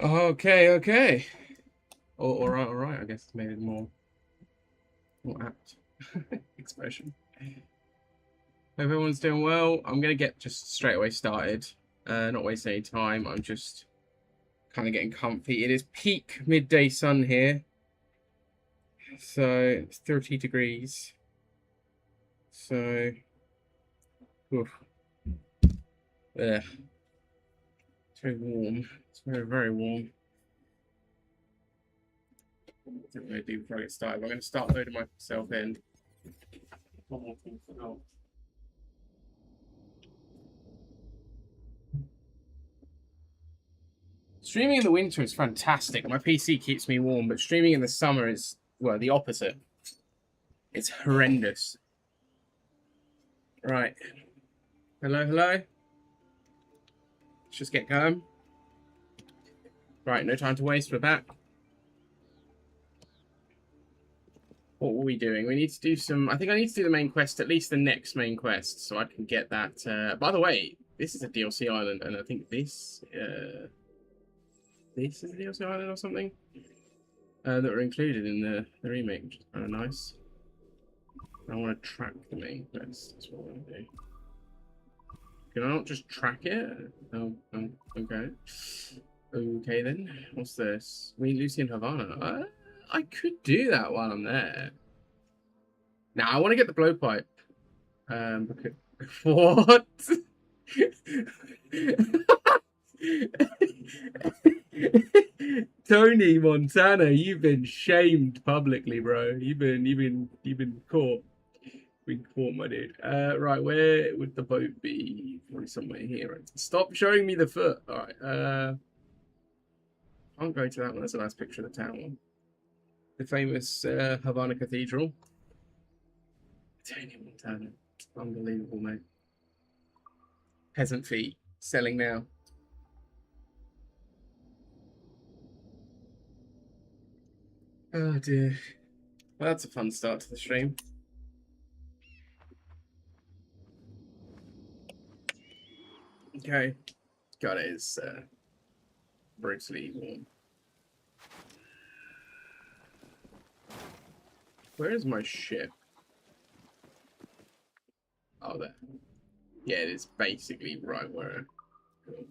Okay, okay. All right. I guess maybe more apt expression. Hope everyone's doing well. I'm gonna get just straight away started. Not wasting any time. I'm just kind of getting comfy. It is peak midday sun here, so it's 30 degrees. So, oof, yeah, it's very warm. It's very warm. What I'm gonna do before I get started. I'm gonna start loading myself in. One more thing for now. Streaming in the winter is fantastic. My PC keeps me warm, but streaming in the summer is, well, the opposite. It's horrendous. Right. Hello. Let's just get going. Right, no time to waste. We're back. What were we doing? We need to do some... I think I need to do the main quest, at least the next main quest, so I can get that... By the way, this is a DLC island, and I think this... This is a DLC island or something? That were included in the remake, which is kind of nice. I want to track the main quest. That's what I want to do. Can I not just track it? Oh, okay. Okay then. What's this? We Lucy in Havana. I could do that while I'm there. Now I want to get the blowpipe. Because what? Tony Montana, you've been shamed publicly, bro. You've been caught. Been caught, my dude. Right, where would the boat be? Probably somewhere here. Stop showing me the foot. All right. I'll go to that one. That's a nice picture of the town. The famous Havana Cathedral. Tony Montana. Unbelievable, mate. Peasant feet. Selling now. Oh, dear. Well, that's a fun start to the stream. Okay. God, it is brutally warm. Where is my ship? Oh, there. Yeah, it is basically right where... Cool.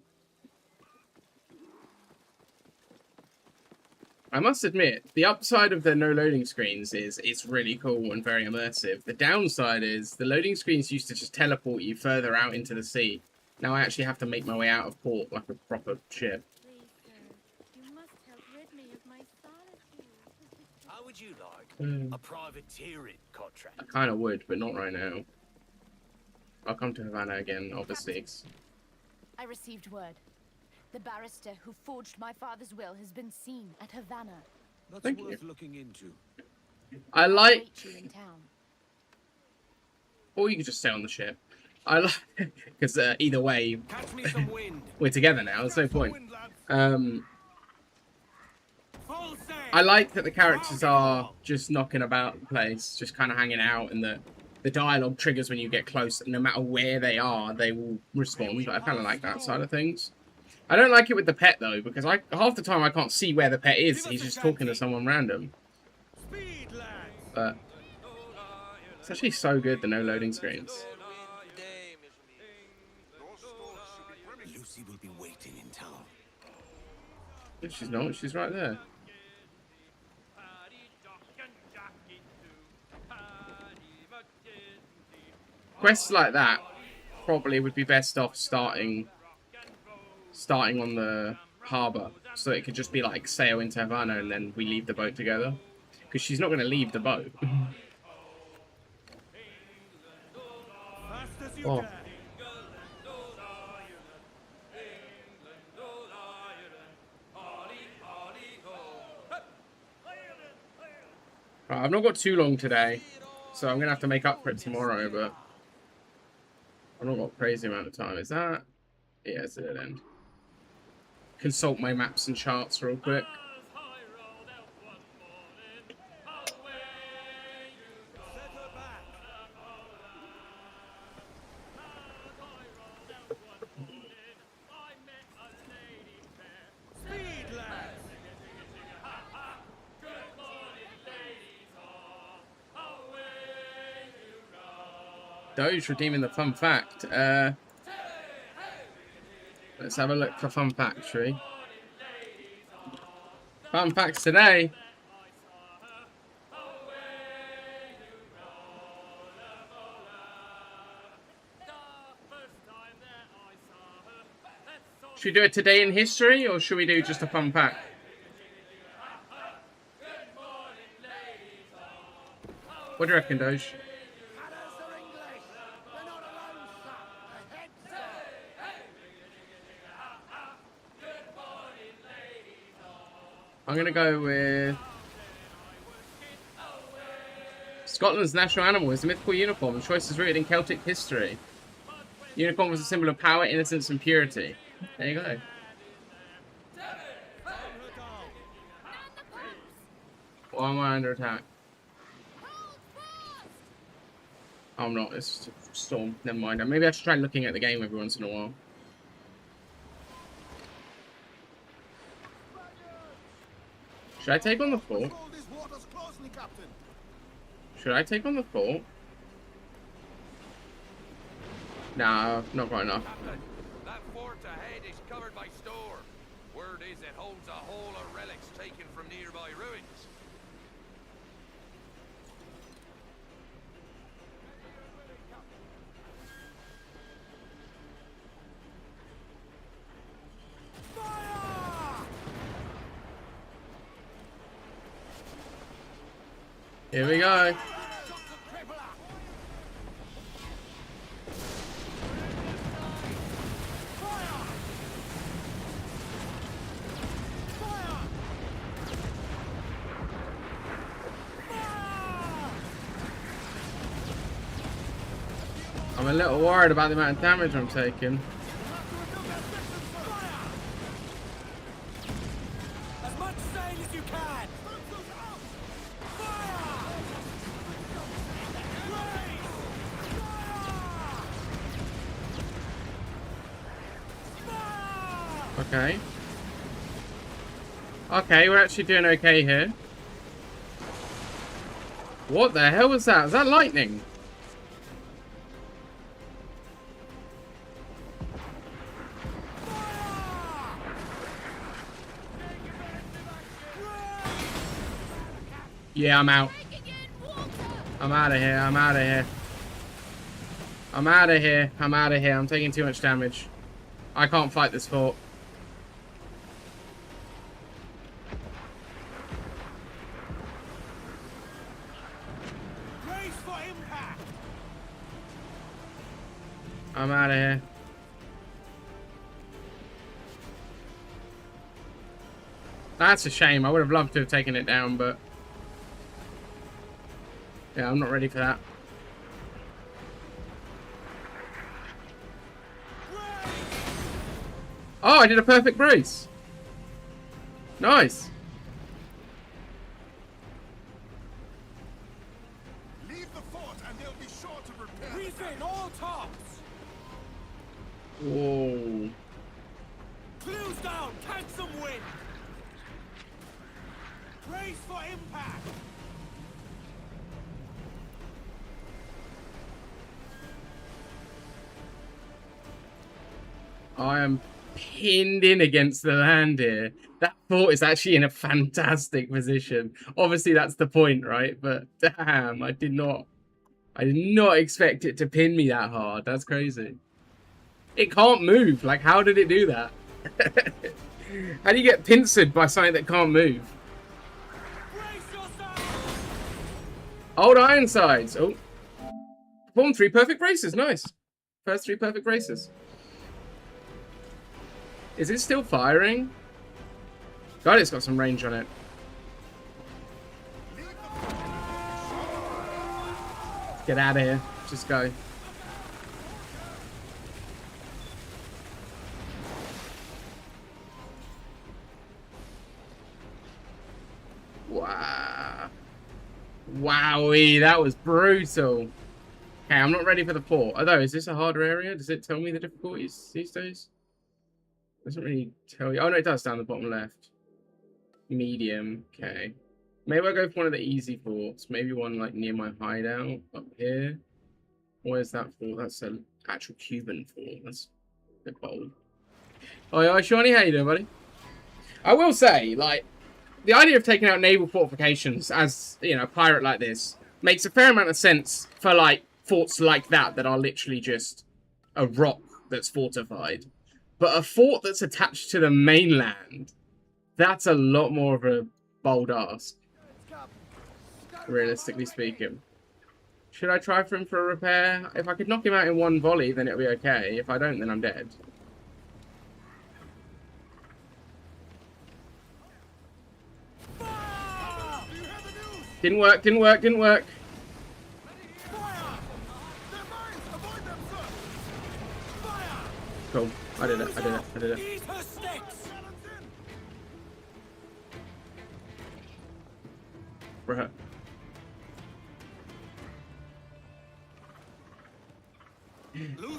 I must admit, the upside of the no loading screens is it's really cool and very immersive. The downside is the loading screens used to just teleport you further out into the sea. Now I actually have to make my way out of port like a proper ship. How would you like a privateering contract? I kind of would, but not right now. I'll come to Havana again, obviously. I received word. The barrister who forged my father's will has been seen at Havana. That's Thank worth you. looking into. I like... I'll wait you in town. Or you could just stay on the ship. I like... Because either way, Catch me some wind. we're together now. There's no point. Wind, I like that the characters are just knocking about the place, just kind of hanging out, and the dialogue triggers when you get close. No matter where they are, they will respond. I kind of like that side of things. I don't like it with the pet, though, because half the time I can't see where the pet is. He's just talking to someone random. But it's actually so good, the no loading screens. Lucy will be waiting in town. If she's not, she's right there. Quests like that probably would be best off starting on the harbour, so it could just be like sail into Havana and then we leave the boat together, because she's not going to leave the boat. Oh. Right, I've not got too long today, so I'm going to have to make up for it tomorrow, but I've not got a crazy amount of time. Is that... Yeah, it's at an end. Consult my maps and charts real quick. Doge redeeming the fun fact. Let's have a look for fun facts, shall we? Fun facts today. Should we do it today in history, or should we do just a fun fact? What do you reckon, Doge? I'm going to go with... Scotland's national animal is a mythical unicorn. The choice is rooted in Celtic history. Unicorn was a symbol of power, innocence, and purity. There you go. Why am I under attack? Oh, I'm not. It's just a storm. Never mind. Maybe I should try looking at the game every once in a while. Should I take on the fort? Should I take on the fort? Nah, not quite enough. Captain, that fort ahead is covered by store. Word is it holds a haul of relics taken from nearby ruins. Here we go. I'm a little worried about the amount of damage I'm taking. As much sail as you can. Okay. Okay, we're actually doing okay here. What the hell was that? Is that lightning? Yeah, I'm out. I'm out of here. I'm out of here. I'm out of here. I'm out of here. I'm taking too much damage. I can't fight this fort. Brace for impact. I'm out of here. That's a shame. I would have loved to have taken it down, but... yeah, I'm not ready for that. Oh, I did a perfect brace. Nice. Leave the fort and they'll be sure to repair. Refit all tops. Whoa. Clues down. Catch some wind. Brace for impact. I am pinned in against the land here. That fort is actually in a fantastic position. Obviously, that's the point, right? But damn, I did not expect it to pin me that hard. That's crazy. It can't move. Like, how did it do that? How do you get pincered by something that can't move? Old Ironsides. Oh. Performed 3 perfect braces. Nice. First 3 perfect braces. Is it still firing? God, it's got some range on it. Get out of here. Just go. Wow. Wowie, that was brutal. Okay, I'm not ready for the fort. Although, is this a harder area? Does it tell me the difficulties these days? Doesn't really tell you. Oh, no, it does down the bottom left. Medium. Okay. Maybe I'll go for one of the easy forts. Maybe one like near my hideout up here. Where's that fort? That's an actual Cuban fort. That's a bit bold. Oh, yeah, Shawnee, how you doing, buddy? I will say, like, the idea of taking out naval fortifications as, you know, a pirate like this makes a fair amount of sense for, like, forts like that are literally just a rock that's fortified. But a fort that's attached to the mainland, that's a lot more of a bold ask, realistically speaking. Should I try for him for a repair? If I could knock him out in one volley, then it'll be okay. If I don't, then I'm dead. Didn't work, didn't work, didn't work. Cool. I did it, I did it, I did it. Right.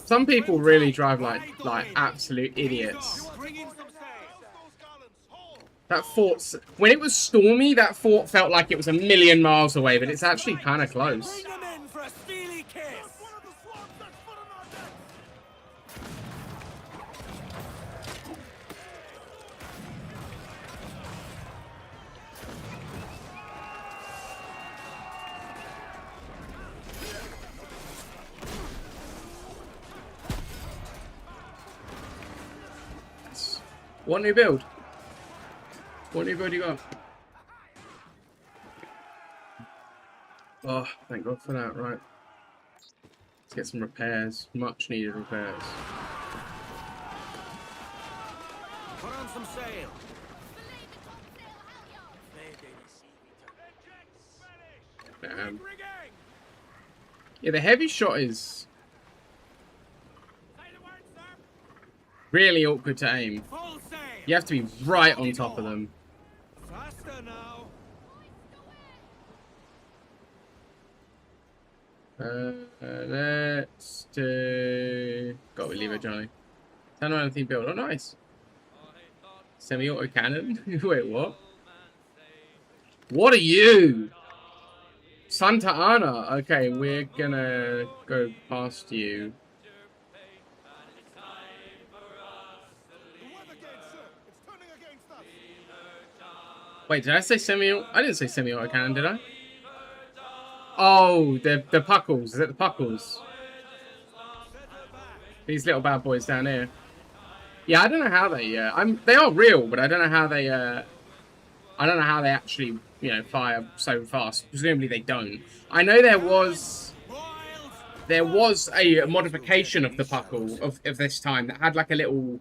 Some people really drive like absolute idiots. That fort's... When it was stormy, that fort felt like it was a million miles away, but it's actually kind of close. What new build? What new build you got? Oh, thank God for that, right. Let's get some repairs. Much needed repairs. Put on some sail. Damn. Yeah, the heavy shot is really awkward to aim. You have to be right on top of them. Faster now. Let's do... Got to leave it, Johnny. Turn on anything build. Oh, nice. Semi-auto cannon. Wait, what? What are you? Santa Ana. Okay, we're gonna go past you. Wait, did I say semi-auto? I didn't say semi-auto cannon, did I? Oh, the puckles. Is it the puckles? These little bad boys down here. Yeah, I don't know how they. they are real, but I don't know how they. I don't know how they actually, you know, fire so fast. Presumably they don't. I know there was a modification of the puckle of this time that had like a little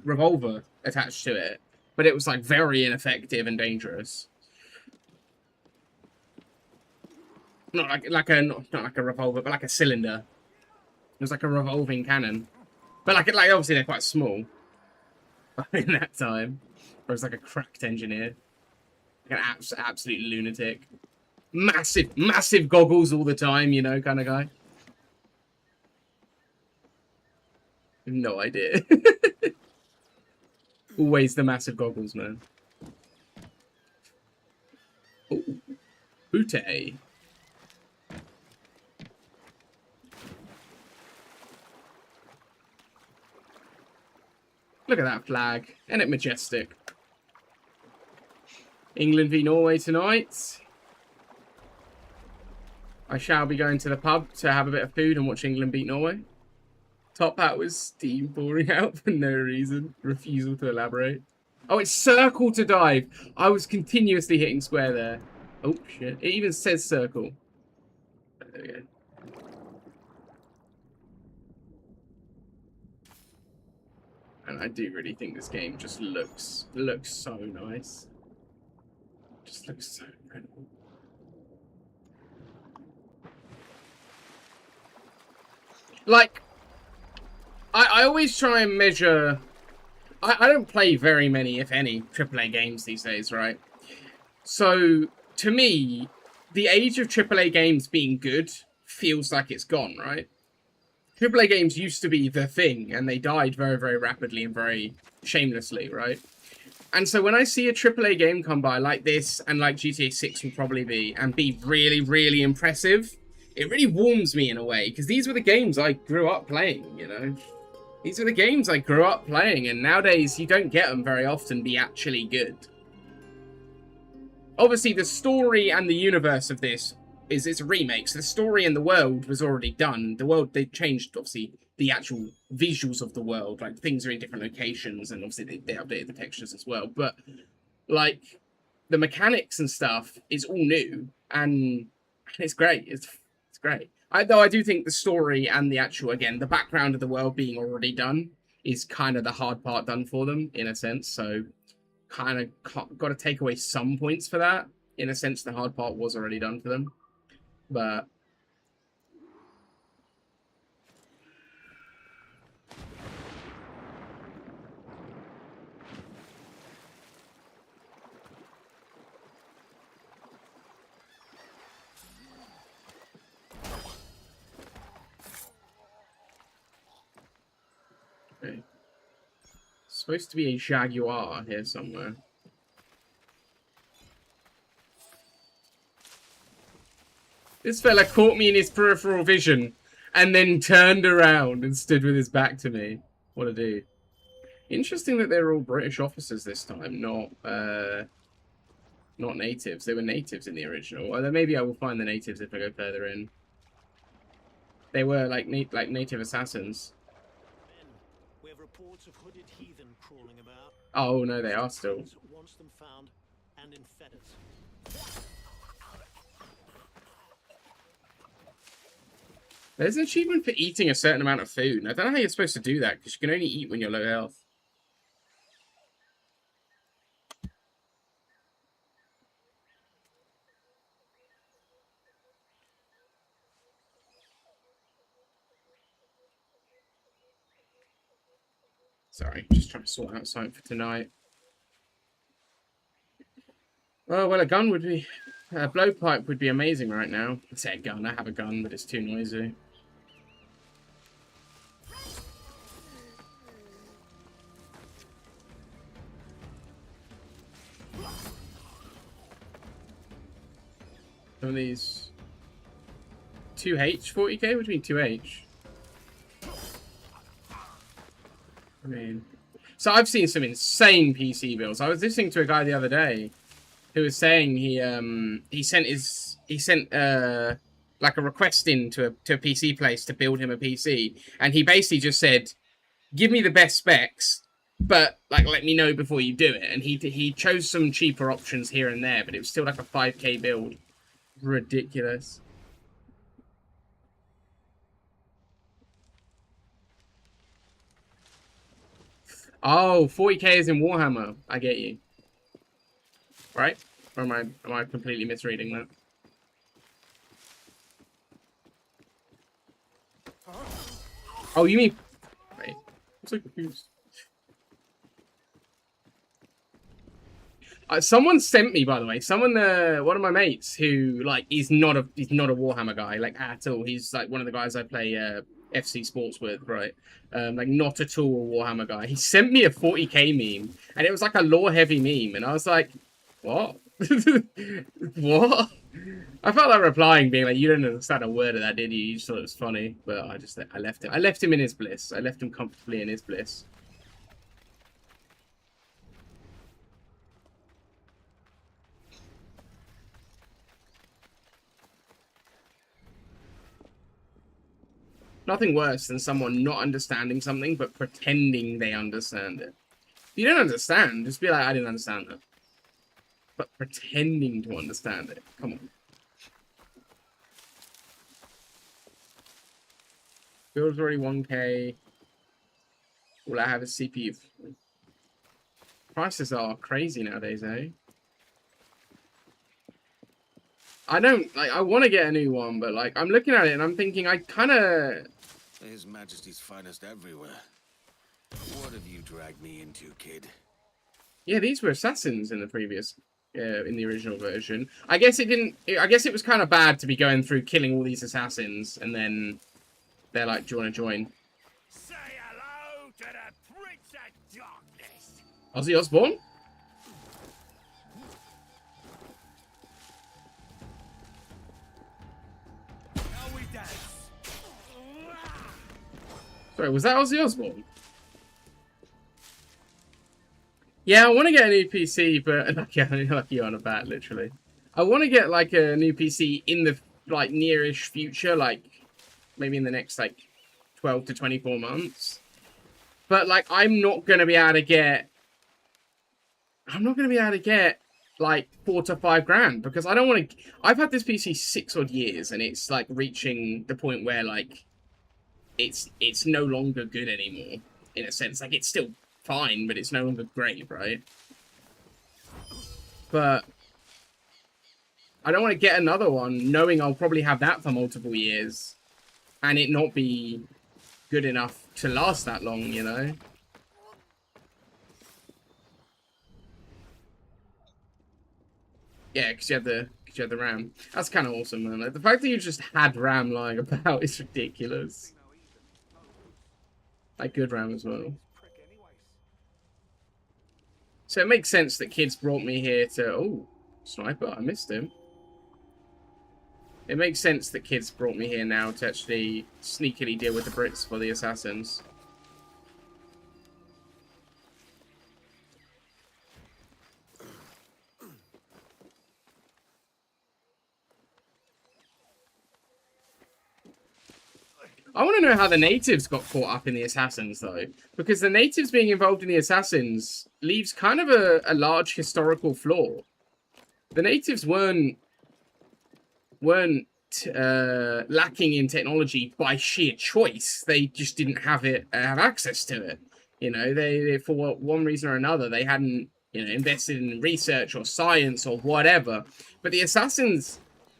revolver attached to it. But it was like very ineffective and dangerous. Not like a revolver, but like a cylinder. It was like a revolving cannon. But like obviously they're quite small. In that time, or it's like a cracked engineer, like an absolute lunatic, massive goggles all the time, you know, kind of guy. No idea. Always the massive goggles, man. Oh, Butte. Look at that flag. Isn't it majestic? England v Norway tonight. I shall be going to the pub to have a bit of food and watch England beat Norway. Top hat was steam pouring out for no reason. Refusal to elaborate. Oh, it's circle to dive. I was continuously hitting square there. Oh, shit. It even says circle. There we go. And I do really think this game just looks so nice. Just looks so incredible. Like, I always try and measure... I don't play very many, if any, AAA games these days, right? So, to me, the age of AAA games being good feels like it's gone, right? AAA games used to be the thing, and they died very, very rapidly and very shamelessly, right? And so when I see a AAA game come by like this, and like GTA 6 will probably be, and be really, really impressive, it really warms me in a way, because these were the games I grew up playing, you know? These are the games I grew up playing, and nowadays you don't get them very often be actually good. Obviously, the story and the universe of this is it's a remake, so the story and the world was already done. The world, they changed, obviously, the actual visuals of the world. Like, things are in different locations, and obviously they updated the textures as well. But, like, the mechanics and stuff is all new, and it's great. It's great. Though I do think the story and the actual, again, the background of the world being already done is kind of the hard part done for them, in a sense. So, kind of got to take away some points for that. In a sense, the hard part was already done for them. But okay. Supposed to be a jaguar here somewhere. This fella caught me in his peripheral vision and then turned around and stood with his back to me. What a dude. Interesting that they're all British officers this time, not natives. They were natives in the original. Although maybe I will find the natives if I go further in. They were like native assassins. Men, we have reports of hooded heathen crawling about. Oh no, they are still. Wants them found and in fetters. There's an achievement for eating a certain amount of food. I don't know how you're supposed to do that, because you can only eat when you're low health. Sorry, just trying to sort out something for tonight. Oh, well, a gun would be... A blowpipe would be amazing right now. I'd say a gun. I have a gun, but it's too noisy. Some of these... 2H? 40k? What do you mean 2H? I mean... So I've seen some insane PC builds. I was listening to a guy the other day who was saying he sent like a request in to a PC place to build him a PC, and he basically just said, "Give me the best specs, but like let me know before you do it." And he chose some cheaper options here and there, but it was still like a 5k build. Ridiculous. Oh, 40k is in Warhammer. I get you. Right? Or am I completely misreading that? Oh, you mean... Wait. I'm so confused. Someone sent me, by the way, one of my mates who, like, he's not a Warhammer guy, like, at all. He's, like, one of the guys I play FC Sports with, right? Like, not at all a Warhammer guy. He sent me a 40k meme, and it was, like, a lore-heavy meme, and I was like, what? What? I felt like replying, being like, you don't understand a word of that, did you? You just thought it was funny, but I left him. I left him in his bliss. I left him comfortably in his bliss. Nothing worse than someone not understanding something, but pretending they understand it. If you don't understand, just be like, I didn't understand that. But pretending to understand it. Come on. Build's already 1k. All I have is CPU. Prices are crazy nowadays, eh? I don't, like, I want to get a new one, but, like, I'm looking at it and I'm thinking, I kind of... His Majesty's finest everywhere. What have you dragged me into, kid? Yeah, these were assassins in the previous, in the original version. I guess it didn't, I guess it was kind of bad to be going through killing all these assassins, and then they're like, do you want to join? Say hello to the Prince of Darkness! Ozzy Osbourne? Sorry, was that Ozzy Osbourne? Yeah, I want to get a new PC, but lucky on a bat, literally. I want to get like a new PC in the like nearish future, like maybe in the next like 12 to 24 months. But like I'm not gonna be able to get like $4 to $5 grand because I don't want to. I've had this PC 6 odd years and it's like reaching the point where like it's no longer good anymore in a sense. Like it's still fine, but it's no longer great, right? But I don't want to get another one knowing I'll probably have that for multiple years and it not be good enough to last that long, you know? Yeah, because you had the RAM. That's kind of awesome, man. Like, the fact that you just had RAM lying about is ridiculous. Like good RAM as well. So it makes sense that kids brought me here to... Oh, sniper, I missed him. It makes sense that kids brought me here now to actually sneakily deal with the Brits for the assassins. I want to know how the natives got caught up in the assassins, though. Because the natives being involved in the assassins leaves kind of a large historical flaw. The natives weren't lacking in technology by sheer choice. They just didn't have access to it. You know, they for one reason or another, they hadn't, you know, invested in research or science or whatever. But the assassins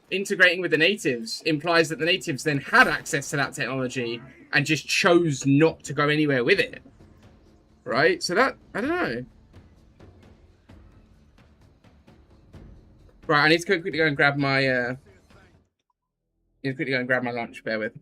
integrating with the natives implies that the natives then had access to that technology and just chose not to go anywhere with it. Right? So that, I don't know. Right, I need to quickly go and grab my lunch, bear with.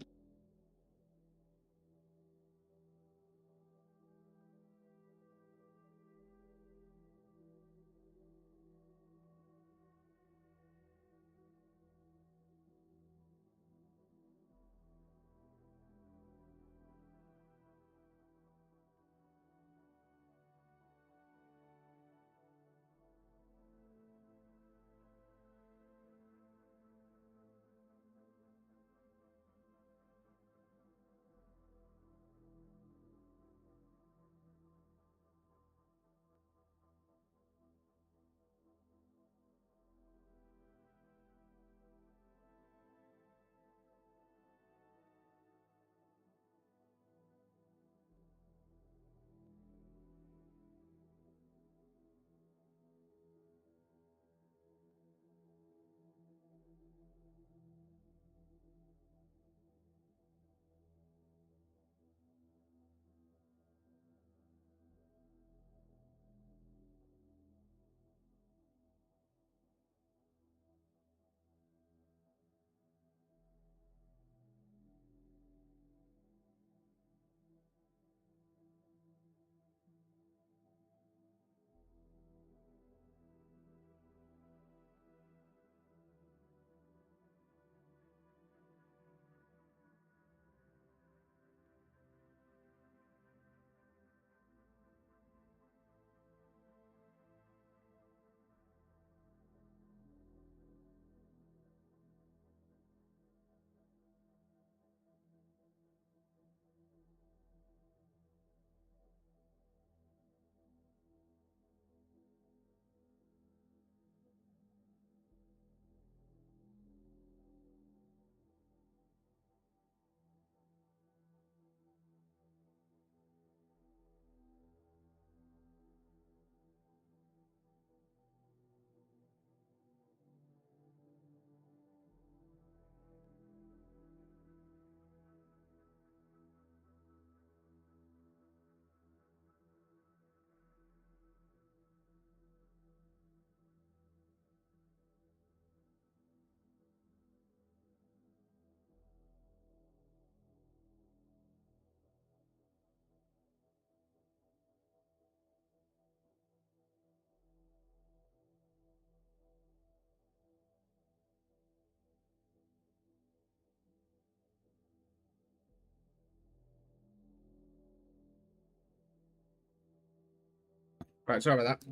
Right, sorry about that.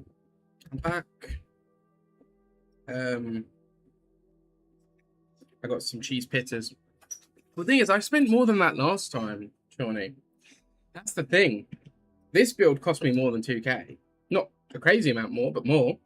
I'm back. I got some cheese pitters. The thing is, I spent more than that last time, Shawnee. That's the thing. This build cost me more than 2k. Not a crazy amount more, but more.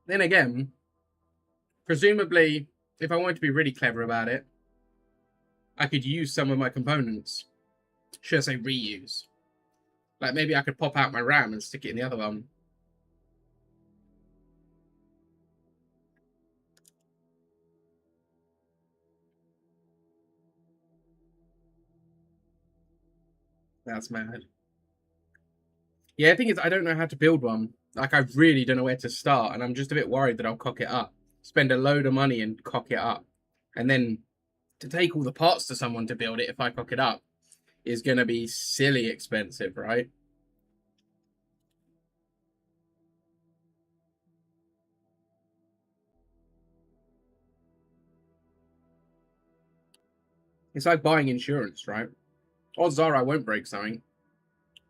Then again, presumably, if I wanted to be really clever about it, I could use some of my components. Should I say reuse? Like maybe I could pop out my RAM and stick it in the other one. That's mad. Yeah, the thing is, I don't know how to build one. Like, I really don't know where to start, and I'm just a bit worried that I'll cock it up. Spend a load of money and cock it up. And then to take all the parts to someone to build it, if I cock it up, is going to be silly expensive, right? It's like buying insurance, right? Odds are I won't break something,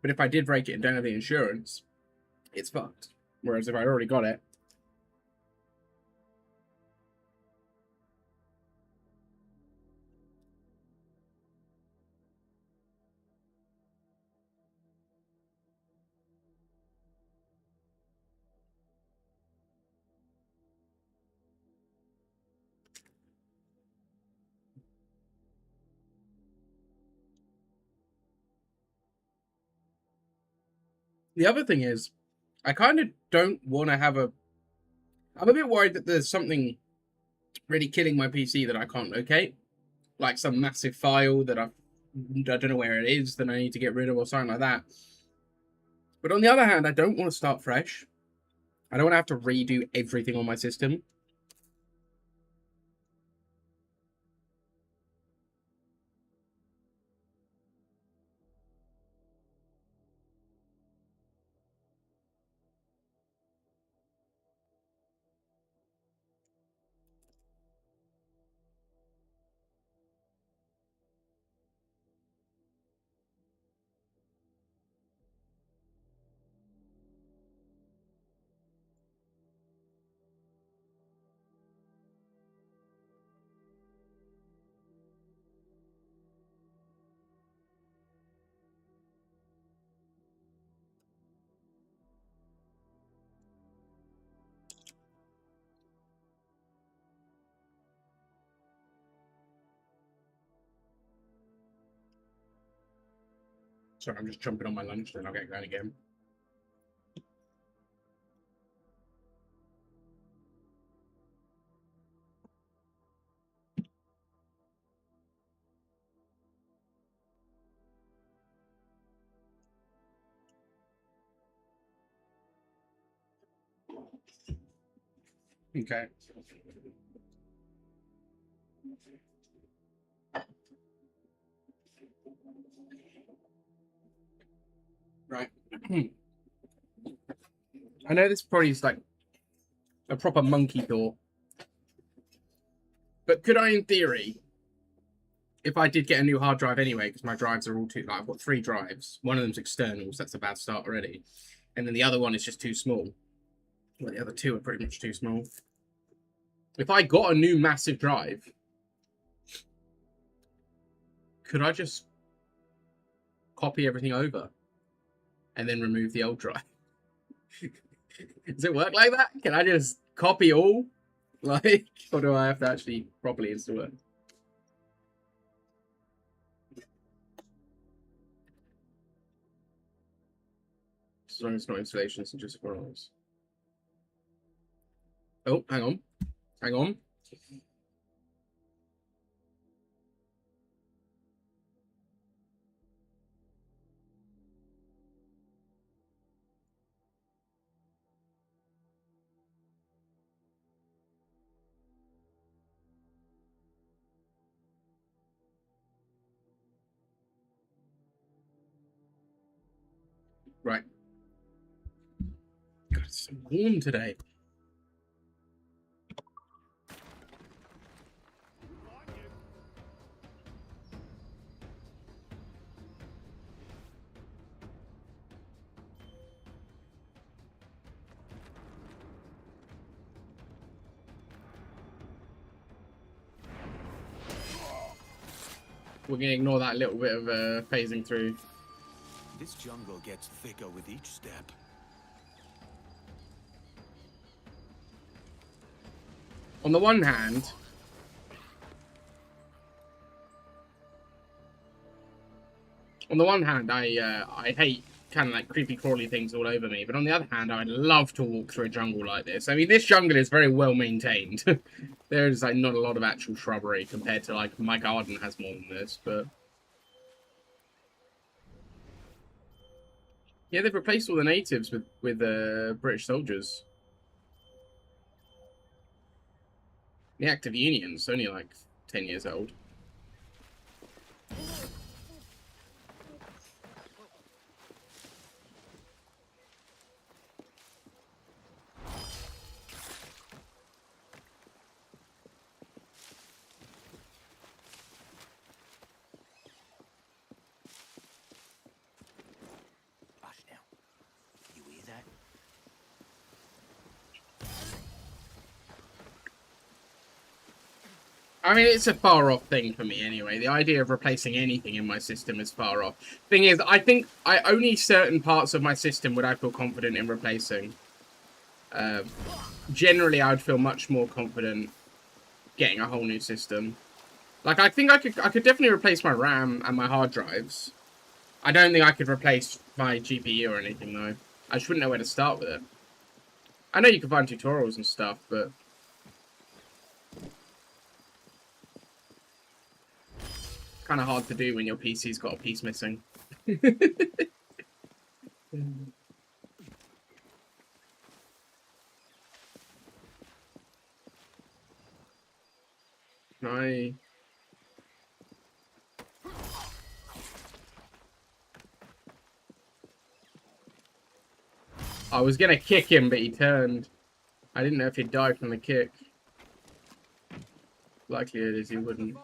but if I did break it and don't have the insurance, it's fucked. Whereas if I already got it, the other thing is, I kind of don't want to have a. I'm a bit worried that there's something really killing my PC that I can't locate, like some massive file that I don't know where it is that I need to get rid of or something like that. But on the other hand, I don't want to start fresh. I don't want to have to redo everything on my system. Sorry, I'm just jumping on my lunch, then I'll get going again. Okay. Right. I know this probably is like a proper monkey thought, but could I, in theory, if I did get a new hard drive anyway, because my drives are all too, like, I've got 3 drives. One of them's externals, that's a bad start already. And then the other one is just too small. Well, the other 2 are pretty much too small. If I got a new massive drive, could I just copy everything over and then remove the old drive? Does it work like that? Can I just copy all? Like, or do I have to actually properly install it? As long as it's not installations and just files. Oh, hang on. Hang on. Right. It's so warm today. We're gonna ignore that little bit of phasing through. This jungle gets thicker with each step. On the one hand, I hate kind of like creepy crawly things all over me, but on the other hand, I'd love to walk through a jungle like this. I mean, this jungle is very well maintained. There's like not a lot of actual shrubbery compared to like my garden has more than this, but yeah, they've replaced all the natives with British soldiers. The Act of Union's only like 10 years old. Hush now. You hear that? I mean, it's a far off thing for me anyway. The idea of replacing anything in my system is far off. Thing is, I think only certain parts of my system would I feel confident in replacing. Generally, I would feel much more confident getting a whole new system. Like, I think I could definitely replace my RAM and my hard drives. I don't think I could replace my GPU or anything, though. I just wouldn't know where to start with it. I know you can find tutorials and stuff, but kind of hard to do when your PC's got a piece missing. I was gonna kick him, but he turned. I didn't know if he'd die from the kick. Likelihood is he wouldn't.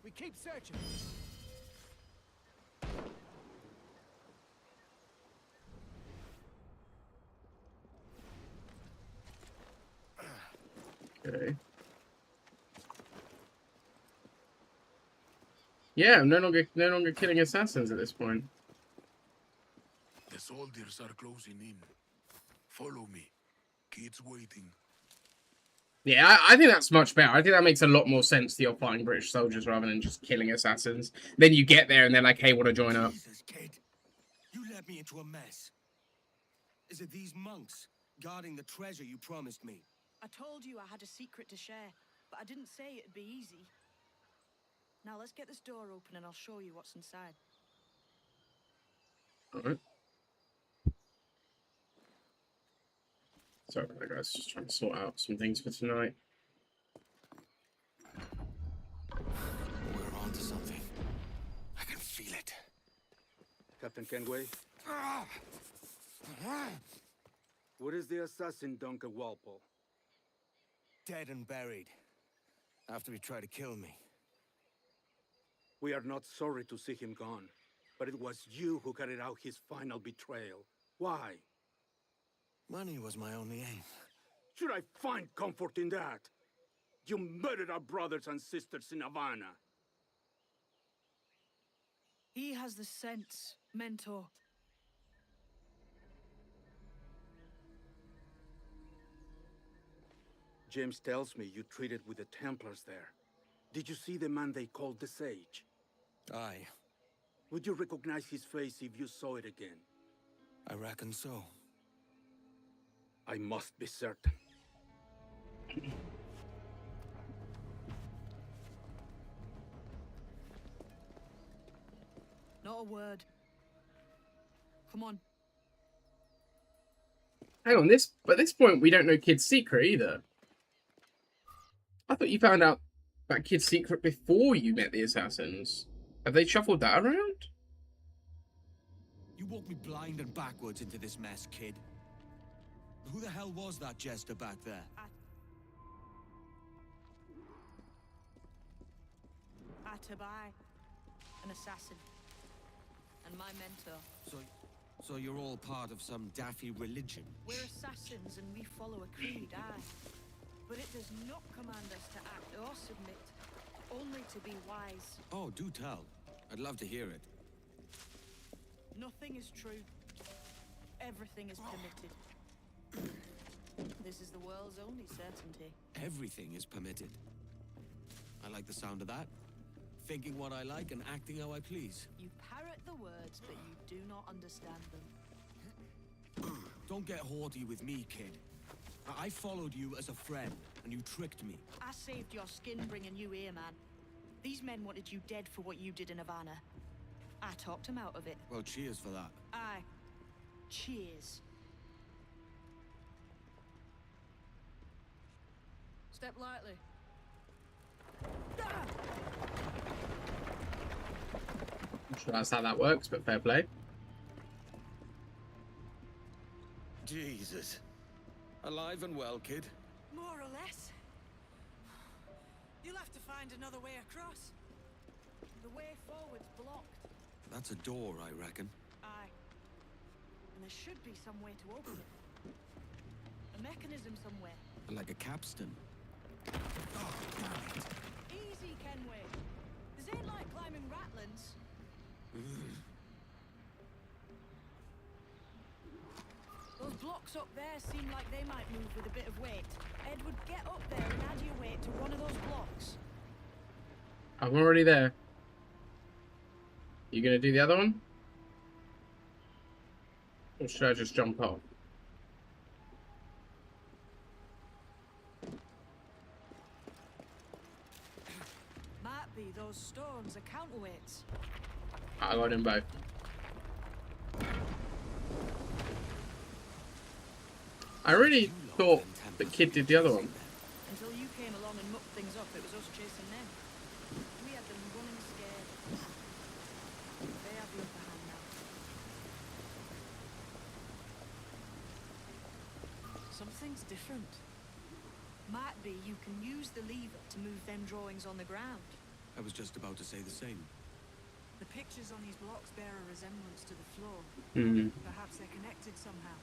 We keep searching. Okay. Yeah, I'm no longer killing assassins at this point. The soldiers are closing in. Follow me. Kids waiting. Yeah, I think that's much better. I think that makes a lot more sense that you're fighting British soldiers rather than just killing assassins. Then you get there and they're like, hey, want to join up? Jesus, kid. You led me into a mess. Is it these monks guarding the treasure you promised me? I told you I had a secret to share, but I didn't say it'd be easy. Now let's get this door open and I'll show you what's inside. Alright. Sorry about that, guys. Just trying to sort out some things for tonight. We're on to something. I can feel it. Captain Kenway? Where is the assassin, Duncan Walpole? Dead and buried. After he tried to kill me. We are not sorry to see him gone, but it was you who carried out his final betrayal. Why? Money was my only aim. Should I find comfort in that? You murdered our brothers and sisters in Havana. He has the sense, Mentor. James tells me you treated with the Templars there. Did you see the man they called the Sage? Aye. Would you recognize his face if you saw it again? I reckon so. I must be certain. Not a word. Come on. Hang on, at this point we don't know Kid's secret either. I thought you found out that Kid's secret before you met the assassins. Have they shuffled that around? You walked me blind and backwards into this mess, kid. Who the hell was that jester back there? Atabai, an assassin, and my mentor. So you're all part of some daffy religion? We're assassins and we follow a creed, aye. But it does not command us to act or submit, only to be wise. Oh, do tell. I'd love to hear it. Nothing is true. Everything is permitted. This is the world's only certainty. Everything is permitted. I like the sound of that. Thinking what I like and acting how I please. You parrot the words, but you do not understand them. Don't get haughty with me, kid. I followed you as a friend, and you tricked me. I saved your skin bringing you here, man. These men wanted you dead for what you did in Havana. I talked them out of it. Well, cheers for that. Aye. Cheers. Step lightly. I'm sure that's how that works, but fair play. Jesus. Alive and well, kid? More or less. You'll have to find another way across. The way forward's blocked. That's a door, I reckon. Aye. And there should be some way to open it. A mechanism somewhere. Like a capstan. Easy, Kenway. This ain't like climbing Ratlands. Those blocks up there seem like they might move with a bit of weight. Edward, get up there and add your weight to one of those blocks. I'm already there. You gonna do the other one? Or should I just jump off? Might be those stones are counterweights. I got them both. I really thought the kid did the other one. Until you came along and mucked things up, it was us chasing them. We had them running scared. They have the upper hand now. Something's different. Might be you can use the lever to move them drawings on the ground. I was just about to say the same. The pictures on these blocks bear a resemblance to the floor. Perhaps they're connected somehow.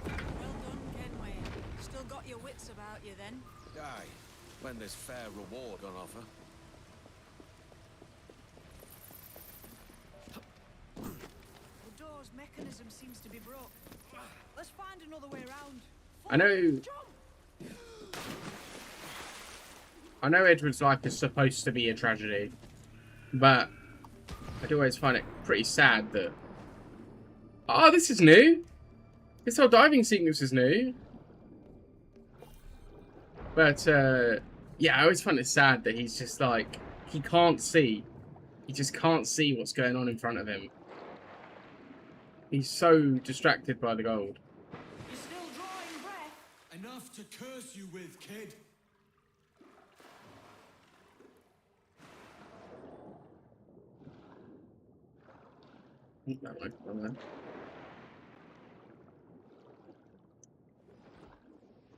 Well done, Kenway. Still got your wits about you then? Aye, when there's fair reward on offer. The door's mechanism seems to be broke. Let's find another way around. I know Edward's life is supposed to be a tragedy, but I do always find it pretty sad that... Oh, this is new! This whole diving sequence is new. But, yeah, I always find it sad that he's just like, he can't see. He just can't see what's going on in front of him. He's so distracted by the gold. You're still drawing breath. Enough to curse you with, kid. That might come there.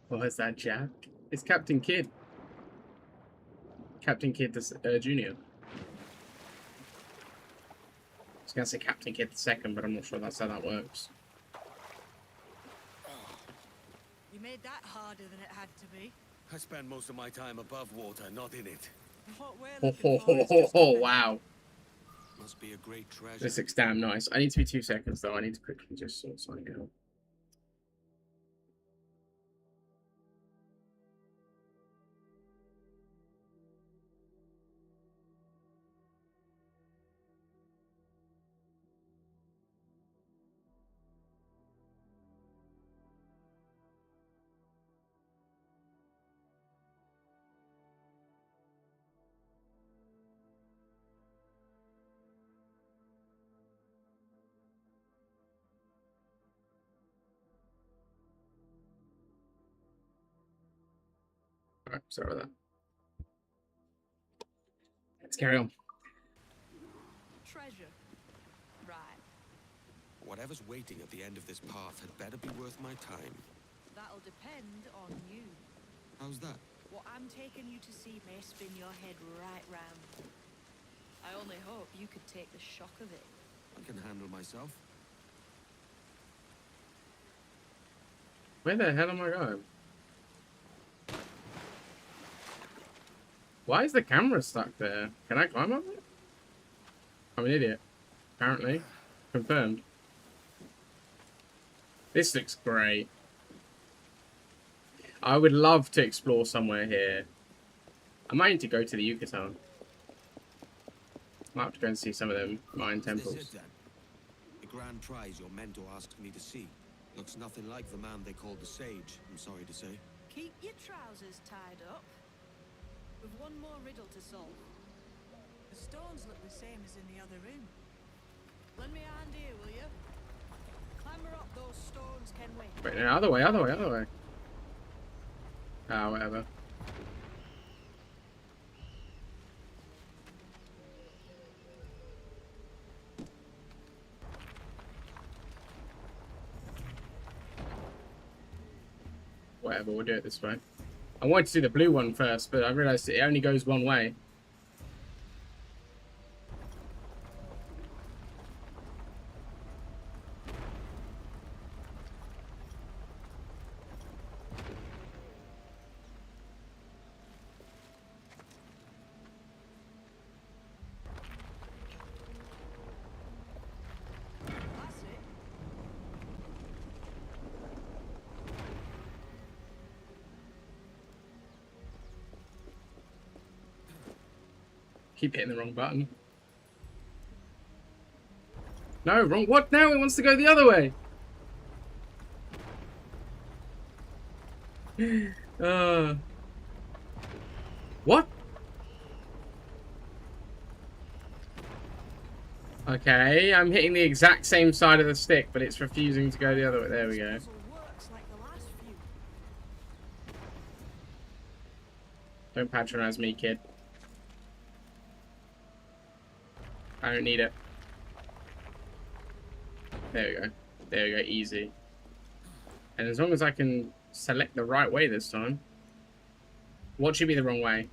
What is that, Jack? It's Captain Kidd. Captain Kidd Jr. I was going to say Captain Kidd II, but I'm not sure that's how that works. You made that harder than it had to be. I spend most of my time above water, not in it. What we're Oh, looking for is just wow. Must be a great treasure. This looks damn nice. I need to be 2 seconds, though. I need to quickly just sort something out. Alright, sorry about that. Let's carry on. Treasure. Right. Whatever's waiting at the end of this path had better be worth my time. That'll depend on you. How's that? What I'm taking you to see may spin your head right round. I only hope you could take the shock of it. I can handle myself. Where the hell am I going? Why is the camera stuck there? Can I climb up it? I'm an idiot. Apparently. Confirmed. This looks great. I would love to explore somewhere here. I might need to go to the Yucatan. I might have to go and see some of them Mayan temples. This it then? The grand prize your mentor asked me to see. Looks nothing like the man they called the Sage, I'm sorry to say. Keep your trousers tied up. We've one more riddle to solve. The stones look the same as in the other room. Lend me a hand here, will you? Clamber up those stones, can we? Wait, no, other way, other way, other way. Ah, whatever. Whatever, we'll do it this way. I wanted to do the blue one first, but I realised it only goes one way. That's it. Keep hitting the wrong button. No, wrong. What now? It wants to go the other way. What? Okay, I'm hitting the exact same side of the stick, but it's refusing to go the other way. There we go. Puzzle works like the last few. Don't patronize me, kid. I don't need it. There we go. There we go, easy. And as long as I can select the right way this time. What should be the wrong way?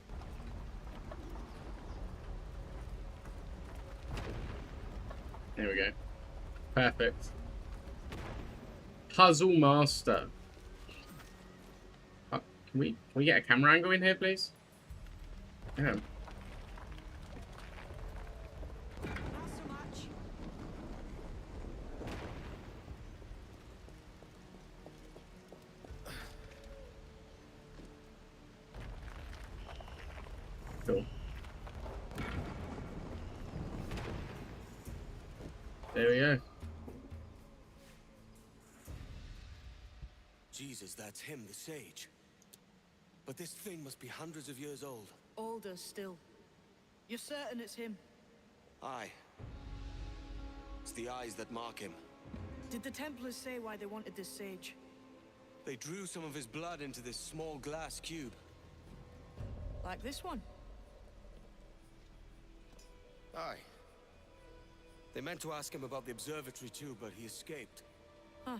There we go. Perfect. Puzzle master. Can we get a camera angle in here, please? Yeah. Not so much. Cool. There we go. Jesus, that's him, the Sage. But this thing must be hundreds of years old. Older still. You're certain it's him? Aye. It's the eyes that mark him. Did the Templars say why they wanted this sage? They drew some of his blood into this small glass cube. Like this one? Aye. They meant to ask him about the observatory too, but he escaped. Huh.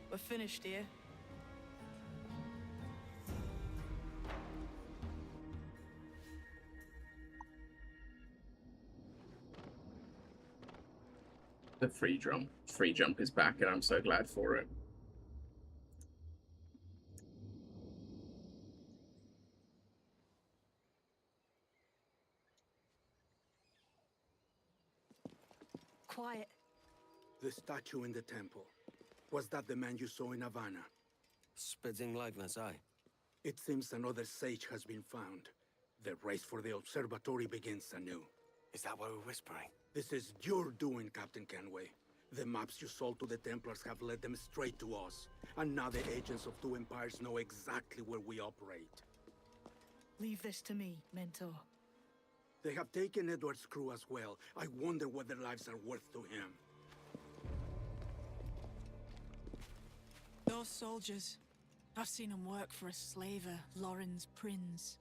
We're finished here. The free jump is back, and I'm so glad for it. Quiet. The statue in the temple. Was that the man you saw in Havana? Spitting likeness, aye. It seems another sage has been found. The race for the observatory begins anew. Is that why we're whispering? This is your doing, Captain Kenway. The maps you sold to the Templars have led them straight to us. And now the agents of two empires know exactly where we operate. Leave this to me, Mentor. They have taken Edward's crew as well. I wonder what their lives are worth to him. Those soldiers. I've seen him work for a slaver, Lauren's Prince.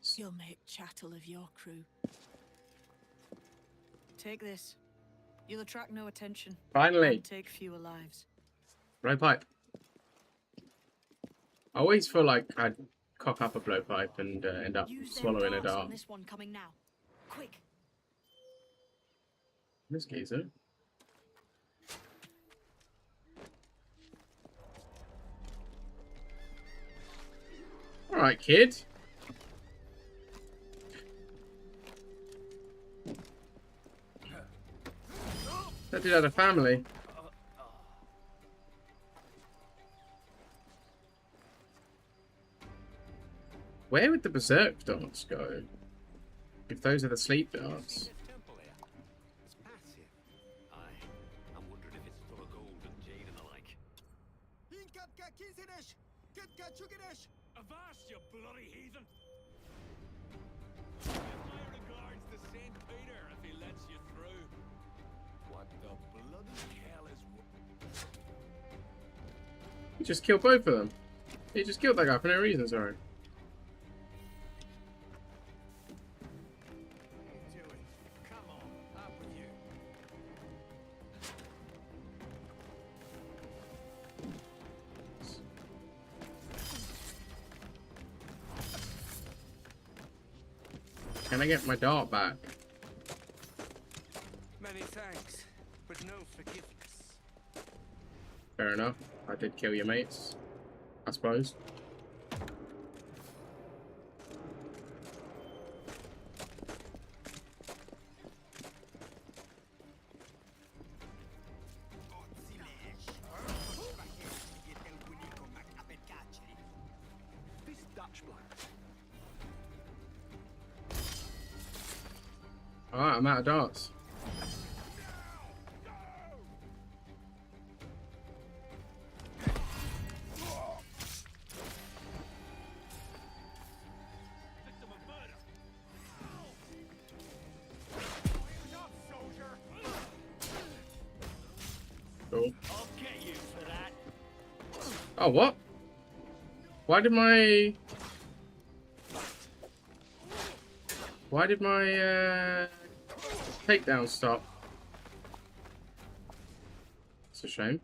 He'll make chattel of your crew. Take this. You'll attract no attention. Finally. And take fewer lives. Blowpipe. I always feel like I'd cock up a blowpipe and end up swallowing a dart. On this one coming now. Quick. This geezer. Alright, kid. That dude had a family. Where would the berserk darts go? If those are the sleep darts. It's massive. Aye. I'm wondering if it's full of gold and jade and the like. Avast, you bloody heathen! Give my regards to Saint Peter if he lets you through. What the bloody hell is... He just killed both of them. He just killed that guy for no reason, sorry. Come on, up with you. Can I get my dart back? Many thanks, but no forgiveness. Fair enough. I did kill your mates, I suppose. This Dutch bloke. Alright, I'm out of darts. Cool. I'll get you for that. Oh, what? Why did my... takedown stop? It's a shame.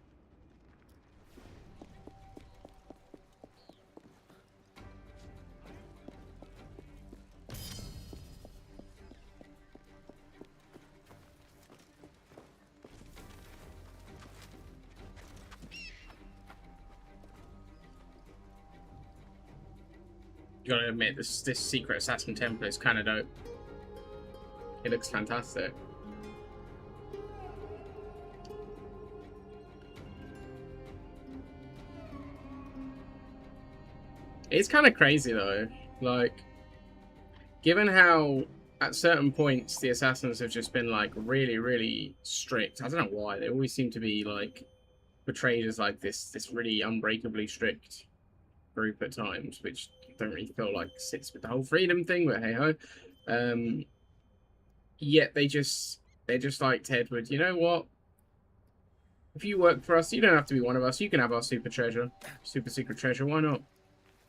You gotta admit, this secret assassin temple is kind of dope. It looks fantastic. It's kind of crazy though, like, given how at certain points the assassins have just been like really strict. I don't know why, they always seem to be like portrayed as like this really unbreakably strict group at times, which don't really feel like sits with the whole freedom thing, but hey ho. Yet they're just like, Tedward, you know what? If you work for us, you don't have to be one of us. You can have our super secret treasure. Why not?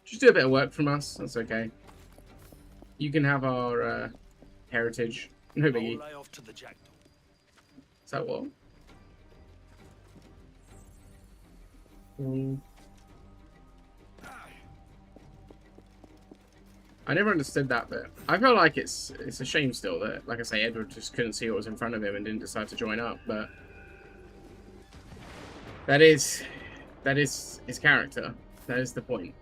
Just do a bit of work from us. That's okay. You can have our heritage. No biggie. Off to the jackdaw. Is that what? I never understood that bit. I feel like it's a shame still that, like I say, Edward just couldn't see what was in front of him and didn't decide to join up, but that is his character. That is the point.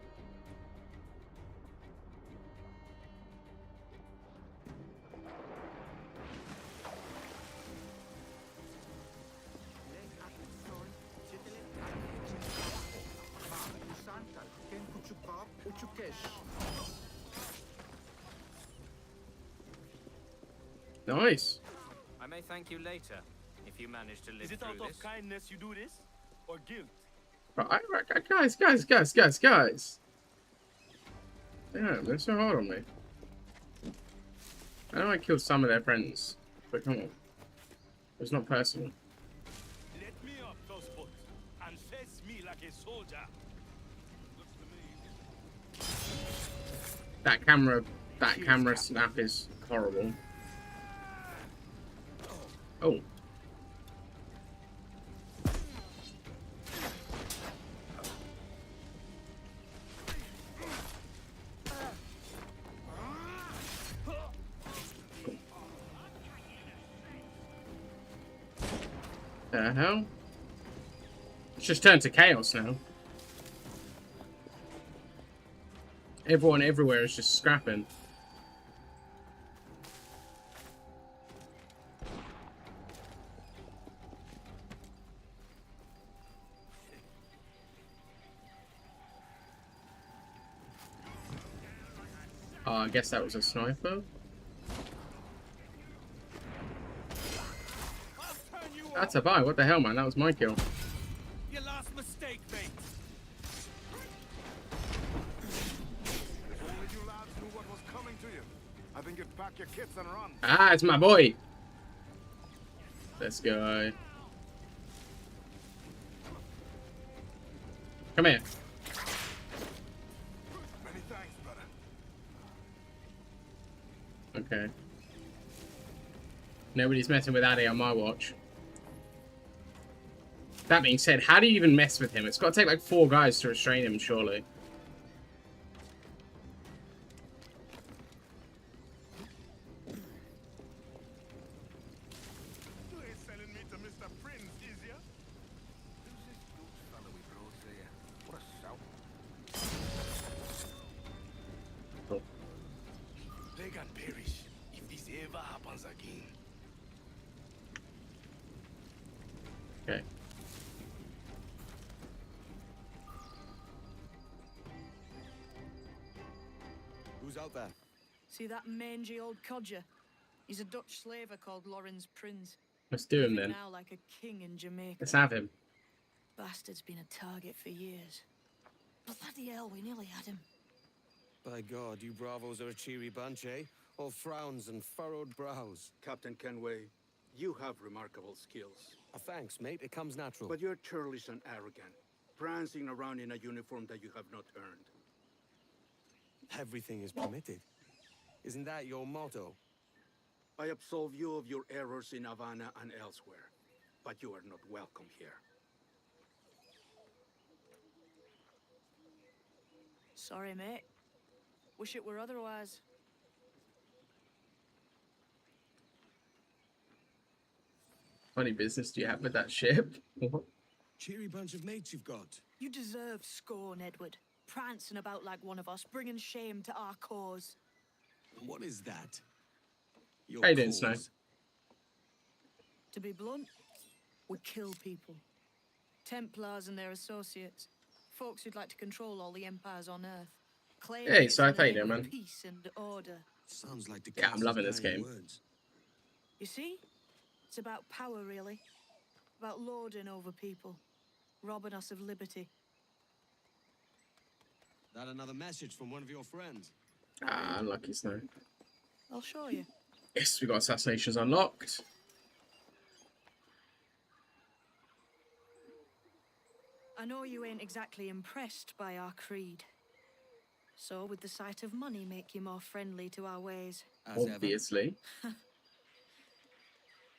Nice. I may thank you later if you manage to live Is it through out of this. kindness you do this? Or guilt? Guys. Damn, they're so hard on me. I know I killed some of their friends, but come on. It's not personal. Let me up those foot and face me like a soldier. Looks to me That camera snap is horrible. Oh. The hell? It's just turned to chaos now. Everyone everywhere is just scrapping. Oh, I guess that was a sniper. That's a buy. What the hell, man? That was my kill. Your last mistake, mate. If only you lads knew what was coming to you. I think you'd pack your kits and run. Ah, it's my boy. Let's go. Come here. Many thanks, brother. Okay. Nobody's messing with Addy on my watch. That being said, how do you even mess with him? It's got to take like 4 guys to restrain him, surely. You ain't selling me to Mr. Prince, is ya? Who's this goose fella we brought here? What a shout. Oh. They can perish if this ever happens again. Okay. Who's out there? See that mangy old codger? He's a Dutch slaver called Lorenz Prinz. Let's do him Living then. now like a king in Jamaica. Let's have him. Bastard's been a target for years. Bloody hell, we nearly had him. By God, you bravos are a cheery bunch, eh? All frowns and furrowed brows. Captain Kenway, you have remarkable skills. Thanks, mate. It comes natural. But you're churlish and arrogant, prancing around in a uniform that you have not earned. Everything is permitted. Isn't that your motto? I absolve you of your errors in Havana and elsewhere, but you are not welcome here. Sorry, mate. Wish it were otherwise. Funny business do you have with that ship? Cheery bunch of mates you've got. You deserve scorn, Edward. Prancing about like one of us, bringing shame to our cause. What is that? Your Hey, didn't Snow. cause? To be blunt, we kill people. Templars and their associates. Folks who'd like to control all the empires on Earth. Claiming Hey, it's so I in the thought you name did, of man. peace and order. Sounds like the Yeah, I'm cast loving of this dying game. words. You see? It's about power, really. About lording over people. Robbing us of liberty. That another message from one of your friends? Ah, unlucky Snow. I'll show you. Yes, we got assassinations unlocked. I know you ain't exactly impressed by our creed. So would the sight of money make you more friendly to our ways? As ever. Obviously.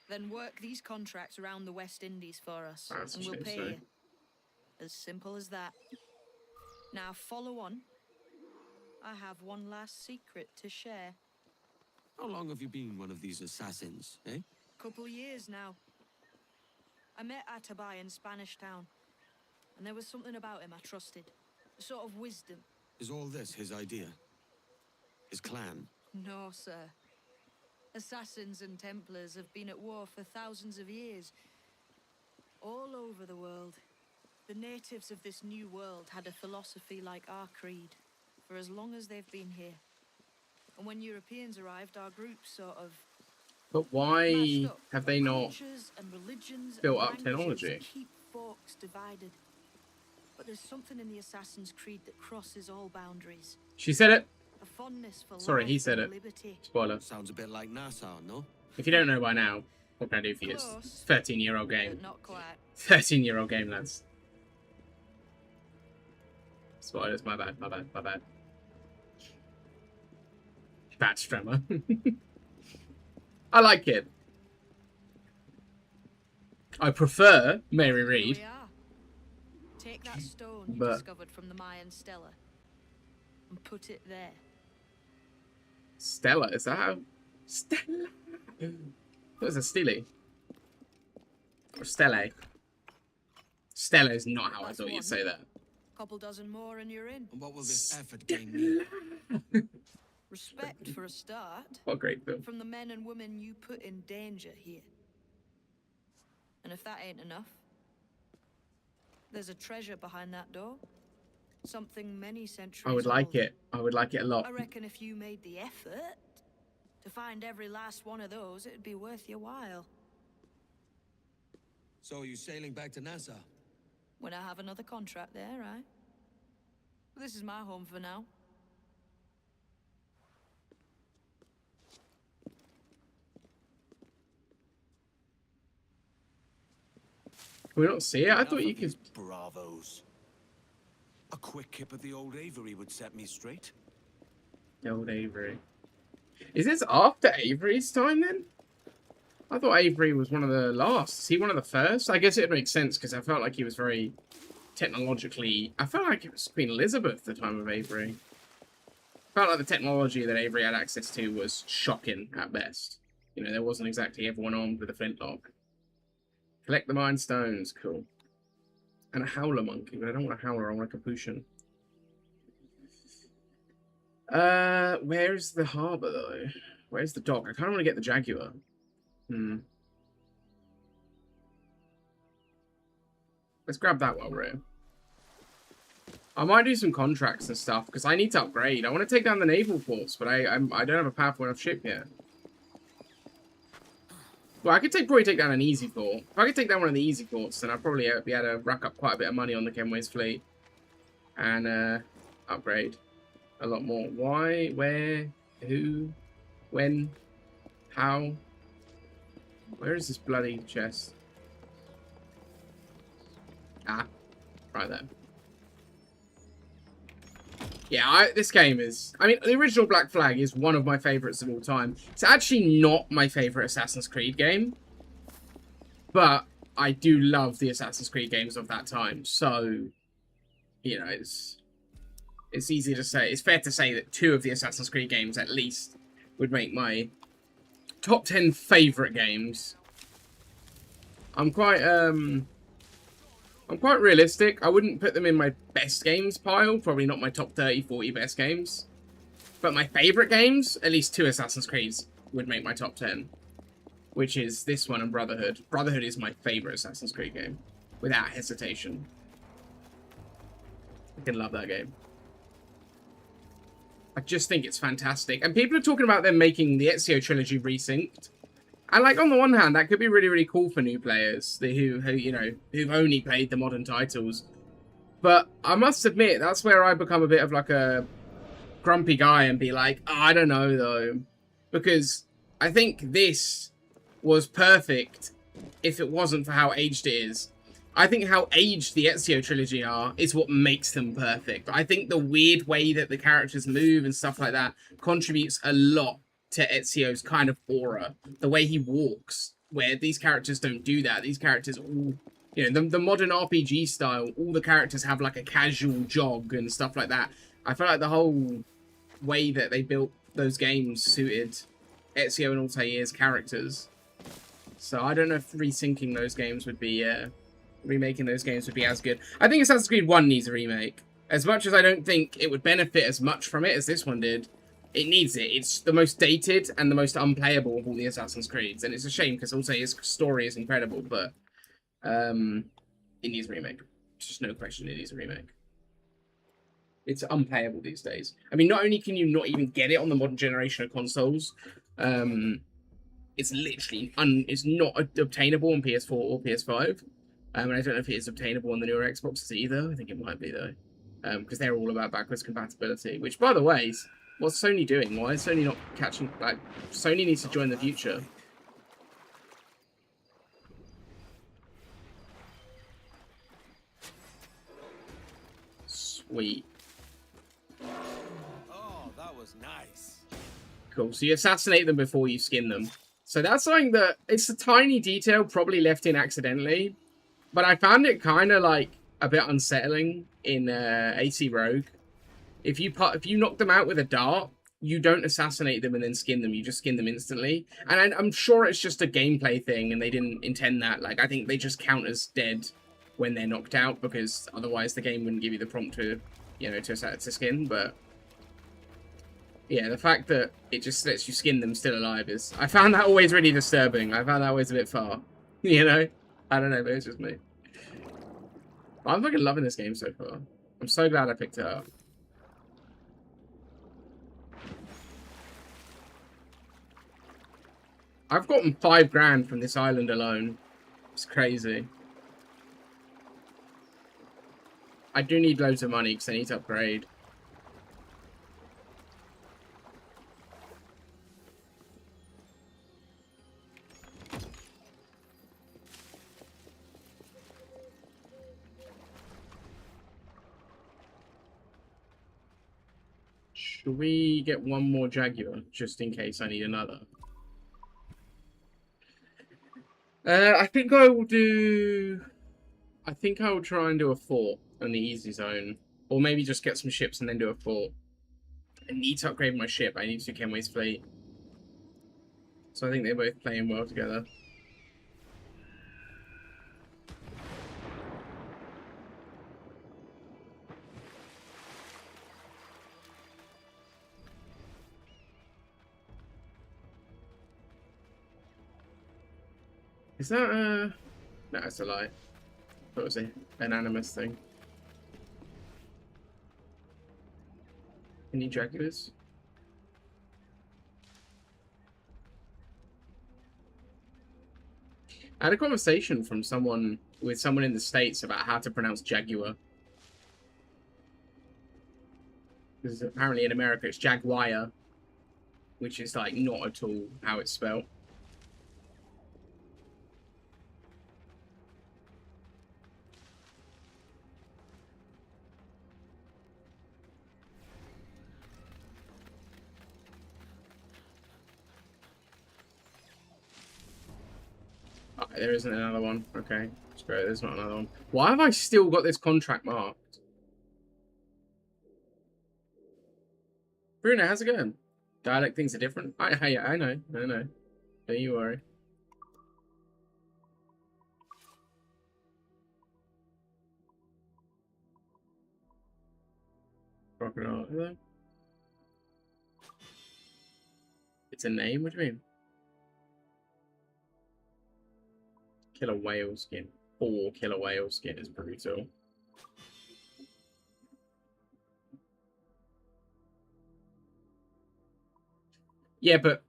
Then work these contracts around the West Indies for us, That's and we'll true, pay so. you. As simple as that. Now follow on. I have one last secret to share. How long have you been one of these assassins, eh? Couple years now. I met Atabai in Spanish Town, and there was something about him I trusted. A sort of wisdom. Is all this his idea? His clan? No, sir. Assassins and Templars have been at war for thousands of years. All over the world. The natives of this new world had a philosophy like our creed, for as long as they've been here. And when Europeans arrived, our group sort of But why mashed up. have they not Cultures and religions built and up languages technology? keep folks divided. But there's something in the Assassin's Creed that crosses all boundaries. She said it. A fondness for Sorry, life he said and it. liberty. Spoiler. Sounds a bit like Nassau, no? If you don't know by now, what can I do for you? It's Close. 13-year-old game. But not quite. 13-year-old game, lads. Spoilers, my bad, my bad, my bad. Batch Tremor. I like it. I prefer Mary Here Reed. we are. Take that stone you But- discovered from the Mayan Stela and put it there. Stella, is that how? Stella. What is a Stele? Or Stele? Stella is not how I That's thought you'd one. say that. Couple dozen more and you're in. And what will this effort gain me? Respect for a start. What a great film. From the men and women you put in danger here. And if that ain't enough, there's a treasure behind that door. Something many centuries I would like old. it. I would like it a lot. I reckon if you made the effort to find every last one of those, it'd be worth your while. So are you sailing back to Nassau? When I have another contract there, right? This is my home for now. Can we not see it? I thought you Enough of could. these bravos. A quick kip of the old Avery would set me straight. The old Avery. Is this after Avery's time then? I thought Avery was one of the last. Is he one of the first? I guess it makes sense because I felt like he was very technologically. I felt like it was Queen Elizabeth the time of Avery. I felt like the technology that Avery had access to was shocking at best. You know, there wasn't exactly everyone armed with a flintlock. Collect the Mind Stones, cool. And a Howler Monkey, but I don't want a Howler, I want a Capuchin. Where's the harbour though? Where's the dock? I kind of want to get the Jaguar. Let's grab that while we're here. I might do some contracts and stuff because I need to upgrade. I want to take down the naval force, but I don't have a powerful enough ship yet. Well, I could probably take down an easy fort. If I could take down one of the easy forts, then I'd probably be able to rack up quite a bit of money on the Kenway's fleet and upgrade a lot more. Why? Where? Who? When? How? Where is this bloody chest? Ah, right there. Yeah, this game is... I mean, the original Black Flag is one of my favourites of all time. It's actually not my favourite Assassin's Creed game. But I do love the Assassin's Creed games of that time. So, you know, it's easy to say. It's fair to say that 2 of the Assassin's Creed games, at least, would make my top 10 favourite games. I'm quite realistic. I wouldn't put them in my best games pile. Probably not my top 30, 40 best games. But my favourite games, at least 2 Assassin's Creeds would make my top 10. Which is this one and Brotherhood. Brotherhood is my favourite Assassin's Creed game. Without hesitation. I can love that game. I just think it's fantastic. And people are talking about them making the Ezio trilogy resynced. And, like, on the one hand, that could be really, really cool for new players who you know, who've only played the modern titles. But I must admit, that's where I become a bit of, like, a grumpy guy and be like, oh, I don't know, though. Because I think this was perfect if it wasn't for how aged it is. I think how aged the Ezio trilogy are is what makes them perfect. I think the weird way that the characters move and stuff like that contributes a lot to Ezio's kind of aura, the way he walks, where these characters don't do that. These characters all, you know, the modern RPG style, all the characters have like a casual jog and stuff like that. I feel like the whole way that they built those games suited Ezio and Altair's characters. So I don't know if resyncing those games would be, remaking those games would be as good. I think Assassin's Creed 1 needs a remake. As much as I don't think it would benefit as much from it as this one did, it needs it. It's the most dated and the most unplayable of all the Assassin's Creeds. And it's a shame because also his story is incredible, but it needs a remake. Just no question it needs a remake. It's unplayable these days. I mean, not only can you not even get it on the modern generation of consoles, it's literally it's not obtainable on PS4 or PS5. And I don't know if it is obtainable on the newer Xboxes either. I think it might be, though. Because they're all about backwards compatibility. Which, by the way, what's Sony doing? Why is Sony not catching... Like, Sony needs to join the future. Sweet. Oh, that was nice. Cool. So you assassinate them before you skin them. So that's something that, it's a tiny detail, probably left in accidentally, but I found it kind of like a bit unsettling in AC Rogue. If you knock them out with a dart, you don't assassinate them and then skin them. You just skin them instantly. And I'm sure it's just a gameplay thing, and they didn't intend that. Like, I think they just count as dead when they're knocked out, because otherwise the game wouldn't give you the prompt to, you know, to skin. But yeah, the fact that it just lets you skin them still alive is... I found that always really disturbing. I found that always a bit far. You know? I don't know, but it's just me. But I'm fucking loving this game so far. I'm so glad I picked it up. I've gotten 5 grand from this island alone. It's crazy. I do need loads of money because I need to upgrade. Should we get one more Jaguar, just in case I need another? I think I will do... I think I will try and do a fort on the easy zone. Or maybe just get some ships and then do a fort. I need to upgrade my ship. I need to do Kenway's fleet. So I think they're both playing well together. Is that no, it's a lie. I thought it was an animus thing. Any Jaguars? I had a conversation with someone in the States about how to pronounce Jaguar. Because apparently in America it's Jaguar, which is like not at all how it's spelled. There isn't another one. Okay, it's great. There's not another one. Why have I still got this contract marked? Bruno, how's it going? Dialect things are different. I know. Don't you worry. Crocodile. It's a name? What do you mean? Killer whale skin. 4 killer whale skin is brutal. Yeah, but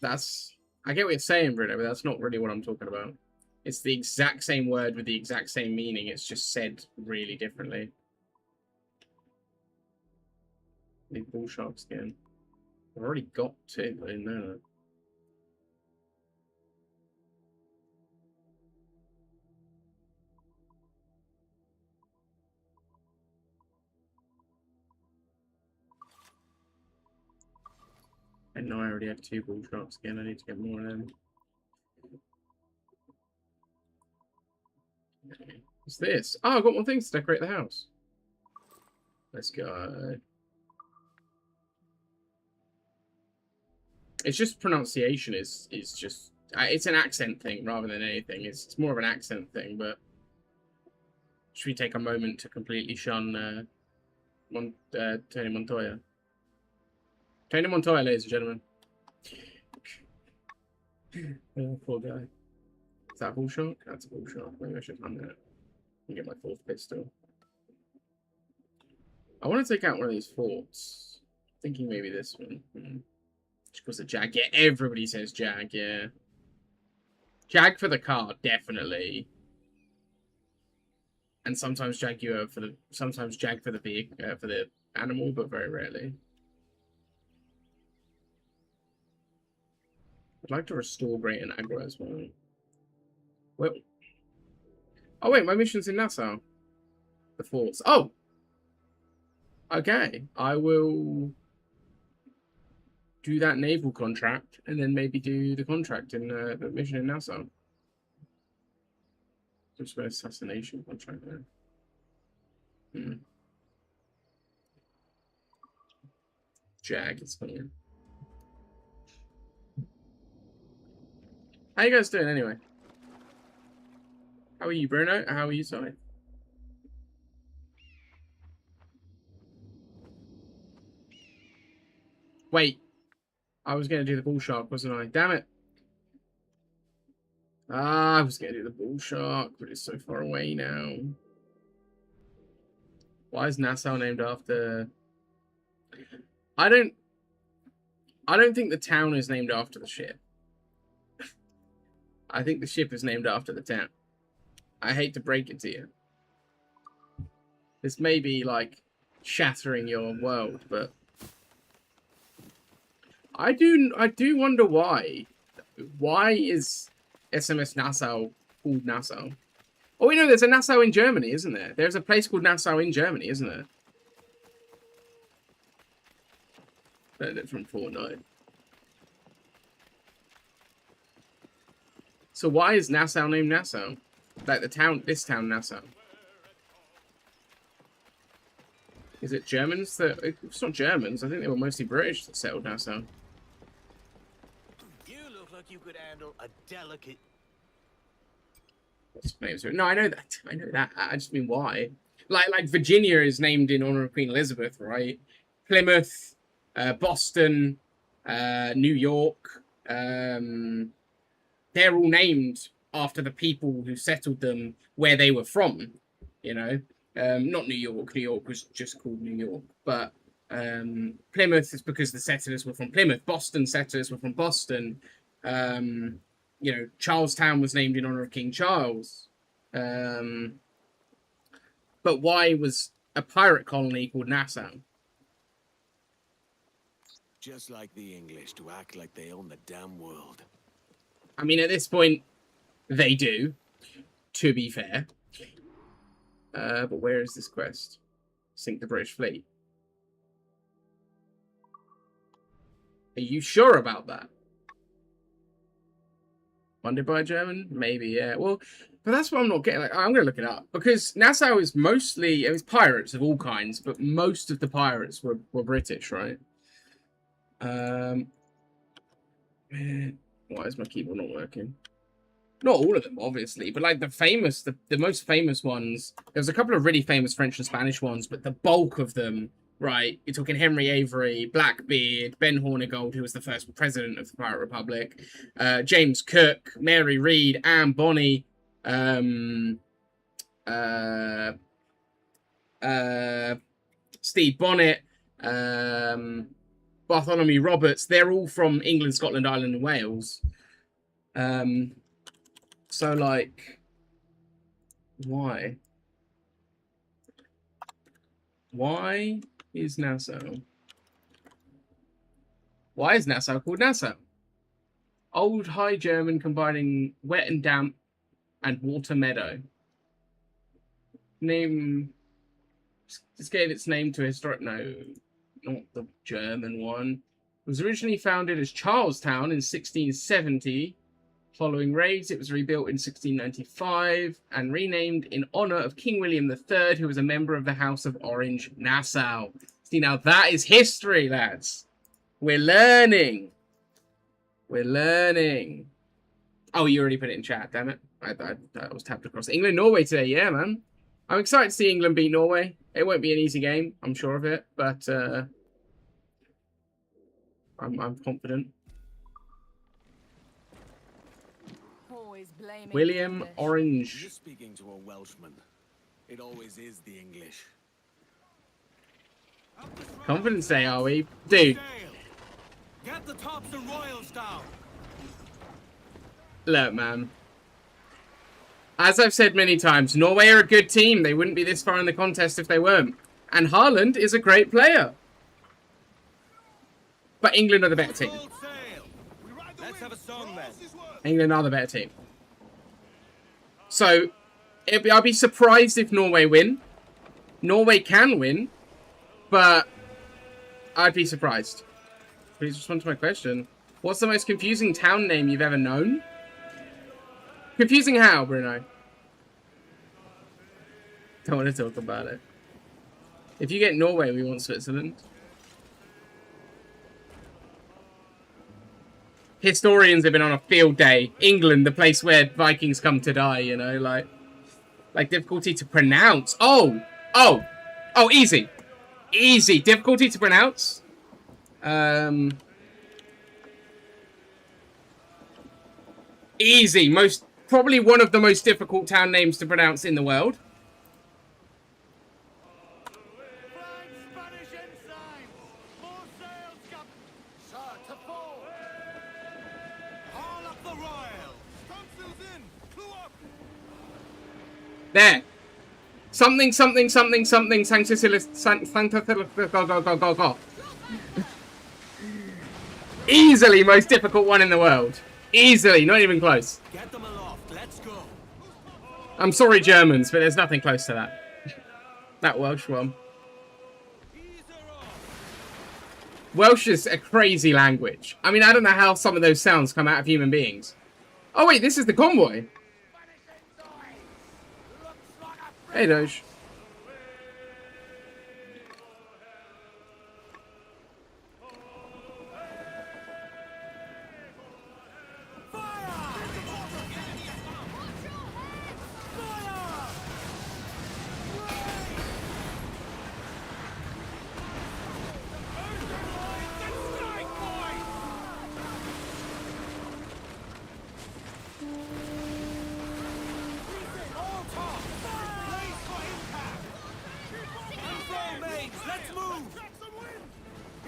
that's... I get what you're saying, Bruno, but that's not really what I'm talking about. It's the exact same word with the exact same meaning. It's just said really differently. The bull shark skin. I've already got 2, I didn't know that. I know I already have 2 bull sharks again. I need to get more of them. What's this? Oh, I've got more things to decorate the house. Let's go. It's just pronunciation is just... it's an accent thing rather than anything. It's more of an accent thing, but... Should we take a moment to completely shun Tony Montoya? Tony Montoya, ladies and gentlemen. Oh, poor guy. Is that a bull shark? That's a bull shark. Maybe I should hunt it and get my 4th pistol. I want to take out one of these forts. Thinking maybe this one. Just because the Jag. Yeah, everybody says Jag, yeah. Jag for the car, definitely. And sometimes Jaguar for the... Sometimes Jag for the vehicle, for the animal, but very rarely. I'd like to restore Great and Aggro as well. Well, oh wait, my mission's in Nassau. The forts. Oh! Okay, I will do that naval contract, and then maybe do the contract in the mission in Nassau. Just an assassination contract there. Jag is funny. How you guys doing anyway? How are you, Bruno? How are you, sorry? Wait. I was going to do the bull shark, wasn't I? Damn it. I was going to do the bull shark, but it's so far away now. Why is Nassau named after... I don't think the town is named after the ship. I think the ship is named after the town. I hate to break it to you. This may be, like, shattering your world, but... I do wonder why. Why is SMS Nassau called Nassau? Oh, we know there's a Nassau in Germany, isn't there? There's a place called Nassau in Germany, isn't there? From Fortnite. So why is Nassau named Nassau? Like the town, this town, Nassau. Is it Germans that... It's not Germans. I think they were mostly British that settled Nassau. You look like you could handle a delicate... No, I know that. I know that. I just mean why. Like Virginia is named in honor of Queen Elizabeth, right? Plymouth, Boston, New York. They're all named after the people who settled them where they were from. You know, not New York. New York was just called New York, but Plymouth is because the settlers were from Plymouth. Boston settlers were from Boston. You know, Charlestown was named in honor of King Charles. But why was a pirate colony called Nassau? Just like the English to act like they own the damn world. I mean, at this point, they do, to be fair. But where is this quest? Sink the British fleet. Are you sure about that? Funded by a German? Maybe, yeah. Well, but that's what I'm not getting. Like, I'm going to look it up. Because Nassau is mostly... It was pirates of all kinds, but most of the pirates were British, right? Man, why is my keyboard not working? Not all of them, obviously, but like the most famous ones, there's a couple of really famous French and Spanish ones, but the bulk of them, right, you're talking Henry Avery, Blackbeard, Ben Hornigold, who was the first president of the Pirate Republic, James Cook, Mary Read, Anne Bonny, Steve Bonnet, Bartholomew Roberts, they're all from England, Scotland, Ireland, and Wales. So, like, why? Why is Nassau? Why is Nassau called Nassau? Old High German combining wet and damp and water meadow. Name... This gave its name to a historic... No, not the German one. It was originally founded as Charlestown in 1670. Following raids, it was rebuilt in 1695 and renamed in honor of King William III, who was a member of the House of Orange-Nassau. See, now that is history, lads. We're learning. We're learning. Oh, you already put it in chat, damn it. I was tapped across. England-Norway today, yeah, man. I'm excited to see England beat Norway. It won't be an easy game, I'm sure of it, but I'm confident. William Orange. You're speaking to a Welshman. It always is the English. Confidence Day, are we? Dude. Get the tops and royals down. Look, man. As I've said many times, Norway are a good team. They wouldn't be this far in the contest if they weren't. And Haaland is a great player. But England are the better team. Let's have a song then. England are the better team. So, I'll be surprised if Norway win. Norway can win, but I'd be surprised. Please respond to my question. What's the most confusing town name you've ever known? Confusing how, Bruno? Don't want to talk about it. If you get Norway, we want Switzerland. Historians have been on a field day. England, the place where Vikings come to die, you know, like difficulty to pronounce. Oh, easy. Easy. Difficulty to pronounce. Easy. Probably one of the most difficult town names to pronounce in the world. There. Something, go. Easily most difficult one in the world. Easily, not even close. Get them aloft. Let's go. I'm sorry, Germans, but there's nothing close to that. That Welsh one. Welsh is a crazy language. I mean, I don't know how some of those sounds come out of human beings. Oh, wait, this is the convoy. Hey, Doge.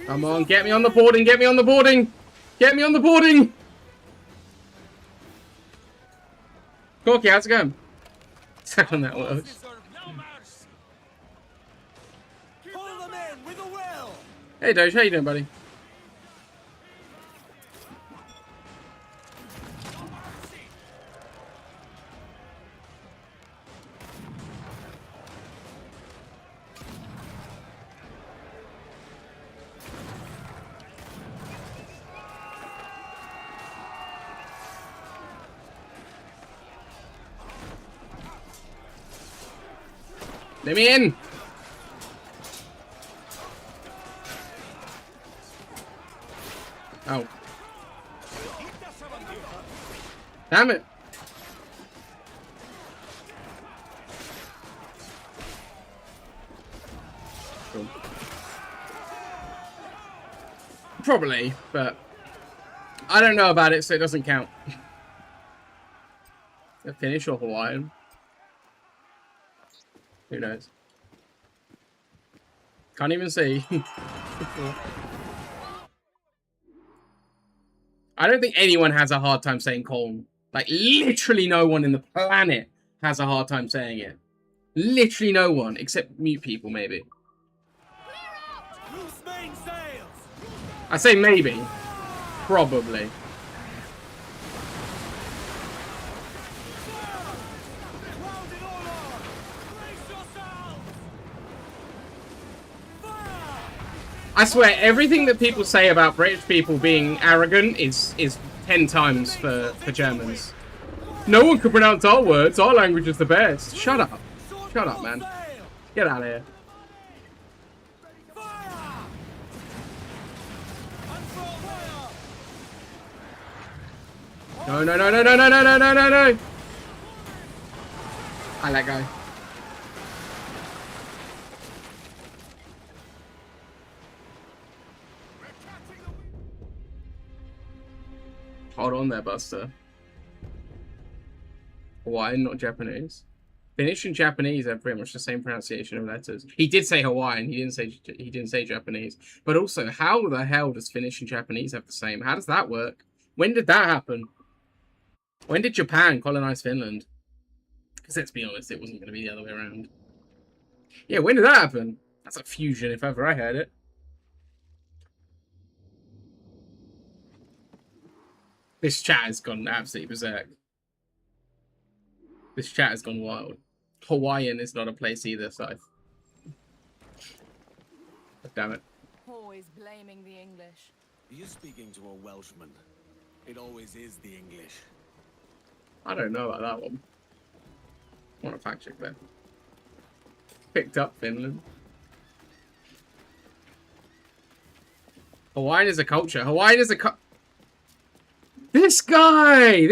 Come on, get me on the boarding, get me on the boarding! Get me on the boarding! Corky, how's it going? Stuck on that Welsh. Hey Doge, how you doing, buddy? Let me in! Oh. Damn it! Cool. Probably, but I don't know about it, so it doesn't count. A Finnish or Hawaiian? Who knows? Can't even see. I don't think anyone has a hard time saying Colm. Like, literally no one in the planet has a hard time saying it. Literally no one, except mute people, maybe. I say maybe. Probably. I swear, everything that people say about British people being arrogant is 10 times for Germans. No one can pronounce our words. Our language is the best. Shut up. Shut up, man. Get out of here. No, no, no, no, no, no, no, no, no, no, no. I let go. Hold on there, Buster. Hawaiian, not Japanese. Finnish and Japanese have pretty much the same pronunciation of letters. He did say Hawaiian. He didn't say Japanese. But also, how the hell does Finnish and Japanese have the same? How does that work? When did that happen? When did Japan colonize Finland? Because let's be honest, it wasn't going to be the other way around. Yeah, when did that happen? That's a fusion, if ever I heard it. This chat has gone absolutely berserk. This chat has gone wild. Hawaiian is not a place either, so... Damn it. Always blaming the English. You're speaking to a Welshman. It always is the English. I don't know about that one. I want to fact check that. Picked up Finland. Hawaiian is a culture. Hawaiian is a This guy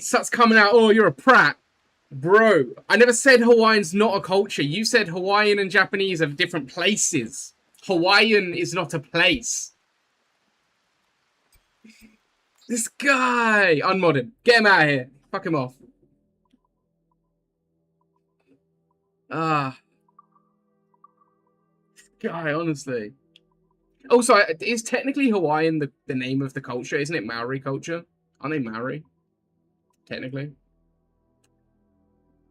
starts coming out. Oh, you're a prat. Bro, I never said Hawaiian's not a culture. You said Hawaiian and Japanese are different places. Hawaiian is not a place. This guy. Unmodded. Get him out of here. Fuck him off. Ah. This guy, honestly. Also, is technically Hawaiian the name of the culture? Isn't it Maori culture? Aren't they Maori? Technically.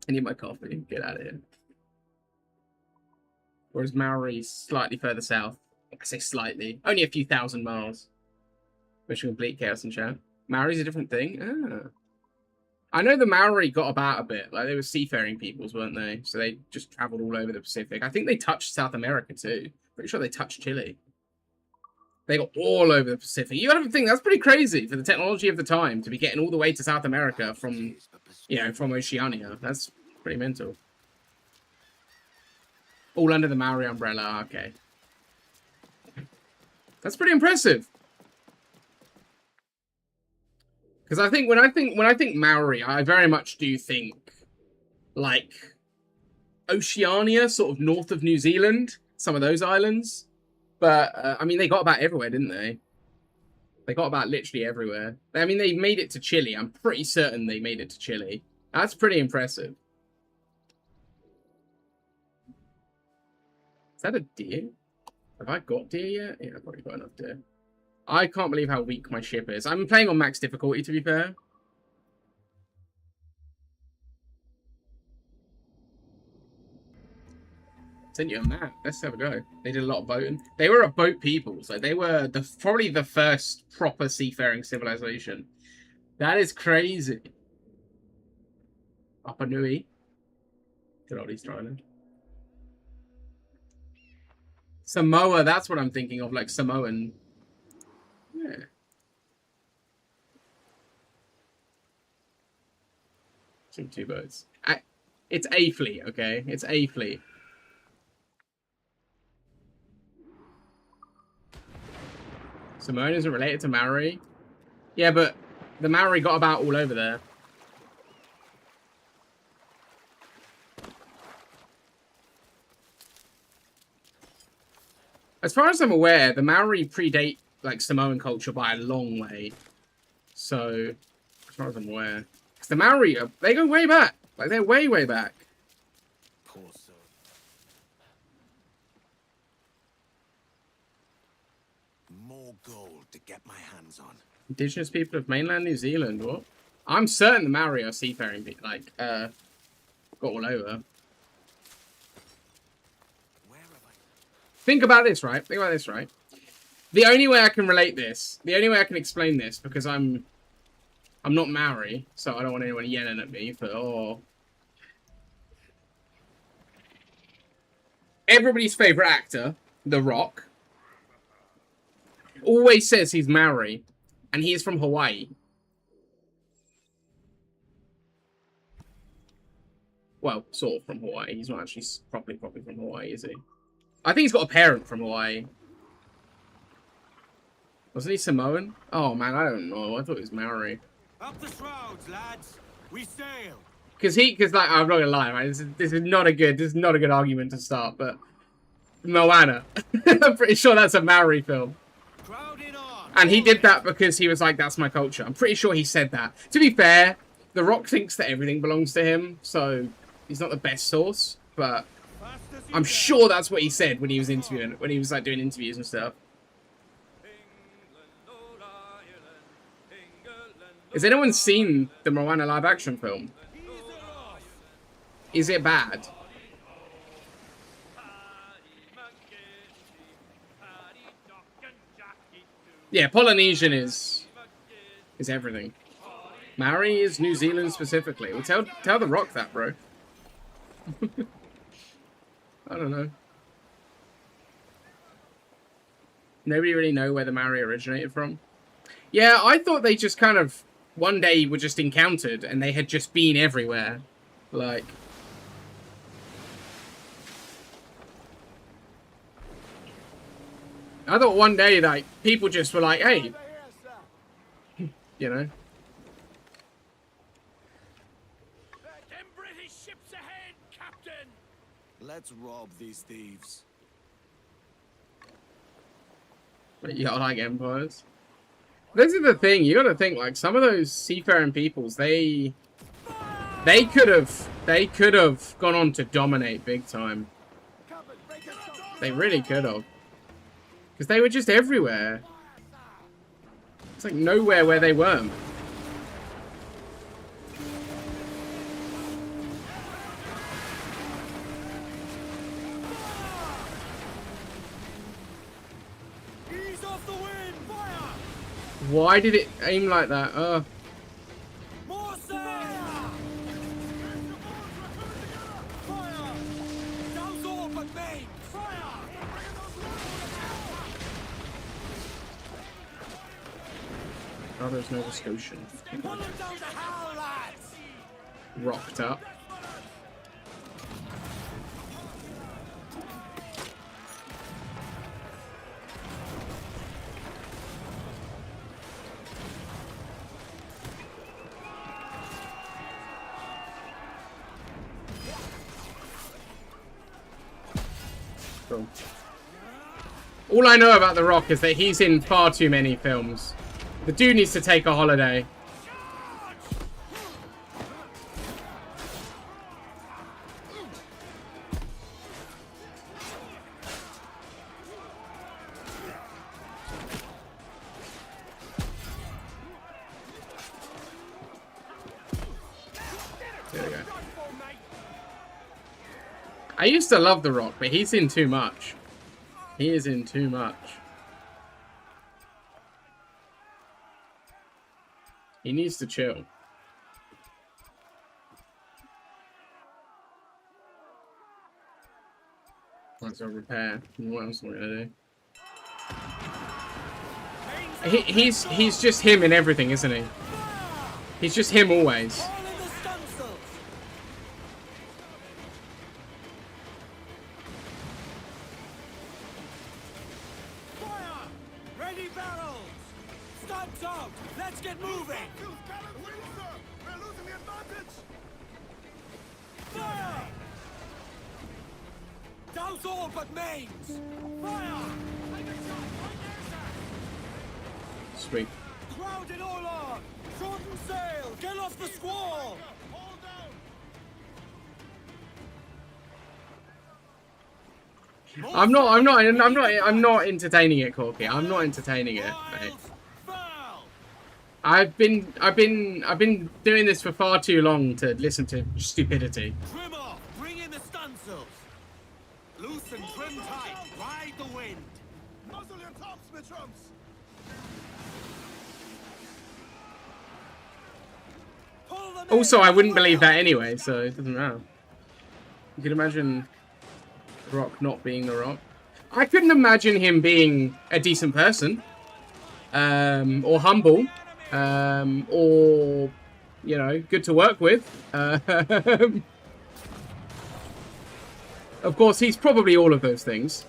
I need my coffee. Get out of here. Whereas Maori slightly further south. I say slightly. Only a few thousand miles. Which complete chaos and chat. Maori's a different thing? Ah. I know the Maori got about a bit. Like, they were seafaring peoples, weren't they? So they just travelled all over the Pacific. I think they touched South America, too. Pretty sure they touched Chile. They got all over the Pacific. You gotta think, that's pretty crazy for the technology of the time to be getting all the way to South America from, you know, from Oceania. That's pretty mental. All under the Maori umbrella. Okay. That's pretty impressive. Because I think when I think Maori, I very much do think like Oceania, sort of north of New Zealand, some of those islands. But, I mean, they got about everywhere, didn't they? They got about literally everywhere. I mean, they made it to Chile. I'm pretty certain they made it to Chile. That's pretty impressive. Is that a deer? Have I got deer yet? Yeah, I've probably got enough deer. I can't believe how weak my ship is. I'm playing on max difficulty, to be fair. Sent you a map. Let's have a go. They did a lot of boating. They were a boat people, so they were probably the first proper seafaring civilization. That is crazy. Rapa Nui. Good old Easter Island. Samoa, that's what I'm thinking of, like Samoan. Yeah. Two boats. It's a fleet, okay? It's a fleet. Samoan isn't related to Maori. Yeah, but the Maori got about all over there. As far as I'm aware, the Maori predate like Samoan culture by a long way. So, as far as I'm aware, because the Maori, they go way back. Like they're way, way back. More gold to get my hands on. Indigenous people of mainland New Zealand. What? I'm certain the Maori are seafaring, like got all over. Think about this, right? Think about this, right? The only way I can relate this, the only way I can explain this, because I'm not Maori, so I don't want anyone yelling at me for, oh. Everybody's favourite actor, The Rock, always says he's Maori, and he is from Hawaii. Well, sort of from Hawaii. He's not actually properly from Hawaii, is he? I think he's got a parent from Hawaii. Wasn't he Samoan? Oh man, I don't know. I thought he was Maori. Up the shrouds, lads. We sail. Because like, I'm not gonna lie, right? This is not a good argument to start. But Moana, I'm pretty sure that's a Maori film. And he did that because he was like, that's my culture. I'm pretty sure he said that. To be fair, The Rock thinks that everything belongs to him, so he's not the best source, but I'm sure that's what he said when he was interviewing, when he was like doing interviews and stuff. Has anyone seen the Moana live action film? Is it bad? Yeah, Polynesian is everything. Maori is New Zealand specifically. Well, tell The Rock that, bro. I don't know. Nobody really know where the Maori originated from. Yeah, I thought they just kind of one day were just encountered and they had just been everywhere. Like, I thought one day like people just were like, hey, you know. Them British ships ahead, Captain! Let's rob these thieves. But you got like empires. This is the thing, you gotta think, like, some of those seafaring peoples, they could have gone on to dominate big time. They really could have. Because they were just everywhere. It's like nowhere where they weren't. Ease off the wind! Fire! Why did it aim like that? More sail! Fire! Douse all but main! Fire! Oh, there's Nova Scotian. Pull them down to howl, lads! Rocked up. Cool. All I know about The Rock is that he's in far too many films. The dude needs to take a holiday. There we go. I used to love The Rock, but he's in too much. He is in too much. He needs to chill. Let's go repair. What else am I gonna do? He's just him in everything, isn't he? He's just him always. Ready barrels! Stunts out! Let's get moving! We're losing the advantage! Fire! Douse all but mains! Fire! Sweet. Crowd it all on! Shorten sail! Get off the squall! Hold down! I'm not entertaining it, Corky. I'm not entertaining it, mate. I've been doing this for far too long to listen to stupidity. Trim off! Bring in the stunsails! Loose and trim tight! Ride the wind! Muzzle your tops, my trumps! Pull them Also, in. I wouldn't believe that anyway, so it doesn't matter. You can imagine The Rock not being The Rock. I couldn't imagine him being a decent person, or humble, or, you know, good to work with. Of course, he's probably all of those things.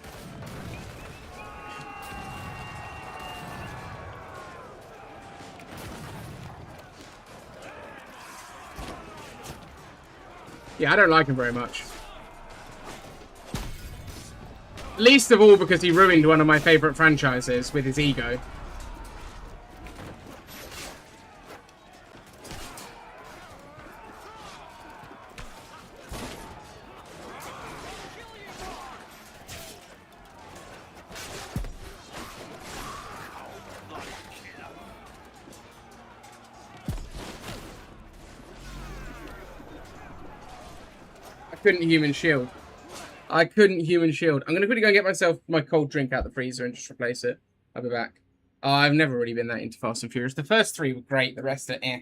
Yeah, I don't like him very much. Least of all because he ruined one of my favourite franchises with his ego. I couldn't human shield. I couldn't human shield. I'm going to quickly go get myself my cold drink out the freezer and just replace it. I'll be back. I've never really been that into Fast and Furious. The first three were great. The rest are eh.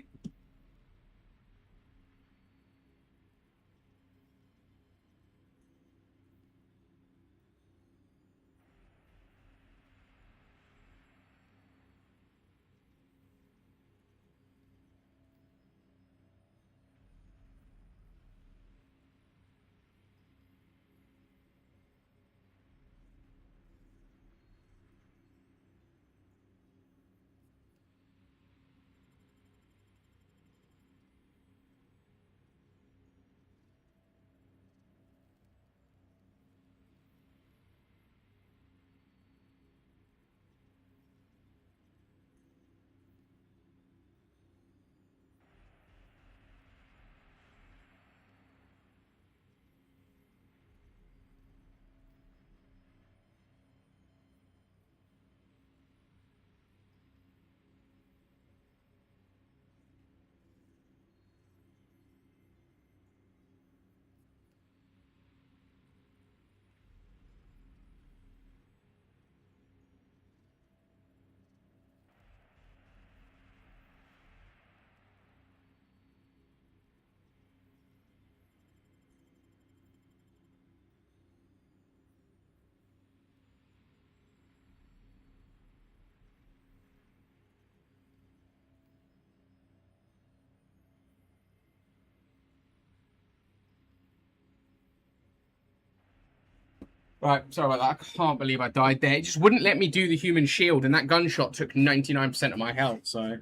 Right, sorry about that. I can't believe I died there. It just wouldn't let me do the human shield, and that gunshot took 99% of my health, so...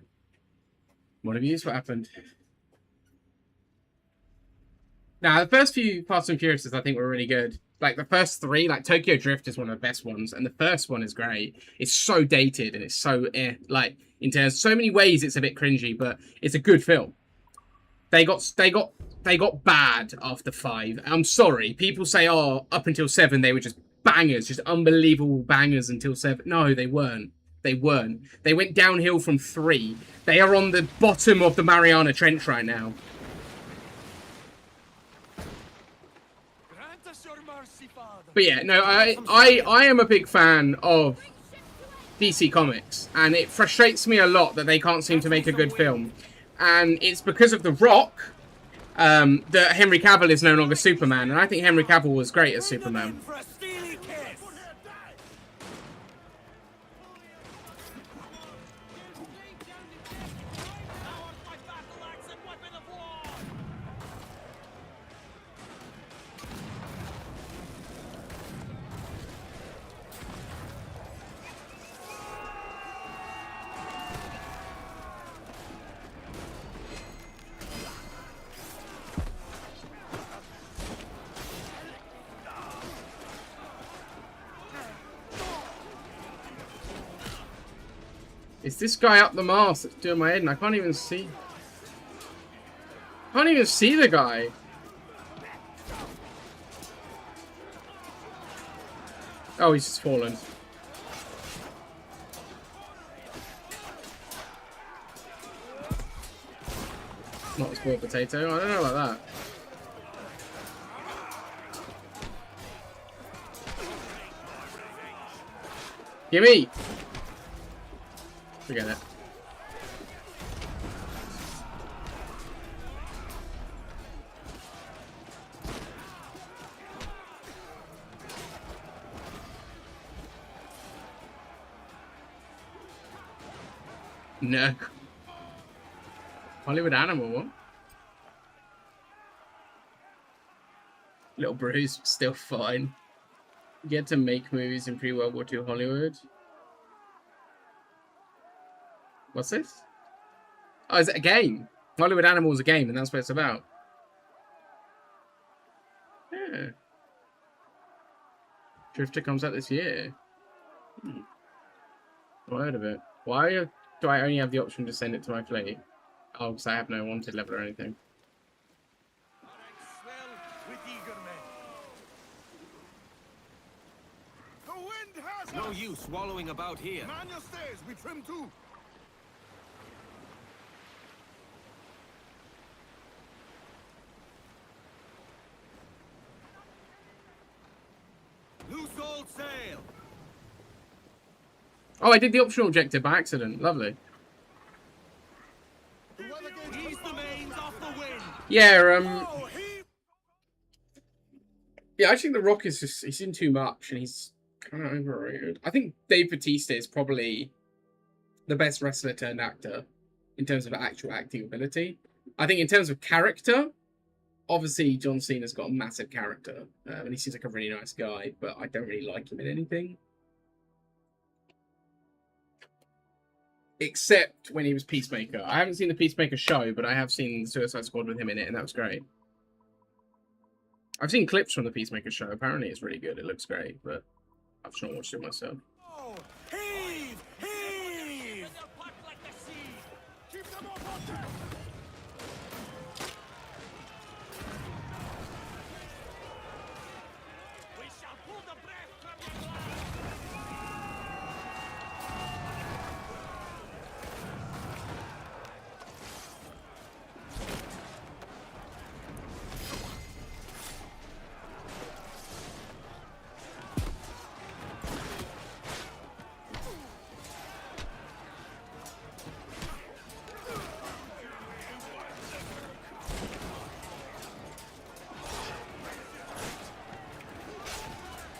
What have you used? What happened? Now, the first few Fast and Furious I think were really good. Like, the first three, like, Tokyo Drift is one of the best ones, and the first one is great. It's so dated, and it's so, like, in terms of so many ways it's a bit cringy, but it's a good film. They got bad after 5. I'm sorry. People say, oh, up until 7, they were just bangers, just unbelievable bangers until 7. No, they weren't. They weren't. They went downhill from 3. They are on the bottom of the Mariana Trench right now. But yeah, no, I am a big fan of DC Comics, and it frustrates me a lot that they can't seem to make a good film. And it's because of The Rock that Henry Cavill is no longer Superman, and I think Henry Cavill was great as Superman. It's this guy up the mast that's doing my head, and I can't even see. I can't even see the guy. Oh, he's just fallen. Not a spoiled potato. I don't know about that. Gimme! Forget it. No. Hollywood Animal. Little Bruce, still fine. You get to make movies in pre-World War II Hollywood. What's this? Oh, is it a game? Hollywood Animal is a game, and that's what it's about. Yeah. Drifter comes out this year. I've heard of it. Why do I only have the option to send it to my fleet? Oh, because I have no wanted level or anything. No use wallowing about here. Man your stairs, we trim too. Loose all sail. Oh, I did the optional objective by accident. Lovely. Ease the mains off the wind. Yeah, yeah, I think The Rock is just, he's in too much, and he's kind of overrated. I think Dave Bautista is probably the best wrestler turned actor in terms of actual acting ability. I think in terms of character, obviously John Cena's got a massive character, and he seems like a really nice guy, but I don't really like him in anything. Except when he was Peacemaker. I haven't seen the Peacemaker show, but I have seen Suicide Squad with him in it, and that was great. I've seen clips from the Peacemaker show. Apparently it's really good. It looks great, but I've just not watched it myself. Oh, heave! Heave! Keep them up on deck! We shall pull the breath from your life!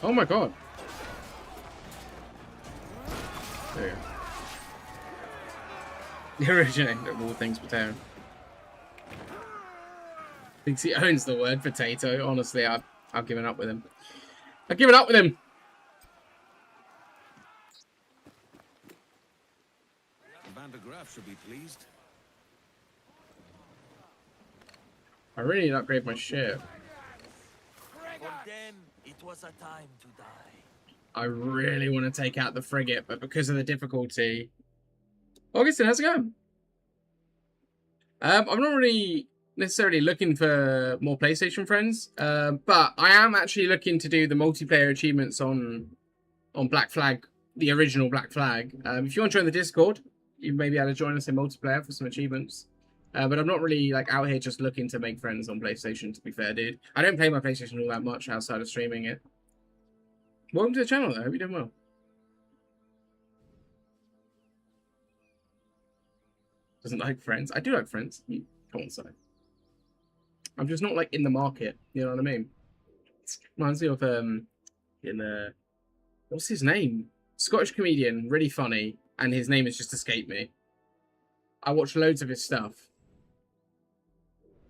Oh my god. There you go. The originator of all things potato. Thinks he owns the word potato. Honestly, I've given up with him. I've given up with him. Van der Graaf should be pleased. I really need to upgrade my ship. For them, it was a time to die. I really want to take out the frigate, but because of the difficulty... Augustin, how's it going? I'm not really necessarily looking for more PlayStation friends, but I am actually looking to do the multiplayer achievements on Black Flag, the original Black Flag. If you want to join the Discord, you may be able to join us in multiplayer for some achievements. But I'm not really like out here just looking to make friends on PlayStation, to be fair, dude. I don't play my PlayStation all that much outside of streaming it. Welcome to the channel, though. Hope you're doing well. Doesn't like Friends. I do like Friends. Come on, sorry. I'm just not like in the market. You know what I mean? Reminds me of what's his name? Scottish comedian, really funny, and his name has just escaped me. I watch loads of his stuff.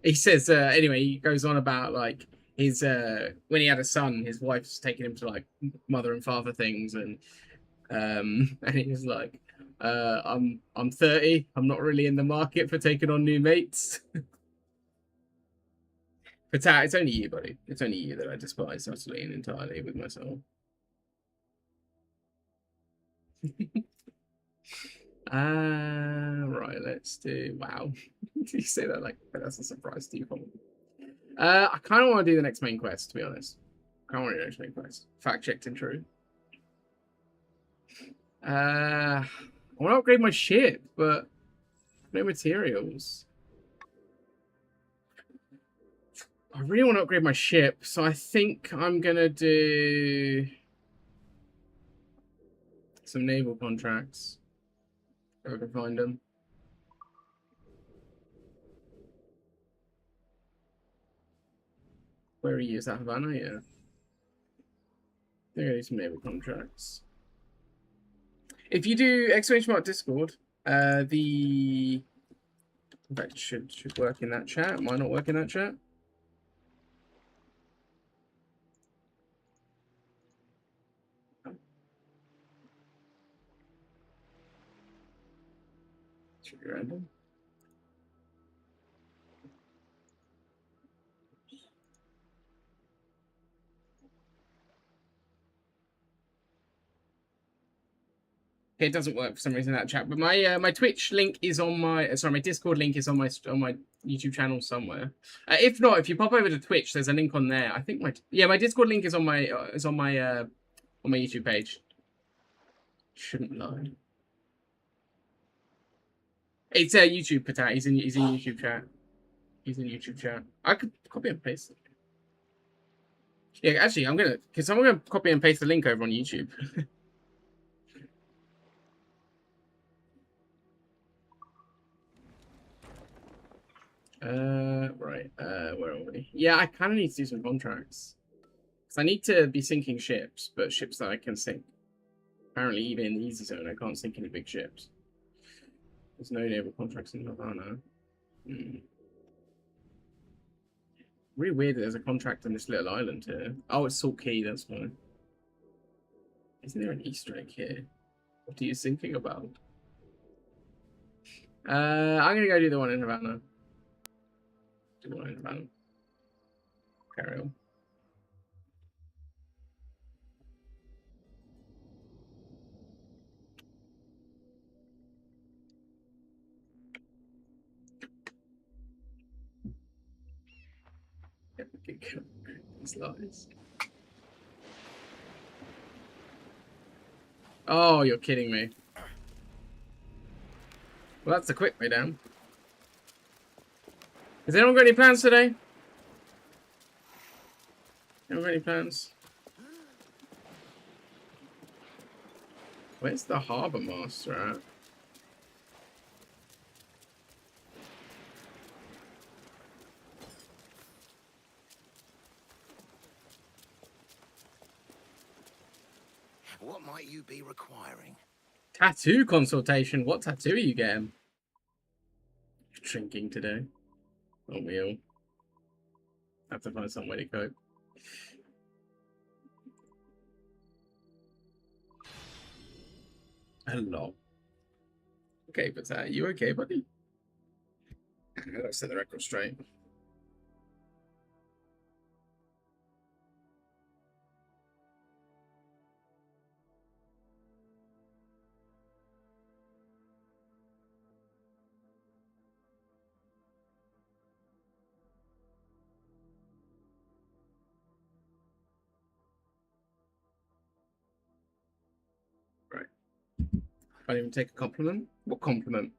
He says anyway, he goes on about like his when he had a son, his wife's taking him to like mother and father things, and he was like, I'm 30, I'm not really in the market for taking on new mates. But it's only you, buddy. It's only you that I despise utterly and entirely with my soul. Right, let's do... Wow. Did you say that like that's a surprise to you? I kind of want to do the next main quest, to be honest. I kind of want to do the next main quest. Fact checked and true. I want to upgrade my ship, but no materials. I really want to upgrade my ship, so I think I'm gonna do some naval contracts. If I can find them. Where are you? Is that Havana? Yeah. There are some naval contracts. If you do exclamation mark Discord, in fact, should work in that chat. Might not work in that chat. Should be random. Okay, it doesn't work for some reason in that chat, but my my Twitch link is on my my Discord link is on my YouTube channel somewhere. If not, if you pop over to Twitch, there's a link on there. I think my Discord link is on my YouTube page. Shouldn't lie. It's YouTube, Patat. He's in YouTube chat. He's in YouTube chat. I could copy and paste it. Yeah, actually, I'm gonna copy and paste the link over on YouTube. Right. Where are we? Yeah, I kind of need to do some contracts. Because I need to be sinking ships, but ships that I can sink. Apparently, even in the easy zone, I can't sink any big ships. There's no naval contracts in Havana. Really weird that there's a contract on this little island here. Oh, it's Salt Key, that's fine. Isn't there an Easter egg here? What are you thinking about? I'm gonna go do the one in Havana. Do the one in Havana. Carry on. These lies. Oh, you're kidding me. Well, that's the quick way down. Has anyone got any plans today? Anyone got any plans? Where's the harbour master at? What might you be requiring? Tattoo consultation. What tattoo are you getting? Drinking today. Aren't we all? Have to find some way to cope. A lot. Okay, but you okay, buddy? Let's set the record straight. Right. Can't even take a compliment? What compliment?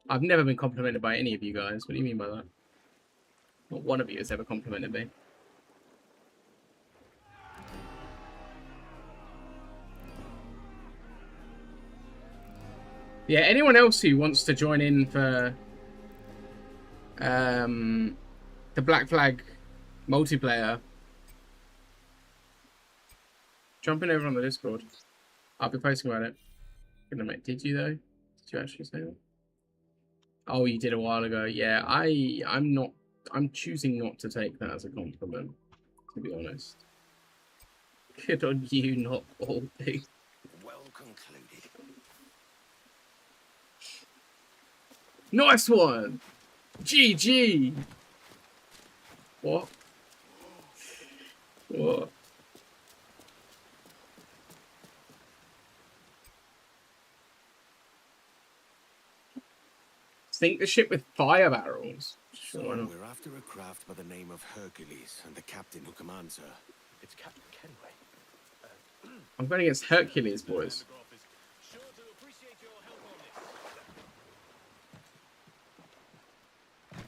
I've never been complimented by any of you guys. What do you mean by that? Not one of you has ever complimented me. Yeah, anyone else who wants to join in for the Black Flag multiplayer, jump in over on the Discord. I'll be posting about it. Did you though? Did you actually say that? Oh, you did a while ago. Yeah, I'm choosing not to take that as a compliment, to be honest. Good on you, not balding. Well concluded. Nice one! GG! What? What? Sink the ship with fire barrels. So we're after a craft by the name of Hercules and the captain who commands her. It's Captain Kenway. I'm going against Hercules, boys. Sure to appreciate your help on this.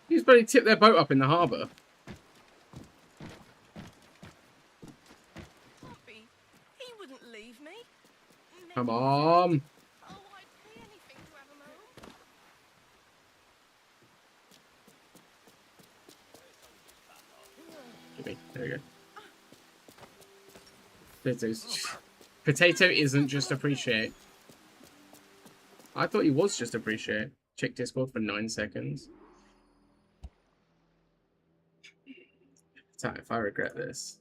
He's bloody tipped their boat up in the harbour. Poppy, he wouldn't leave me. Come on. Oh, I'd pay anything to have him home. Give me. There we go. Potato isn't just appreciate. I thought he was just appreciate. Check Discord for 9 seconds. If I regret this.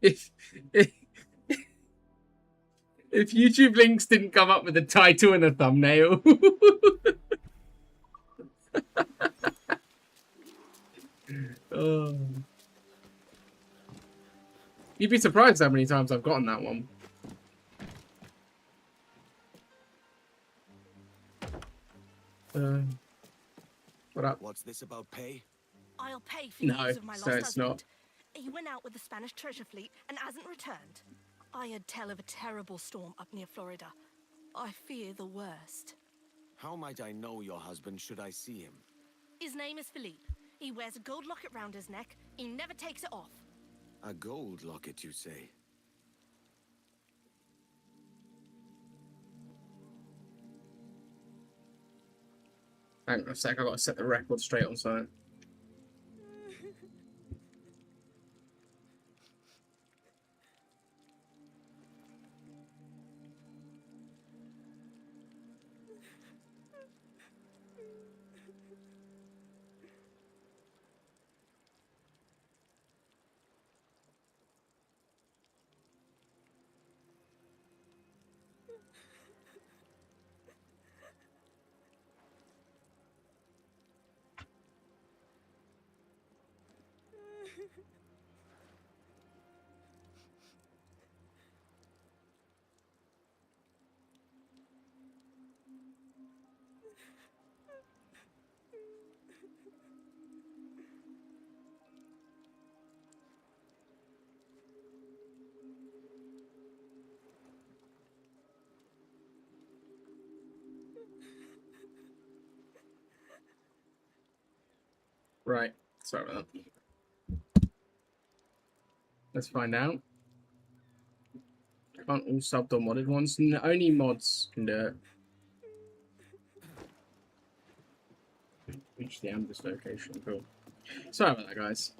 if, if YouTube links didn't come up with a title and a thumbnail. Oh. You'd be surprised how many times I've gotten that one. What up? What's this about pay? I'll pay for No, news of my so lost it's husband. not. He went out with the Spanish treasure fleet and hasn't returned. I had tell of a terrible storm up near Florida. I fear the worst. How might I know your husband should I see him? His name is Philippe. He wears a gold locket round his neck. He never takes it off. A gold locket, you say? Hang on a sec, I gotta set the record straight on something. Right, sorry about that. Let's find out. Can't all subbed or modded ones. Only mods can do it. Reach the ambush location. Cool. Sorry about that, guys.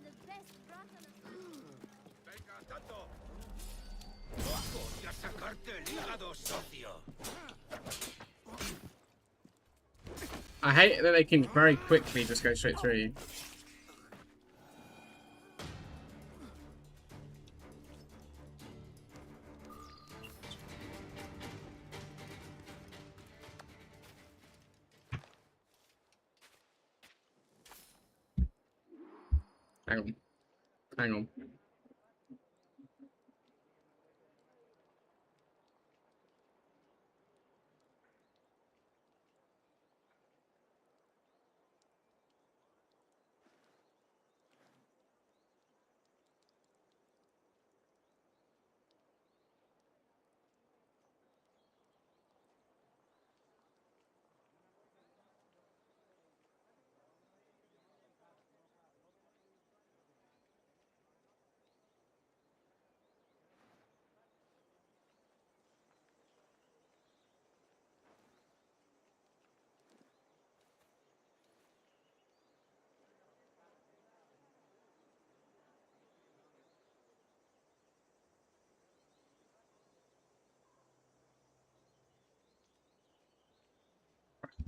the best bracken of Venga, tanto. ¡Voy a sacarte el hígado, socio! I hate that they can very quickly just go straight through you. Hang on. Hang on.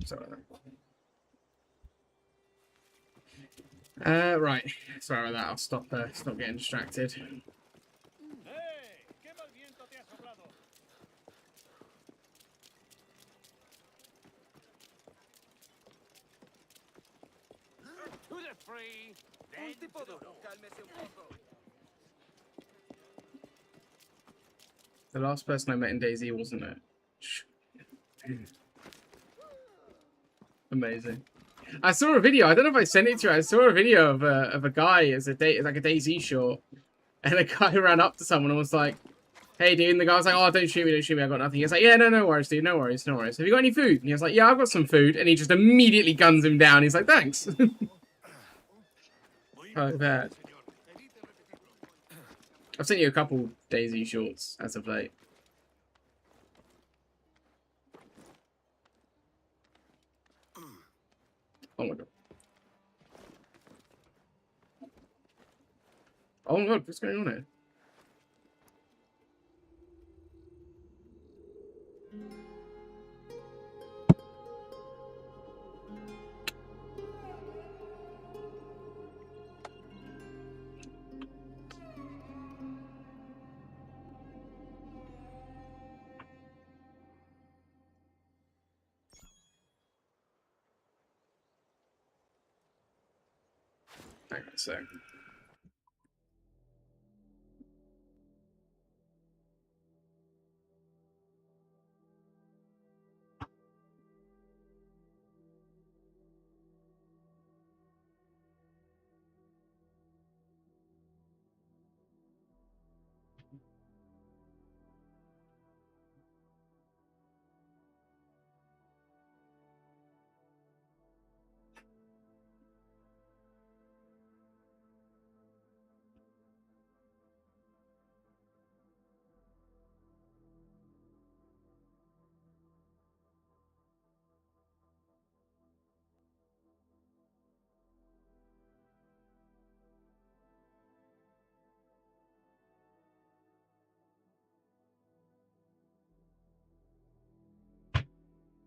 Sorry. Right. Sorry about that. I'll stop getting distracted. ¡Eh! ¡Qué mal viento te ha soplado! To the free. Un tipo duro. Cálmese un poco. The last person I met in DayZ, wasn't it? Amazing. I saw a video. I don't know if I sent it to you. I saw a video of a guy as like a DayZ short, and a guy ran up to someone and was like, "Hey, dude." And the guy was like, "Oh, don't shoot me, I got nothing." He's like, "Yeah, no worries, dude. No worries, no worries. Have you got any food?" And he was like, "Yeah, I've got some food." And he just immediately guns him down. He's like, "Thanks." Like that. I've sent you a couple DayZ shorts as of late. Oh my god. Oh my god, what's going on here? Hang on a sec.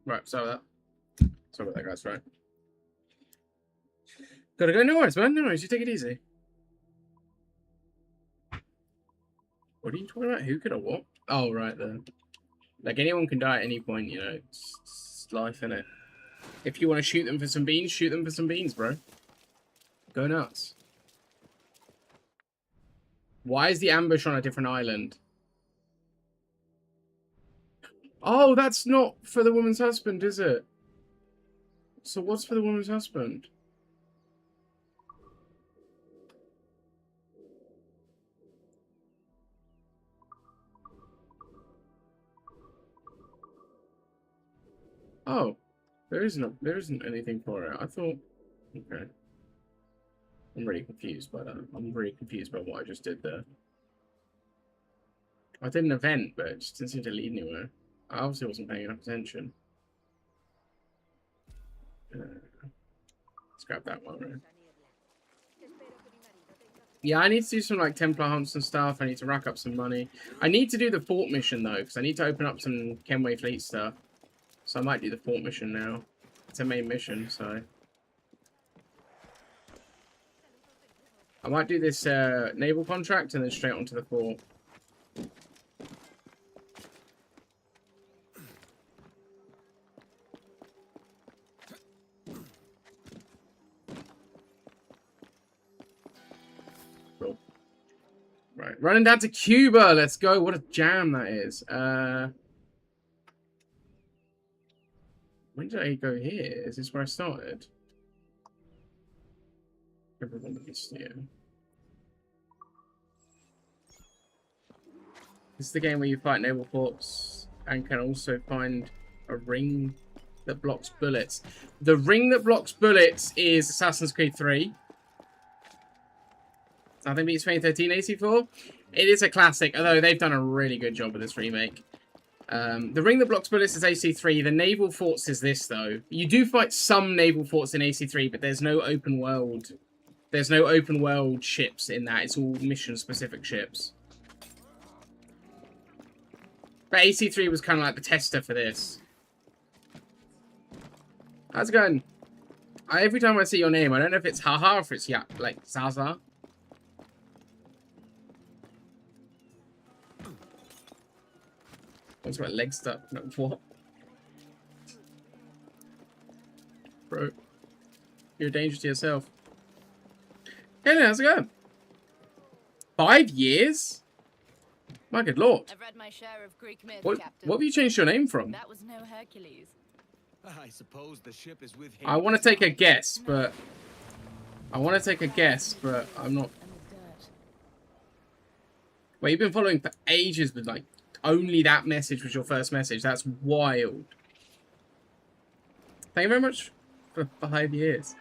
Right, sorry about that. Sorry about that, guys, right. Gotta go. No worries, man. No worries. You take it easy. What are you talking about? Who could have what? Oh, right then. Like, anyone can die at any point, you know. It's life, innit? If you want to shoot them for some beans, shoot them for some beans, bro. Go nuts. Why is the ambush on a different island? Oh, that's not for the woman's husband, is it? So what's for the woman's husband? Oh, there isn't anything for it. I thought, okay. I'm really confused by that. I'm really confused by what I just did there. I did an event, but it just didn't seem to lead anywhere. I obviously wasn't paying enough attention. Let's grab that one, right? Yeah, I need to do some like Templar hunts and stuff. I need to rack up some money. I need to do the fort mission though, because I need to open up some Kenway fleet stuff. So I might do the fort mission now. It's a main mission, so I might do this naval contract and then straight onto the fort. Cool. Right, running down to Cuba. Let's go. What a jam that is. When did I go here? Is this where I started? Everyone is here. This is the game where you fight naval forts and can also find a ring that blocks bullets. The ring that blocks bullets is Assassin's Creed 3. I think it's 2013 AC4. It is a classic, although they've done a really good job with this remake. The ring that blocks bullets is AC3. The naval forts is this, though. You do fight some naval forts in AC3, but there's no open world. There's no open world ships in that. It's all mission-specific ships. But AC3 was kind of like the tester for this. How's it going? Every time I see your name, I don't know if it's Haha or if it's like Zaza. What's my leg stuck? No, what? Bro. You're a danger to yourself. Okay, how's it going? 5 years? My good lord. I've read my share of Greek myth, What Captain. have you changed your name from? That was no Hercules. I suppose the ship is with him. I want to take a guess, but... I'm not... Well, you've been following for ages with, like, only that message was your first message. That's wild. Thank you very much for 5 years.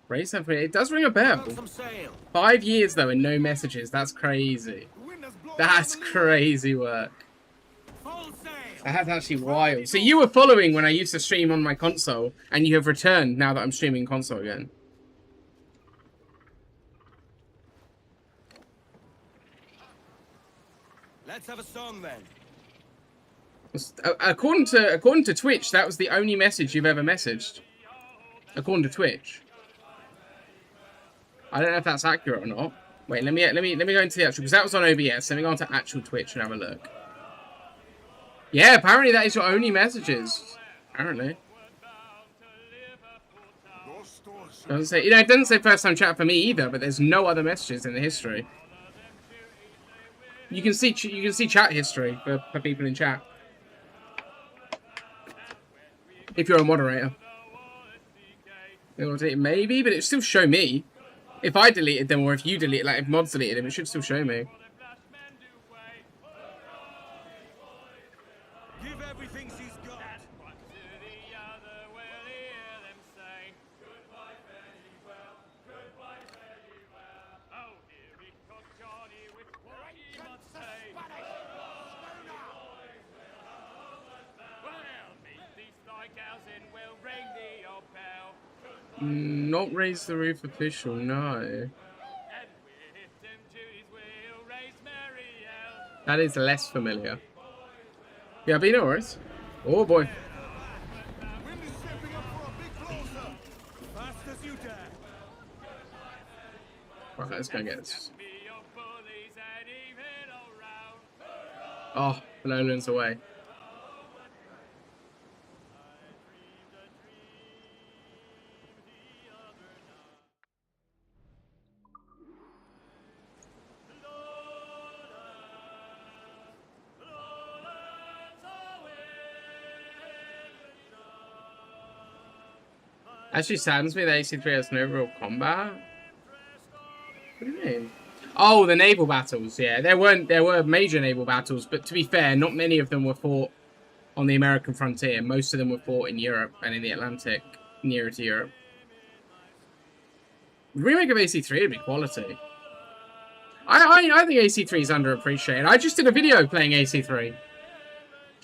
Race and it does ring a bell. 5 years, though, and no messages. That's crazy. That's crazy work. That's actually wild. So you were following when I used to stream on my console, and you have returned now that I'm streaming console again. Let's have a song then. According to Twitch, that was the only message you've ever messaged. According to Twitch. I don't know if that's accurate or not. Wait, let me go into the actual, because that was on OBS. Let me go into actual Twitch and have a look. Yeah, apparently that is your only messages. Apparently. Doesn't say, it doesn't say first time chat for me either, but there's no other messages in the history. You can see chat history for people in chat. If you're a moderator. Maybe, but it still show me. If I deleted them or if you delete, like if mods deleted them, it should still show me. Give everything she's got. Not raise the roof official, no. That is less familiar. Yeah, but no worries. Oh boy. Right, let's go get this. Oh, Nolan's away. Actually saddens me that AC3 has no real combat. What do you mean? Oh, the naval battles. Yeah, there were major naval battles, but to be fair, not many of them were fought on the American frontier. Most of them were fought in Europe and in the Atlantic, nearer to Europe. The remake of AC3 would be quality. I think AC3 is underappreciated. I just did a video playing AC3.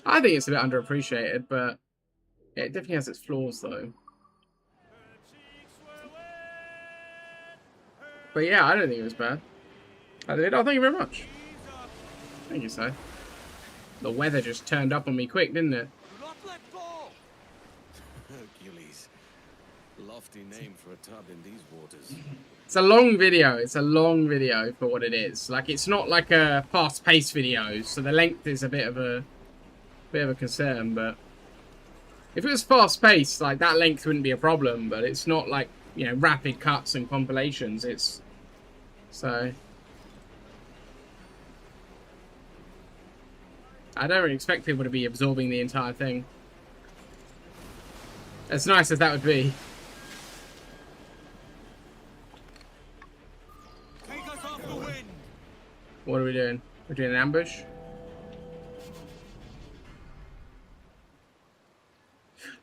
I think it's a bit underappreciated, but it definitely has its flaws, though. But yeah, I don't think it was bad. Oh, thank you very much. Thank you, sir. The weather just turned up on me quick, didn't it? Do not let go! Hercules. Lofty name for a tub in these waters. It's a long video. It's a long video for what it is. Like, it's not like a fast-paced video, so the length is a bit of a concern. But if it was fast-paced, like that length wouldn't be a problem. But it's not like, you know, rapid cuts and compilations. It's so. I don't really expect people to be absorbing the entire thing. As nice as that would be. Take us off the wind. What are we doing? We're doing an ambush?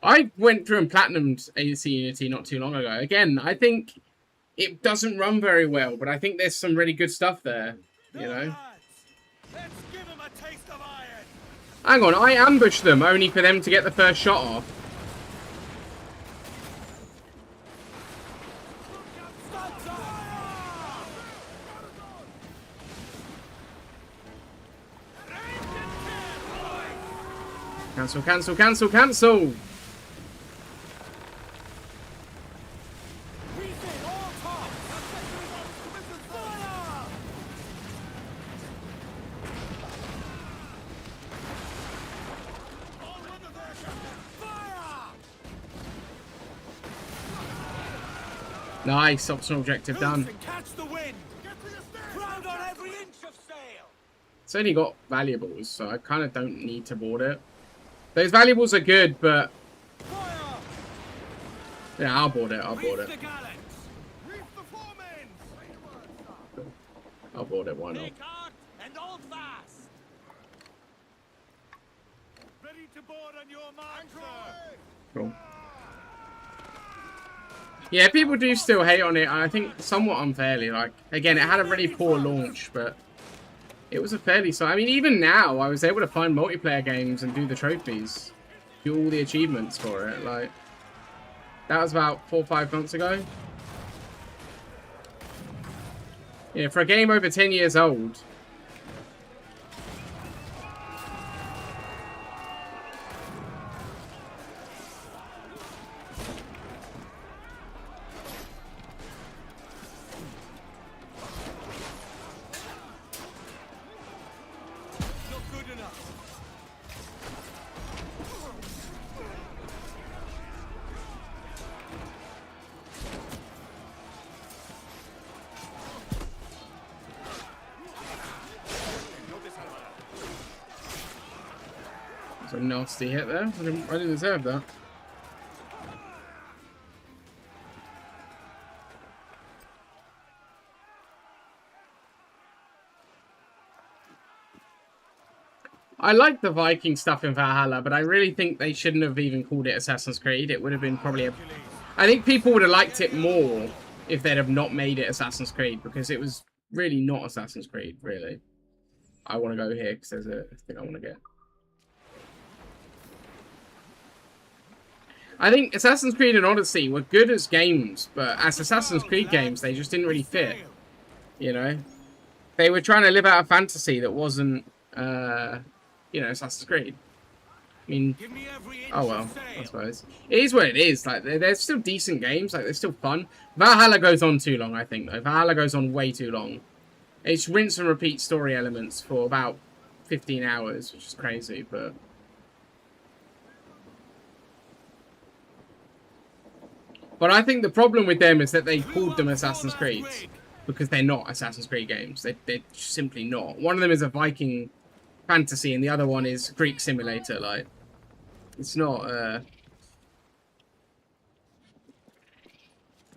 I went through and platinumed AC Unity not too long ago. Again, I think it doesn't run very well, but I think there's some really good stuff there, you know? Let's give him a taste of iron. Hang on, I ambushed them only for them to get the first shot off. Cancel, cancel, cancel, cancel! Nice, optional objective done. Catch the wind. Crowd on every inch of sail. It's only got valuables, so I kind of don't need to board it. Those valuables are good, but yeah, I'll board it. I'll board it. I'll board it. Why not? And hold fast. Ready to board on your mark, sir. Cool. Yeah, people do still hate on it. I think somewhat unfairly. Like, again, it had a really poor launch, but it was a fairly... So, I mean, even now, I was able to find multiplayer games and do the trophies. Do all the achievements for it. Like, that was about 4 or 5 months ago. Yeah, for a game over 10 years old. A nasty hit there. I didn't deserve that. I like the Viking stuff in Valhalla, but I really think they shouldn't have even called it Assassin's Creed. It would have been probably a... I think people would have liked it more if they'd have not made it Assassin's Creed, because it was really not Assassin's Creed, really. I want to go here because there's a thing I want to get. I think Assassin's Creed and Odyssey were good as games, but as Assassin's Creed games, they just didn't really fit. You know? They were trying to live out a fantasy that wasn't, you know, Assassin's Creed. I mean, oh well, I suppose. It is what it is. Like, they're still decent games. Like, they're still fun. Valhalla goes on too long, I think, though. Valhalla goes on way too long. It's rinse and repeat story elements for about 15 hours, which is crazy, but... But I think the problem with them is that they called them Assassin's Creed because they're not Assassin's Creed games. They're simply not. One of them is a Viking fantasy and the other one is Greek simulator. Like, it's not...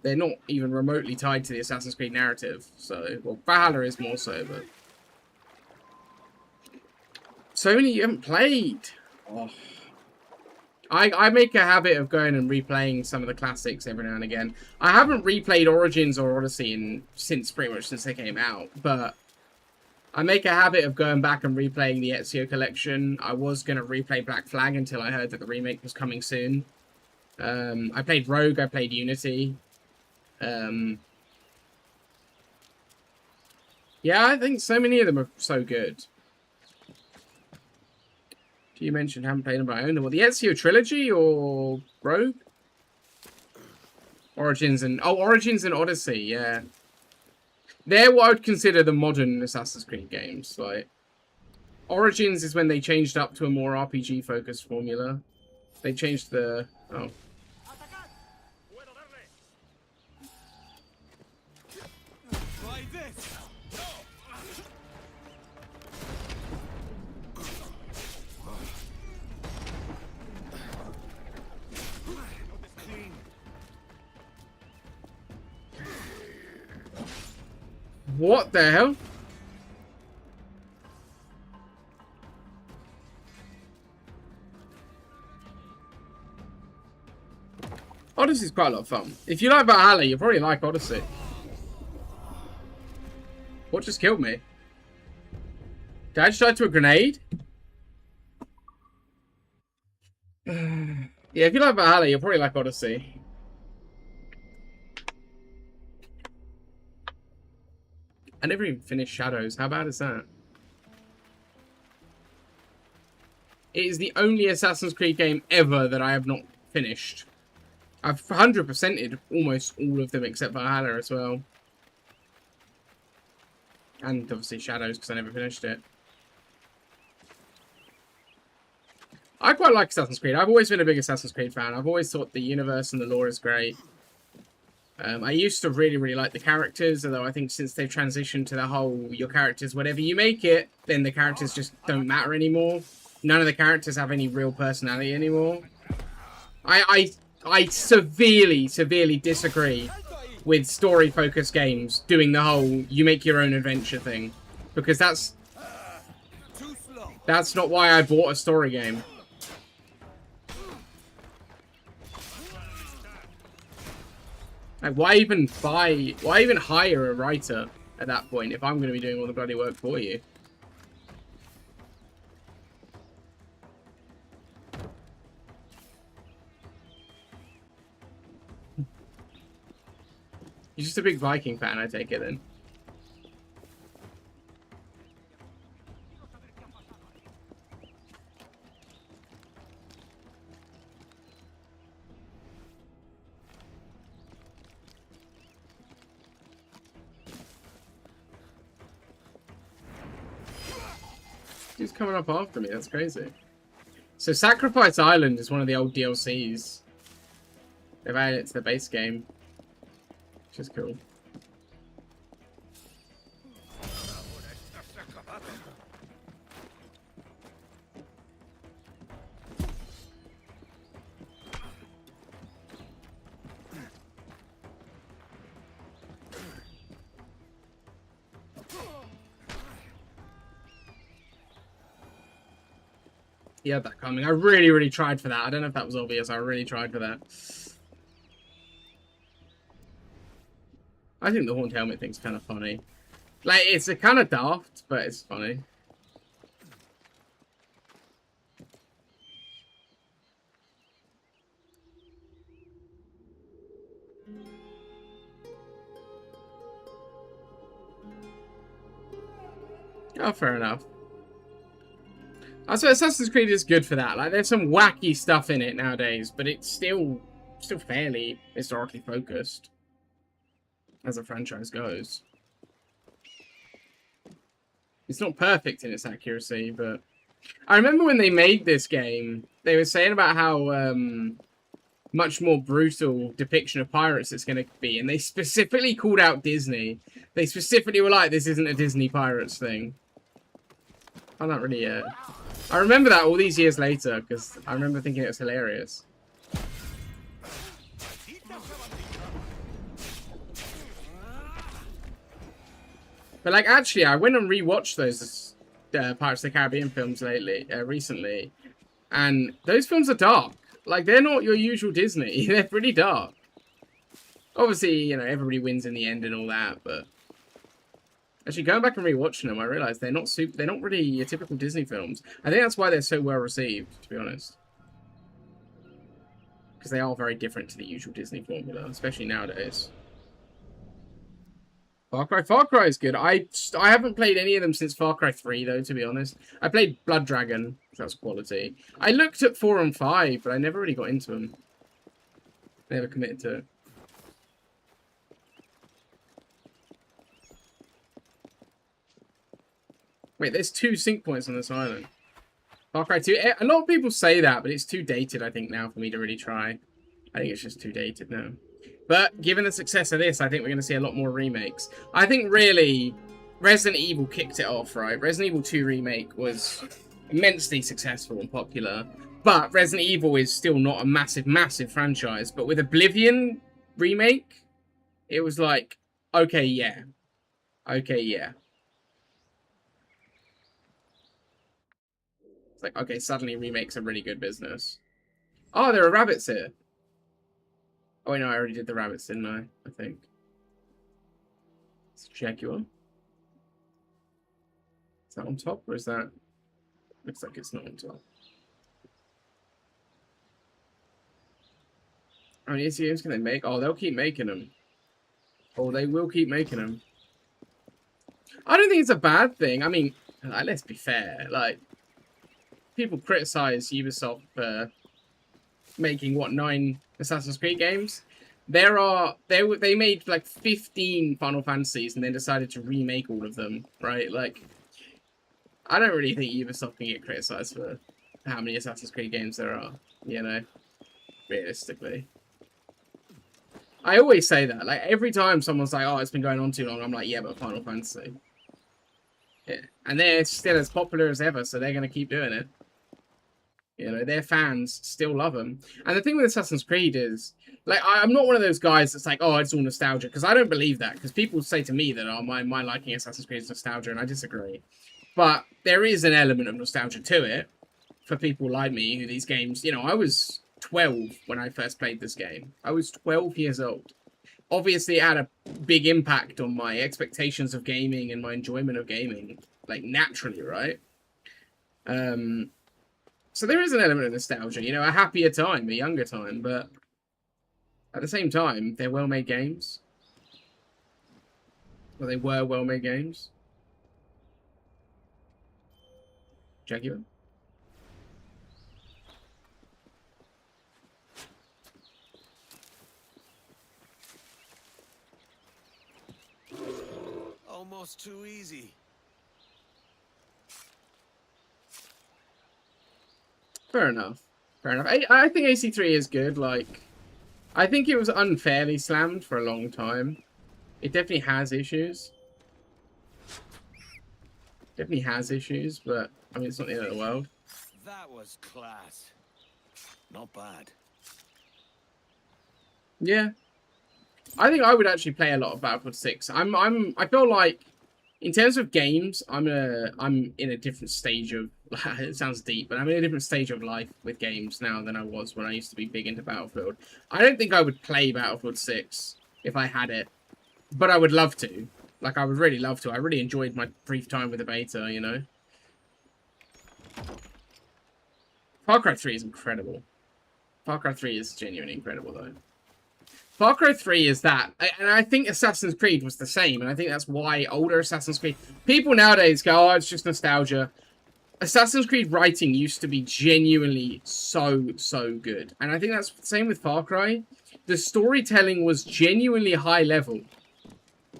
They're not even remotely tied to the Assassin's Creed narrative. So, well, Valhalla is more so, but... So many you haven't played! Oh... I make a habit of going and replaying some of the classics every now and again. I haven't replayed Origins or Odyssey since pretty much since they came out, but I make a habit of going back and replaying the Ezio collection. I was going to replay Black Flag until I heard that the remake was coming soon. I played Rogue, I played Unity. Yeah, I think so many of them are so good. You mentioned haven't played them, but I own them. Well, the Ezio trilogy or Rogue? Origins and Odyssey, yeah. They're what I would consider the modern Assassin's Creed games. Like Origins is when they changed up to a more RPG focused formula. They changed the Try this. Clean. What the hell? Odyssey's quite a lot of fun. If you like Valhalla, you probably like Odyssey. What just killed me? Did I just die to a grenade? Yeah, if you like Valhalla, you'll probably like Odyssey. I never even finished Shadows. How bad is that? It is the only Assassin's Creed game ever that I have not finished. I've 100%ed almost all of them except Valhalla as well. And obviously Shadows because I never finished it. I quite like Assassin's Creed. I've always been a big Assassin's Creed fan. I've always thought the universe and the lore is great. I used to really, really like the characters, although I think since they've transitioned to the whole, your characters, whatever you make it, then the characters just don't matter anymore. None of the characters have any real personality anymore. I severely, severely disagree with story-focused games doing the whole you make your own adventure thing. Because that's not why I bought a story game. Like, why even hire a writer at that point if I'm going to be doing all the bloody work for you? You're just a big Viking fan, I take it then. He's coming up after me, that's crazy. So Sacrifice Island is one of the old DLCs. They've added it to the base game. Which is cool. He had that coming. I really, really tried for that. I don't know if that was obvious. I really tried for that. I think the horned helmet thing's kind of funny. Like, it's a kind of daft, but it's funny. Oh, fair enough. I suppose Assassin's Creed is good for that. Like, there's some wacky stuff in it nowadays, but it's still fairly historically focused as a franchise goes. It's not perfect in its accuracy, but I remember when they made this game, they were saying about how much more brutal depiction of pirates it's going to be, and they specifically called out Disney. They specifically were like, this isn't a Disney Pirates thing. I'm not really... I remember that all these years later, because I remember thinking it was hilarious. But, like, actually, I went and rewatched those Pirates of the Caribbean films recently, and those films are dark. Like, they're not your usual Disney. They're pretty dark. Obviously, you know, everybody wins in the end and all that, but... Actually, going back and rewatching them, I realised they're not really your typical Disney films. I think that's why they're so well received, to be honest. Because they are very different to the usual Disney formula, especially nowadays. Far Cry is good. I haven't played any of them since Far Cry 3, though, to be honest. I played Blood Dragon. That's quality. I looked at 4 and 5, but I never really got into them. Never committed to it. Wait, there's 2 sync points on this island. Far Cry 2. A lot of people say that, but it's too dated, I think, now for me to really try. I think it's just too dated now. But given the success of this, I think we're going to see a lot more remakes. I think really Resident Evil kicked it off, right? Resident Evil 2 remake was immensely successful and popular. But Resident Evil is still not a massive, massive franchise. But with Oblivion remake, it was like, okay, yeah. Okay, yeah. It's like, okay, suddenly remakes are really good business. Oh, there are rabbits here. Oh, no, I already did the rabbits, didn't I? I think. It's a jaguar. Is that on top, or is that... Looks like it's not on top. How many games can they make? Oh, they'll keep making them. Oh, they will keep making them. I don't think it's a bad thing. I mean, let's be fair. Like, people criticize Ubisoft for making, what, 9 Assassin's Creed games? They made like 15 Final Fantasies and then decided to remake all of them, right? Like, I don't really think Ubisoft can get criticized for how many Assassin's Creed games there are, you know, realistically. I always say that. Like, every time someone's like, oh, it's been going on too long, I'm like, yeah, but Final Fantasy. Yeah. And they're still as popular as ever, so they're going to keep doing it. You know, their fans still love them. And the thing with Assassin's Creed is, like, I'm not one of those guys that's like, oh, it's all nostalgia. Because I don't believe that. Because people say to me that, oh, my liking Assassin's Creed is nostalgia, and I disagree. But there is an element of nostalgia to it for people like me who these games, you know, I was 12 when I first played this game. I was 12 years old. Obviously, it had a big impact on my expectations of gaming and my enjoyment of gaming. Like, naturally, right? So there is an element of nostalgia, you know, a happier time, a younger time, but at the same time, they're well-made games. Well, they were well-made games. Jaguar? Almost too easy. Fair enough. Fair enough. I think AC3 is good. Like, I think it was unfairly slammed for a long time. It definitely has issues. Definitely has issues, but I mean, it's not the end of the world. That was class. Not bad. Yeah. I think I would actually play a lot of Battlefield 6. I feel like in terms of games, I'm in a different stage of, it sounds deep, but I'm in a different stage of life with games now than I was when I used to be big into Battlefield. I don't think I would play Battlefield 6 if I had it, but I would love to. Like, I would really love to. I really enjoyed my brief time with the beta, you know? Far Cry 3 is incredible. Far Cry 3 is genuinely incredible, though. Far Cry 3 is that, and I think Assassin's Creed was the same, and I think that's why older Assassin's Creed... People nowadays go, oh, it's just nostalgia. Assassin's Creed writing used to be genuinely so good. And I think that's the same with Far Cry. The storytelling was genuinely high level.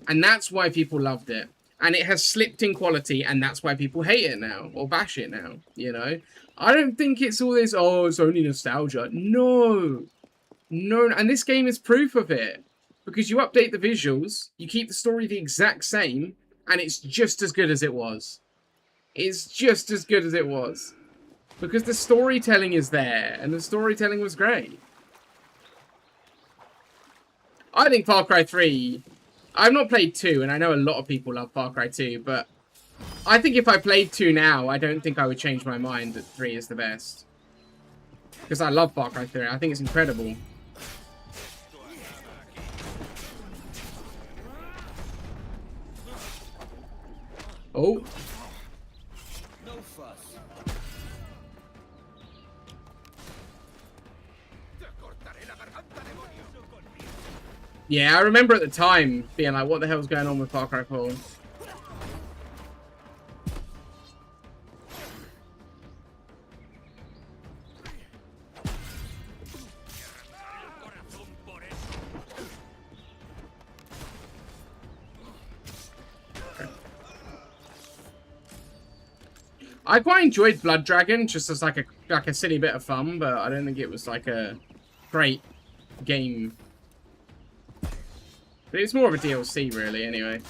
And that's why people loved it. And it has slipped in quality, and that's why people hate it now, or bash it now, you know? I don't think it's all this, oh, it's only nostalgia. No. No, and this game is proof of it. Because you update the visuals, you keep the story the exact same, and it's just as good as it was. It's just as good as it was. Because the storytelling is there, and the storytelling was great. I think Far Cry 3... I've not played 2, and I know a lot of people love Far Cry 2, but I think if I played 2 now, I don't think I would change my mind that 3 is the best. Because I love Far Cry 3. I think it's incredible. Oh. No fuss. Yeah, I remember at the time being like, what the hell's going on with Far Cry 4? I quite enjoyed Blood Dragon just as like a silly bit of fun, but I don't think it was like a great game. But it's more of a DLC really anyway.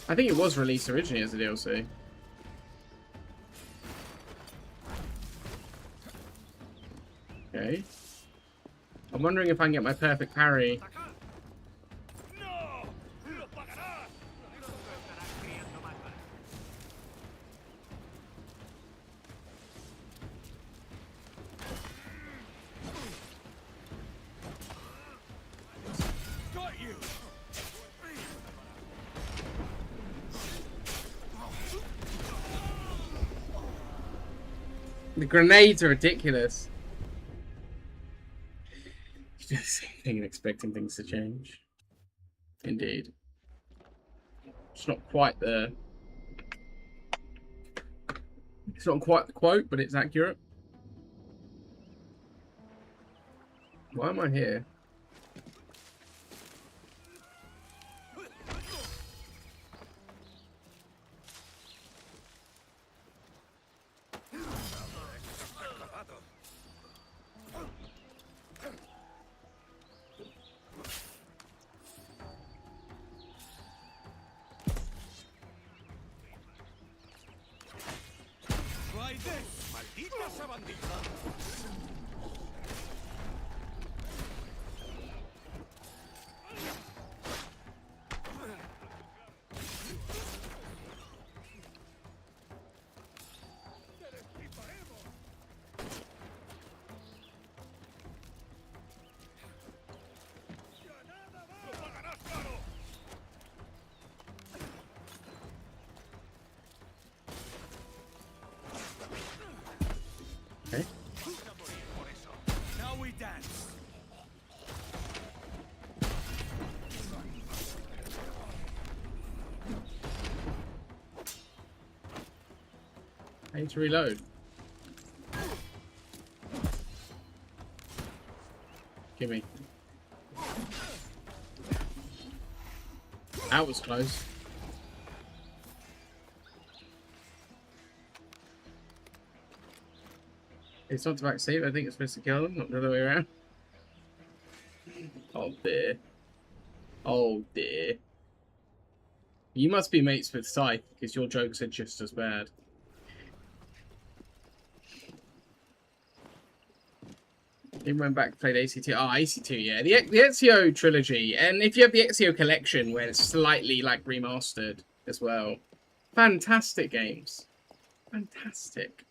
I think it was released originally as a DLC. Okay. I'm wondering if I can get my perfect parry. The grenades are ridiculous. You do the same thing and expecting things to change. Indeed. It's not quite the... It's not quite the quote, but it's accurate. Why am I here? Try this, maldita sabandija. Okay. Now we dance. I need to reload. Gimme. That was close. It's not about to save, I think it's supposed to kill them, not the other way around. Oh dear. Oh dear. You must be mates with Scythe, because your jokes are just as bad. He went back and played AC2. Oh, AC2, yeah. The Ezio trilogy. And if you have the Ezio collection, where it's slightly, like, remastered as well. Fantastic games. Fantastic.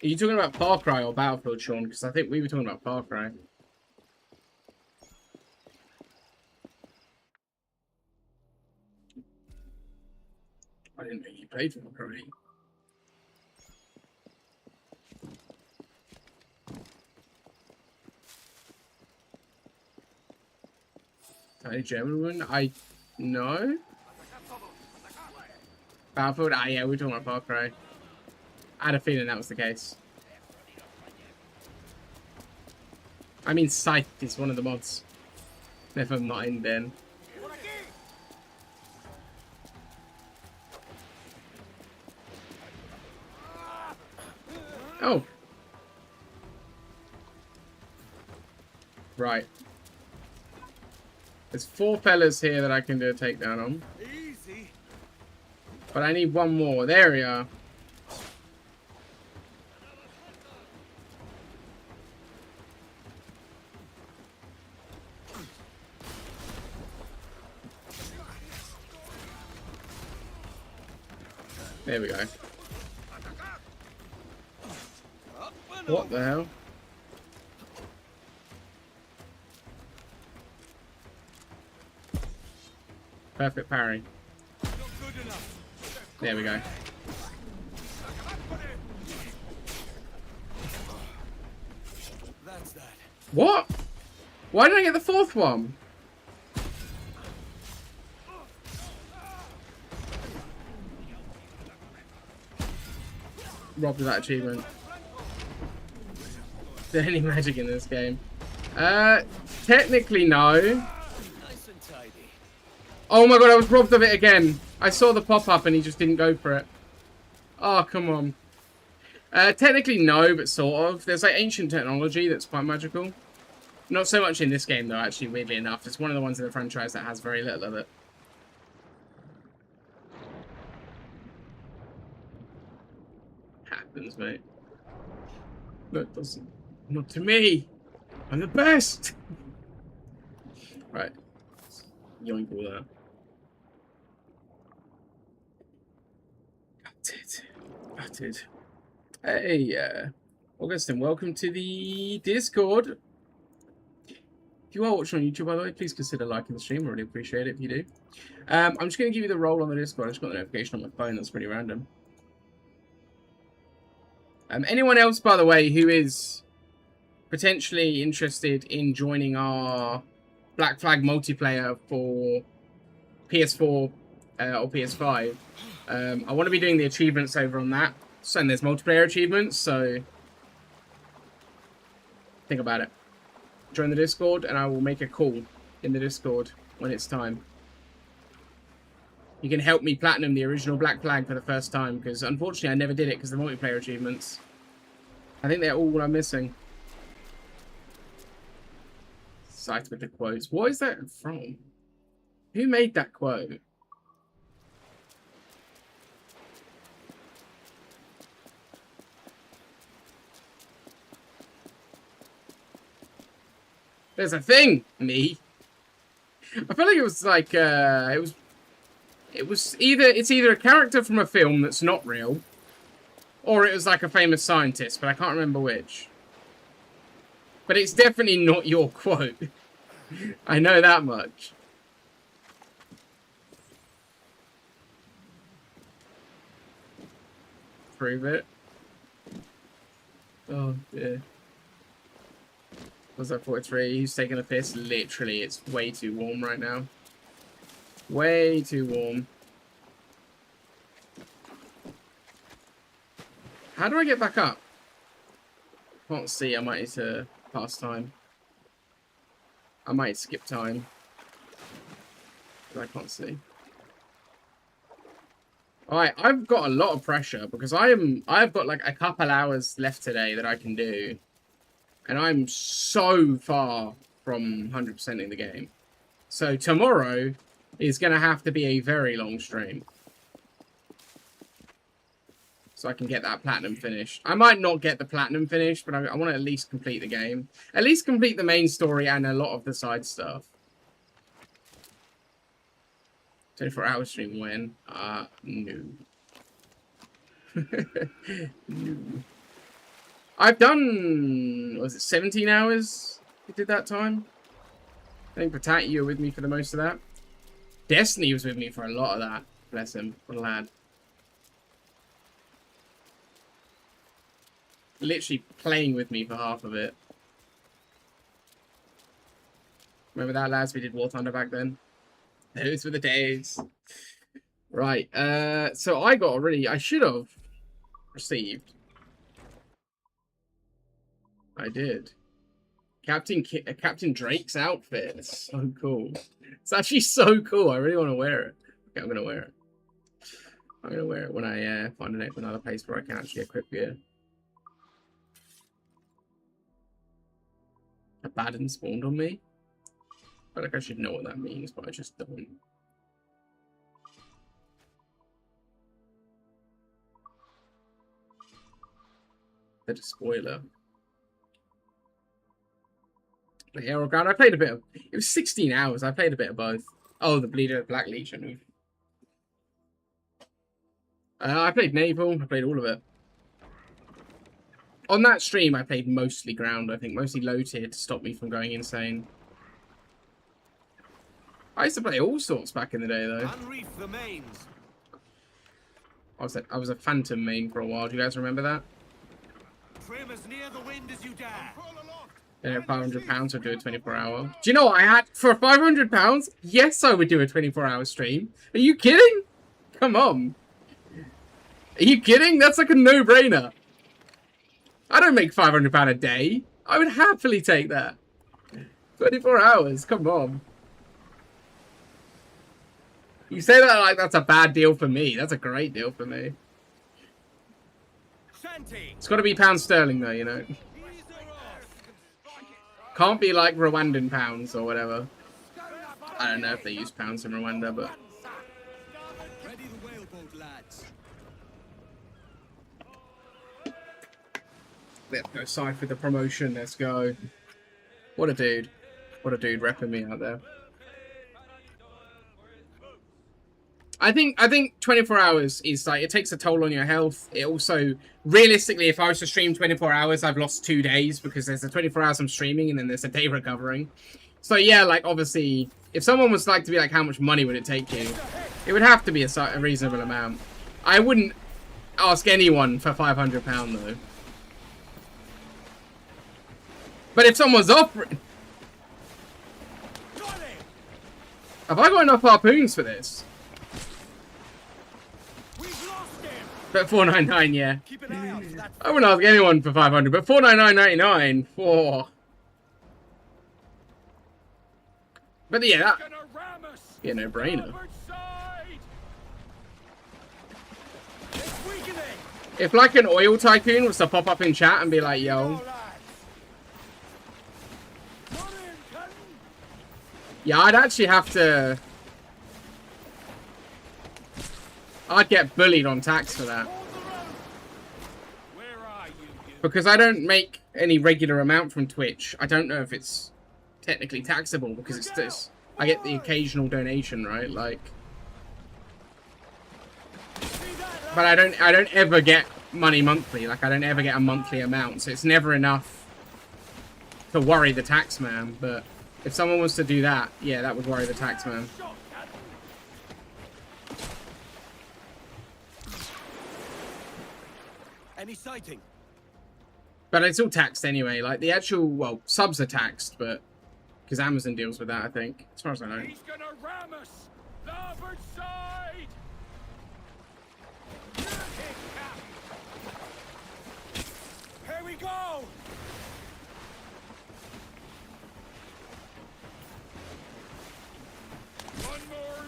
Are you talking about Far Cry or Battlefield, Sean? Because I think we were talking about Far Cry. I didn't think you played Far Cry. Tiny German one? I... No? Battlefield? Ah, yeah, we were talking about Far Cry. I had a feeling that was the case. I mean, Scythe is one of the mods. Never mind, then. Oh. Right. There's 4 fellas here that I can do a takedown on. Easy. But I need one more. There we are. There we go. What the hell? Perfect parry. There we go. That's that. What? Why did I get the fourth one? Robbed of that achievement. Is there any magic in this game? Technically no. Nice and tidy. Oh my god, I was robbed of it again. I saw the pop-up and he just didn't go for it. Oh, come on. Technically no, but sort of. There's like ancient technology that's quite magical. Not so much in this game though, actually, weirdly enough. It's one of the ones in the franchise that has very little of it. Happens, mate. That doesn't... Not to me! I'm the best! Right. Yoink all that. Gutted. Hey, Augustine, welcome to the Discord. If you are watching on YouTube, by the way, please consider liking the stream. I really appreciate it if you do. I'm just going to give you the role on the Discord. I just got the notification on my phone. That's pretty random. Anyone else, by the way, who is potentially interested in joining our Black Flag multiplayer for PS4 or PS5, I want to be doing the achievements over on that. So, and there's multiplayer achievements, so think about it. Join the Discord, and I will make a call in the Discord when it's time. You can help me platinum the original Black Flag for the first time, because unfortunately I never did it because the multiplayer achievements. I think they're all what I'm missing. Psyched with the quotes. What is that from? Who made that quote? There's a thing, me. I feel like it was like it's either a character from a film that's not real, or it was like a famous scientist, but I can't remember which. But it's definitely not your quote. I know that much. Prove it. Oh dear. What's that 43? He's taking a piss. Literally, it's way too warm right now. Way too warm. How do I get back up? Can't see. I might need to pass time. I might skip time. But I can't see. Alright, I've got a lot of pressure because I've got like a couple hours left today that I can do. And I'm so far from 100%ing the game. So tomorrow is going to have to be a very long stream. So I can get that platinum finished. I might not get the platinum finished, but I want to at least complete the game. At least complete the main story and a lot of the side stuff. 24-hour stream when? No. No. I've done, was it 17 hours I did that time? I think Patat, you were with me for the most of that. Destiny was with me for a lot of that. Bless him. What a lad. Literally playing with me for half of it. Remember that, lads? We did War Thunder back then. Those were the days. Right. So I got I should have received. I did. Captain Drake's outfit. It's so cool. It's actually so cool. I really want to wear it. Okay, I'm going to wear it. I'm going to wear it when I find another place where I can actually equip gear. A Baden spawned on me? I feel like I should know what that means, but I just don't. That's a spoiler. The Hero Ground. I played a bit of. It was 16 hours. I played a bit of both. Oh, the Bleeder, Black Legion. I played Naval. I played all of it. On that stream, I played mostly ground, I think. Mostly low tier to stop me from going insane. I used to play all sorts back in the day, though. Unreef the mains. I was a phantom main for a while. Do you guys remember that? Trim as near the wind as you dare. Then at £500, I'd do a 24-hour. Do you know what I had for £500? Yes, I would do a 24-hour stream. Are you kidding? Come on. Are you kidding? That's like a no-brainer. I don't make £500 a day. I would happily take that. 24 hours. Come on. You say that like that's a bad deal for me. That's a great deal for me. It's got to be pound sterling though, you know. Can't be like Rwandan pounds or whatever. I don't know if they use pounds in Rwanda, but... Ready the whaleboat, lads. Let's go side for the promotion. Let's go. What a dude. What a dude repping me out there. I think 24 hours is like, it takes a toll on your health. It also, realistically, if I was to stream 24 hours, I've lost 2 days because there's the 24 hours I'm streaming and then there's a day recovering. So yeah, like obviously, if someone was like to be like, how much money would it take you? It would have to be a reasonable amount. I wouldn't ask anyone for £500 though. But if someone's offering... Have I got enough harpoons for this? But 499, yeah. I wouldn't ask anyone for 500, but 499.99. Whoa. But yeah, that be a no-brainer. If like an oil tycoon was to pop up in chat and be like, yo. Yeah, I'd actually have to... I'd get bullied on tax for that. Because I don't make any regular amount from Twitch. I don't know if it's technically taxable because it's this. I get the occasional donation, right? Like, but I don't ever get money monthly. Like, I don't ever get a monthly amount, so it's never enough to worry the tax man. But if someone was to do that, yeah, that would worry the tax man. Any sighting? But it's all taxed anyway. Like the actual, well, subs are taxed, but because Amazon deals with that, I think, as far as I know. He's gonna ram us. Larboard side. Here we go. One more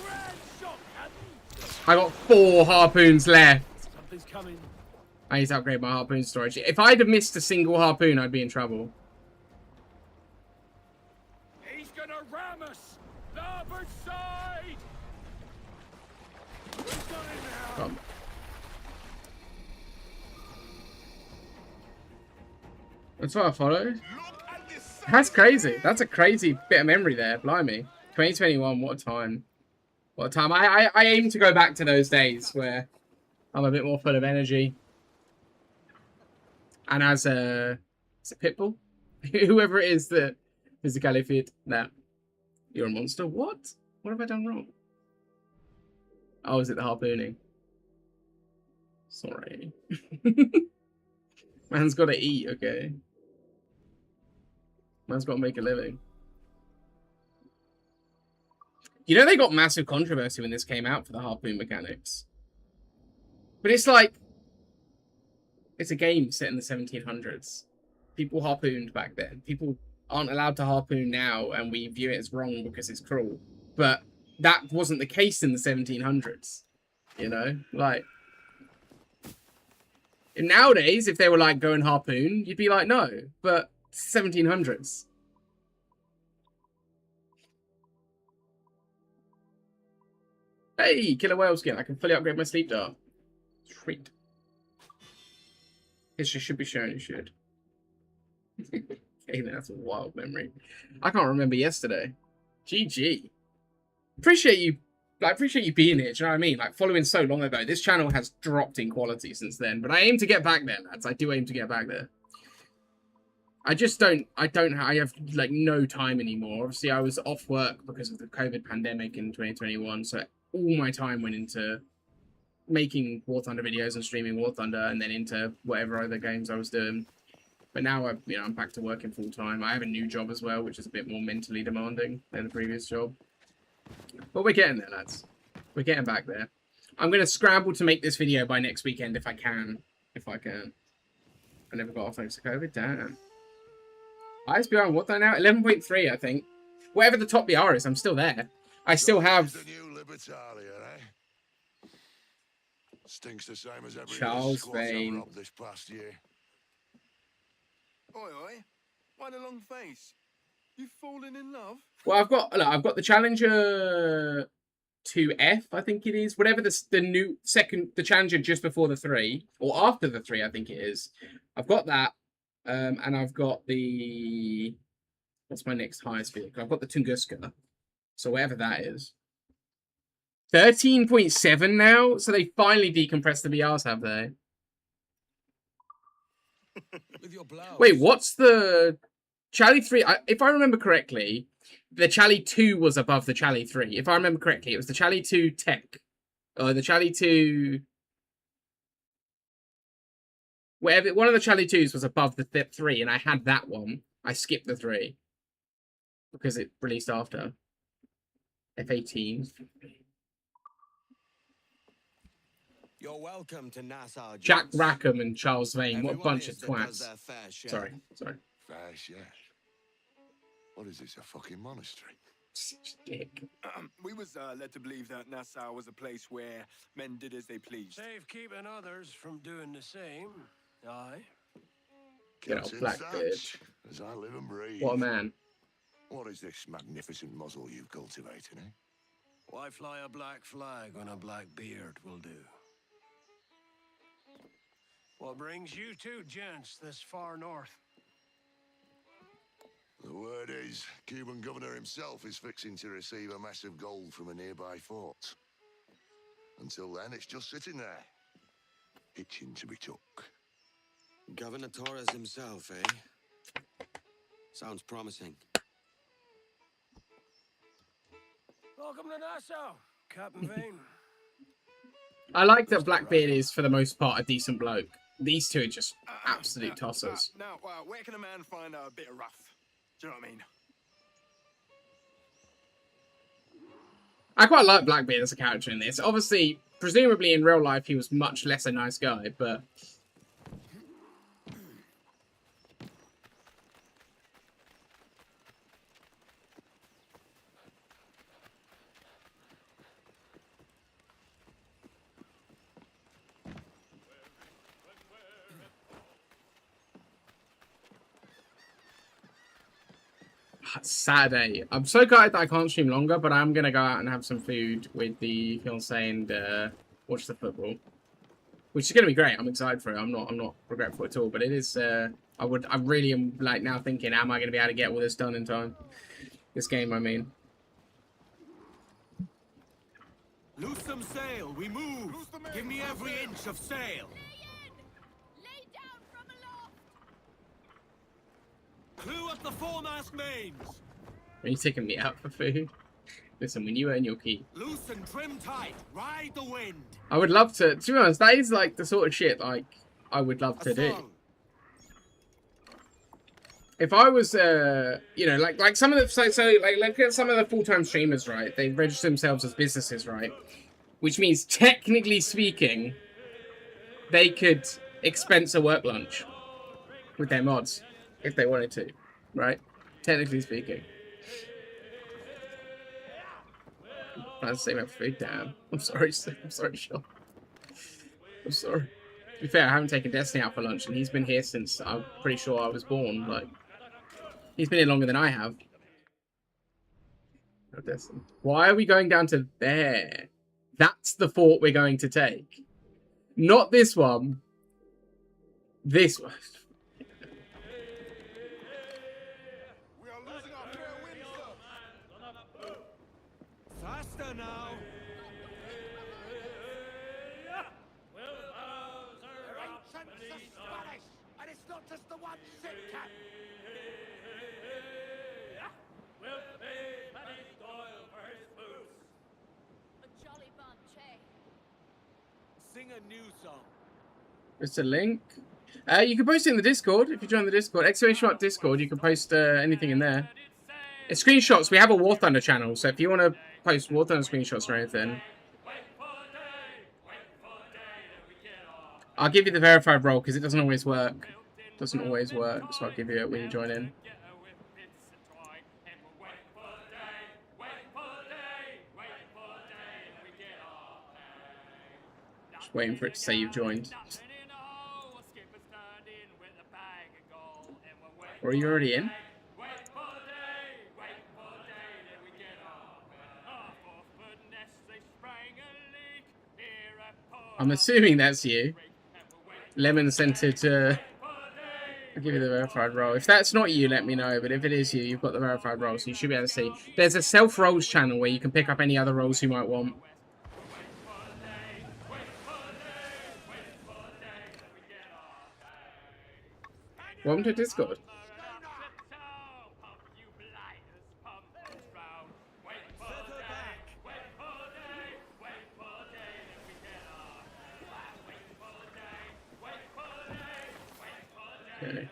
Grand shot, Captain. I got 4 harpoons left. Something's coming. I need to upgrade my harpoon storage. If I'd have missed a single harpoon, I'd be in trouble. He's gonna ram us. Larboard side. We've got it now. That's what I followed. That's crazy. That's a crazy bit of memory there. Blimey. 2021, what a time. What a time. I aim to go back to those days where I'm a bit more full of energy. And as a pitbull, whoever it is that physically fit, that you're a monster. What? What have I done wrong? Oh, is it the harpooning? Sorry. Man's got to eat, okay? Man's got to make a living. You know they got massive controversy when this came out for the harpoon mechanics. But it's like... It's a game set in the 1700s. People harpooned back then. People aren't allowed to harpoon now, and we view it as wrong because it's cruel. But that wasn't the case in the 1700s. You know? Like... Nowadays, if they were like, go and harpoon, you'd be like, no. But 1700s. Hey, killer whale skin. I can fully upgrade my sleep dart. Sweet. History should be shown, you should. Okay, that's a wild memory. I can't remember yesterday. GG. Appreciate you I appreciate you being here. Do you know what I mean? Like, following so long ago, this channel has dropped in quality since then. But I aim to get back there, lads. I do aim to get back there. I just don't. I have like no time anymore. Obviously, I was off work because of the COVID pandemic in 2021, so all my time went into making War Thunder videos and streaming War Thunder, and then into whatever other games I was doing. But now, I'm back to working full time. I have a new job as well, which is a bit more mentally demanding than the previous job. But we're getting there, lads. We're getting back there. I'm going to scramble to make this video by next weekend if I can. If I can. I never got off thanks to COVID. Damn. ISBR on what though now? 11.3, I think. Whatever the top BR is, I'm still there. I still have... The new Libertalia, eh? Stinks the same as every Charles other squat I've Vane. robbed this past year. Oi, oi. Why the long face? You fallen in love? Well, I've got the Challenger 2F, I think it is. Whatever the new the Challenger just before the 3, or after the 3, I think it is. I've got that, and I've got the... What's my next highest vehicle? I've got the Tunguska. So whatever that is. 13.7 now? So they finally decompressed the BRs, have they? With your blouse. Wait, what's the... Charlie 3, if I remember correctly, the Charlie 2 was above the Charlie 3. If I remember correctly, it was the Charlie 2 Tech. Or the Charlie 2... Whatever, one of the Charlie 2s was above the 3, and I had that one. I skipped the 3. Because it released after. F-18. You're welcome to Nassau. Jack gents. Rackham and Charles Vane. What a Everyone bunch is of that does twats. their fair share. Sorry. Fair share. What is this, a fucking monastery? Dick. We was led to believe that Nassau was a place where men did as they pleased. Save keeping others from doing the same. Aye. Get out, Captain Blackbeard. Thatch, as I live and breathe. What a man. What is this magnificent muzzle you've cultivated, eh? Why fly a black flag when a black beard will do? What brings you two gents this far north? The word is, Cuban governor himself is fixing to receive a massive gold from a nearby fort. Until then, it's just sitting there, itching to be took. Governor Torres himself, eh? Sounds promising. Welcome to Nassau, Captain Vane. I like that Blackbeard is, for the most part, a decent bloke. These two are just absolute tossers. Now, where can a man find a bit of rough? Do you know what I mean? I quite like Blackbeard as a character in this. Obviously, presumably in real life, he was much less a nice guy, but... Saturday. I'm so gutted that I can't stream longer, but I'm gonna go out and have some food with the fiance and watch the football, which is gonna be great. I'm excited for it. I'm not regretful at all. But it is. I really am like now thinking, am I gonna be able to get all this done in time? This game, I mean. Loose some sail, we move! Give me every inch of sail! Lay down from aloft! Clew up the foremast mains! Are you taking me out for food? Listen, when you earn your keep. Loose and trim tight, ride the wind! I would love to be honest, that is like the sort of shit like I would love to do. If I was, you know, like some of the, like look at some of the full-time streamers, right? They register themselves as businesses, right? Which means, technically speaking, they could expense a work lunch with their mods if they wanted to, right? Technically speaking. That's the same about food, damn. I'm sorry, Sean. I'm sorry. To be fair, I haven't taken Destiny out for lunch, and he's been here since I'm pretty sure I was born, like... He's been here longer than I have. Why are we going down to there? That's the fort we're going to take. Not this one. This one. Faster now! just the one sick cat. We'll pay Paddy Doyle for his boots. A jolly bunch, eh? Sing a new song. It's a link. You can post it in the Discord if you join the Discord. ! Discord. You can post anything in there. It's screenshots. We have a War Thunder channel, so if you want to post War Thunder screenshots or anything, I'll give you the verified role because it doesn't always work. Doesn't always work, so I'll give you it when you join in. Just waiting for it to say you've joined. Or are you already in? I'm assuming that's you. Lemon scented. I'll give you the verified role. If that's not you, let me know. But if it is you, you've got the verified role, so you should be able to see. There's a self roles channel where you can pick up any other roles you might want. Welcome to Discord. Okay.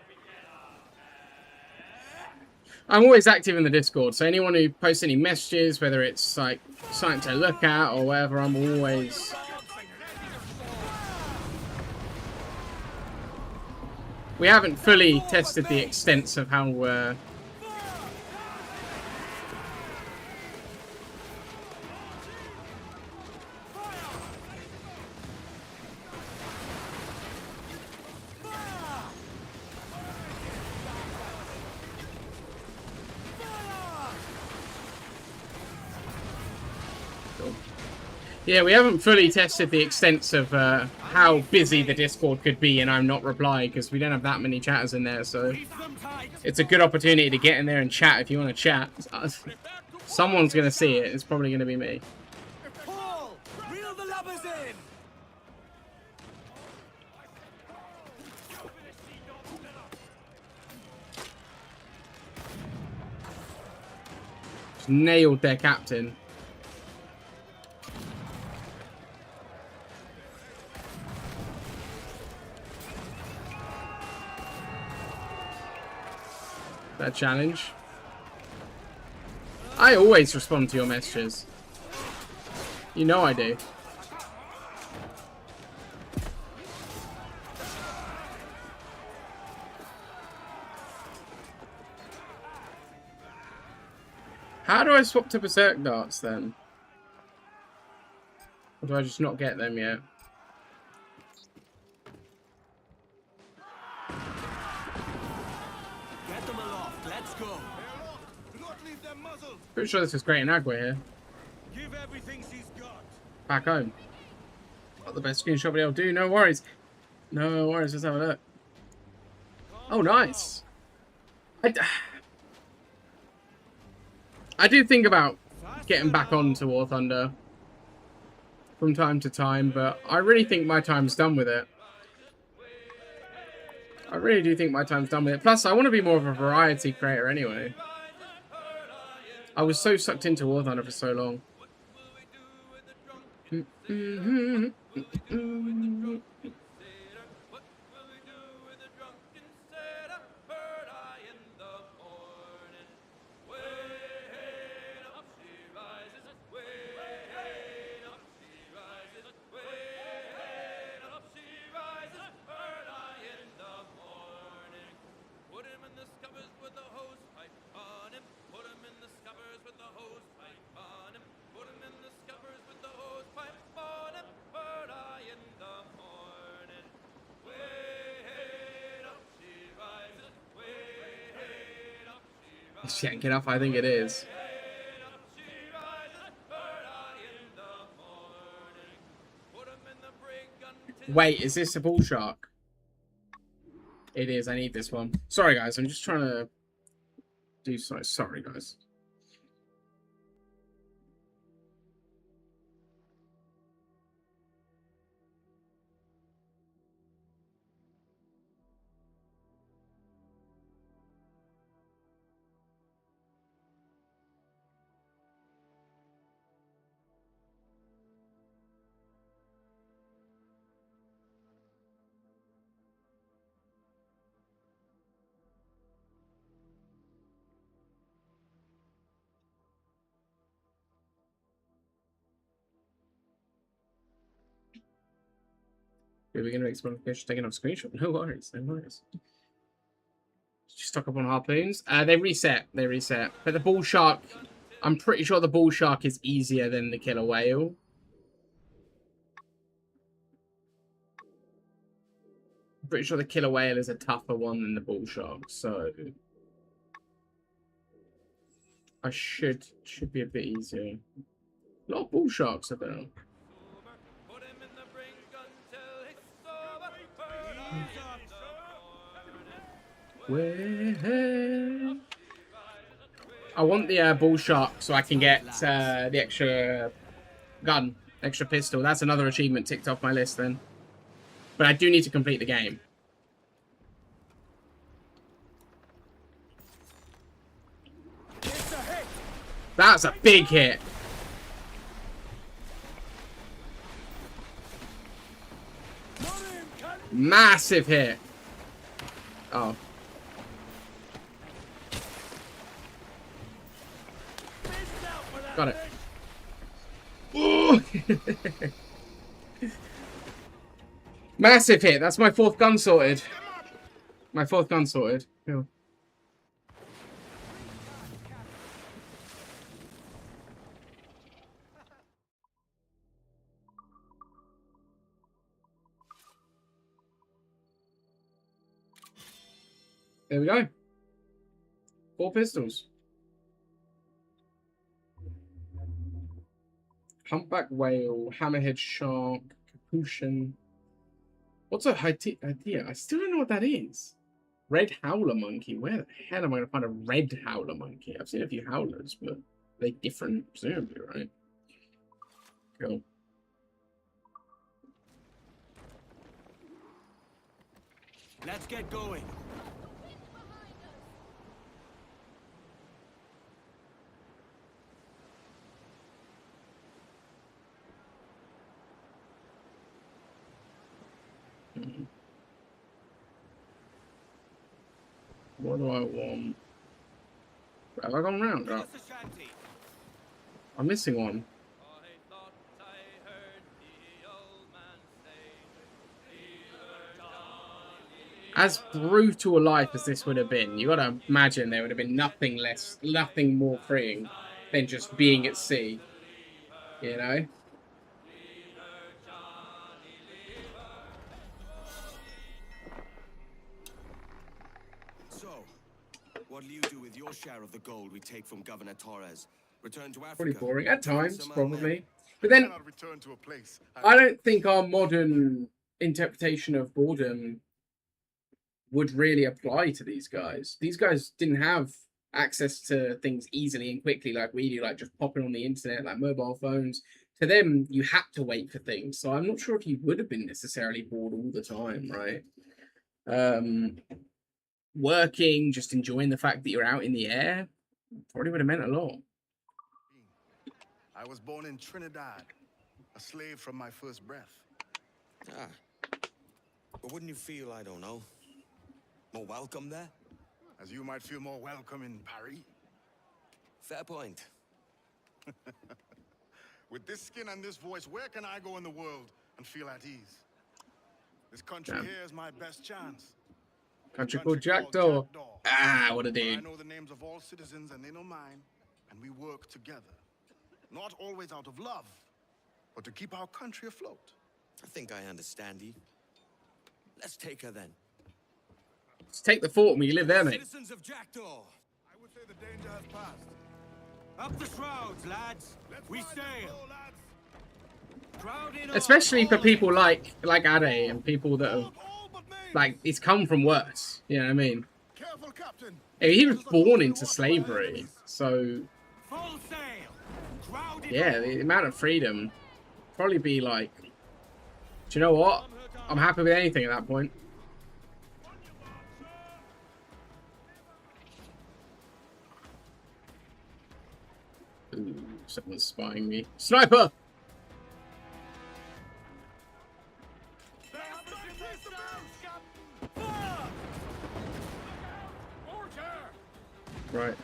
I'm always active in the Discord, so anyone who posts any messages, whether it's like something to look at or whatever, I'm always... We haven't fully tested the extents of how yeah, we haven't fully tested the extents of how busy the Discord could be and I'm not reply because we don't have that many chatters in there, so it's a good opportunity to get in there and chat if you want to chat. Someone's going to see it. It's probably going to be me. Paul, reel the lubbers in. Just nailed their captain. That challenge. I always respond to your messages. You know I do. How do I swap to Berserk darts then? Or do I just not get them yet? Get them aloft. Let's go. Pretty sure this is great in Agua here. Give everything she's got. Back home. Got the best screenshot video. Do no worries. No worries. Let's have a look. Oh, nice. I do think about getting back onto War Thunder from time to time, but I really think my time's done with it. I really do think my time's done with it. Plus, I want to be more of a variety creator anyway. I was so sucked into War Thunder for so long. Can't get up, I think it is. Wait, is this a bull shark? It is, I need this one. Sorry guys, I'm just trying to do so. Sorry guys. We're going to explore the fish, taking off screenshot. No worries, no worries. Just stock up on harpoons. They reset. They reset. But the bull shark, I'm pretty sure the bull shark is easier than the killer whale. I'm pretty sure the killer whale is a tougher one than the bull shark, so I should be a bit easier. A lot of bull sharks about. Where? I want the bull shark so I can get the extra gun, extra pistol. That's another achievement ticked off my list then. But I do need to complete the game. That's a big hit. Massive hit. Oh. Got it. Ooh. Massive hit. That's my 4th gun sorted. My 4th gun sorted. Cool. There we go. 4 pistols. Humpback whale, hammerhead shark, capuchin. What's a idea? I still don't know what that is. Red howler monkey. Where the hell am I going to find a red howler monkey? I've seen a few howlers, but are they different? Presumably, right? Cool. Let's get going. What do I want? Have I gone round? Oh. I'm missing one. As brutal a life as this would have been, you gotta imagine there would have been nothing more freeing than just being at sea. You know? What'll you do with your share of the gold we take from Governor Torres? Return to Africa? Pretty boring at times, probably. But then, I don't think our modern interpretation of boredom would really apply to these guys. These guys didn't have access to things easily and quickly like we do, like just popping on the internet, like mobile phones. To them, you had to wait for things. So I'm not sure if you would have been necessarily bored all the time, right? Working, just enjoying the fact that you're out in the air, probably would have meant a lot. I was born in Trinidad, a slave from my first breath. Ah. But wouldn't you feel, I don't know, more welcome there? As you might feel more welcome in Paris. Fair point. With this skin and this voice, where can I go in the world and feel at ease? This country here is my best chance. Country called Jackdaw. Ah, what a dude. I know the names of all citizens and they know mine, and we work together. Not always out of love, but to keep our country afloat. I think I understand you. Let's take her then. Let's take the fort and we live there, mate. Citizens of Jackdaw. I would say the danger has passed. Up the shrouds, lads. We sail. Especially for people like Ade and people that have, like, it's come from worse. You know what I mean? Careful, Captain. He was born into slavery, so yeah, the amount of freedom probably be like, do you know what? I'm happy with anything at that point. Ooh, someone's spying me. Sniper! Right.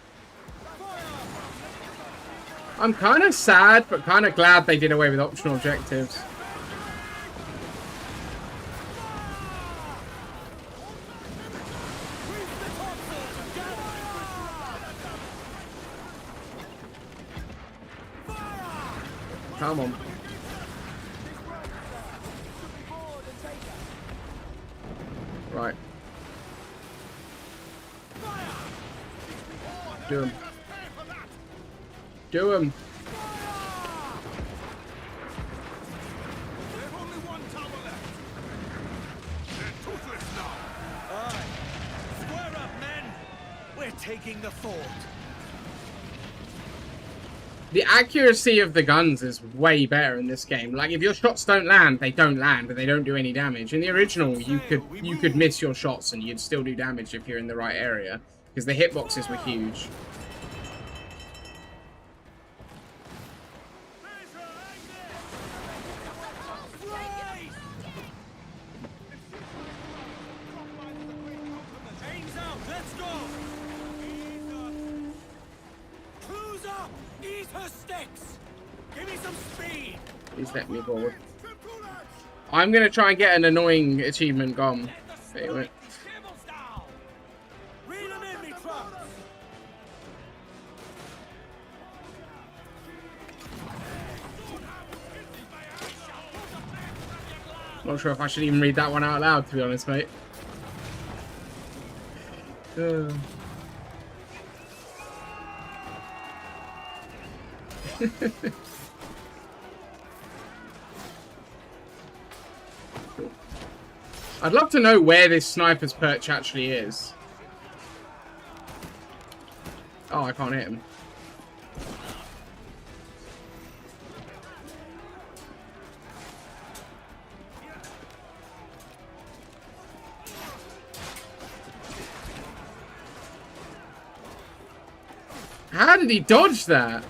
I'm kind of sad, but kind of glad they did away with optional objectives. Come on. Right. Do him. Do him. Square up, men! We're taking the fort. The accuracy of the guns is way better in this game. Like, if your shots don't land, they don't land, and they don't do any damage. In the original, you could miss your shots and you'd still do damage if you're in the right area, because the hitboxes were huge. Chains out, let's go! Clues up! Ease her sticks! Give me some speed! Please let me forward. I'm gonna try and get an annoying achievement gone. Anyway. Reel 'em in, me trunks! Not sure if I should even read that one out loud, to be honest, mate. I'd love to know where this sniper's perch actually is. Oh, I can't hit him. How did he dodge that?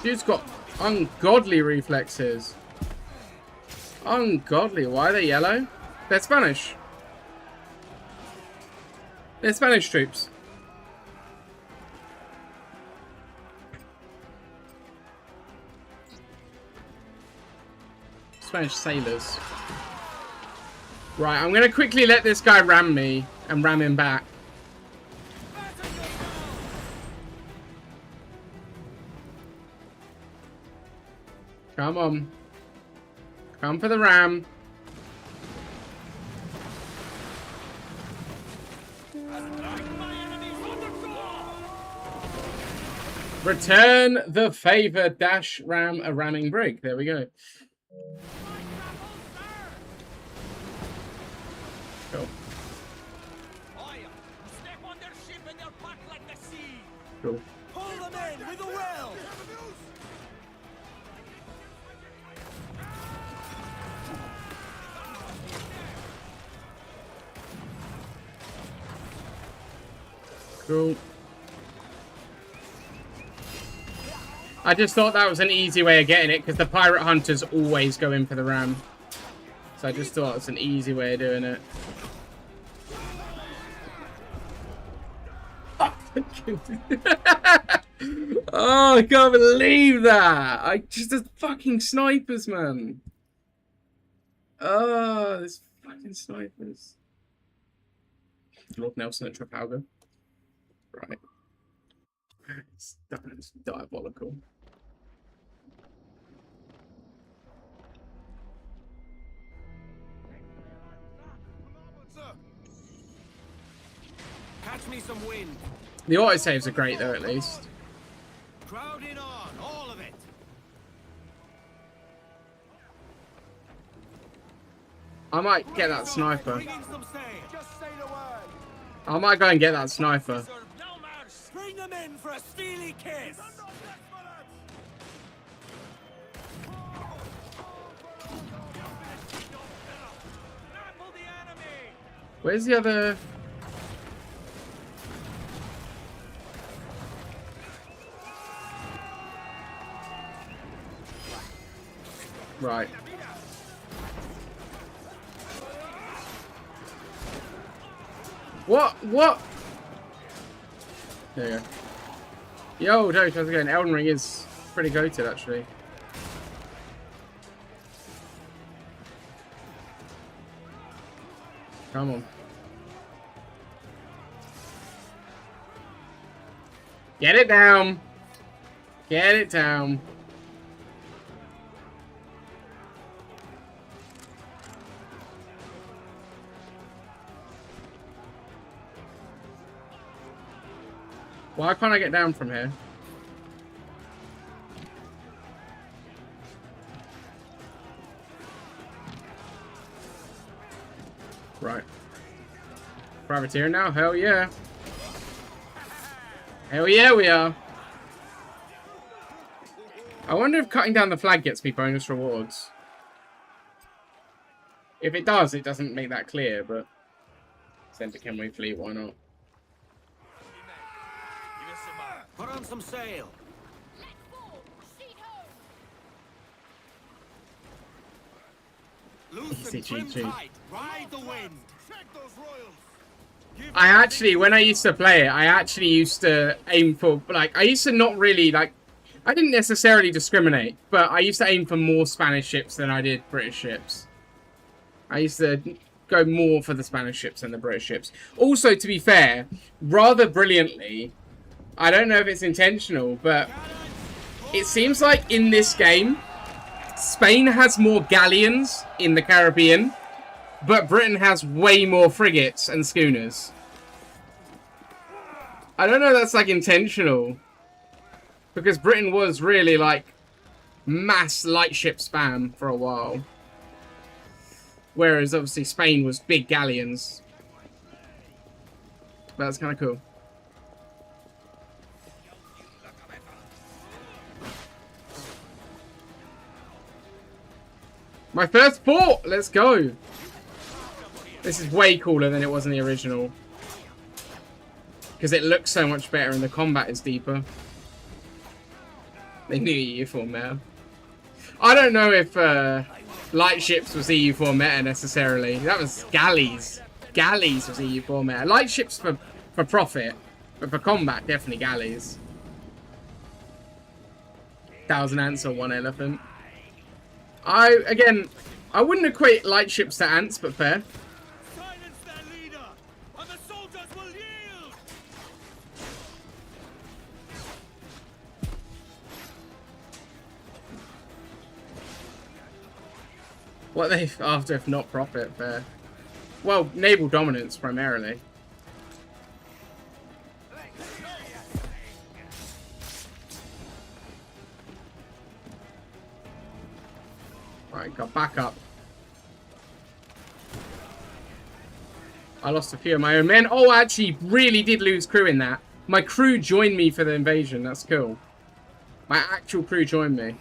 Dude's got ungodly reflexes. Ungodly. Why are they yellow? They're Spanish. They're Spanish troops. Spanish sailors. Right, I'm gonna quickly let this guy ram me and ram him back. Come on. Come for the ram. Return the favor dash ram a ramming brig. There we go. Cool. Cool. Pull them in with a will! Cool. I just thought that was an easy way of getting it, because the pirate hunters always go in for the ram. So I just thought it was an easy way of doing it. Oh, I can't believe that! I just the fucking snipers, man. Oh, there's fucking snipers. Lord Nelson at Trafalgar. Right. It's diabolical. Catch me some wind. The autosaves are great though, at least. Crowd in on, all of it. I might get that sniper. Bring in some sail. Just say the word. I might go and get that sniper. Bring them in for a steely kiss. Where's the other? Right. What? There you go. Yo, Joe, how's it going? Elden Ring is pretty goated, actually. Come on. Get it down. Get it down. Why can't I get down from here? Right. Privateer now? Hell yeah. Hell yeah, we are. I wonder if cutting down the flag gets me bonus rewards. If it does, it doesn't make that clear, but send to Kenway Fleet, why not? Put on some sail. Loosen, trim tight, ride the wind. Check those royals. I actually, when I used to play it, I actually used to aim for, like, I used to not really, like, I didn't necessarily discriminate, but I used to aim for more Spanish ships than I did British ships. I used to go more for the Spanish ships than the British ships. Also, to be fair, rather brilliantly, I don't know if it's intentional, but it seems like in this game, Spain has more galleons in the Caribbean, but Britain has way more frigates and schooners. I don't know if that's like intentional, because Britain was really like mass lightship spam for a while, whereas obviously Spain was big galleons. But that's kind of cool. My first port! Let's go! This is way cooler than it was in the original. Because it looks so much better and the combat is deeper. They knew EU4 meta. I don't know if lightships was EU4 meta necessarily. That was galleys. Galleys was EU4 meta. Lightships for profit, but for combat, definitely galleys. 1,000 ants or 1 elephant. Again, I wouldn't equate lightships to ants, but fair. Silence their leader, and the soldiers will yield. What are they after if not profit? Fair. Well, naval dominance primarily. Alright, got back up. I lost a few of my own men. Oh, I actually really did lose crew in that. My crew joined me for the invasion. That's cool. My actual crew joined me.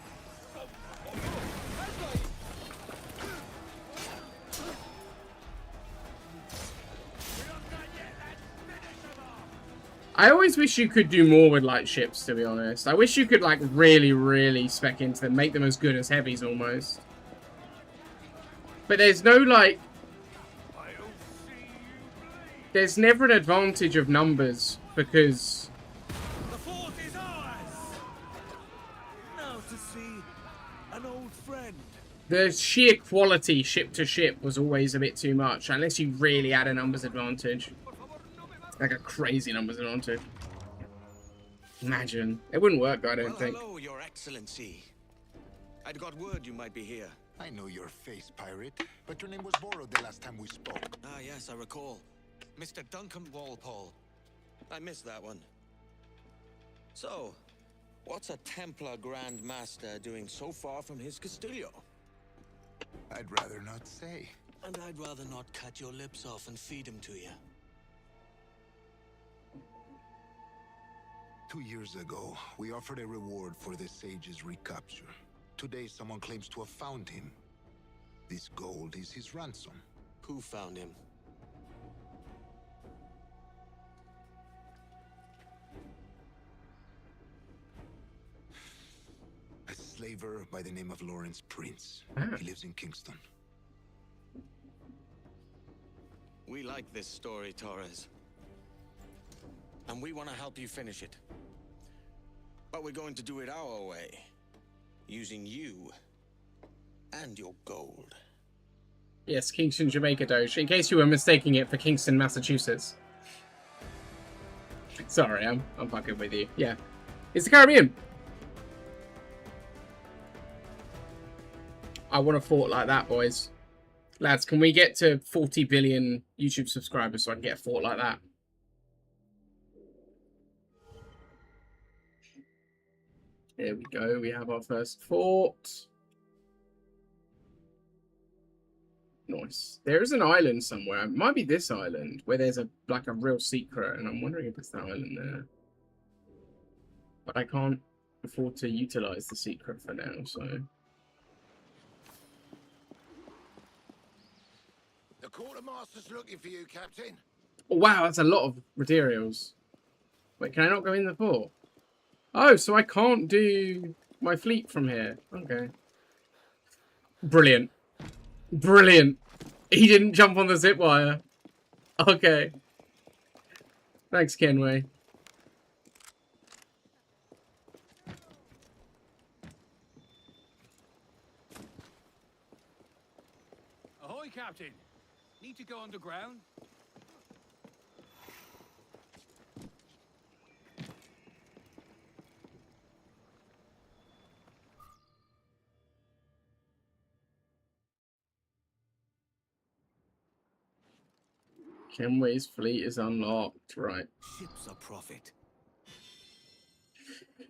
I always wish you could do more with light ships, to be honest. I wish you could, like, really, really spec into them. Make them as good as heavies, almost. But there's no, like... There's never an advantage of numbers, because... The fort is ours. Now to see an old friend. The sheer quality ship to ship was always a bit too much, unless you really had a numbers advantage. Like a crazy numbers advantage. Imagine. It wouldn't work, I don't think. Hello, Your Excellency. I'd got word you might be here. I know your face, pirate, but your name was borrowed the last time we spoke. Ah, yes, I recall. Mr. Duncan Walpole. I missed that one. So, what's a Templar Grand Master doing so far from his Castillo? I'd rather not say. And I'd rather not cut your lips off and feed him to you. 2 years ago, we offered a reward for the sage's recapture. Today, someone claims to have found him. This gold is his ransom. Who found him? A slaver by the name of Lawrence Prince. He lives in Kingston. We like this story, Torres. And we want to help you finish it. But we're going to do it our way. Using you and your gold. Yes, Kingston, Jamaica Doge. In case you were mistaking it for Kingston, Massachusetts. Sorry, I'm fucking with you. Yeah. It's the Caribbean. I want a fort like that, boys. Lads, can we get to 40 billion YouTube subscribers so I can get a fort like that? There we go. We have our first fort. Nice. There is an island somewhere. It might be this island where there's a real secret, and I'm wondering if it's that island there. But I can't afford to utilize the secret for now, so. The quartermaster's looking for you, Captain. Oh, wow, that's a lot of materials. Wait, can I not go in the fort? Oh, so I can't do my fleet from here. Okay. Brilliant. Brilliant. He didn't jump on the zip wire. Okay. Thanks, Kenway. Ahoy, Captain. Need to go underground? Kenway's fleet is unlocked. Right. Ships are profit.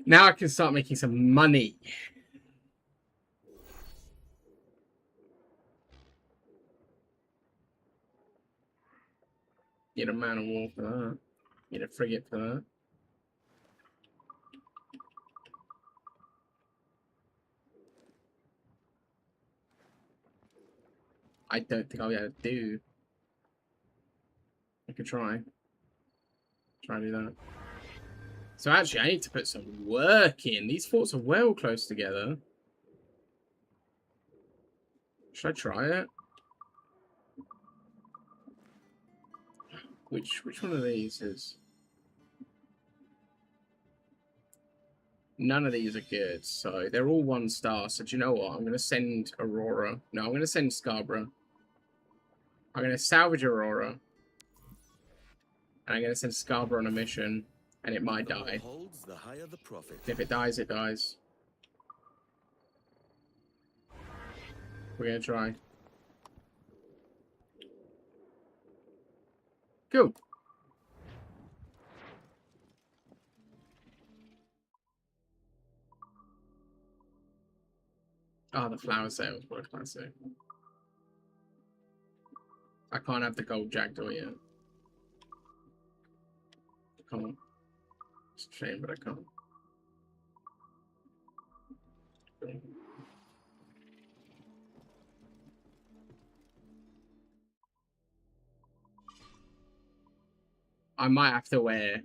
Now I can start making some money. Get a man of war for that. Get a frigate for that. I don't think I'll be able to do. I could try. Try to do that. So actually, I need to put some work in. These forts are well close together. Should I try it? Which one of these is? None of these are good, so they're all 1 star. So do you know what? I'm going to send Aurora. No, I'm going to send Scarborough. I'm going to salvage Aurora. And I'm going to send Scarborough on a mission. And it might die. Holds, the higher the profit. If it dies, it dies. We're going to try. Cool. Oh, the flower sales were classic. I can't have the gold jackdaw yet. I can't. It's a shame, but I can't. I might have to wear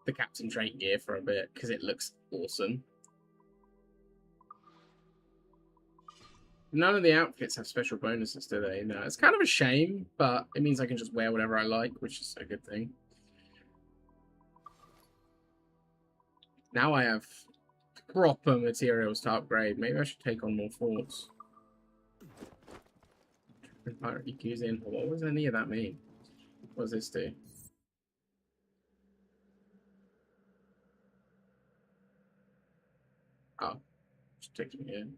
the Captain Drake gear for a bit because it looks awesome. None of the outfits have special bonuses, do they? No, it's kind of a shame, but it means I can just wear whatever I like, which is a good thing. Now I have proper materials to upgrade. Maybe I should take on more forts. What does any of that mean? What does this do? Oh, just takes me in.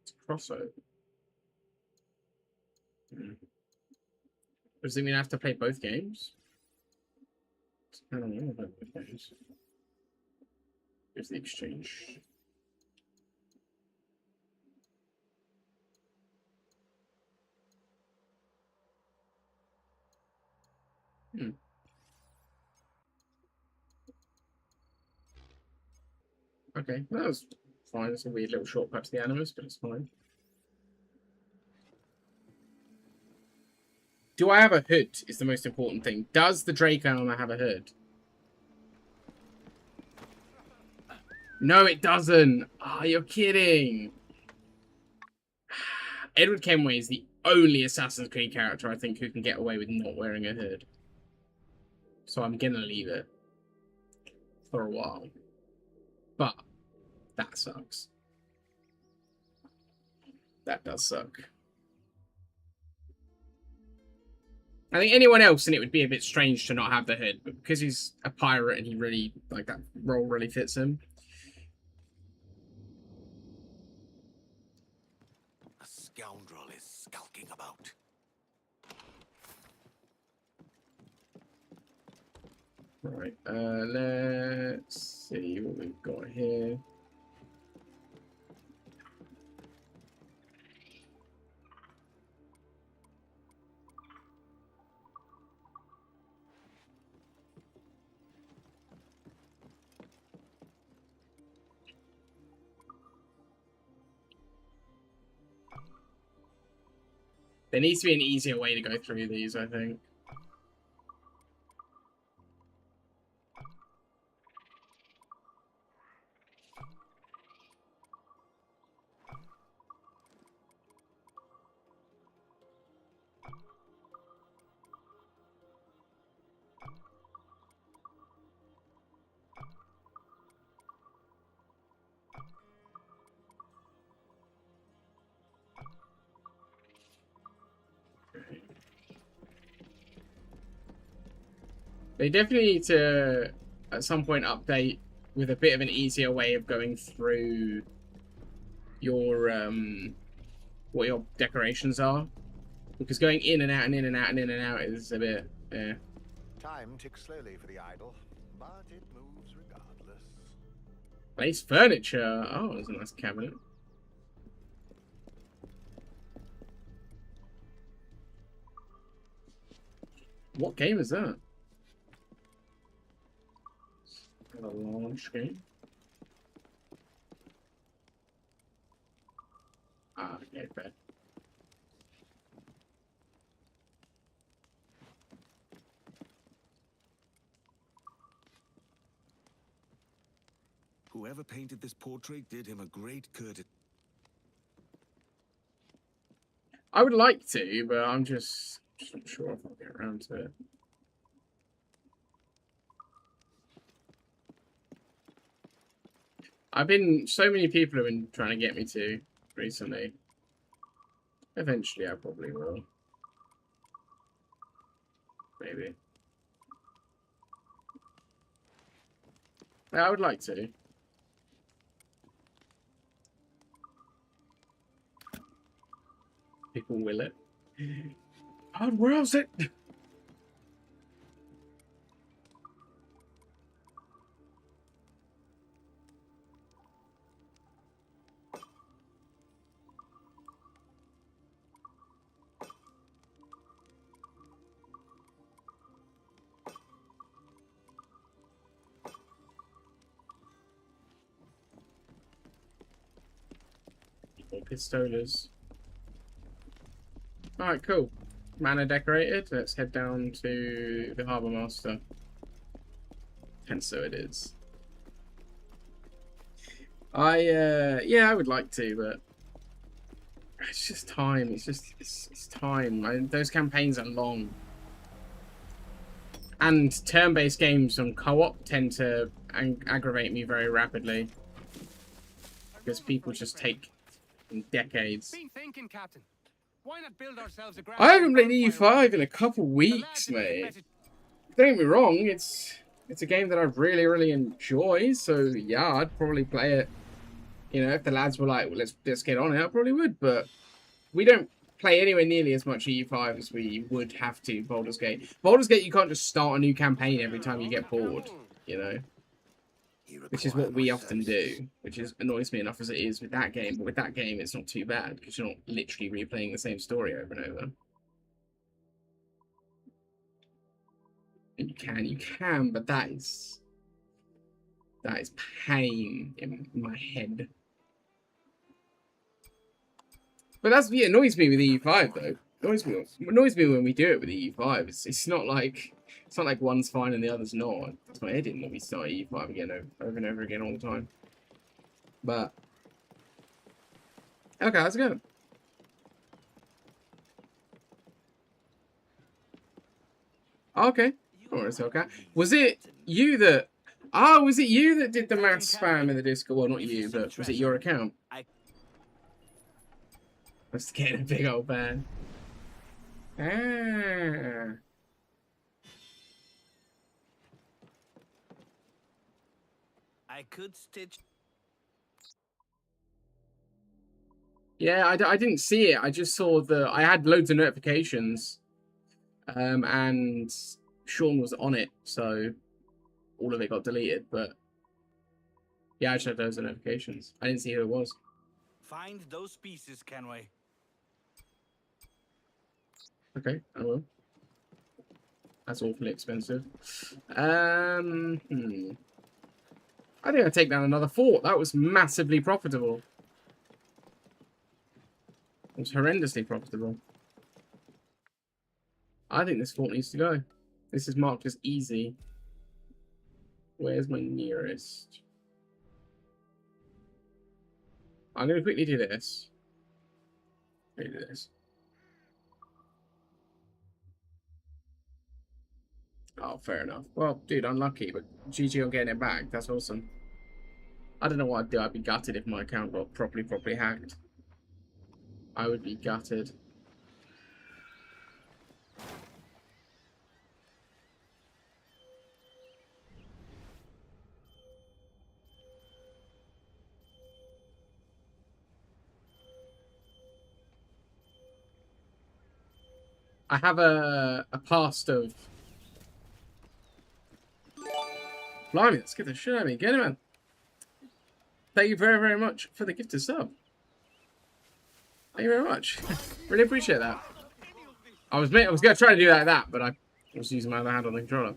It's a crossover. Does it mean I have to play both games? I don't know about both games. Here's the exchange. Okay, that was fine. It's a weird little shortcut to the Animus, but it's fine. Do I have a hood is the most important thing. Does the Drake armor have a hood? No, it doesn't. Oh, you're kidding. Edward Kenway is the only Assassin's Creed character I think who can get away with not wearing a hood. So I'm gonna leave it for a while. But that sucks. That does suck. I think anyone else, and it would be a bit strange to not have the hood, but because he's a pirate and he really, like, that role really fits him. A scoundrel is skulking about. Right, let's see what we've got here. There needs to be an easier way to go through these, I think. They definitely need to, at some point, update with a bit of an easier way of going through your, what your decorations are. Because going in and out and in and out and in and out is a bit, yeah. Time ticks slowly for the idol, but it moves regardless. Nice furniture. Oh, there's a nice cabinet. What game is that? A launch game. Ah, okay, fair. Whoever painted this portrait did him a great courtesy. I would like to, but I'm just not sure if I'll get around to it. So many people have been trying to get me to recently. Eventually, I probably will. Maybe. Yeah, I would like to. People will it. Oh, where else it? Pistolas. Alright, cool. Manor decorated. Let's head down to the Harbour Master. And so it is. Yeah, I would like to, but it's just time. It's time. Those campaigns are long. And turn-based games on co-op tend to aggravate me very rapidly. Because people just take decades. Been thinking, Captain. Why not build ourselves a grand I haven't played EU5 in a couple weeks, mate. Don't get me wrong, it's a game that I really enjoy, so yeah, I'd probably play it. You know, if the lads were like, well, let's get on it, I probably would, but we don't play anywhere nearly as much EU5 as we would have to Baldur's Gate. Baldur's Gate, you can't just start a new campaign every time you get bored, you know? Which is what we often do, which annoys me enough as it is with that game, but with that game it's not too bad, because you're not literally replaying the same story over and over. And you can, but that is pain in my head. But that's what annoys me with EU5 though. It annoys me when we do it with EU5. It's not like one's fine and the other's not. It's my head in when we start EU5 again over and over again all the time. But okay, how's it going? Okay. Oh, it's okay. Was it you that? Oh, was it you that did the mass spam in the Discord? Well, not you, but was it your account? I was getting a big old ban. Ah. I could stitch. Yeah, I didn't see it. I just saw I had loads of notifications. And Sean was on it, so all of it got deleted. But yeah, I just had those notifications. I didn't see who it was. Find those pieces, Kenway. Okay, I will. That's awfully expensive. I think I'd take down another fort. That was massively profitable. It was horrendously profitable. I think this fort needs to go. This is marked as easy. Where's my nearest? I'm going to quickly do this. Let me do this. Oh, fair enough. Well, dude, unlucky, but GG on getting it back. That's awesome. I don't know what I'd do. I'd be gutted if my account got properly hacked. I would be gutted. I have a past of... Blimey, let's get the shit out of me. Get it, man. Thank you very, very much for the gifted sub. Thank you very much. Really appreciate that. I was going to try to do that, but I was using my other hand on the controller.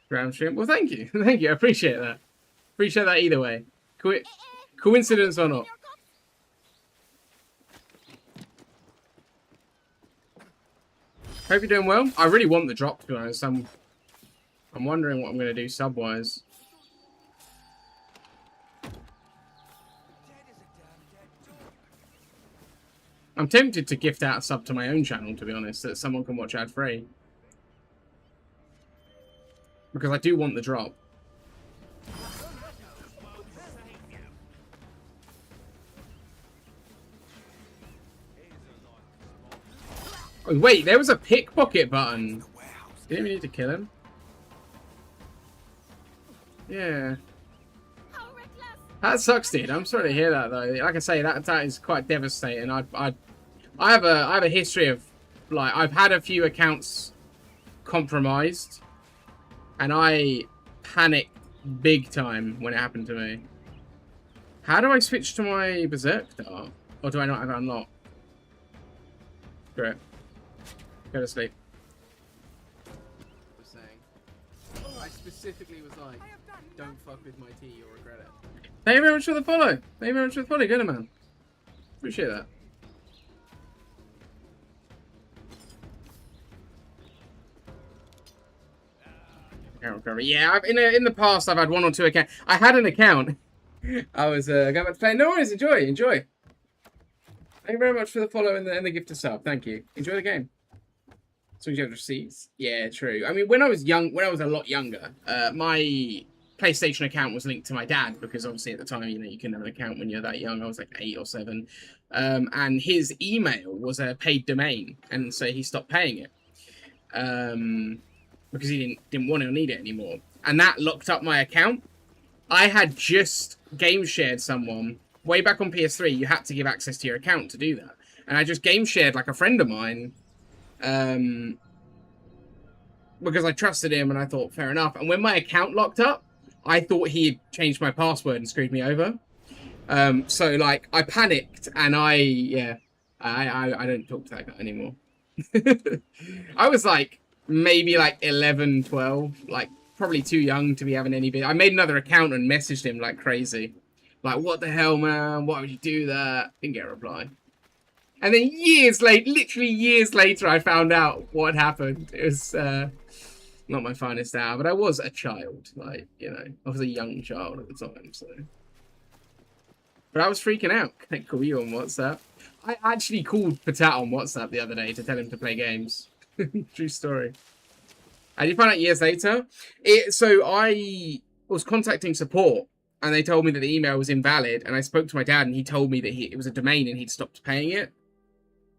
Ground stream. Well, thank you. Thank you. I appreciate that. Appreciate that either way. Coincidence or not. Hope you're doing well. I really want the drop, to be honest. I'm wondering what I'm going to do sub-wise. I'm tempted to gift out a sub to my own channel, to be honest, so that someone can watch ad-free. Because I do want the drop. Oh, wait, there was a pickpocket button. Didn't we need to kill him? Yeah. That sucks, dude. I'm sorry to hear that, though. Like I say, that is quite devastating. I have a history of, like, I've had a few accounts compromised, and I panicked big time when it happened to me. How do I switch to my Berserk dart? Or do I not have it unlocked? Great. Go to sleep. Was saying. I specifically was like, don't fuck with my tea, you'll regret it. Thank you very much for the follow. Thank you very much for the follow. Good, man. Appreciate that. Yeah, in the past I've had one or two accounts. I had an account. I was going back to play. No worries, enjoy. Thank you very much for the follow and the gift of sub. Thank you. Enjoy the game. As long as you have receipts. Yeah, true. I mean, when I was a lot younger, my PlayStation account was linked to my dad because obviously at the time, you know, you couldn't have an account when you're that young. I was like 8 or 7. And his email was a paid domain, and so he stopped paying it. Because he didn't want to need it anymore. And that locked up my account. I had just game shared someone. Way back on PS3, you had to give access to your account to do that. And I just game shared like a friend of mine. Because I trusted him and I thought, fair enough. And when my account locked up, I thought he had changed my password and screwed me over. So like, I panicked and I don't talk to that guy anymore. I was like, maybe like 11, 12, like probably too young to be having any bit. I made another account and messaged him like crazy. Like, what the hell, man? Why would you do that? Didn't get a reply. And then literally years later, I found out what happened. It was not my finest hour, but I was a child. Like, you know, I was a young child at the time, so. But I was freaking out. Can I call you on WhatsApp? I actually called Patat on WhatsApp the other day to tell him to play games. True story. And you find out years later. So I was contacting support, and they told me that the email was invalid, and I spoke to my dad, and he told me that it was a domain and he'd stopped paying it.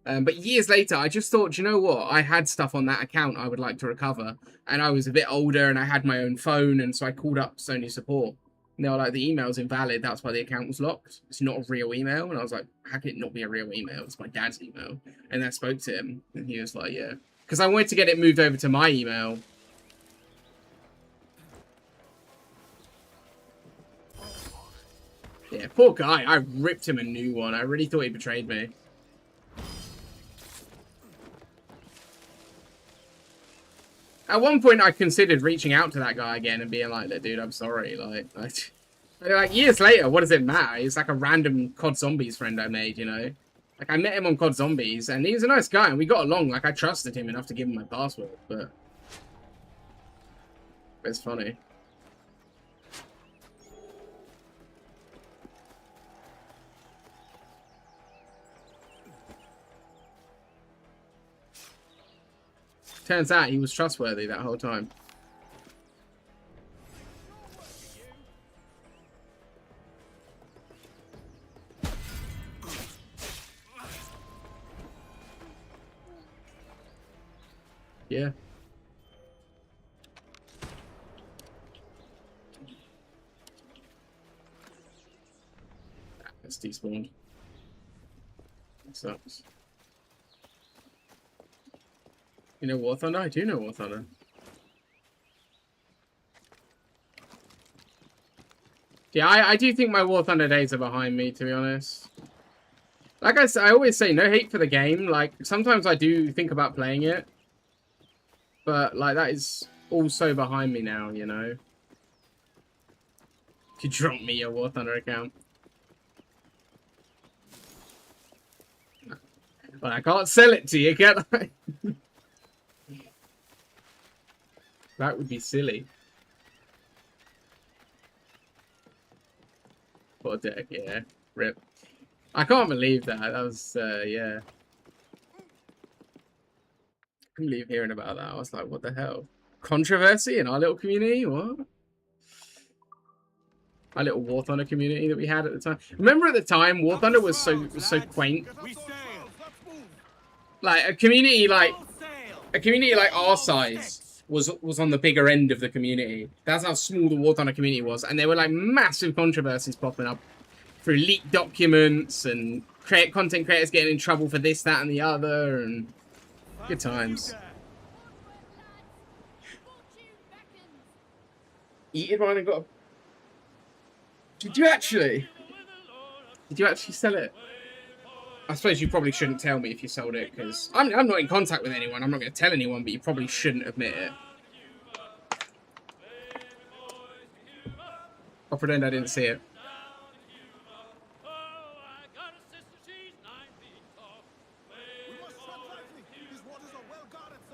But years later, I just thought, you know what? I had stuff on that account I would like to recover, and I was a bit older, and I had my own phone, and so I called up Sony support. And they were like, the email's invalid, that's why the account was locked. It's not a real email. And I was like, how can it not be a real email? It's my dad's email. And I spoke to him, and he was like, yeah. Because I wanted to get it moved over to my email. Yeah, poor guy. I ripped him a new one. I really thought he betrayed me. At one point, I considered reaching out to that guy again and being like, look, dude, I'm sorry. Like years later, what does it matter? He's like a random COD Zombies friend I made, you know? Like, I met him on COD Zombies, and he was a nice guy, and we got along. Like, I trusted him enough to give him my password, but it's funny. Turns out he was trustworthy that whole time. Yeah. That's despawned. That sucks. You know War Thunder? I do know War Thunder. Yeah, I do think my War Thunder days are behind me, to be honest. Like I always say, no hate for the game. Like, sometimes I do think about playing it. But, like, that is also behind me now, you know? You drop me your War Thunder account. But I can't sell it to you, can I? That would be silly. What a deck, yeah. Rip. I can't believe that. That was, yeah. I couldn't believe hearing about that. I was like, what the hell? Controversy in our little community? What? Our little War Thunder community that we had at the time. Remember at the time, War Thunder was so quaint. Like, a community like our size was on the bigger end of the community. That's how small the War Thunder community was. And there were like massive controversies popping up through leaked documents and content creators getting in trouble for this, that, and the other, and good times. Eated one and got a... Did you actually sell it? I suppose you probably shouldn't tell me if you sold it, because I'm not in contact with anyone. I'm not going to tell anyone, but you probably shouldn't admit it. I'll pretend I didn't see it.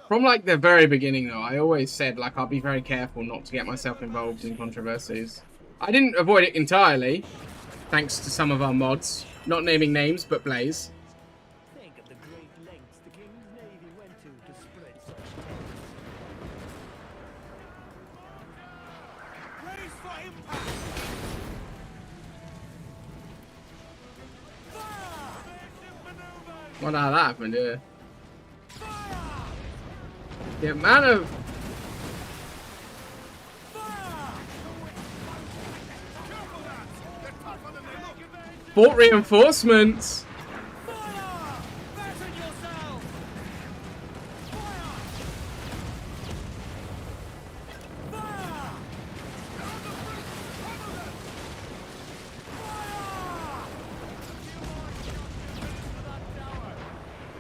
From like the very beginning though, I always said like I'll be very careful not to get myself involved in controversies. I didn't avoid it entirely, thanks to some of our mods. Not naming names, but Blaze. Think of the great lengths the King's Navy went to spread such Brace for impact! Wonder how that happened, yeah. The amount of... Fort reinforcements!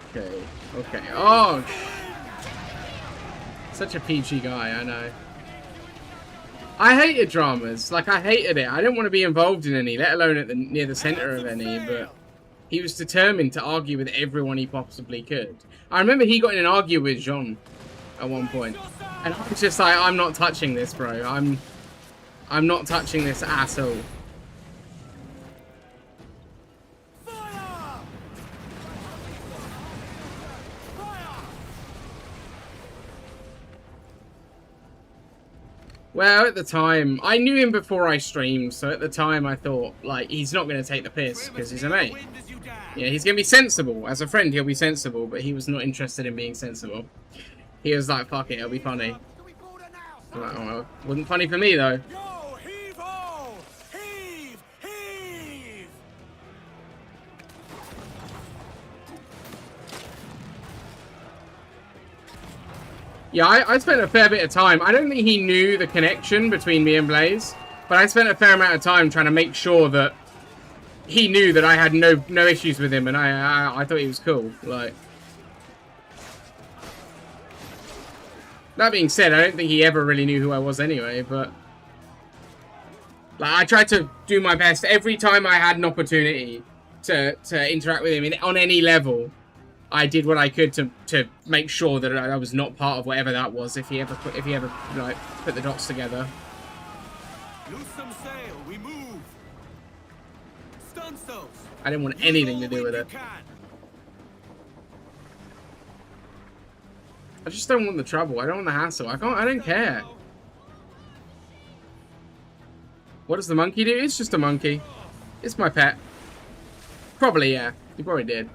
Okay, okay. Oh! Such a peachy guy, I know. I hated dramas. Like, I hated it. I didn't want to be involved in any, let alone at the near the center of any, but he was determined to argue with everyone he possibly could. I remember he got in an argument with Jean at one point, and I was just like, I'm not touching this, bro. I'm not touching this at all. Well, at the time, I knew him before I streamed, so at the time I thought, like, he's not going to take the piss because he's a mate. Yeah, he's going to be sensible. As a friend, he'll be sensible, but he was not interested in being sensible. He was like, fuck it, it'll be funny. I'm like, oh, well, wasn't funny for me, though. Yo, heave ho! Heave! Heave! Yeah, I spent a fair bit of time. I don't think he knew the connection between me and Blaze, but I spent a fair amount of time trying to make sure that he knew that I had no issues with him, and I thought he was cool. Like, that being said, I don't think he ever really knew who I was anyway. But like, I tried to do my best every time I had an opportunity to interact with him on any level. I did what I could to make sure that I was not part of whatever that was. If he ever like put the dots together. Loose some sail. We move. Stunsails. I didn't want anything to do with it. I just don't want the trouble. I don't want the hassle. I don't care. What does the monkey do? It's just a monkey. It's my pet. Probably, yeah. He probably did.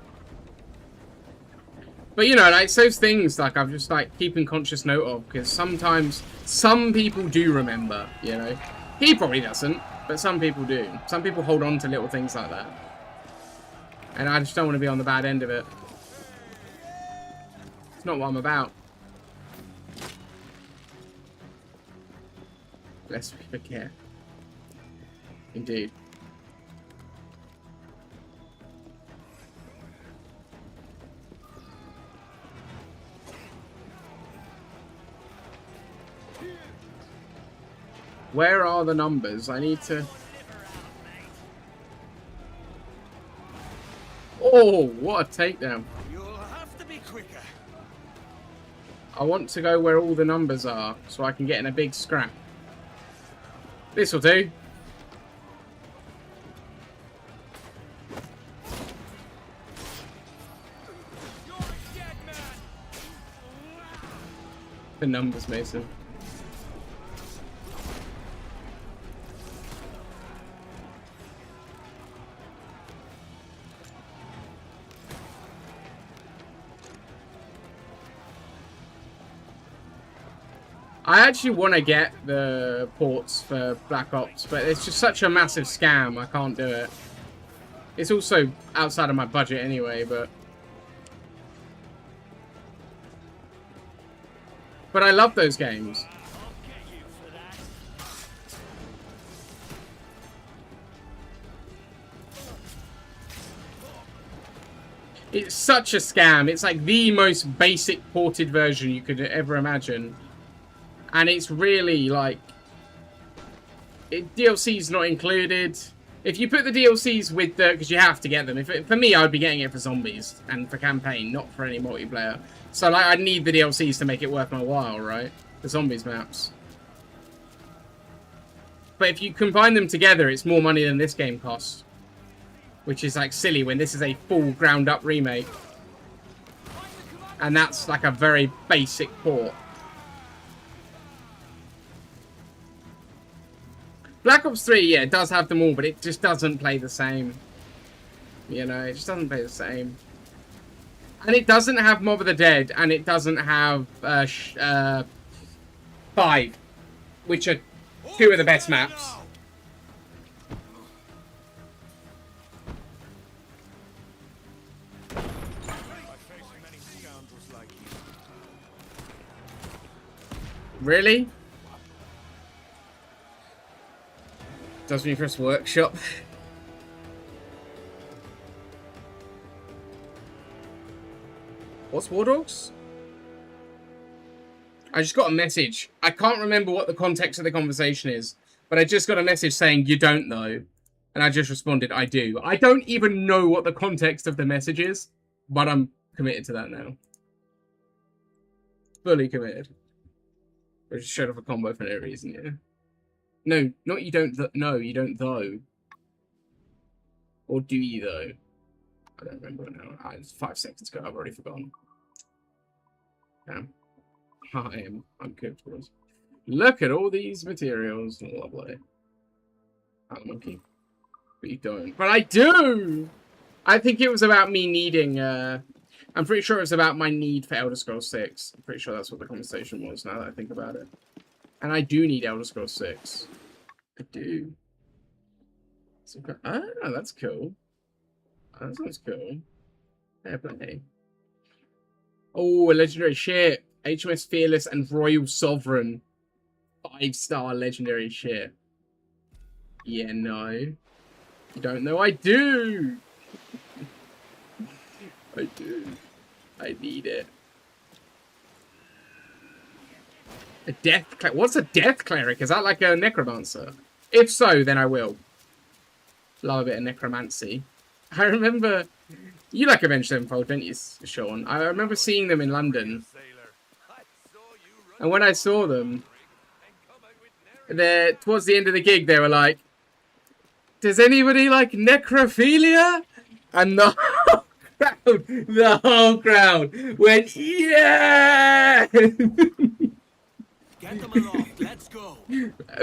But, you know, like, it's those things, like, I'm just, like, keeping conscious note of, because sometimes some people do remember, you know. He probably doesn't, but some people do. Some people hold on to little things like that. And I just don't want to be on the bad end of it. It's not what I'm about. Lest we forget. Indeed. Where are the numbers? I need to... Oh, what a takedown. You'll have to be quicker. I want to go where all the numbers are, so I can get in a big scrap. This'll do. The numbers, Mason. I actually want to get the ports for Black Ops, but it's just such a massive scam, I can't do it. It's also outside of my budget anyway, but... But I love those games. It's such a scam. It's like the most basic ported version you could ever imagine. And it's really like... DLC's not included. If you put the DLCs with the... Because you have to get them. For me, I'd be getting it for zombies and for campaign, not for any multiplayer. So like, I'd need the DLCs to make it worth my while, right? The zombies maps. But if you combine them together, it's more money than this game costs. Which is like silly when this is a full ground up remake. And that's like a very basic port. Black Ops 3, yeah, it does have them all, but it just doesn't play the same. You know, it just doesn't play the same. And it doesn't have Mob of the Dead, and it doesn't have 5, which are 2 of the best maps. Really? Does me first workshop. What's War Dogs? I just got a message. I can't remember what the context of the conversation is, but I just got a message saying, you don't know. And I just responded, I do. I don't even know what the context of the message is, but I'm committed to that now. Fully committed. I just showed off a combo for no reason, yeah. No, not you don't know, you don't though. Or do you though? I don't remember now. It's 5 seconds ago, I've already forgotten. Damn. I'm good for this. Look at all these materials. Lovely. Oh, monkey. But you don't. But I do! I think it was about me needing, I'm pretty sure it was about my need for Elder Scrolls 6. I'm pretty sure that's what the conversation was, now that I think about it. And I do need Elder Scrolls 6. I do. Oh, that's cool. That sounds cool. Fair play. Oh, a legendary ship. HMS Fearless and Royal Sovereign. 5-star legendary ship. Yeah, no. You don't know I do! I do. I need it. A death cleric? What's a death cleric? Is that like a necromancer? If so, then I will. Love a bit of necromancy. I remember... You like Avenged Sevenfold, don't you, Sean? I remember seeing them in London. And when I saw them, towards the end of the gig, they were like, does anybody like necrophilia? And the whole crowd went, yeah! Get them aloft, let's go.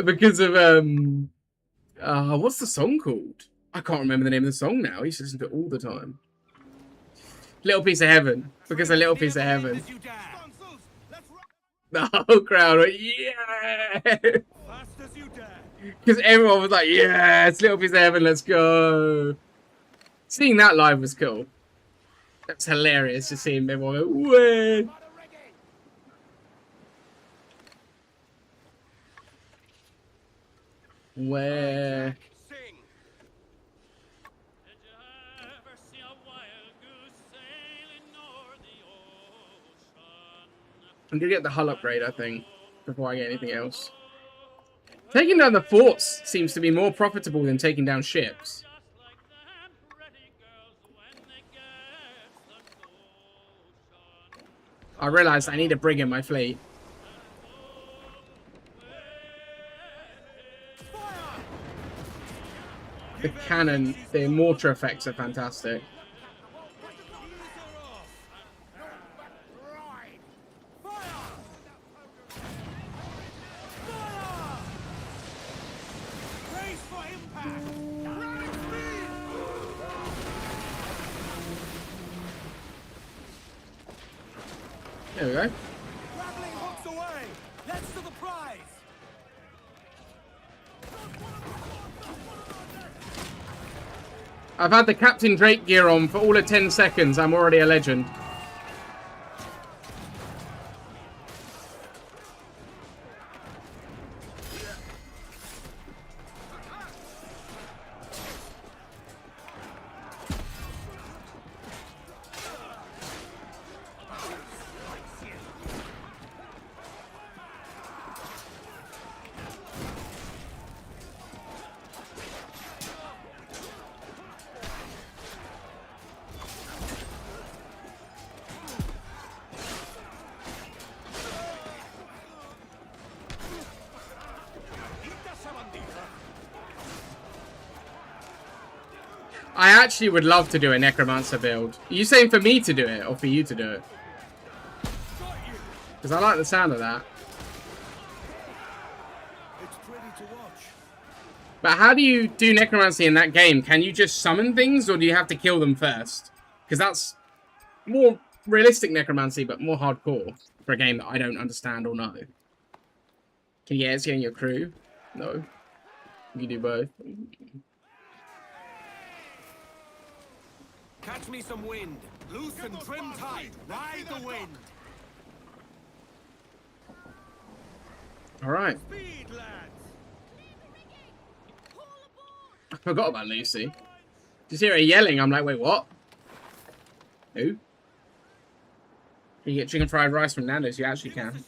Because of, what's the song called? I can't remember the name of the song now. I used to listen to it all the time. Little Piece of Heaven. Because a Little Piece of Heaven. The whole crowd went, yeah! Because everyone was like, yeah, it's Little Piece of Heaven, let's go. Seeing that live was cool. That's hilarious to see everyone go, way. Where? I'm gonna get the hull upgrade, I think, before I get anything else. Taking down the forts seems to be more profitable than taking down ships. I realized I need a brig in my fleet. The cannon, the mortar effects are fantastic. There we go. Grappling hooks away. Let's to the prize. I've had the Captain Drake gear on for all of 10 seconds. I'm already a legend. I actually would love to do a Necromancer build. Are you saying for me to do it or for you to do it? Because I like the sound of that. It's pretty to watch. But how do you do Necromancy in that game? Can you just summon things or do you have to kill them first? Because that's more realistic Necromancy, but more hardcore for a game that I don't understand or know. Can you get Ezio in your crew? No. You do both. Catch me some wind. Loose and trim tight. Ride the wind. All right. Speed, lads. I forgot about Lucy. Just hear her yelling. I'm like, wait, what? Who? You get chicken fried rice from Nando's. You actually can.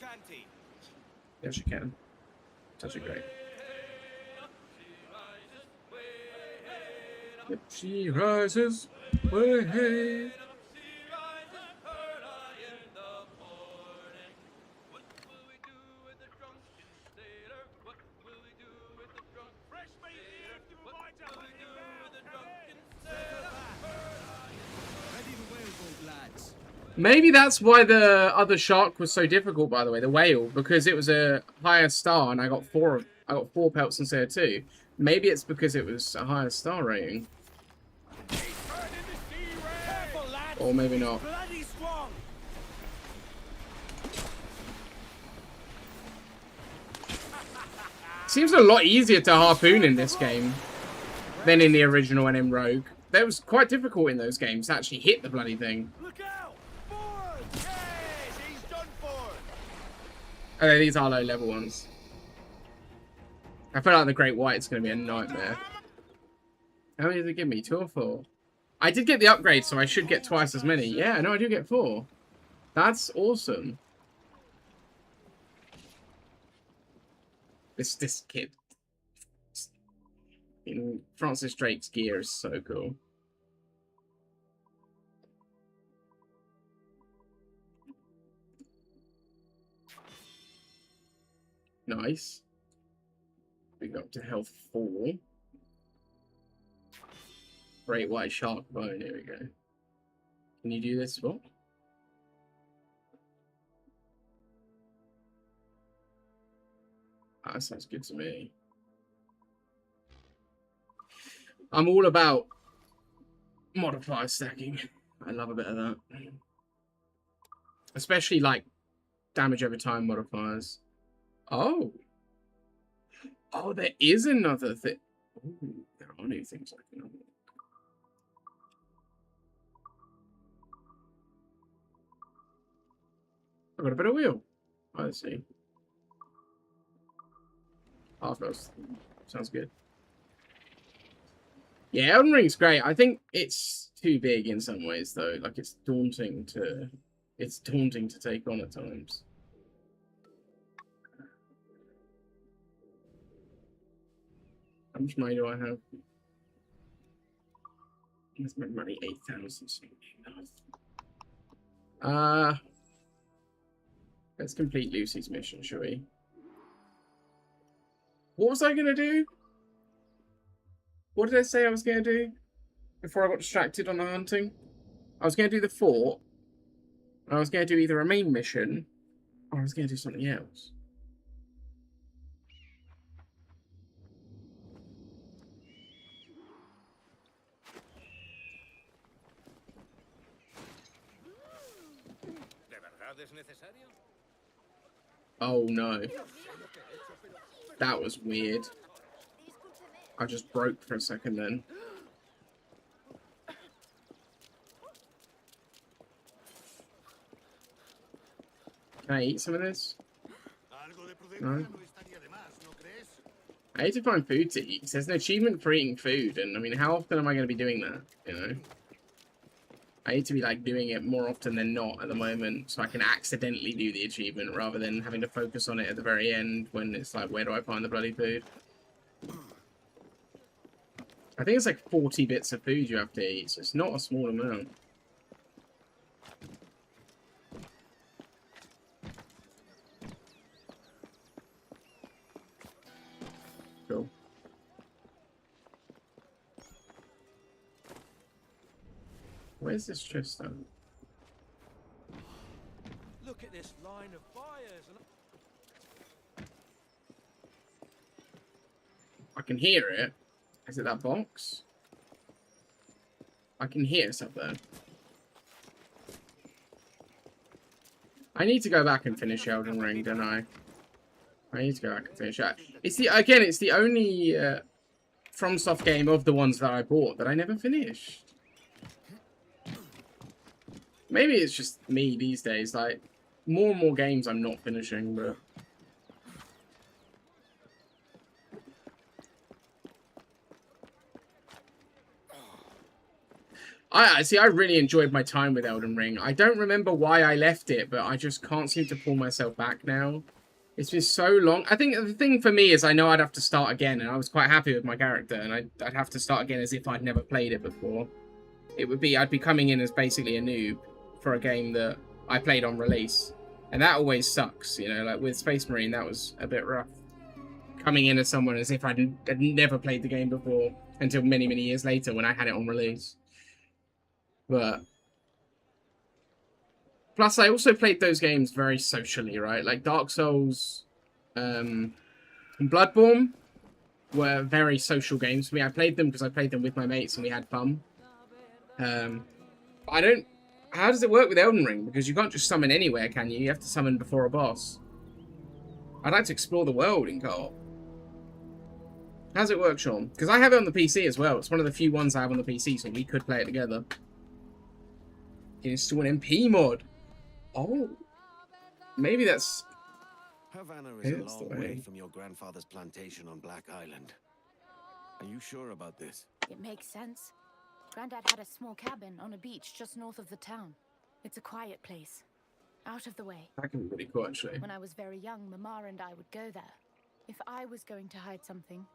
Yes, you can. It's actually great. Yep, she rises. Way, hey. Ready the whaleboat, lads. Maybe that's why the other shark was so difficult, by the way, the whale, because it was a higher star and I got four pelts instead of 2. Maybe it's because it was a higher star rating. Or maybe not. Seems a lot easier to harpoon in this game than in the original and in Rogue. That was quite difficult in those games to actually hit the bloody thing. Oh, these are low-level ones. I feel like the Great White's going to be a nightmare. How many did it give me? 2 or 4? I did get the upgrade, so I should get twice as many. Yeah, no, I do get 4. That's awesome. This kid. Francis Drake's gear is so cool. Nice. We got up to health 4. Great white shark bone. Here we go. Can you do this one? That sounds good to me. I'm all about modifier stacking. I love a bit of that. Especially like damage over time modifiers. Oh. Oh, there is another thing. Ooh, there are new things I can unlock. I've got a better wheel. I see. Half those. Sounds good. Yeah, Elden Ring's great. I think it's too big in some ways, though. Like, it's daunting to take on at times. How much money do I have? Where's my money? 8,000. Let's complete Lucy's mission, shall we? What was I gonna do? What did I say I was gonna do before I got distracted on the hunting? I was gonna do the fort. I was gonna do either a main mission or I was gonna do something else. Oh no. That was weird. I just broke for a second then. Can I eat some of this? No. I need to find food to eat. There's an achievement for eating food, and I mean, how often am I going to be doing that? You know, I need to be like doing it more often than not at the moment, so I can accidentally do the achievement rather than having to focus on it at the very end when it's like, where do I find the bloody food? I think it's like 40 bits of food you have to eat, so it's not a small amount. Cool. Where's this chest though? Look at this line of fires. I can hear it. Is it that box? I can hear it's up there. I need to go back and finish Elden Ring, don't I? I need to go back and finish that. It's the only FromSoft game of the ones that I bought that I never finished. Maybe it's just me these days. Like, more and more games I'm not finishing, but... I really enjoyed my time with Elden Ring. I don't remember why I left it, but I just can't seem to pull myself back now. It's been so long. I think the thing for me is I know I'd have to start again, and I was quite happy with my character, and I'd have to start again as if I'd never played it before. I'd be coming in as basically a noob for a game that I played on release. And that always sucks, you know, like with Space Marine, that was a bit rough. Coming in as someone as if I'd never played the game before until many, many years later when I had it on release. But Plus, I also played those games very socially, right? Like Dark Souls, and Bloodborne were very social games for me. I played them because I played them with my mates and we had fun. I don't... How does it work with Elden Ring? Because you can't just summon anywhere, can you? You have to summon before a boss. I'd like to explore the world in co-op. How's it work, Sean? Because I have it on the PC as well. It's one of the few ones I have on the PC, so we could play it together. You can install an MP mod. Oh. Maybe that's... Havana is a long way from your grandfather's plantation on Black Island. Are you sure about this? It makes sense. Grandad had a small cabin on a beach just north of the town. It's a quiet place. Out of the way. That can be pretty cool, actually. When I was very young, Mama and I would go there. If I was going to hide something,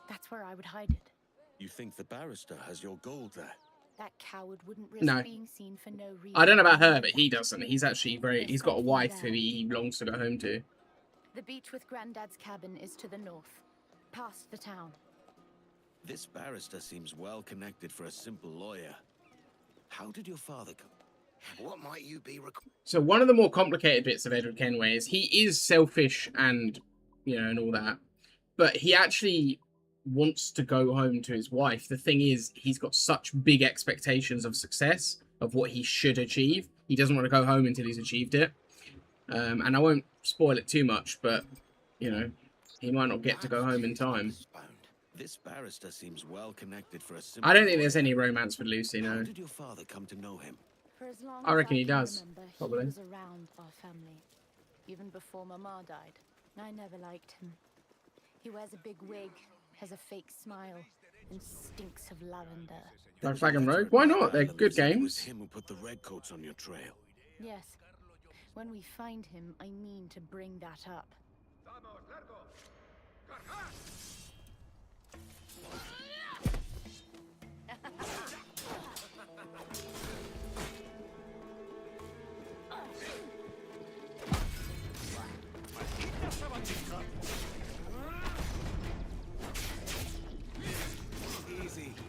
that's where I would hide it. You think the barrister has your gold there? That coward wouldn't risk being seen for no reason. I don't know about her, but he doesn't. He's actually very... He's got a wife who he longs to go home to. The beach with Grandad's cabin is to the north, past the town. This barrister seems well connected for a simple lawyer. How did your father come? What might you be? So one of the more complicated bits of Edward Kenway is he is selfish and, you know, and all that. But he actually wants to go home to his wife. The thing is, he's got such big expectations of success, of what he should achieve. He doesn't want to go home until he's achieved it. And I won't spoil it too much, but, you know, he might not get to go home in time. This barrister seems well connected for a simple I don't think there's any romance with Lucy, no. How did your father come to know him? For as long I reckon as he does, remember, probably. He was around our family, even before Mama died. I never liked him. He wears a big wig, has a fake smile, and stinks of lavender. Like Flag and Rogue? Why not? They're good It was games. him who put the redcoats on your trail. Yes. When we find him, I mean to bring that up.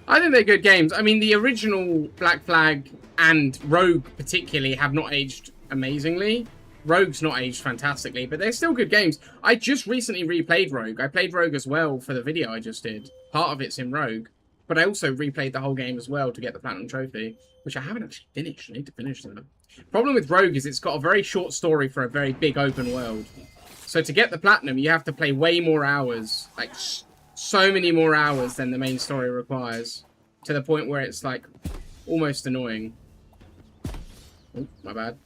I think they're good games. I mean, the original Black Flag and Rogue particularly have not aged amazingly. Rogue's not aged fantastically, but they're still good games. I just recently replayed Rogue. I played Rogue as well for the video I just did. Part of it's in Rogue. But I also replayed the whole game as well to get the Platinum Trophy, which I haven't actually finished. I need to finish that. Problem with Rogue is it's got a very short story for a very big open world. So to get the Platinum, you have to play way more hours. Like, so many more hours than the main story requires. To the point where it's, like, almost annoying. Oh, my bad.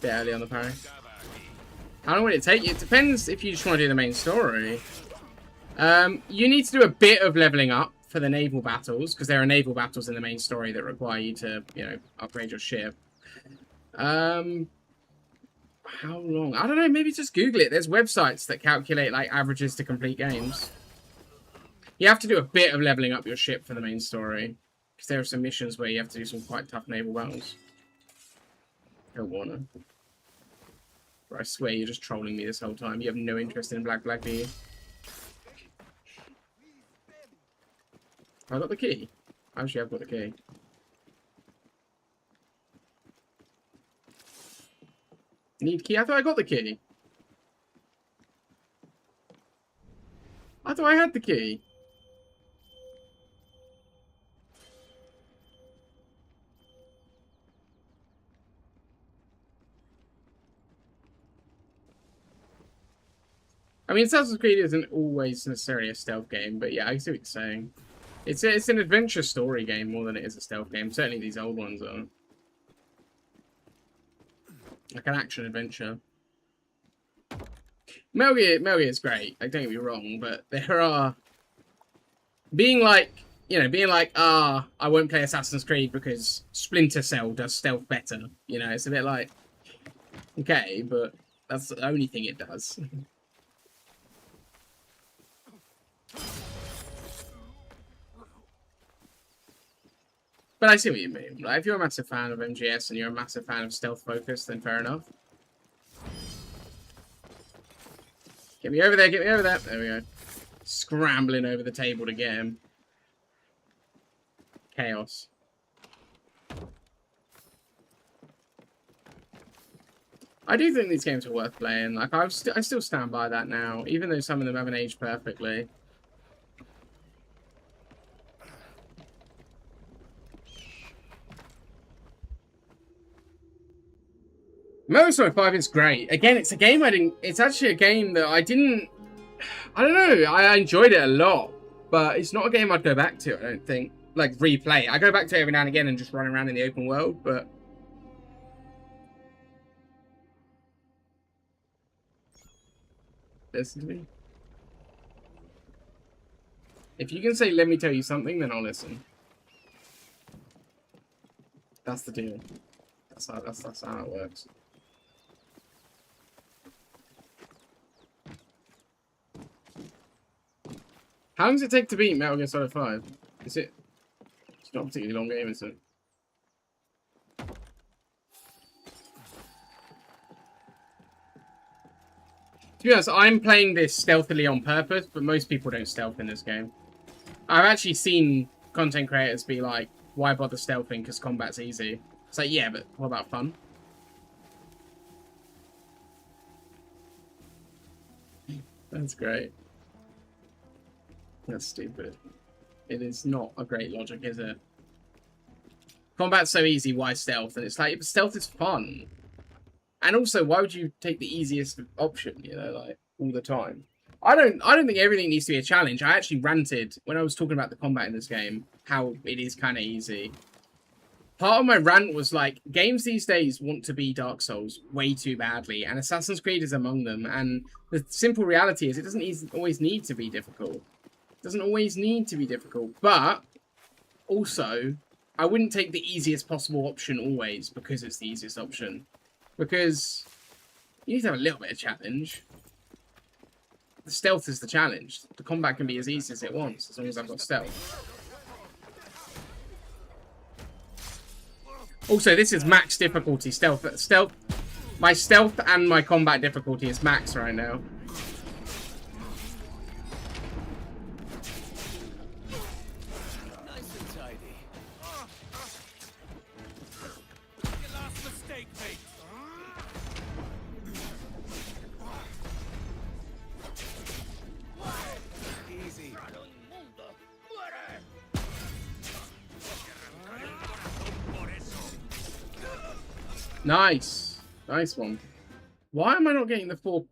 Bit early on the parry. How long would it take you? It depends if you just want to do the main story. You need to do a bit of leveling up for the naval battles, because there are naval battles in the main story that require you to, you know, upgrade your ship. How long? I don't know, maybe just Google it. There's websites that calculate, like, averages to complete games. You have to do a bit of leveling up your ship for the main story, because there are some missions where you have to do some quite tough naval battles. Don't wanna. Bro, I swear you're just trolling me this whole time. You have no interest in Black Flag, do you? I got the key. Actually, I've got the key. Need key? I thought I got the key. I thought I had the key. I mean, Assassin's Creed isn't always necessarily a stealth game, but yeah, I see what you're saying. It's an adventure story game more than it is a stealth game. Certainly these old ones are. Like an action adventure. Metal Gear is great. Like, don't get me wrong, but there are... Being like, I won't play Assassin's Creed because Splinter Cell does stealth better. You know, it's a bit like, okay, but that's the only thing it does. But I see what you mean. Like, if you're a massive fan of MGS and you're a massive fan of stealth focus, then fair enough. Get me over there, get me over there. There we go. Scrambling over the table to get him. Chaos. I do think these games are worth playing. Like, I still stand by that now, even though some of them haven't aged perfectly. Metal Slug 5 is great. Again, it's a game I didn't... It's actually a game that I didn't... I don't know. I enjoyed it a lot. But it's not a game I'd go back to, I don't think. Like, replay. I go back to it every now and again and just run around in the open world, but... Listen to me. If you can say, let me tell you something, then I'll listen. That's the deal. That's how it works. How long does it take to beat Metal Gear Solid 5? Is it... It's not a particularly long game, is it? To be honest, I'm playing this stealthily on purpose, but most people don't stealth in this game. I've actually seen content creators be like, why bother stealthing because combat's easy? It's like, yeah, but what about fun? That's great. That's stupid. It is not a great logic, is it? Combat's so easy, why stealth? And it's like, stealth is fun. And also, why would you take the easiest option, you know, like, all the time? I don't think everything needs to be a challenge. I actually ranted when I was talking about the combat in this game, how it is kind of easy. Part of my rant was like, games these days want to be Dark Souls way too badly, and Assassin's Creed is among them, and the simple reality is it doesn't always need to be difficult. It doesn't always need to be difficult, but also, I wouldn't take the easiest possible option always because it's the easiest option. Because you need to have a little bit of challenge. The stealth is the challenge. The combat can be as easy as it wants, as long as I've got stealth. Also, this is max difficulty stealth. My stealth and my combat difficulty is max right now. Nice and tidy. Your last mistake, mate. Easy. Nice. Nice one. Why am I not getting the 4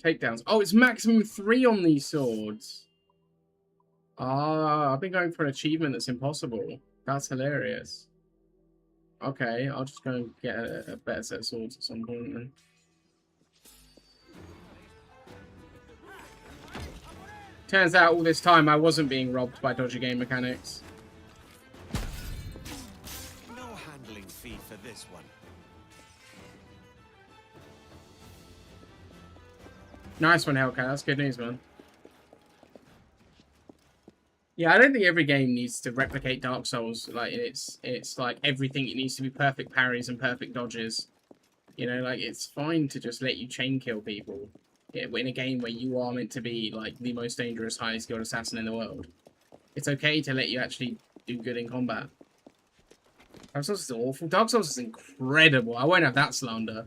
takedowns? Oh, it's maximum 3 on these swords. Ah, I've been going for an achievement that's impossible. That's hilarious. Okay, I'll just go and get a better set of swords at some point then. Turns out all this time I wasn't being robbed by dodgy game mechanics. No handling fee for this one. Nice one, Hellcat. That's good news, man. Yeah, I don't think every game needs to replicate Dark Souls. Like, it's like everything. It needs to be perfect parries and perfect dodges. You know, like, it's fine to just let you chain kill people. Yeah, in a game where you are meant to be, like, the most dangerous, highly skilled assassin in the world. It's okay to let you actually do good in combat. Dark Souls is awful. Dark Souls is incredible. I won't have that slander.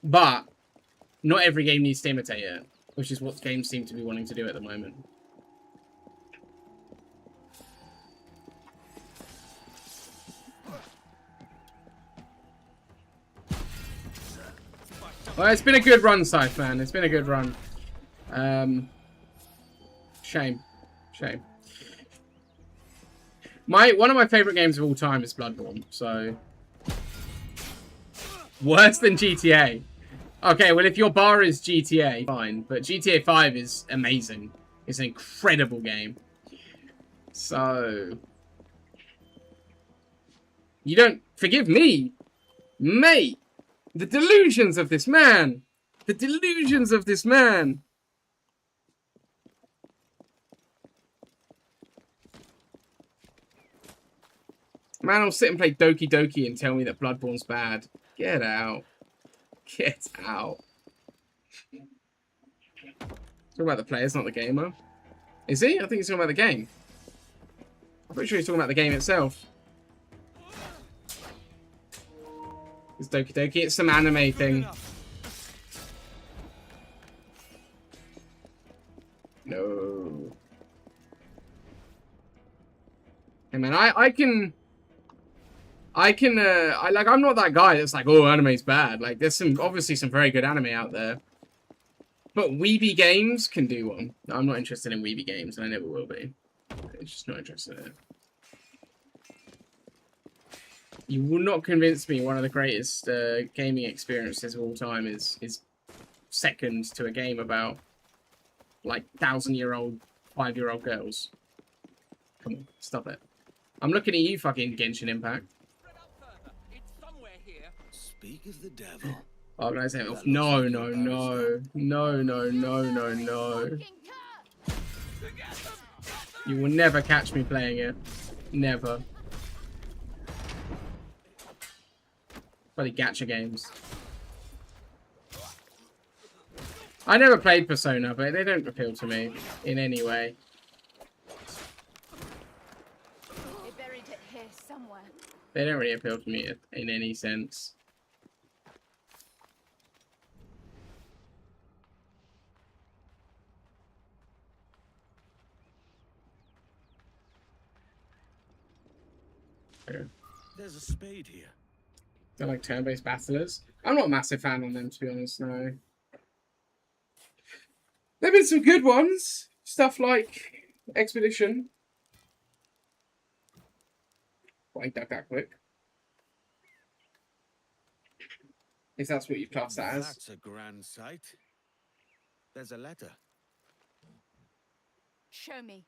But not every game needs to imitate it, which is what games seem to be wanting to do at the moment. Well, it's been a good run, Scythe, man. It's been a good run. Shame. Shame. One of my favourite games of all time is Bloodborne, so... Worse than GTA. Okay, well, if your bar is GTA, fine. But GTA 5 is amazing. It's an incredible game. So... You don't... Forgive me! Mate! The delusions of this man! The delusions of this man! Man, I'll sit and play Doki Doki and tell me that Bloodborne's bad. Get out. Get out. Talking about the players, not the gamer. Is he? I think he's talking about the game. I'm pretty sure he's talking about the game itself. It's Doki Doki. It's some anime thing. No. Hey man, I'm not that guy that's like, oh, anime's bad. Like, there's obviously some very good anime out there. But Weeby Games can do one. I'm not interested in Weeby Games, and I never will be. It's just not interested in it. You will not convince me one of the greatest gaming experiences of all time is second to a game about, like, 1,000-year-old, 5-year-old girls. Come on, stop it. I'm looking at you, fucking Genshin Impact. Speak of the devil. Organize it. No, no, no. No, no, no, no, no. You will never catch me playing it. Never. Bloody gacha games. I never played Persona, but they don't appeal to me in any way. They buried it here somewhere. They don't really appeal to me in any sense. There's a spade here. They're like turn-based battlers. I'm not a massive fan on them, to be honest, no. There've been some good ones. Stuff like Expedition. Why dug that quick? If that's what you class that as. That's a grand sight. There's a letter. Show me.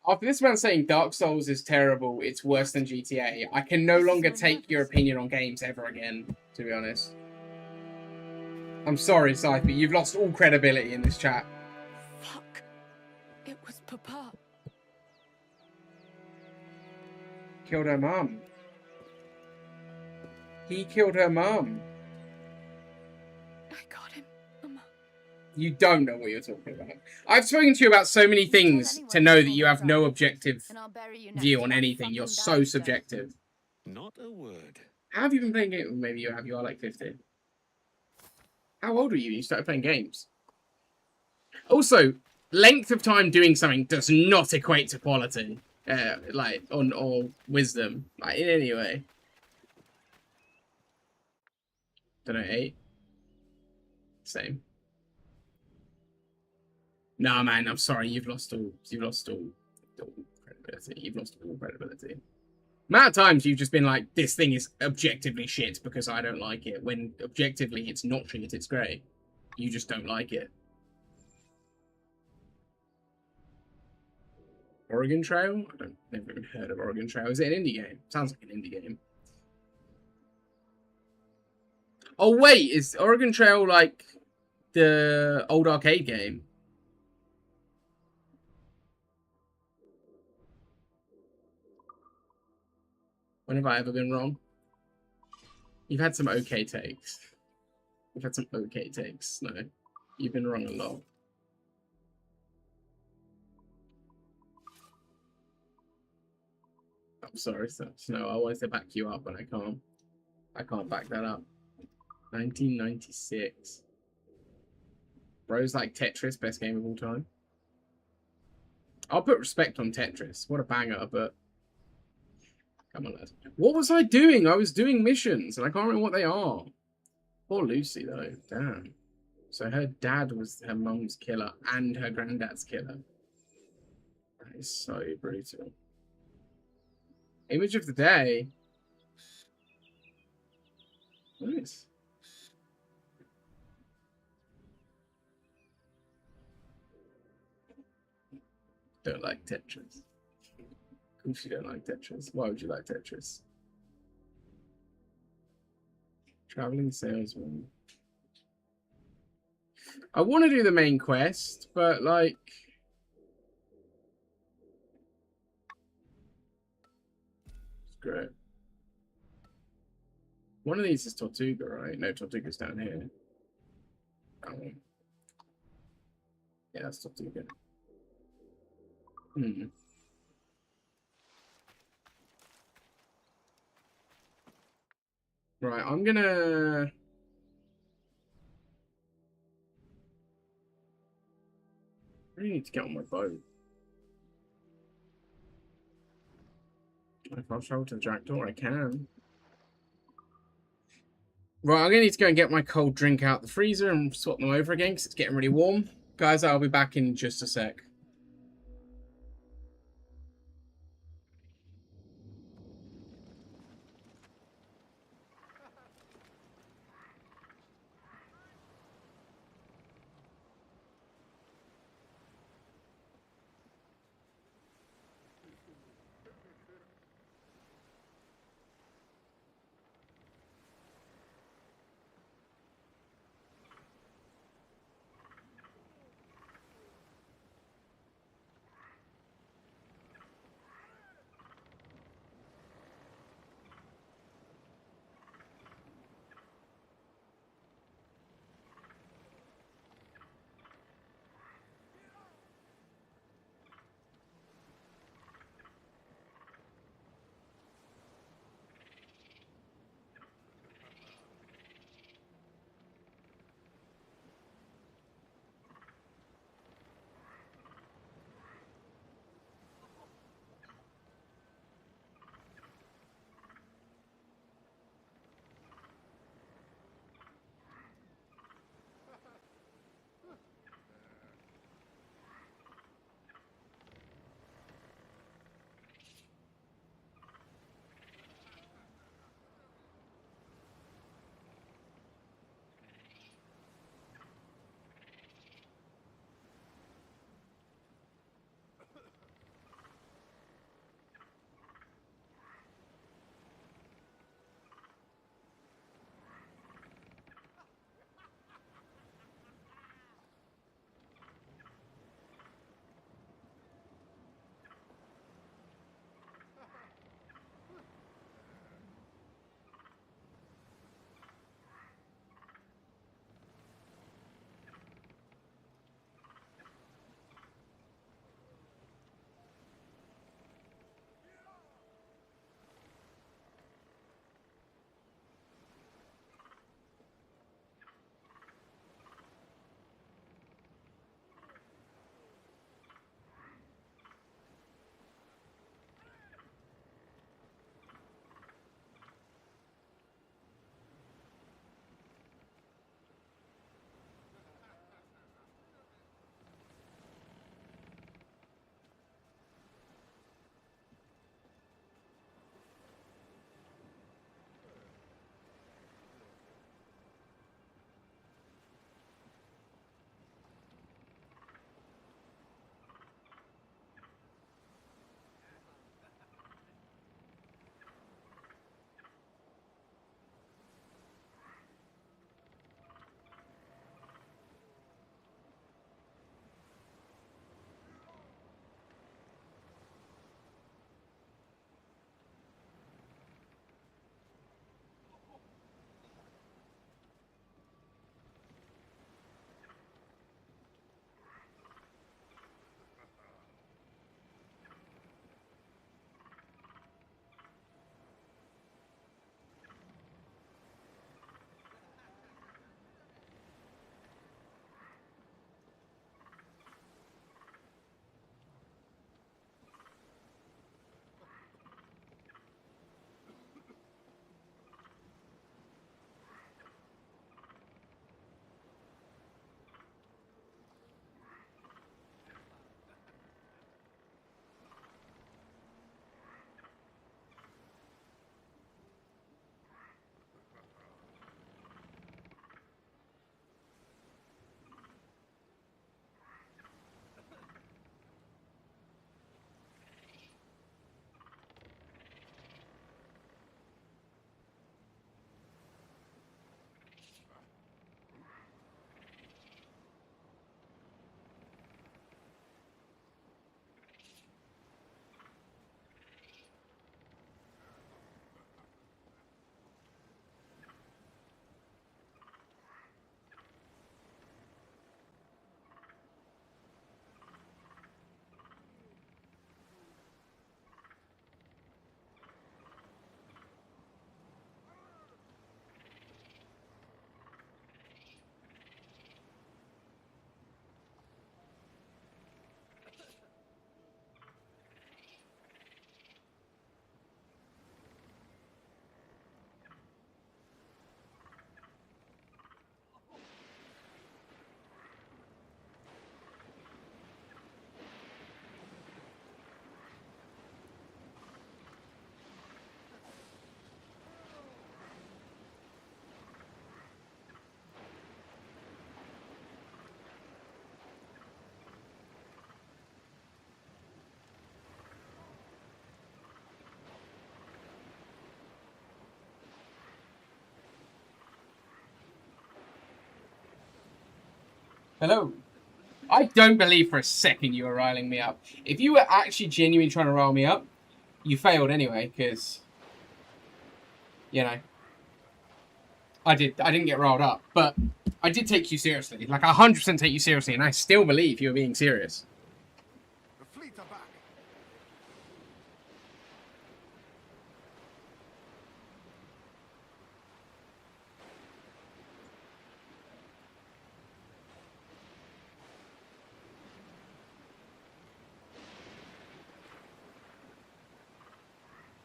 After this man saying Dark Souls is terrible, it's worse than GTA, I can no longer take your opinion on games ever again, to be honest. I'm sorry, Scythe, but you've lost all credibility in this chat. Fuck. It was Papa. Killed her mum. He killed her mum. I got him, Mama. You don't know what you're talking about. I've spoken to you about so many things to know that you have no objective view on anything. You're so subjective. Not a word. How have you been playing games? Maybe you have. You are like 50. How old were you when you started playing games? Also, length of time doing something does not equate to quality. Or wisdom. Like, in any way. Don't know, 8? Same. Nah, man, I'm sorry. You've lost all credibility. You've lost all credibility. Amount of times you've just been like, this thing is objectively shit because I don't like it. When objectively it's not shit, it's great. You just don't like it. Oregon Trail? Never even heard of Oregon Trail. Is it an indie game? Sounds like an indie game. Oh wait, is Oregon Trail like the old arcade game? When have I ever been wrong? You've had some okay takes. You've had some okay takes. No, you've been wrong a lot. I'm sorry, Snow. I wanted to back you up, but I can't. I can't back that up. 1996. Bro's like Tetris, best game of all time. I'll put respect on Tetris. What a banger, but... Come on, lads. What was I doing? I was doing missions, and I can't remember what they are. Poor Lucy, though. Damn. So her dad was her mum's killer, and her granddad's killer. That is so brutal. Image of the day. Nice. Don't like Tetris. Of course you don't like Tetris. Why would you like Tetris? Traveling salesman. I want to do the main quest, but like... It's great. One of these is Tortuga, right? No, Tortuga's down here. Oh. Yeah, that's Tortuga. Hmm. Right, I'm gonna... really need to get on my boat. If I'll travel to the Jackdaw, I can. Right, I'm going to need to go and get my cold drink out the freezer and swap them over again because it's getting really warm. Guys, I'll be back in just a sec. Hello. I don't believe for a second you were riling me up. If you were actually genuinely trying to rile me up, you failed anyway, because, you know, I didn't get riled up, but I did take you seriously. Like, I 100% take you seriously, and I still believe you were being serious. The fleet are back.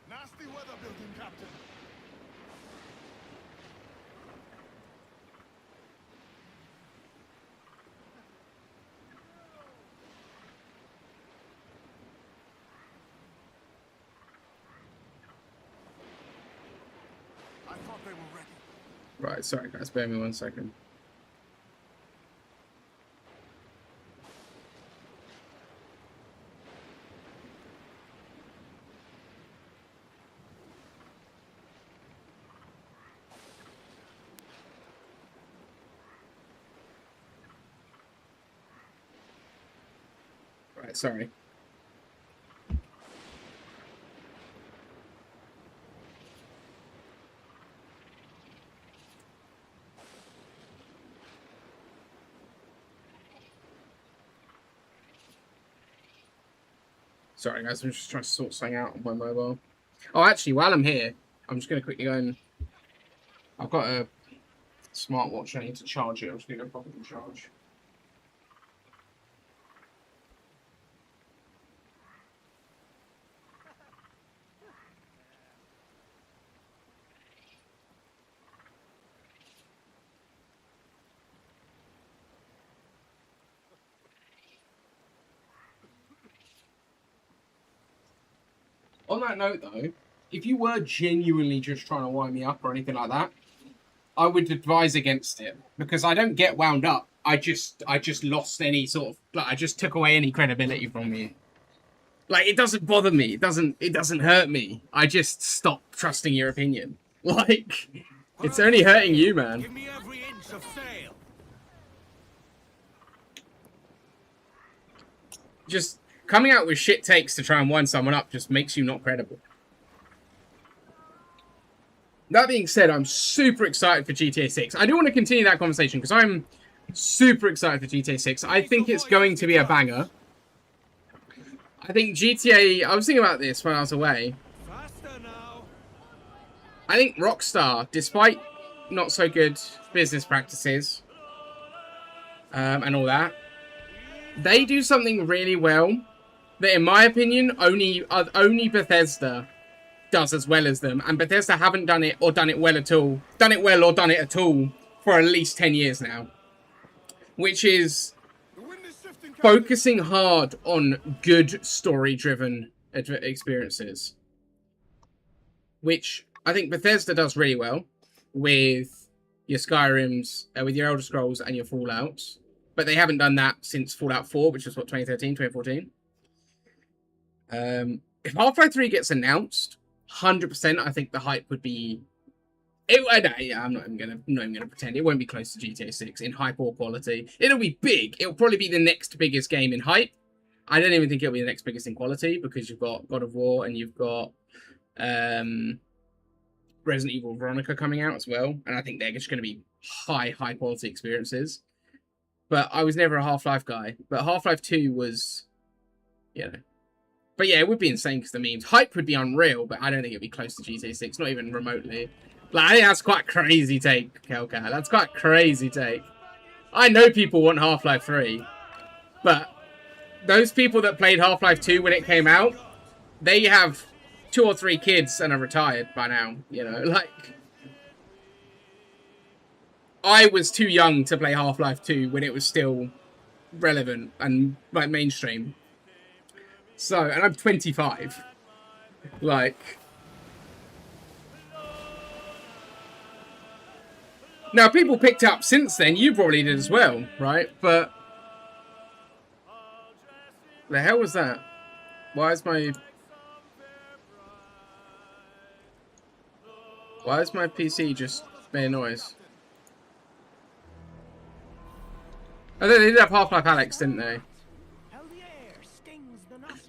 Nasty weather building, Captain. I thought they were ready. Right, sorry guys, bear me 1 second. Right, sorry. Sorry guys, I'm just trying to sort something out on my mobile. Oh, actually, while I'm here, I'm just going to quickly go and... I've got a smartwatch, I need to charge it. I'm just going to go pop it in charge. On that note, though, if you were genuinely just trying to wind me up or anything like that, I would advise against it, because I don't get wound up. I just lost any sort of, like, I just took away any credibility from you. Like, it doesn't bother me. It doesn't hurt me. I just stop trusting your opinion. Like, it's only hurting you, man. Give me every inch of sail. Just coming out with shit takes to try and wind someone up just makes you not credible. That being said, I'm super excited for GTA 6. I do want to continue that conversation because I'm super excited for GTA 6. I think it's going to be a banger. I think GTA... I was thinking about this when I was away. I think Rockstar, despite not so good business practices and all that, they do something really well that, in my opinion, only Bethesda does as well as them, and Bethesda haven't done it or done it well at all, for at least 10 years now, which is focusing hard on good story-driven experiences, which I think Bethesda does really well with your Skyrims, with your Elder Scrolls and your Fallouts, but they haven't done that since Fallout 4, which was, what, 2013, 2014? If Half-Life 3 gets announced, 100%, I think the hype would be... I'm not even gonna pretend. It won't be close to GTA 6 in hype or quality. It'll be big. It'll probably be the next biggest game in hype. I don't even think it'll be the next biggest in quality, because you've got God of War and you've got Resident Evil Veronica coming out as well. And I think they're just going to be high quality experiences. But I was never a Half-Life guy. But Half-Life 2 was, you know... But yeah, it would be insane because the memes. Hype would be unreal, but I don't think it'd be close to GTA 6, not even remotely. Like, I think that's quite a crazy take, Kelcat. That's quite a crazy take. I know people want Half-Life 3, but those people that played Half-Life 2 when it came out, they have 2 or 3 kids and are retired by now, you know? Like, I was too young to play Half-Life 2 when it was still relevant and, like, mainstream. So, and I'm 25. Like... Now, people picked up since then. You probably did as well, right? But... The hell was that? Why is my PC just making noise? Oh, they did have Half-Life Alyx, didn't they?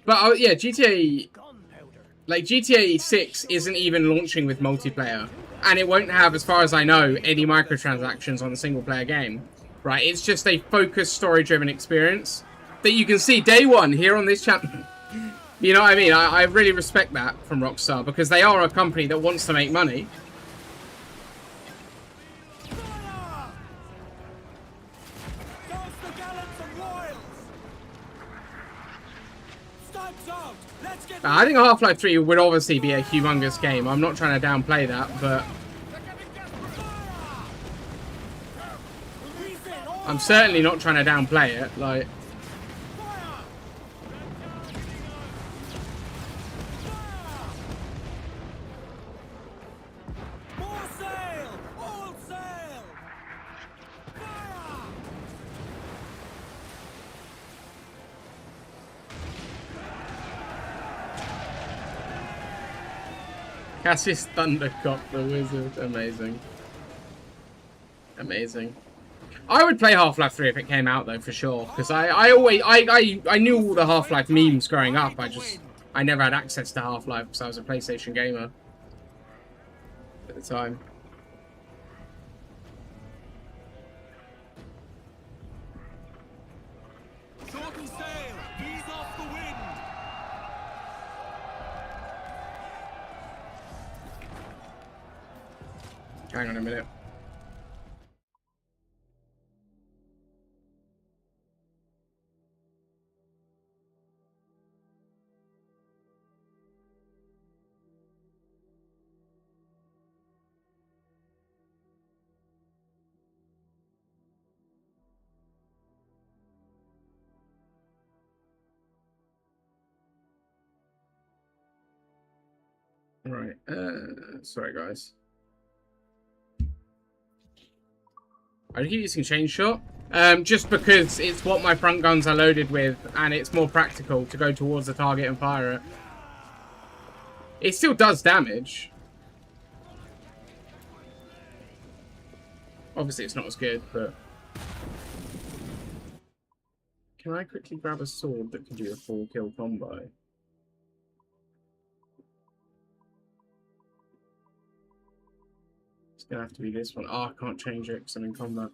But yeah, GTA, like GTA 6 isn't even launching with multiplayer, and it won't have, as far as I know, any microtransactions on the single-player game. Right? It's just a focused, story-driven experience that you can see day one here on this channel. You know what I mean? I really respect that from Rockstar, because they are a company that wants to make money. I think Half-Life 3 would obviously be a humongous game. I'm not trying to downplay that, but I'm certainly not trying to downplay it. Like, Cassius Thundercock the Wizard. Amazing. Amazing. I would play Half-Life 3 if it came out, though, for sure. Because I knew all the Half-Life memes growing up. I never had access to Half-Life because I was a PlayStation gamer at the time. Shorten sail! Ease off the wind! Hang on a minute. Right. Sorry, guys. I keep using chain shot, just because it's what my front guns are loaded with, and it's more practical to go towards the target and fire it. It still does damage. Obviously, it's not as good, but... Can I quickly grab a sword that can do a full kill combo? It's gonna have to be this one. Oh, I can't change it because I'm in combat.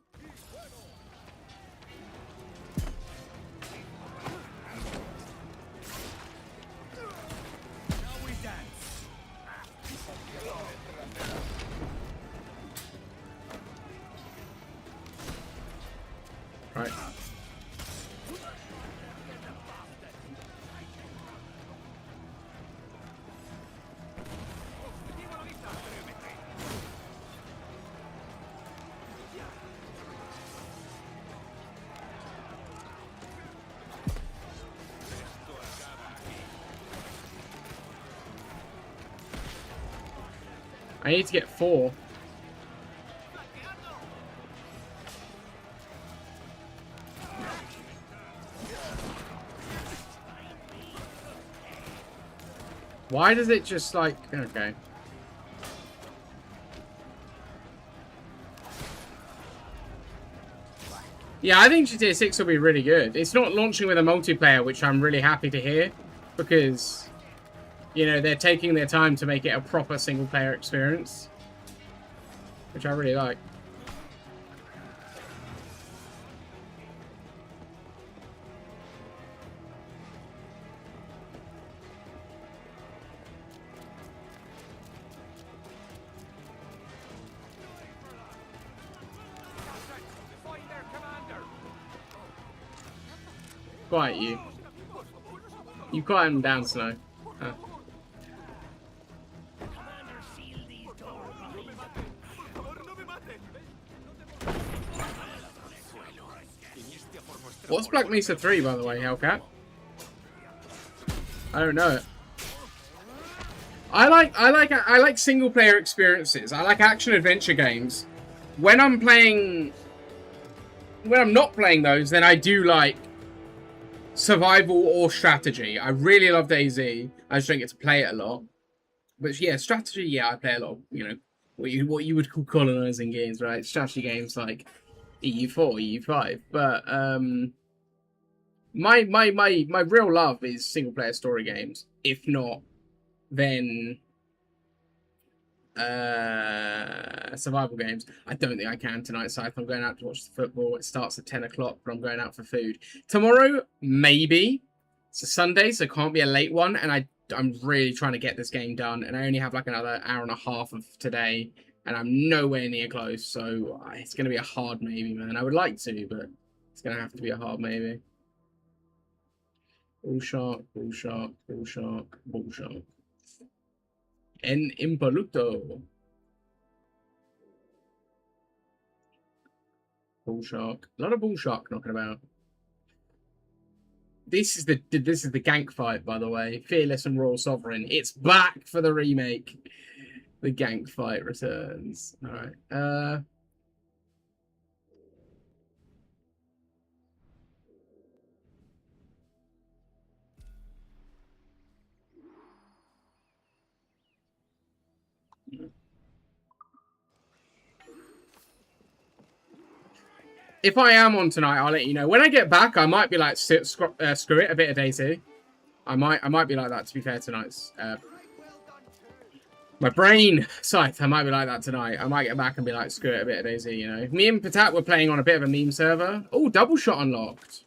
Right. I need to get 4. Why does it just like... Okay. Yeah, I think GTA 6 will be really good. It's not launching with a multiplayer, which I'm really happy to hear. Because, you know, they're taking their time to make it a proper single-player experience. Which I really like. Quiet you. You quiet him down, Snow. Huh. What's Black Mesa 3, by the way, Hellcat? I don't know it. I like single player experiences. I like action adventure games. When I'm not playing those, then I do like survival or strategy. I really love DayZ. I just don't get to play it a lot. But yeah, strategy, yeah, I play a lot of, you know, what you would call colonizing games, right? Strategy games like EU4, EU5, but my real love is single player story games. If not, then survival games. I don't think I can tonight, Scythe. I'm going out to watch the football. It starts at 10 o'clock, but I'm going out for food. Tomorrow, maybe. It's a Sunday, so it can't be a late one, and I'm really trying to get this game done, and I only have like another hour and a half of today, and I'm nowhere near close, so it's going to be a hard maybe, man. I would like to, but it's going to have to be a hard maybe. Bull shark, bull shark, bull shark, bull shark. En impoluto. Bull shark. A lot of bull shark knocking about. This is the gank fight, by the way. Fearless and Royal Sovereign. It's back for the remake. The gank fight returns. All right. If I am on tonight, I'll let you know. When I get back, I might be like, screw it, a bit of Daisy. I might be like that, to be fair, tonight's. My brain, Scythe, I might be like that tonight. I might get back and be like, screw it, a bit of Daisy, you know. Me and Patat were playing on a bit of a meme server. Oh, double shot unlocked.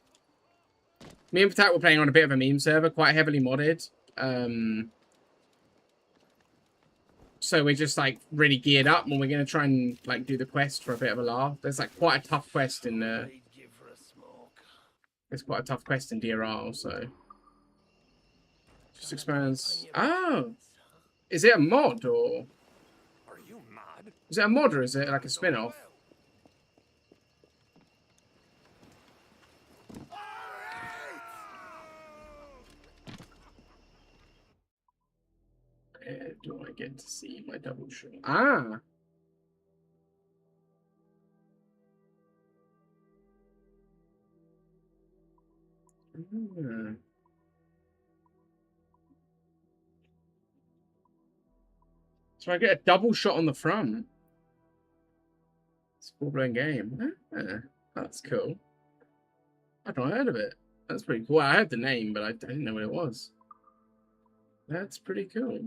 Me and Patat were playing on a bit of a meme server, quite heavily modded. So we're just like really geared up, and we're gonna try and like do the quest for a bit of a laugh. There's like quite a tough quest in There's quite a tough quest in DRL, so just expands. Oh, is it a mod or? Are you mad? Is it a mod or is it like a spin-off? Where do I get to see my double shot? Ah! So I get a double shot on the front. It's a full-blown game. Ah, that's cool. I've not heard of it. That's pretty cool. I heard the name, but I didn't know what it was. That's pretty cool.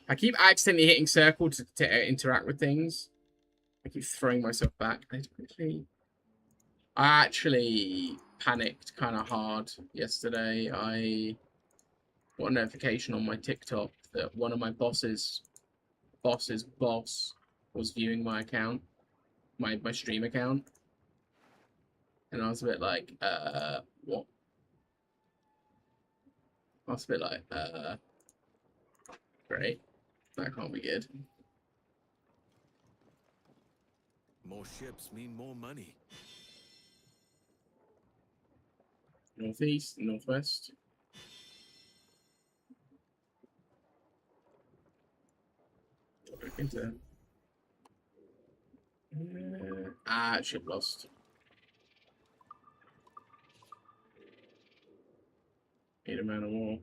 I keep accidentally hitting circle to interact with things. I keep throwing myself back. I actually panicked kind of hard yesterday. I got a notification on my TikTok that one of my boss's boss was viewing my account, my stream account. And I was a bit like, what? I was a bit like, great. That can't be good. More ships mean more money. Northeast, northwest. Into ship lost. Need a man of war.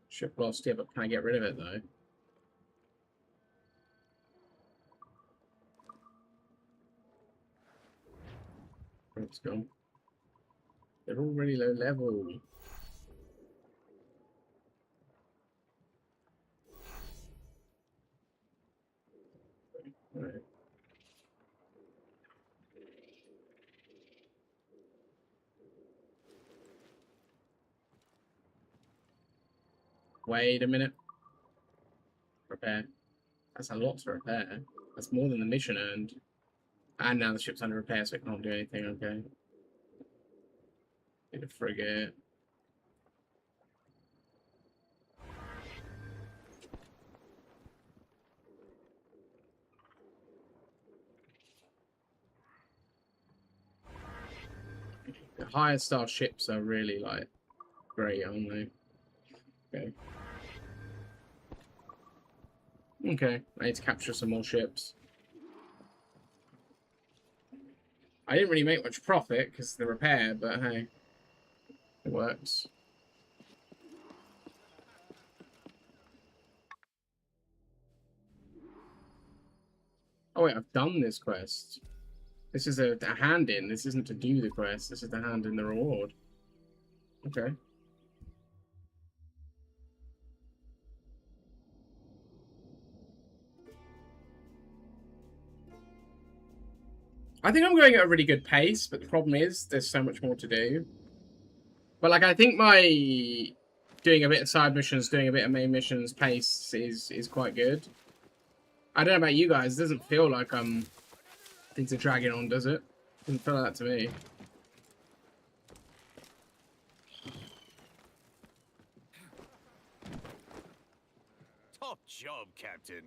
Ship lost, yeah, but can I get rid of it though? It's gone. They're already low level. Right. Wait a minute. Repair. That's a lot to repair. That's more than the mission earned. And now the ship's under repair, so it can't do anything. Okay. Need a frigate. The higher star ships are really like great, aren't they? Okay. Okay, I need to capture some more ships. I didn't really make much profit because of the repair, but hey, it works. Oh wait, I've done this quest. This is a hand in. This isn't to do the quest. This is to hand in the reward. Okay. I think I'm going at a really good pace, but the problem is there's so much more to do. But like, I think my doing a bit of side missions, doing a bit of main missions pace is quite good. I don't know about you guys. It doesn't feel like things are dragging on, does it? Doesn't feel like that to me. Top job, Captain.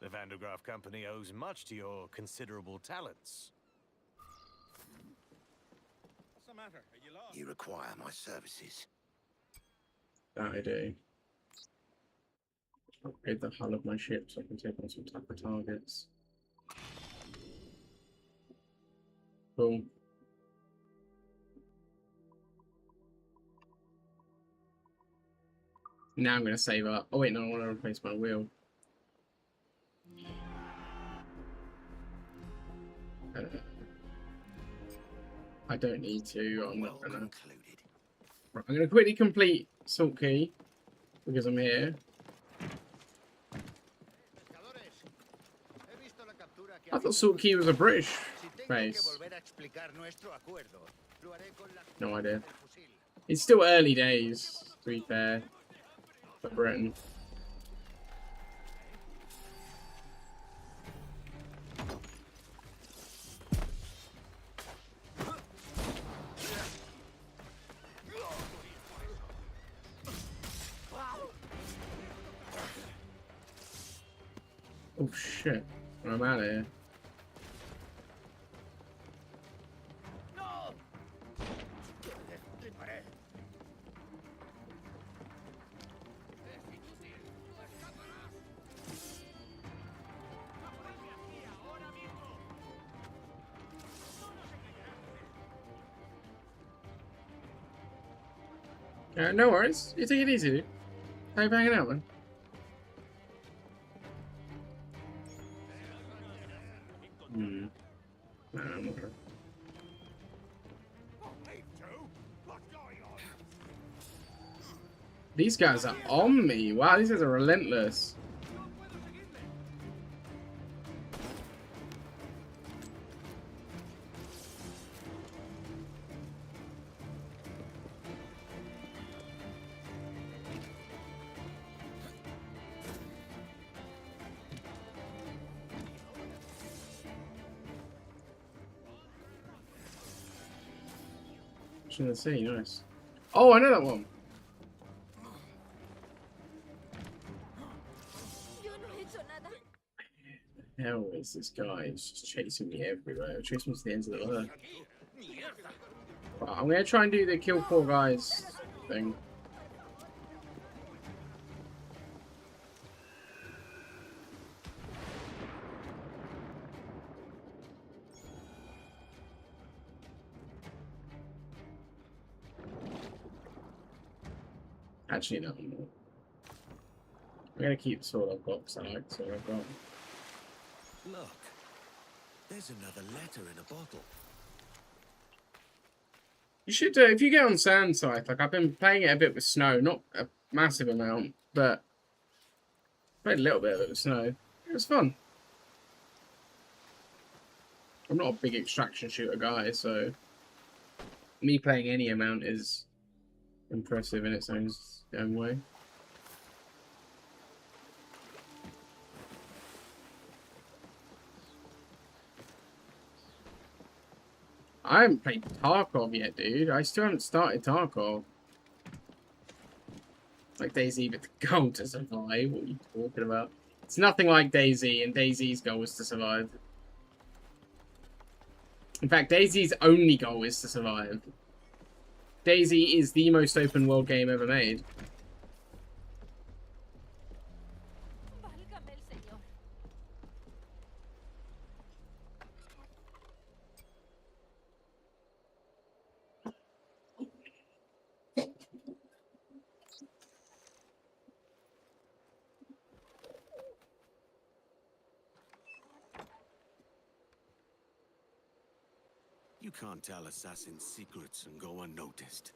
The Vandergraaf Company owes much to your considerable talents. What's the matter? Are you lost? You require my services. That I do. Upgrade the hull of my ship so I can take on some tougher targets. Cool. Now I'm going to save up. Oh wait, no, I want to replace my wheel. I don't need to. I'm not gonna. Right, I'm gonna quickly complete Salt Key because I'm here. I thought Salt Key was a British base. No idea. It's still early days, to be fair, for Britain. Oh shit, I'm out of here. No worries. You take it easy, dude. How you banging out, man? I'm okay. These guys are on me. Wow, these guys are relentless. Let's see, nice. Oh, I know that one. The hell is this guy? He's just chasing me everywhere. Chasing me to the ends of the earth. Right, I'm gonna try and do the kill 4 guys thing. Actually, no. I'm gonna keep sort I've got, because I like sort I've got. Look, there's another letter in a bottle. You should, if you get on Sand Scythe, like I've been playing it a bit with Snow, not a massive amount, but played a little bit of it with Snow. It was fun. I'm not a big extraction shooter guy, so me playing any amount is impressive in its own way. I haven't played Tarkov yet, dude. I still haven't started Tarkov. Like DayZ, but the goal to survive. What are you talking about? It's nothing like DayZ, and DayZ's goal is to survive. In fact, DayZ's only goal is to survive. DayZ is the most open world game ever made. You can't tell assassins' secrets and go unnoticed.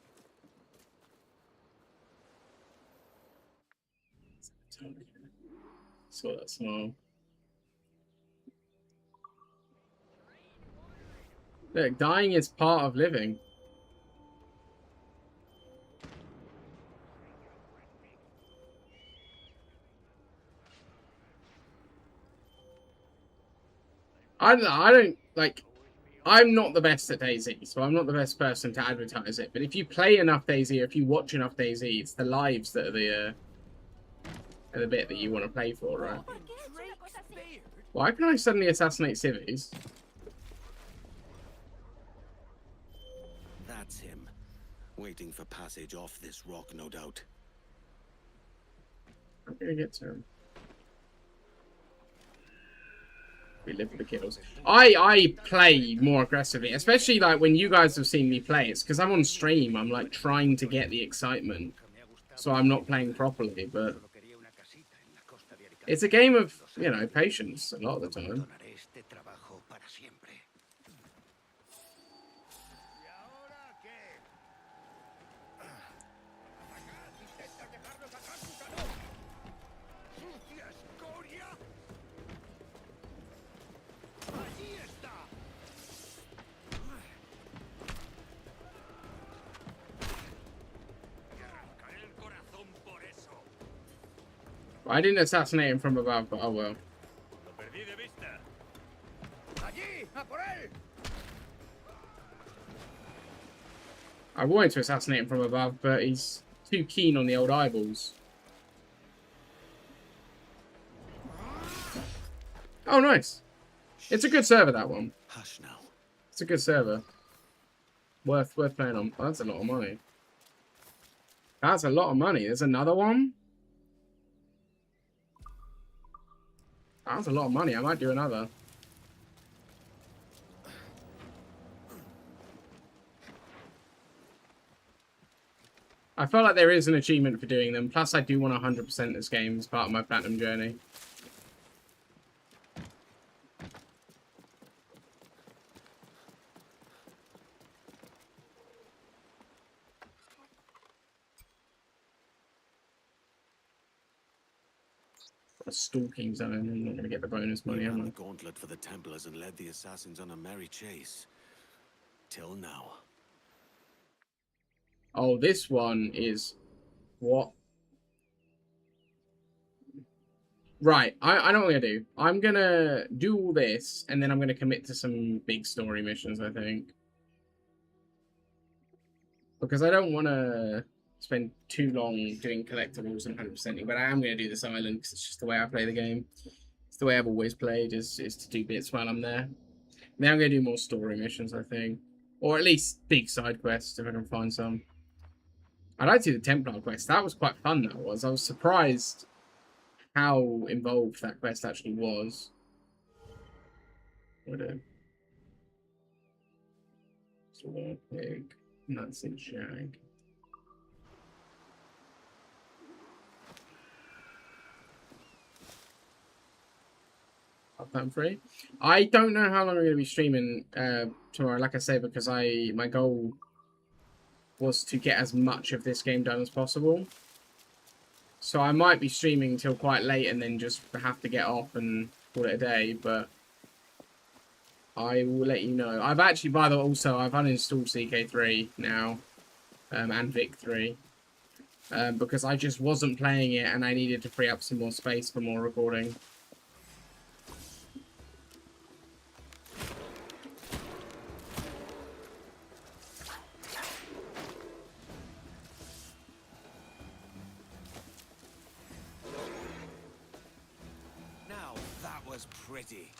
So that's small. Look, dying is part of living. I don't like. I'm not the best at DayZ, so I'm not the best person to advertise it. But if you play enough DayZ, or if you watch enough DayZ, it's the lives that are the bit that you want to play for, right? Why can I suddenly assassinate civvies? That's him. Waiting for passage off this rock, no doubt. I'm gonna get to him. We live for the kills. I play more aggressively, especially like when you guys have seen me play. It's because I'm on stream. I'm like trying to get the excitement, so I'm not playing properly. But it's a game of, you know, patience a lot of the time. I didn't assassinate him from above, but oh well. I wanted to assassinate him from above, but he's too keen on the old eyeballs. Oh, nice. It's a good server, that one. Hush now. It's a good server. Worth playing on. Oh, that's a lot of money. That's a lot of money. There's another one. That's a lot of money. I might do another. I feel like there is an achievement for doing them. Plus, I do want 100% this game as part of my platinum journey. A stalking zone. I'm not going to get the bonus money, am I? The gauntlet for the Templars and led the assassins on a merry chase. Till now. Oh, this one is... What? Right, I know what I'm going to do. I'm going to do all this, and then I'm going to commit to some big story missions, I think. Because I don't want to spend too long doing collectibles and 100%ing, but I am going to do this island, because it's just the way I play the game. It's the way I've always played, is to do bits while I'm there. Then I'm going to do more story missions, I think. Or at least big side quests, if I can find some. I'd like to do the Templar quest. That was quite fun, that was. I was surprised how involved that quest actually was. What a... Small pig. Nuts and shag. I'm free. I don't know how long I'm going to be streaming tomorrow, like I say, because my goal was to get as much of this game done as possible. So I might be streaming till quite late and then just have to get off and call it a day, but I will let you know. I've actually, by the way, also, I've uninstalled CK3 now, and Vic 3, because I just wasn't playing it and I needed to free up some more space for more recording. Pretty.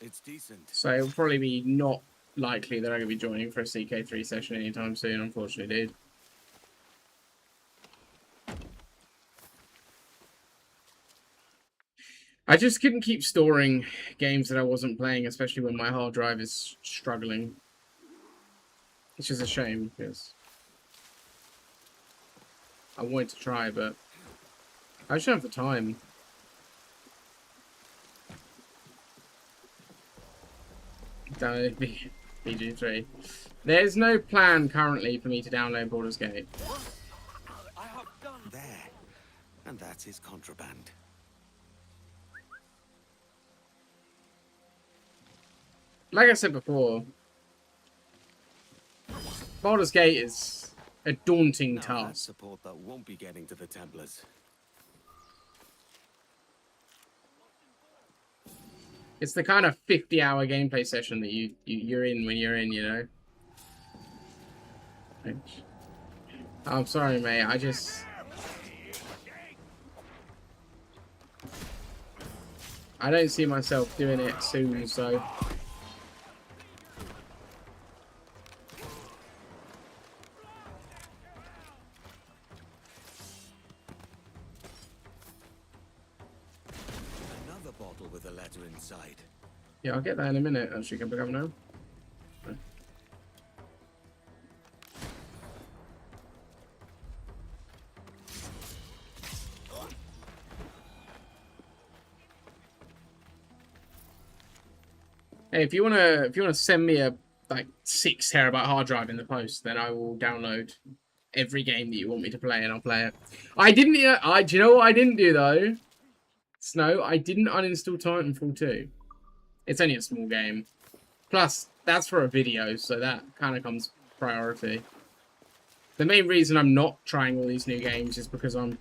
It's decent. So it'll probably be not likely that I'm going to be joining for a CK3 session anytime soon, unfortunately, dude. I just couldn't keep storing games that I wasn't playing, especially when my hard drive is struggling. It's just a shame, because I wanted to try, but I just don't have the time. download BG3. There's no plan currently for me to download Baldur's Gate. I have done there, and that's his contraband. Like I said before, Baldur's Gate is a daunting Now task. that's support that won't be getting to the Templars. It's the kind of 50-hour gameplay session that you're in when you're in, you know. I'm sorry, mate. I don't see myself doing it soon, so. Another bottle with a letter inside. Yeah, I'll get that in a minute. Actually, can pick up now. Hey, if you wanna send me a like 6 terabyte hard drive in the post, then I will download every game that you want me to play and I'll play it. Do you know what I didn't do though? Snow, I didn't uninstall Titanfall 2. It's only a small game. Plus, that's for a video, so that kind of comes priority. The main reason I'm not trying all these new games is because I'm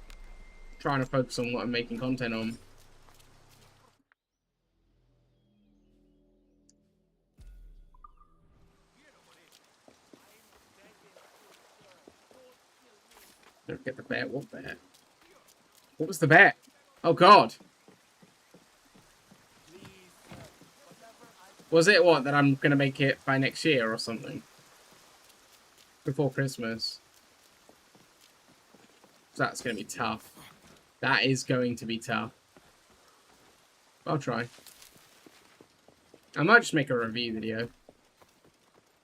trying to focus on what I'm making content on. Don't get the bet. What bet? What was the bet? Oh, God. Was it what? That I'm going to make it by next year or something? Before Christmas. That's going to be tough. That is going to be tough. I'll try. I might just make a review video.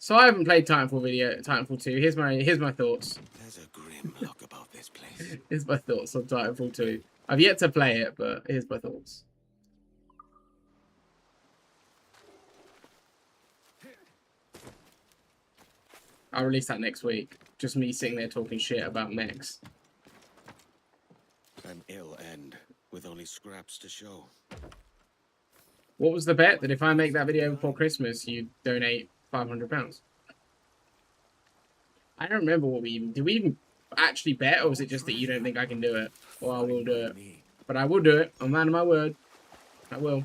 So I haven't played Titanfall 2. Here's my thoughts. There's a grim look about this place. Here's my thoughts on Titanfall 2. I've yet to play it, but here's my thoughts. I'll release that next week. Just me sitting there talking shit about mechs. An ill end, with only scraps to show. What was the bet? That if I make that video before Christmas, you donate £500? I don't remember what did we even actually bet, or was it just that you don't think I can do it? Well, I will do it. But I will do it. I'm man of my word. I will.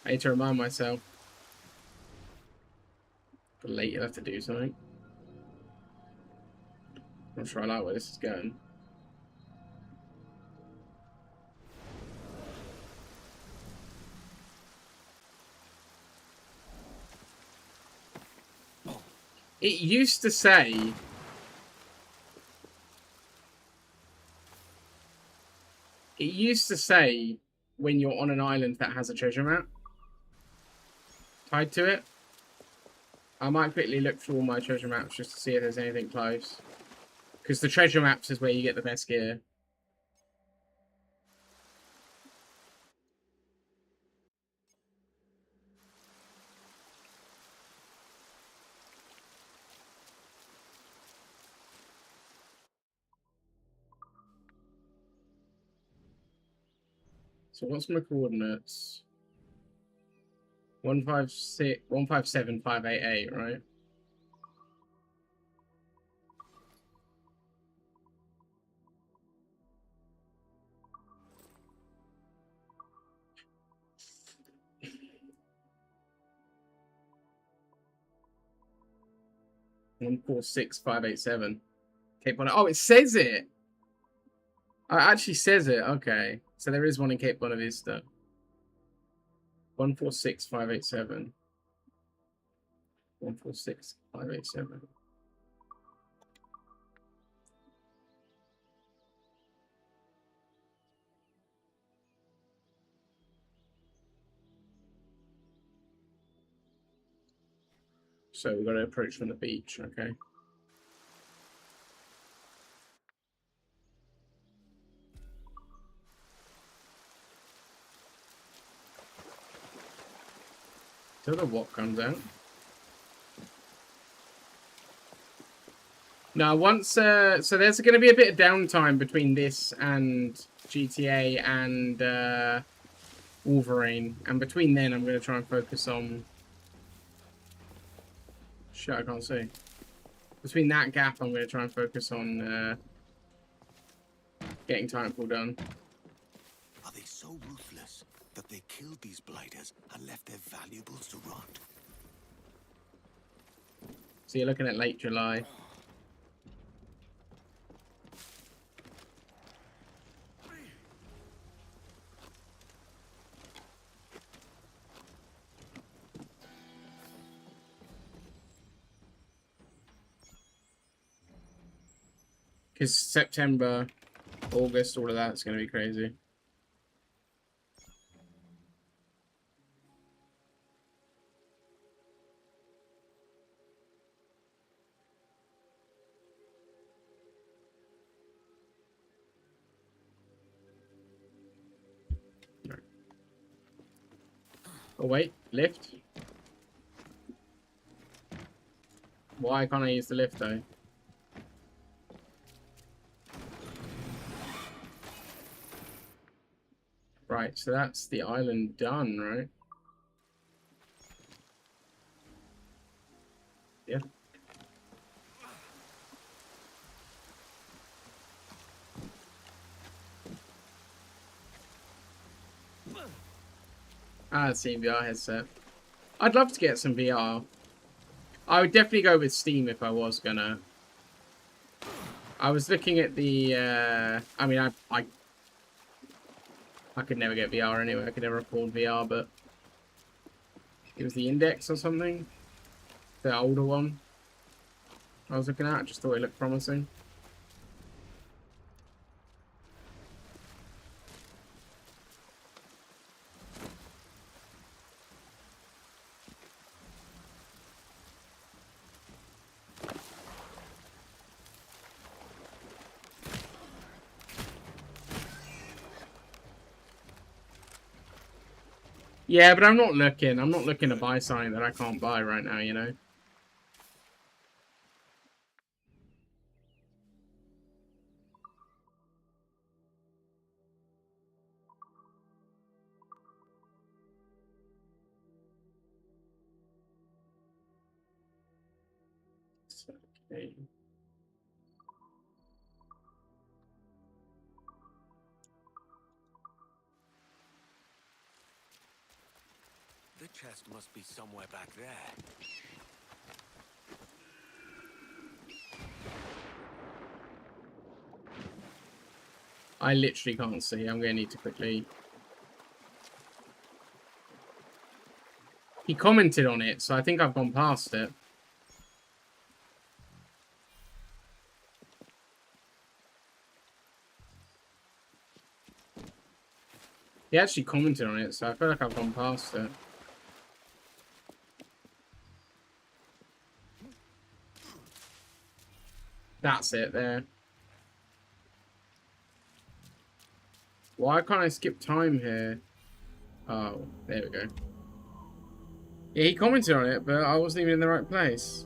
I need to remind myself. But late, you'll have to do something. I'm not sure I like where this is going. It used to say... It used to say when you're on an island that has a treasure map tied to it. I might quickly look through all my treasure maps just to see if there's anything close. Because the treasure maps is where you get the best gear. So what's my coordinates? 157,588, right? One 146,587. Cape Bonavista. Oh, it says it. Oh, it actually says it. Okay, so there is one in Cape Bonavista. 146,587. 146,587. So we've got to approach from the beach, okay? Till the what comes out. Now, once so there's going to be a bit of downtime between this and GTA and Wolverine, and between then, I'm going to try and focus on. Shit, I can't see. Between that gap, I'm going to try and focus on getting Titanfall done. Are they so ruthless that they killed these blighters and left their valuables to rot? So you're looking at late July. Because September, August, all of that's going to be crazy. Oh wait, lift? Why can't I use the lift though? Right, so that's the island done, right? Yeah. Ah, it's the VR headset. I'd love to get some VR. I would definitely go with Steam if I was gonna. I was looking at the, I mean, I could never get VR anyway. I could never afford VR, but it was the Index or something. The older one I was looking at. I just thought it looked promising. Yeah, but I'm not looking. I'm not looking to buy something that I can't buy right now, you know? Okay. The chest must be somewhere back there. I literally can't see. I'm going to need to quickly... He commented on it, so I think I've gone past it. He actually commented on it, so I feel like I've gone past it. That's it there. Why can't I skip time here? Oh, there we go. Yeah, he commented on it, but I wasn't even in the right place.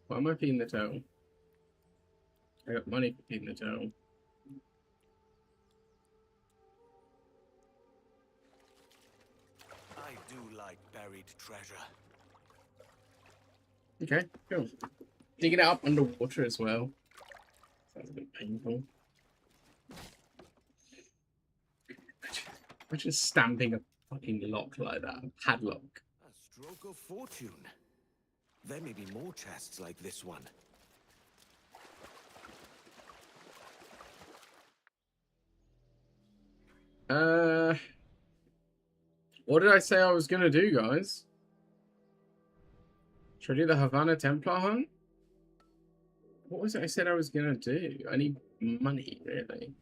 Why am I feeding the turtle? I got money for feeding the turtle. I do like buried treasure. Okay, cool. Digging it up underwater as well. Sounds a bit painful. Imagine stamping a fucking lock like that. A padlock. A stroke of fortune. There may be more chests like this one. What did I say I was gonna do, guys? Should I do the Havana Templar hunt? What was it I said I was gonna do? I need money, really.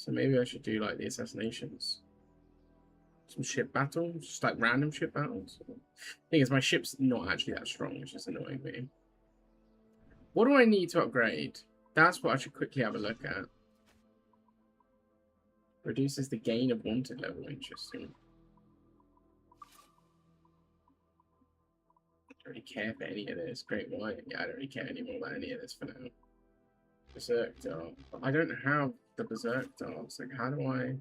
So maybe I should do like the assassinations. Some ship battles, just like random ship battles. Thing is, my ship's not actually that strong, which is annoying me. What do I need to upgrade? That's what I should quickly have a look at. Reduces the gain of wanted level. Interesting. I don't really care for any of this. Great White. Yeah, I don't really care anymore about any of this for now. Berserk Dart. I don't have the Berserk Darts. Like, how do I...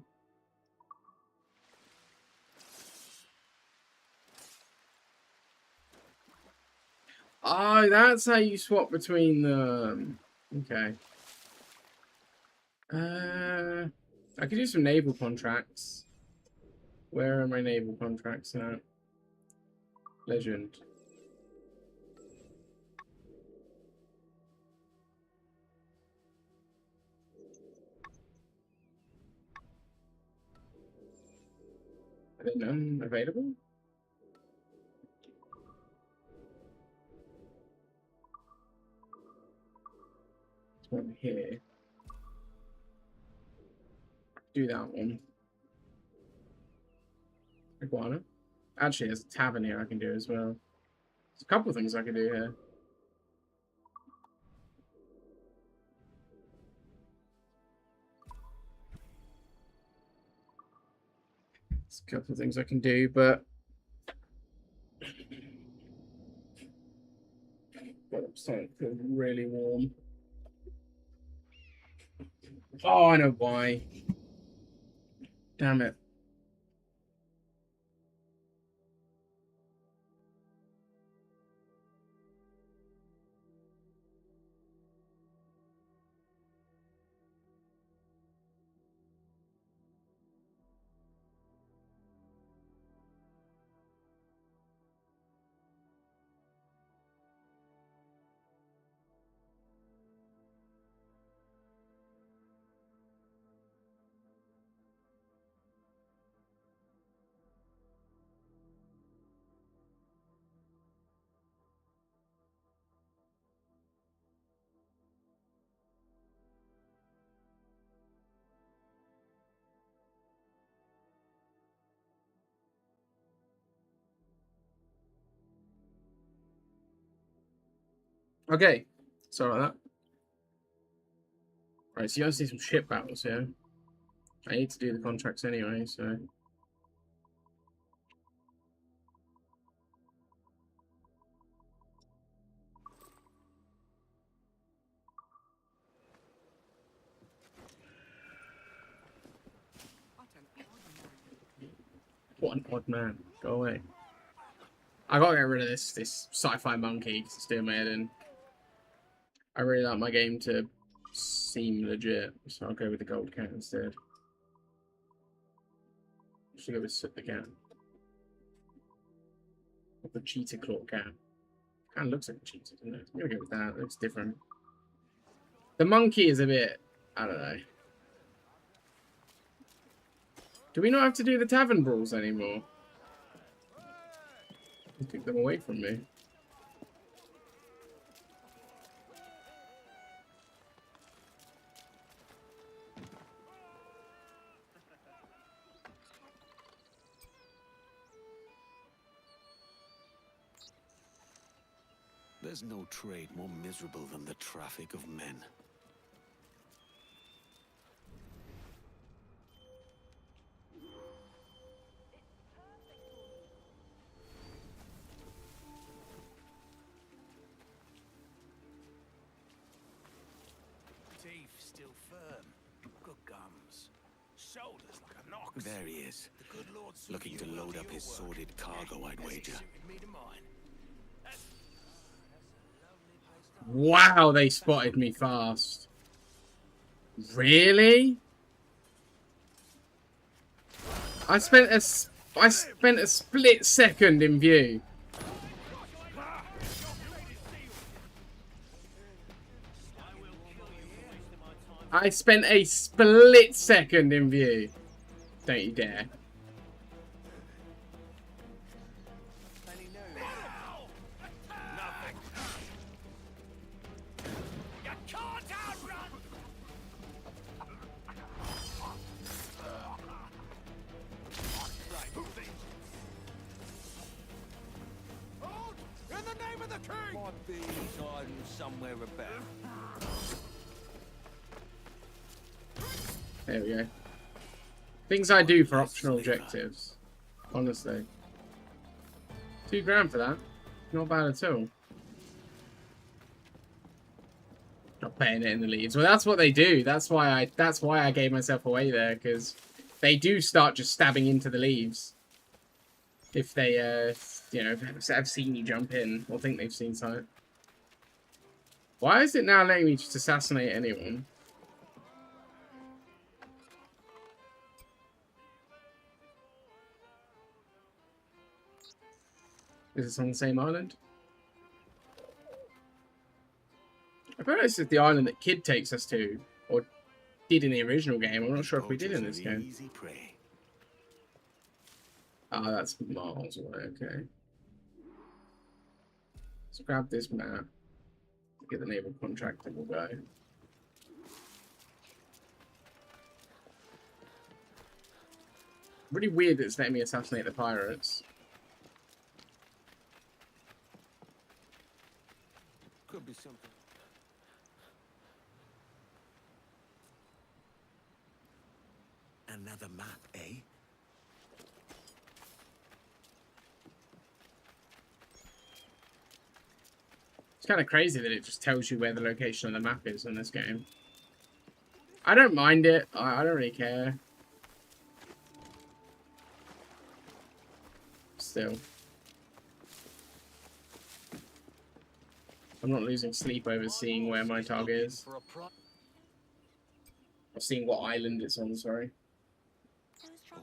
Oh, that's how you swap between them. Okay. I could do some naval contracts. Where are my naval contracts at? Legend. Are there none available? There's one here. Do that one. Iguana. Actually, there's a tavern here I can do as well. There's a couple of things I can do here. There's a couple of things I can do, but I'm starting to feel really warm. Oh, I know why. Damn it. Okay, sorry about that. Right, so you guys see some ship battles here. I need to do the contracts anyway, so. What an odd man. Go away. I gotta get rid of this sci-fi monkey because it's doing my head in. I really like my game to seem legit, so I'll go with the gold cat instead. Should go with Soot the cat. Or the cheetah claw cat. Kind of looks like a cheetah, doesn't it? I'm gonna go with that. It looks different. The monkey is a bit, I don't know. Do we not have to do the tavern brawls anymore? You took them away from me. There's no trade more miserable than the traffic of men. Teeth still firm. Good gums. Shoulders like an ox. There he is, The good Lord looking to load up his sordid cargo, I'd wager. me to mine. Wow, they spotted me fast. Really? I spent a split second in view. I spent a split second in view. Don't you dare. king! Might be hiding somewhere about. There we go. Things I do for optional objectives. Honestly. £2 for that. Not bad at all. Not paying it in the leaves. Well, that's what they do. That's why I gave myself away there, because they do start just stabbing into the leaves. If they, you know, have seen you jump in or think they've seen something. Why is it now letting me just assassinate anyone? Is this on the same island? I bet this is the island that Kid takes us to, or did in the original game. I'm not sure if we did in this game. Ah, that's miles away, okay. Let's grab this map. Get the naval contract and we'll go. Really weird that it's letting me assassinate the pirates. Could be something. Another map, eh? It's kind of crazy that it just tells you where the location of the map is in this game. I don't mind it. I don't really care. Still. I'm not losing sleep over seeing where my target is. Or seeing what island it's on, sorry.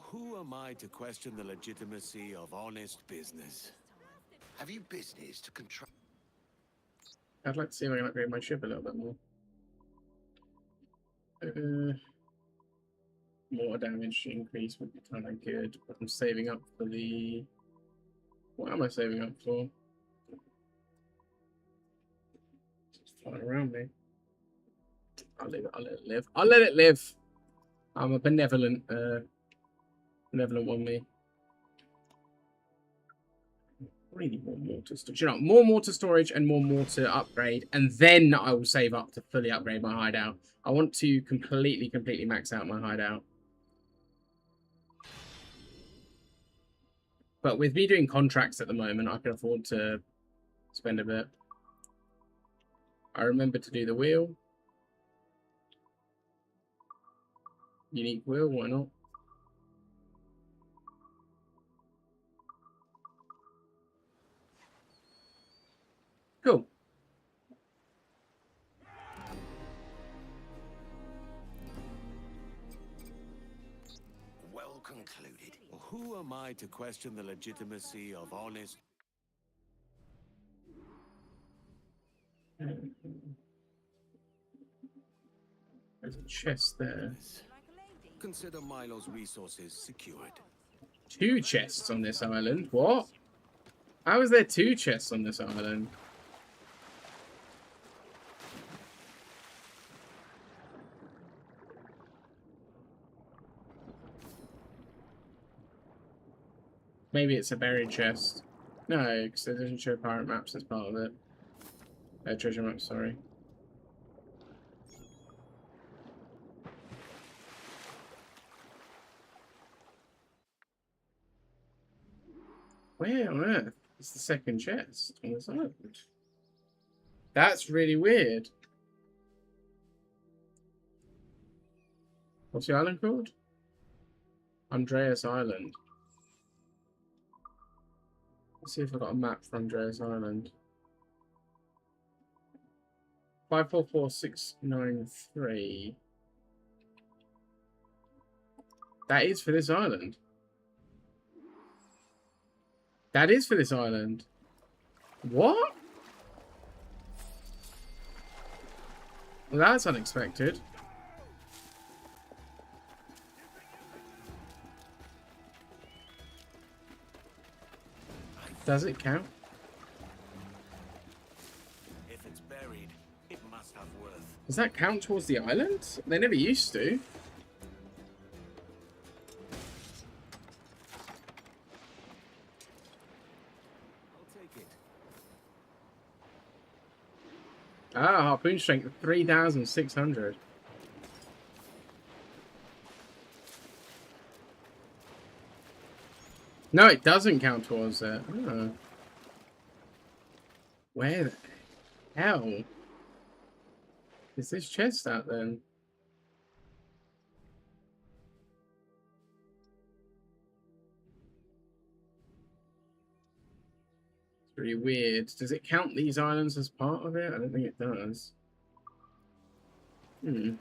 Who am I to question the legitimacy of honest business? Have you business to control? I'd like to see if I can upgrade my ship a little bit more. More damage increase would be kind of good, but I'm saving up for the... What am I saving up for? It's flying around me. I'll leave it. I'll let it live. I'll let it live. I'm a benevolent one, me. Really more mortar storage. You know, more mortar storage and more mortar upgrade, and then I will save up to fully upgrade my hideout. I want to completely max out my hideout. But with me doing contracts at the moment, I can afford to spend a bit. I remember to do the wheel. Unique wheel, why not? Cool. Well concluded. Who am I to question the legitimacy of honest... There's a chest there. Consider Milo's resources secured. 2 chests on this island? What? How is there 2 chests on this island? Maybe it's a buried chest. No, because it doesn't show pirate maps as part of it. Treasure maps, sorry. Where on earth is the second chest on this island? That's really weird. What's the island called? Andreas Island. Let's see if I've got a map for Andreas Island. 544693. That is for this island. That is for this island. What? Well, that's unexpected. Does it count? If it's buried, it must have worth. Does that count towards the island? They never used to. Ah, harpoon strength 3,600. No, it doesn't count towards it. Oh. Where the hell is this chest at then? It's pretty weird. Does it count these islands as part of it? I don't think it does. Hmm.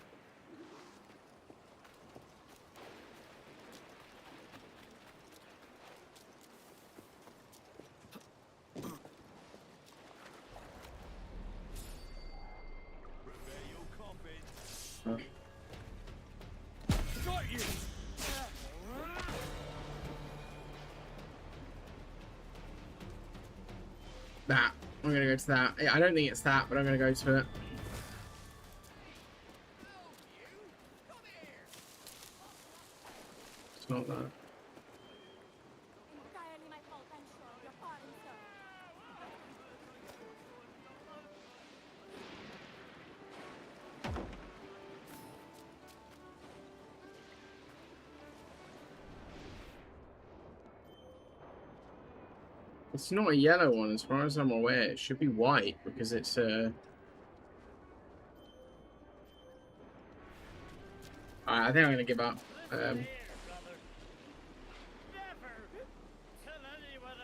Huh. Got you! That. I'm gonna go to that. Yeah, I don't think it's that, but I'm gonna go to it. It's not that. Entirely my fault, I'm sure. Your pardon, sir. It's not a yellow one, as far as I'm aware. It should be white because it's Alright, I think I'm gonna give up.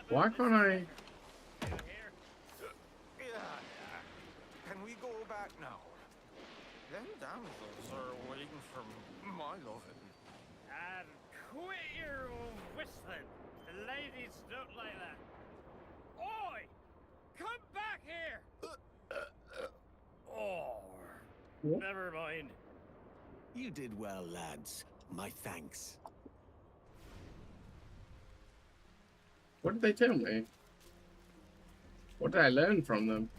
Why can't I? Can we go back now? Them damsels are waiting for my loving. And quit your whistling. The ladies don't like that. Oi! Come back here! Oh, What? never mind. You did well, lads. My thanks. What did they tell me? What did I learn from them?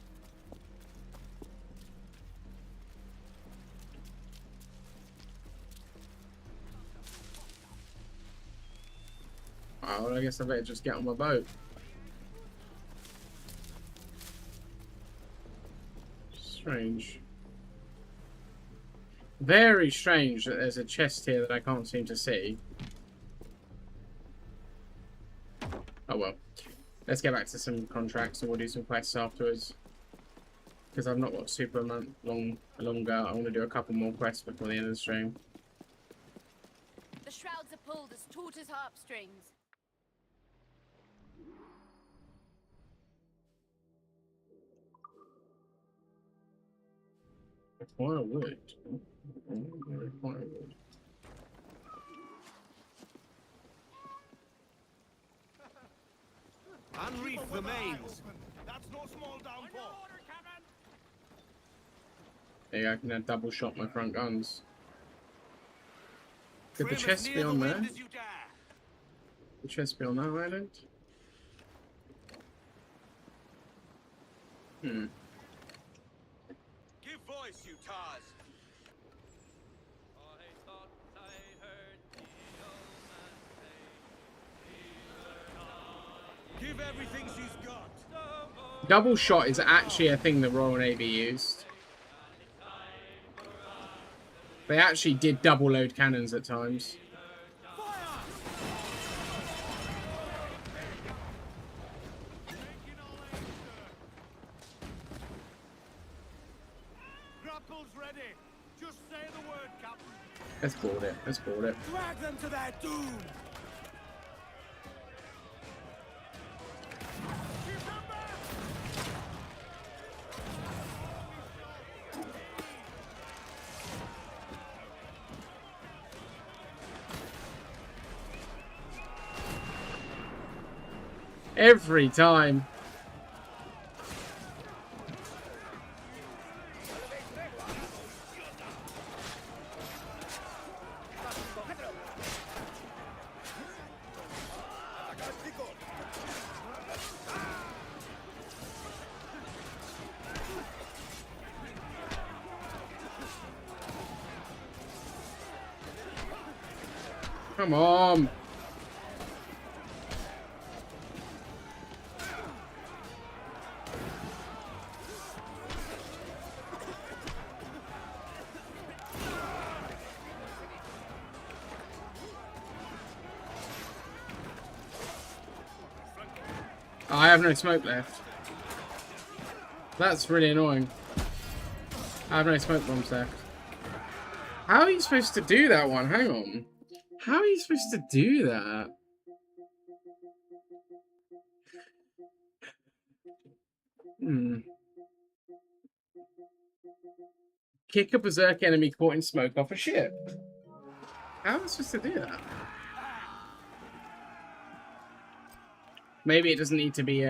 Oh, well, I guess I better just get on my boat. Strange. Very strange that there's a chest here that I can't seem to see. Oh well. Let's get back to some contracts and we'll do some quests afterwards. Because I've not got super longer. I want to do a couple more quests before the end of the stream. The shrouds are pulled as taut as harp strings. Require wood. Require wood. Unreef the mains. That's no small downpour. Maybe I can double shot my front guns. Could the chest be on there? The chest be on that island? Hmm. Give voice, you tars. Give everything she's got. Double shot is actually a thing the Royal Navy used. They actually did double load cannons at times. Grapples ready. Just say the word, Captain. Let's board it. Let's board it. Drag them to their doom. Every time. Come on. I have no smoke left. That's really annoying. I have no smoke bombs left. How are you supposed to do that one? Hang on. How are you supposed to do that? Kick a berserk enemy caught in smoke off a ship. How am I supposed to do that? Maybe it doesn't need to be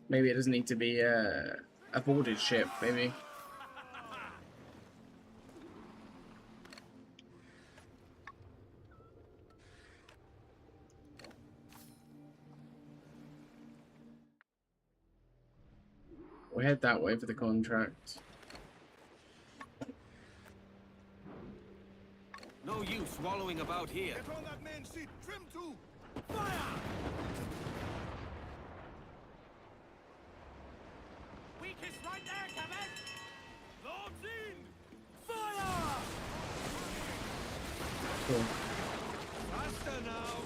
maybe it doesn't need to be a boarded ship, maybe. We'll head that way for the contract. No use wallowing about here. Get on that main seat. Trim to. Fire! Weakest right there, Kevin! Lord's in! Fire! Cool. Faster now!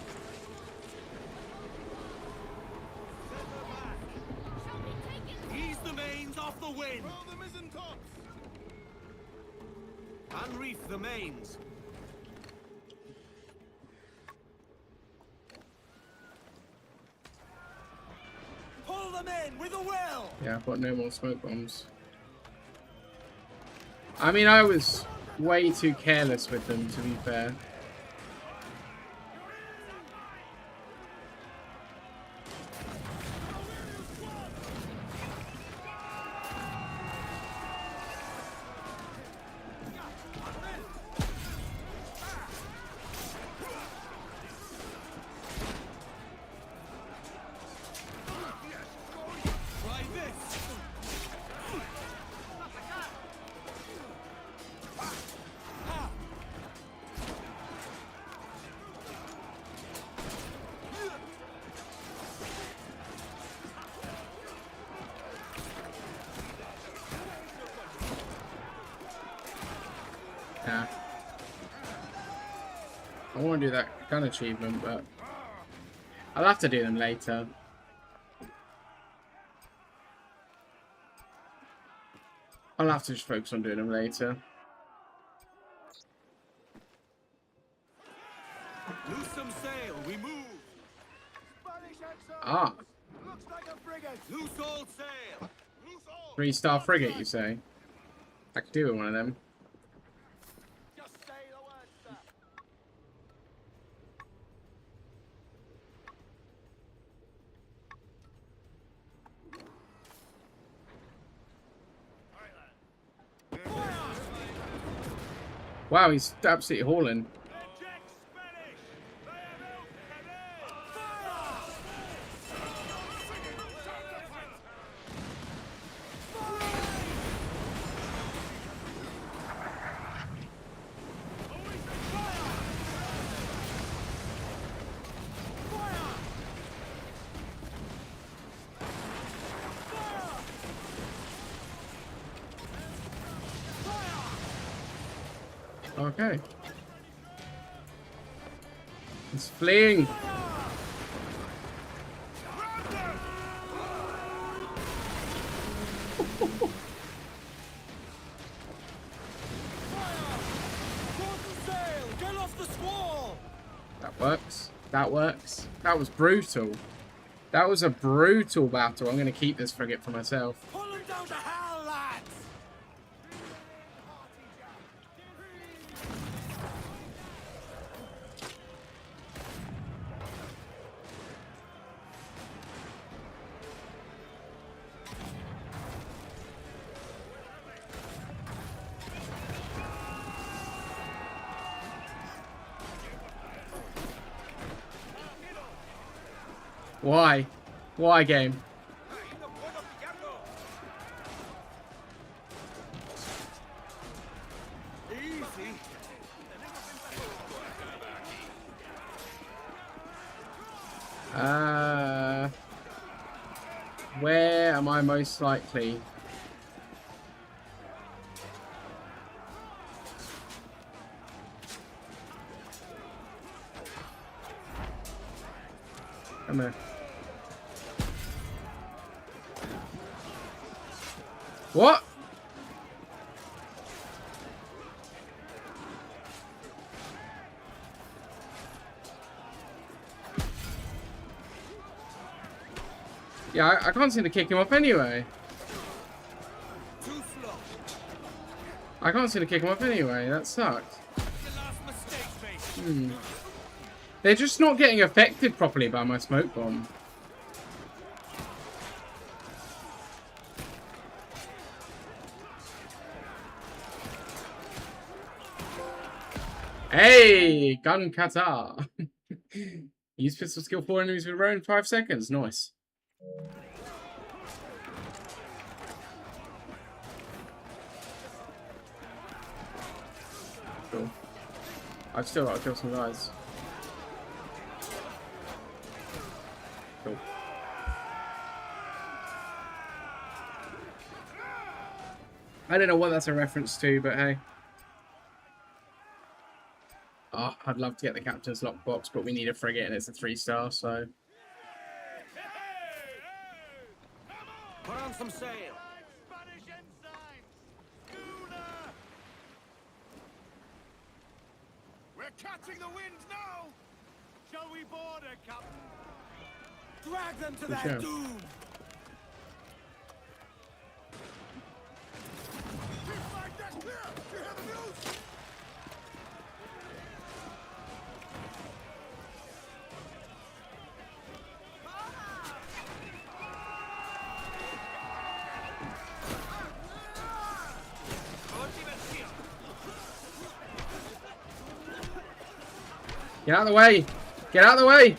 Ease the mains off the wind. Throw the mizzen tops. Unreef the mains. Pull them in with a will! Yeah, I've got no more smoke bombs. I mean, I was way too careless with them, to be fair. Yeah. I want to do that gun achievement, but I'll have to do them later. I'll have to just focus on doing them later. Loose some sail, we move. Ah, Looks like a frigate. Loose all sail. 3-star frigate, you say? I could do with one of them. Just say the word, sir. Wow, he's absolutely hauling. Okay. It's fleeing. That works. That works. That was brutal. That was a brutal battle. I'm going to keep this frigate for myself. Pull them down to hell, lads! Why? Why, game? Where am I most likely? Come here. What? Yeah, I can't seem to kick him off anyway. I can't seem to kick him off anyway. That sucks. They're just not getting affected properly by my smoke bomb. Hey, gun kata. Use pistol skill 4 enemies with a row in 5 seconds. Nice. Cool. I've still got to kill some guys. Cool. I don't know what that's a reference to, but hey. Oh, I'd love to get the captain's lockbox, but we need a frigate and it's a 3-star, so. Put on some sail. Spanish ensign! Schooner! We're catching the wind now! Shall we board her, Captain? Drag them to Good that show. doom! Keep like that clear! You hear the news? Get out of the way! Get out of the way!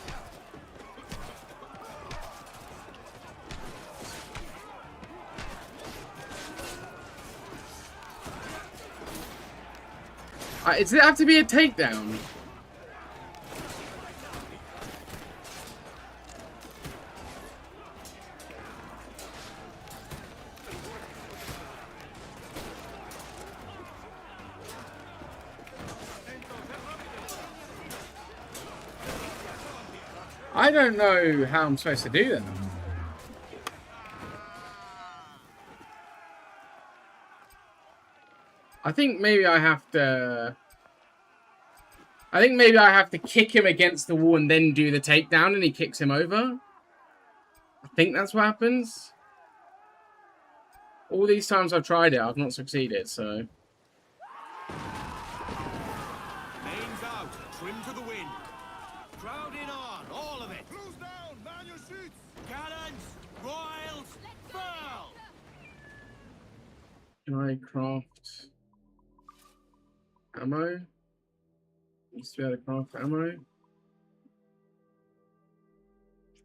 Does it have to be a takedown? I don't know how I'm supposed to do that. I think maybe I have to... I think maybe I have to kick him against the wall and then do the takedown and he kicks him over. I think that's what happens. All these times I've tried it, I've not succeeded, so... Mains out, trim to the wind. Crowding on, all of it. Close down! Man your seats! Cannons, royals, furl! Can I craft ammo? Used to be able to craft ammo.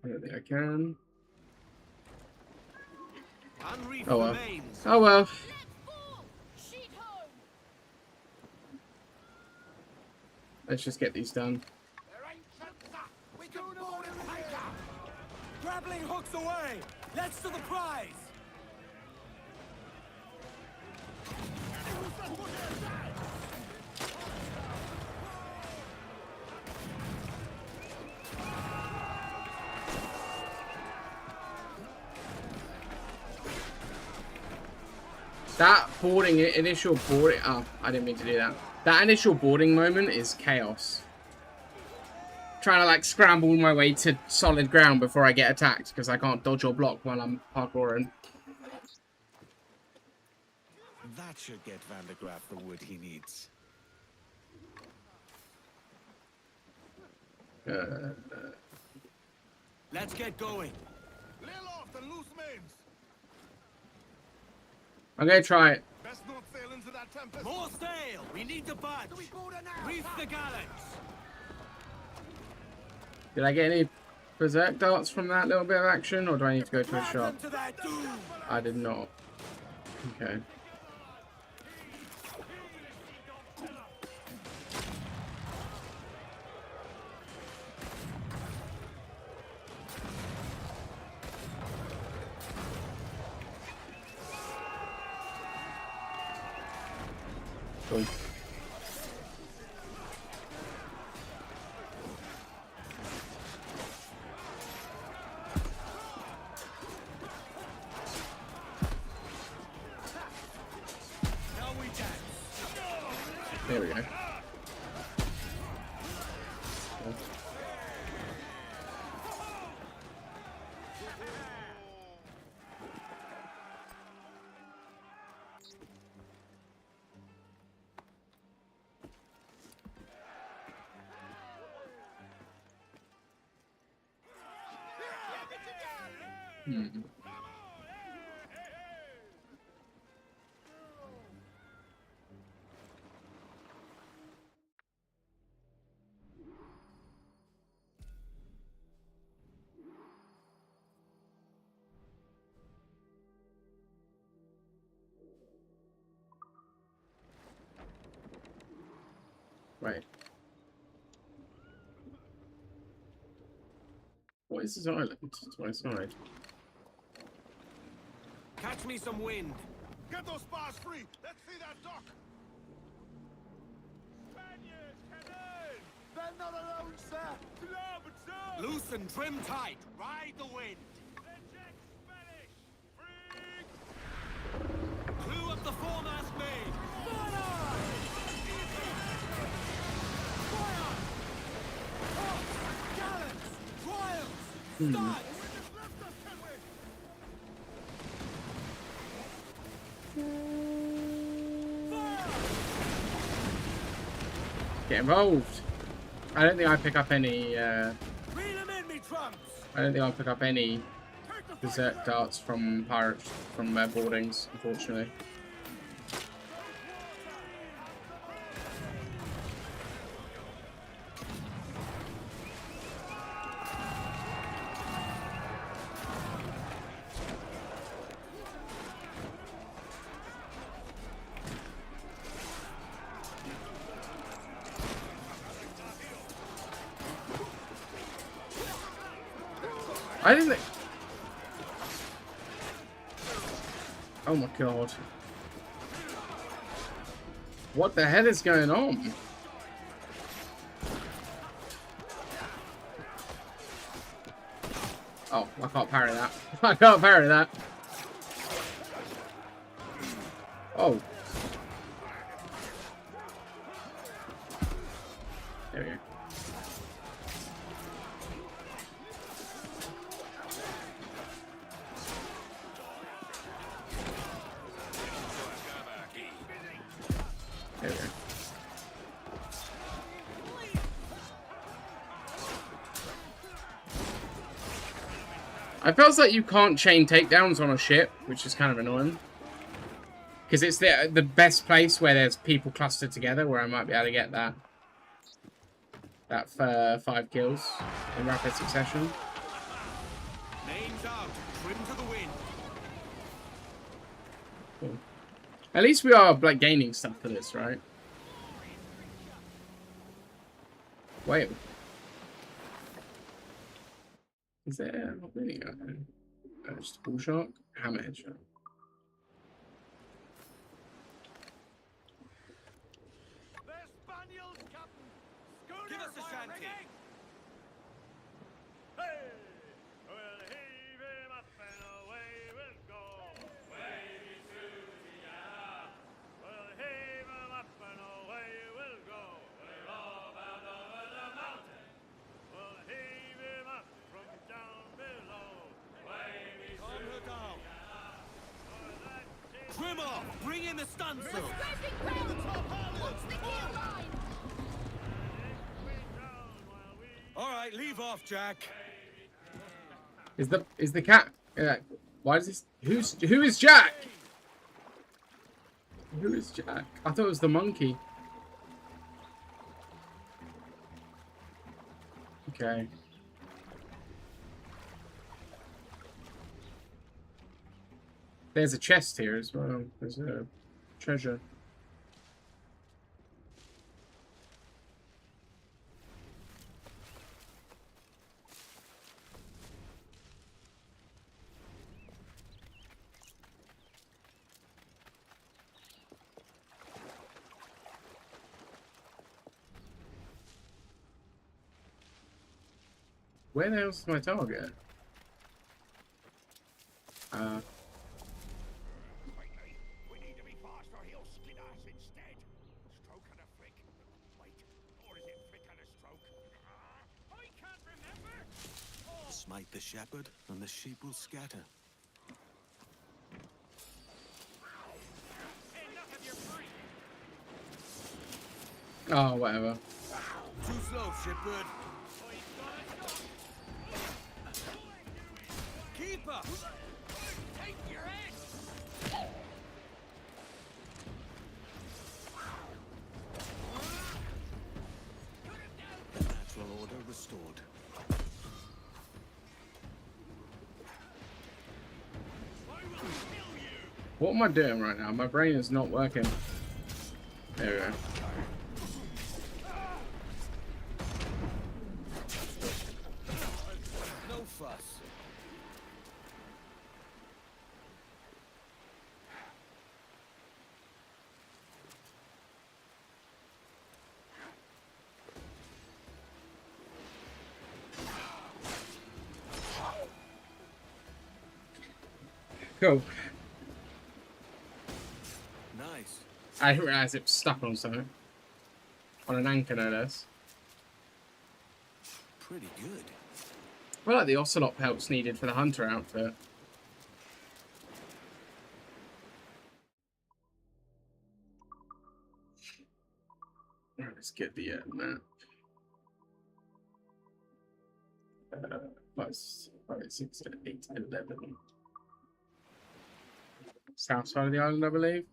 I don't think I can. Unreef Oh well. remains. Oh well. Let's just get these done. We can board him anchor. Grappling hooks away. Let's to the prize. That boarding, initial boarding... Oh, I didn't mean to do that. That initial boarding moment is chaos. Trying to, like, scramble my way to solid ground before I get attacked, because I can't dodge or block while I'm parkouring. That should get Van der Graaf the wood he needs. Let's get going. Lay aloft and loose mains! I'm going to try it. Best not sail into that tempest. More sail. We need the budge. Reef the gallants. Did I get any berserk darts from that little bit of action, or do I need to go to a shop? To that doom. I did not. Okay. Cool. There we go. Hmm. Right. What is this island to my side? Catch me some wind. Get those spars free! Let's see that dock! Spaniards, cannon! They're not alone, sir! To larboard, sir! Loosen, trim tight. Ride the wind. They're Jack Spanish! Brig! Clew up the foremast main. Fire! Gallants! Royals! Studs! Get involved. I don't think I pick up any. I don't think I'll pick up any desert darts from pirates from boardings, unfortunately. I didn't think... Oh my god. What the hell is going on? Oh, I can't parry that. I can't parry that. Oh. There we go. There we go. I feels like you can't chain takedowns on a ship, which is kind of annoying. Because it's the best place where there's people clustered together, where I might be able to get that 5 kills in rapid succession. Names out. Trim to the wind. Cool. At least we are like gaining stuff for this, right? Wait. Is there not really just a bull shark? Hammerhead shark. They're Spaniards, Captain! Schooner Give us a fire shanty. rigging! Hey! We'll heave him up and away we'll go. Wavy to the air. We'll heave him up and away we'll go. We're all bound over the mountain. We'll heave him up from down below. Wavy Calm her down. to Trim off. Bring in the stunsail. Scraping ground! What's the gear line? All right, leave off, Jack. Is the cat? Why does this? Who is Jack? Who is Jack? I thought it was the monkey. Okay. There's a chest here as well. There's a treasure. Where the hell's my target? We need to be fast or he'll split us instead. Stroke of the Smite the shepherd, and the sheep will scatter. Oh, whatever. Too slow, shepherd. Keep up! Take your head! The natural order restored. What am I doing right now? My brain is not working. There we go. No fuss. Cool. Nice. I didn't realize it was stuck on something. On an anchor, no less. Pretty good. I feel like the ocelot pelt's needed for the hunter outfit. Right, let's get the map. 5, 6, 8, 11. South side of the island, I believe.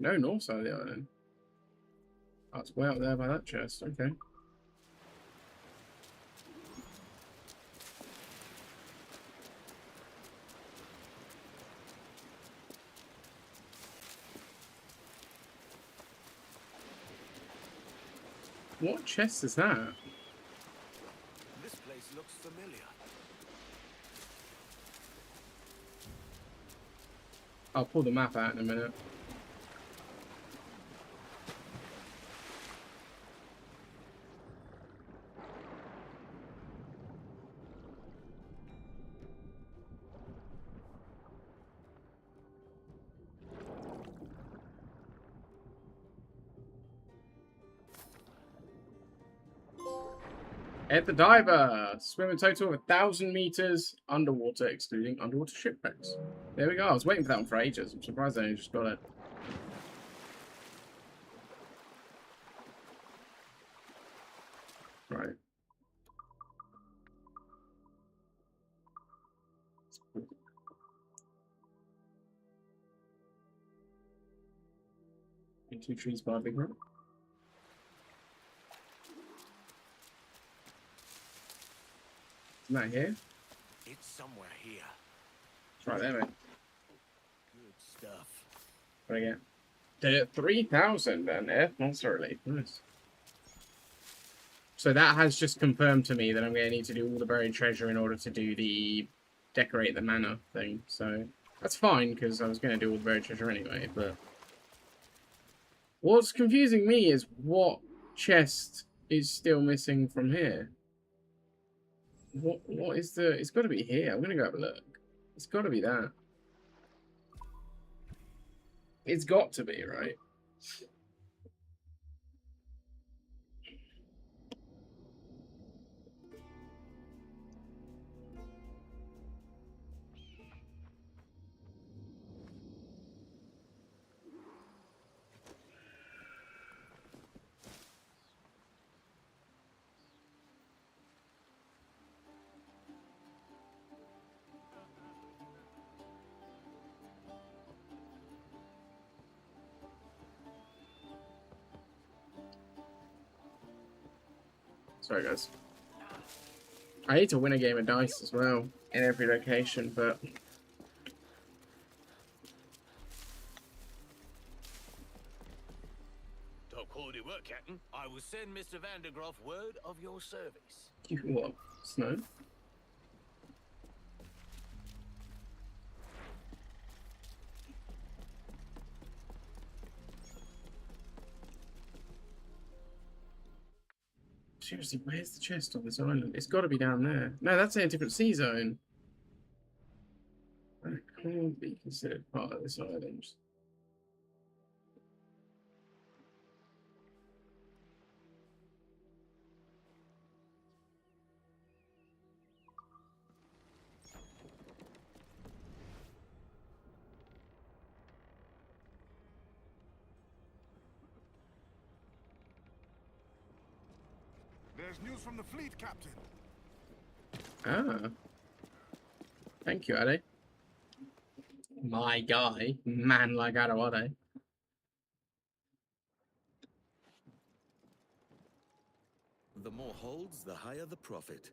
No, north side of the island. Oh, it's way up there by that chest. Okay. What chest is that? This place looks familiar. I'll pull the map out in a minute. Ed the Diver! Swim a total of 1,000 meters underwater, excluding underwater shipwrecks. There we go. I was waiting for that one for ages. I'm surprised I only just got it. Right. Two trees by a big rock. Isn't that here? It's somewhere here. It's right there, mate. Good stuff. What do I get? Did it 3,000 then? Earth monster relief. Nice. So that has just confirmed to me that I'm going to need to do all the buried treasure in order to do the decorate the manor thing. So that's fine because I was going to do all the buried treasure anyway. But what's confusing me is what chest is still missing from here. What is the... It's got to be here. I'm going to go have a look. It's got to be that. It's got to be, right? Sorry, guys. I need to win a game of dice as well in every location, but Top quality work, Captain. I will send Mr. Vandergroff word of your service. you what? Snow? Seriously, where's the chest on this island? It's got to be down there. No, that's in a different sea zone. That can't be considered part of this island. There's news from the fleet, Captain. Ah. Thank you, Addy. My guy. Man like Adewale. The more holds, the higher the profit.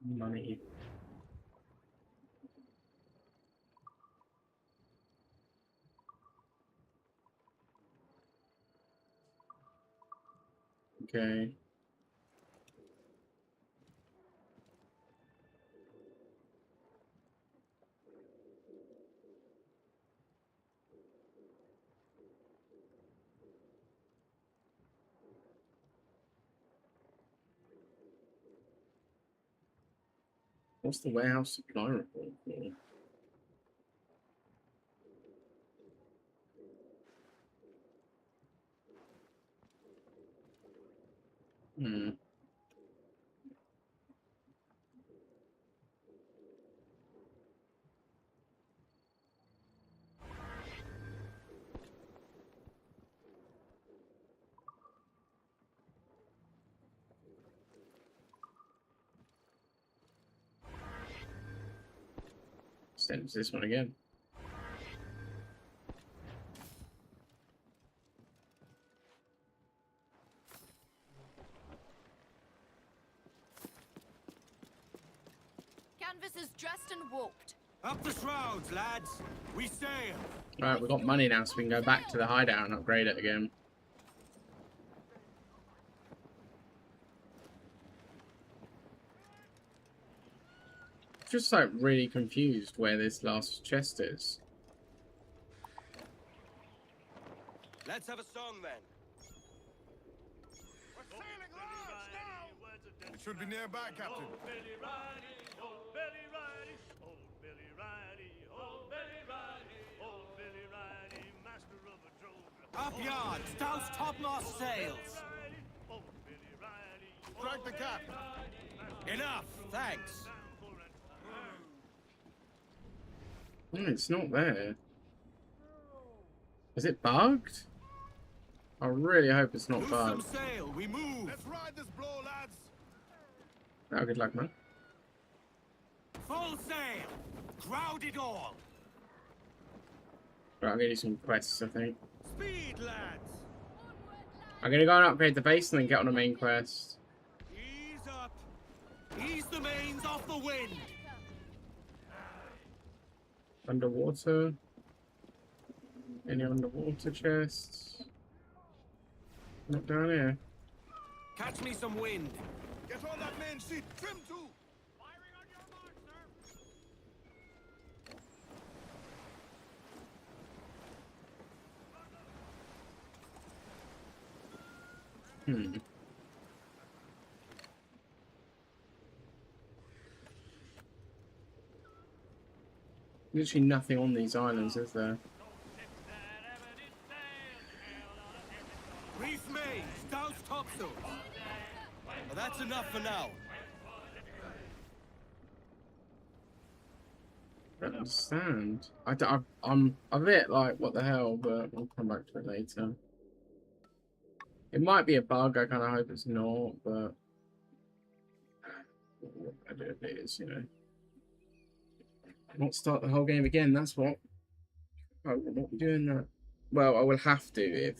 Money. Okay. What's the warehouse supply report for? Hmm. Send this one again. Canvas is dressed and warped. Up the shrouds, lads. We sail. Alright, we've got money now, so we can go back to the hideout and upgrade it again. Just like really confused where this last chest is. Let's have a song then. We're sailing large now! It should be nearby, Captain. Old Billy Riley, old Billy Riley, old Billy Riley, old Billy Riley, old Billy Riley, master of a drover. Up yards, douse topmast sails. Old Billy Riley, Strike the cap. Enough, thanks. No, it's not there. Is it bugged? I really hope it's not Loose bugged. some sail, we move. Let's ride this blow, lads. Oh, good luck, man. Full sail. Crowd it all. Right, I'm gonna do some quests, I think. Speed, lads. I'm gonna go and upgrade the base and then get on a main quest. Ease up. Ease the mains off the wind. Underwater. Any underwater chests? Not down here. Catch me some wind. Get on that main sheet. Trim to. Firing on your mark, sir. Hmm. Literally nothing on these islands, is there? Reef mains, douse topsails. Well, that's enough for now. I don't understand. I'm a bit like, what the hell, but we'll come back to it later. It might be a bug, I kind of hope it's not, but what I do it is, you know. Not start the whole game again, that's what. I will not be doing that. Well, I will have to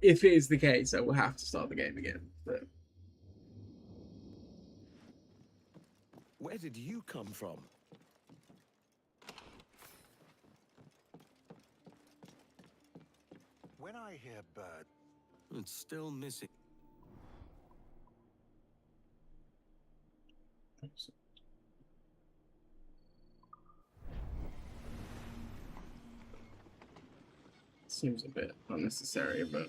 if it is the case, I will have to start the game again. But Where did you come from? When I hear bird, It's still missing. seems a bit unnecessary, but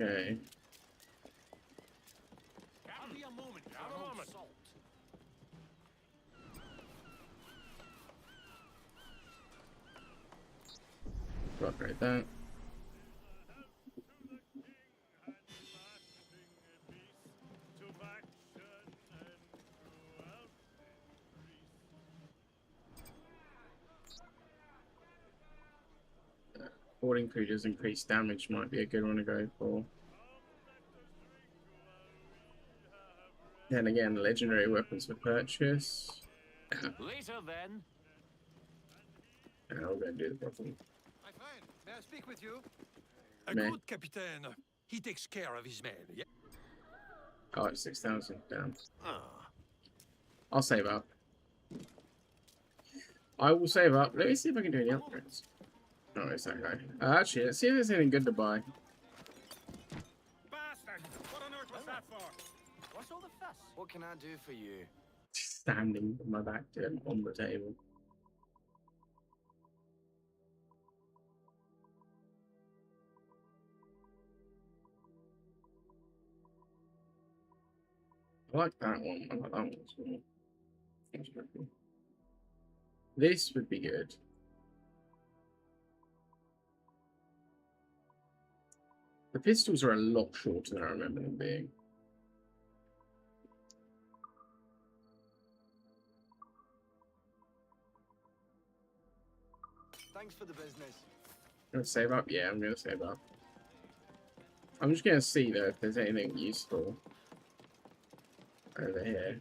Okay. I'll be a moment. A moment. Upgrade that. Boarding creatures increased damage might be a good one to go for. Then again, legendary weapons for purchase. Later then. And we're going to do the problem. My friend, may I speak with you? A Meh. Good captain. He takes care of his men. Yeah. Oh, it's 6,000 down. Ah. I'll save up. I will save up. Let me see if I can do any upgrades. Oh, it's that guy. Actually, let's see if there's anything good to buy. Bastard! What on earth was that for? What's all the fuss? What can I do for you? Standing with my back to him on the table. I like that one. I like that one as well. That's pretty cool. This would be good. The pistols are a lot shorter than I remember them being. Thanks for the business. Gonna save up? Yeah, I'm gonna save up. I'm just gonna see though if there's anything useful over here.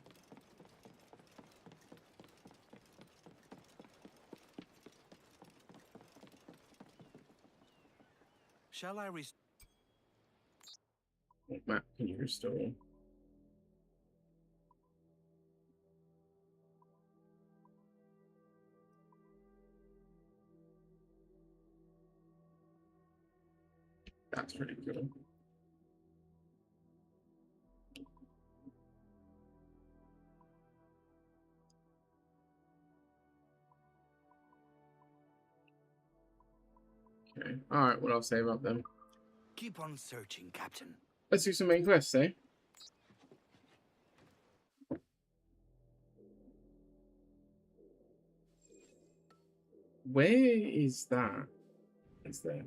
Shall I What map can you restore? That's pretty cool. Okay. Alright, well I'll save up then. keep on searching, Captain? Let's do some main quests, eh? Where is that? Is there?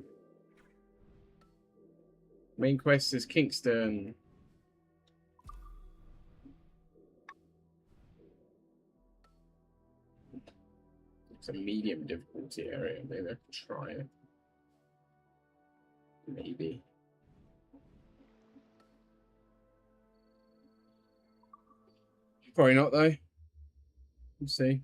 Main quest is Kingston. It's a medium difficulty area. Maybe I can try it. Maybe. Probably not though. We'll see.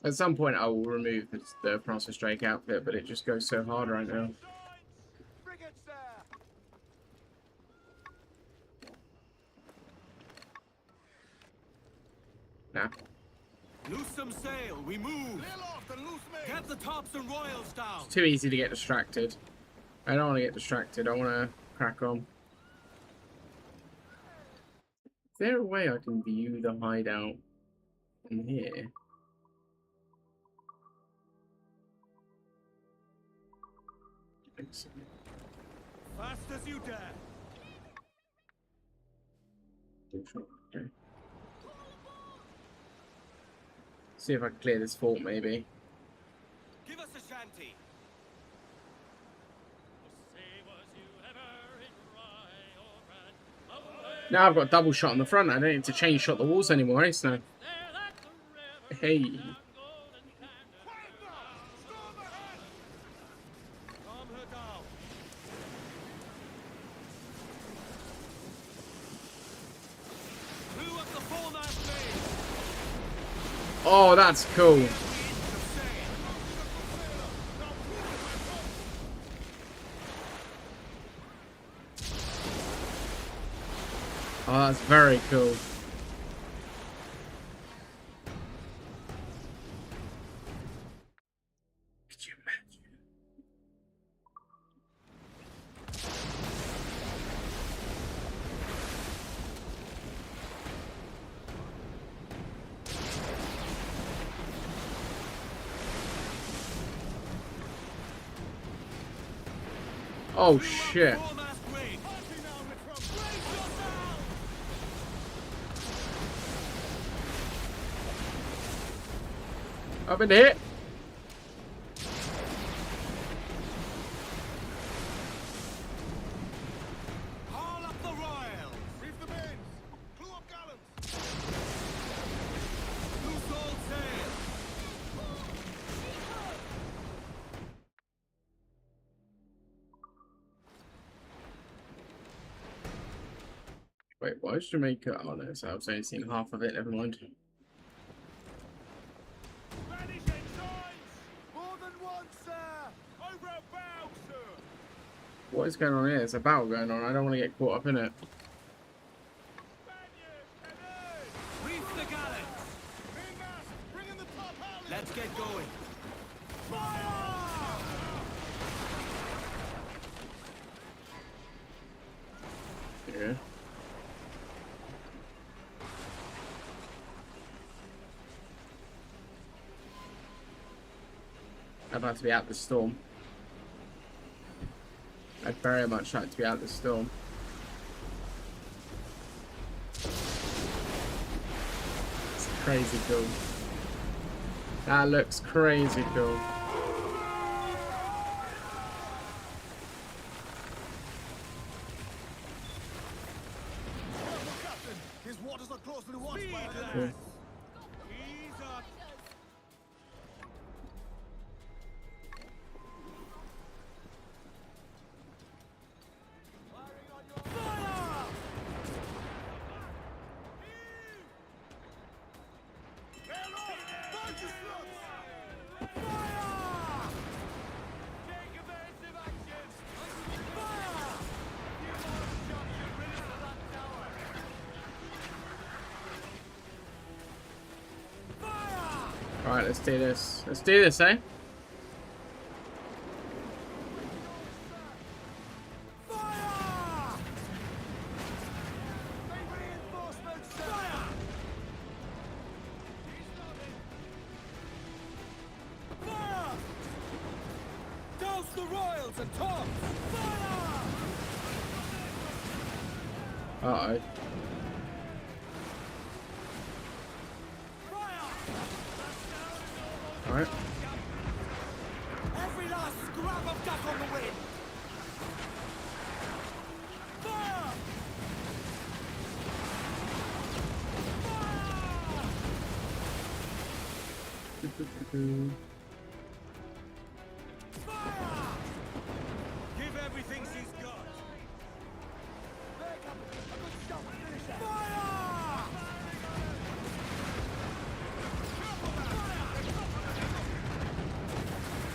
At some point, I will remove the Francis Drake outfit, but it just goes so hard right now. Nah. Loose some sail, we move! Get the tops and royals down! It's too easy to get distracted. I don't want to get distracted. I want to crack on. Is there a way I can view the hideout in here? Fast as you dare! Okay. See if I can clear this fort, maybe. Give us a shanty! Now I've got double shot on the front. I don't need to chain shot the walls anymore, eh, Snow? Hey. Oh, that's cool. Oh, that's very cool. Could you imagine? Oh shit. I've been hit. Haul up the royals! Reef the bends! Clew up gallants! Loose all sail! Wait, why is Jamaica? Oh no, so I've only seen half of it. Never mind. More than one, sir! Over a bow, sir! What is going on here? There's a battle going on. I don't want to get caught up in it. Reef the gallants! Bring in the top halliard! Let's get going! Fire! Yeah. I'd like to be out the storm. I'd very much like to be out the storm. It's crazy cool. That looks crazy cool. His waters are closely watched by Cool. enemies. Ease up. Alright, let's do this. Let's do this, eh? Douse the royals and tops! Fire! Uh-oh. Alright. Every last scrap of duck on the wind! Fire! Give everything she's got! Fire!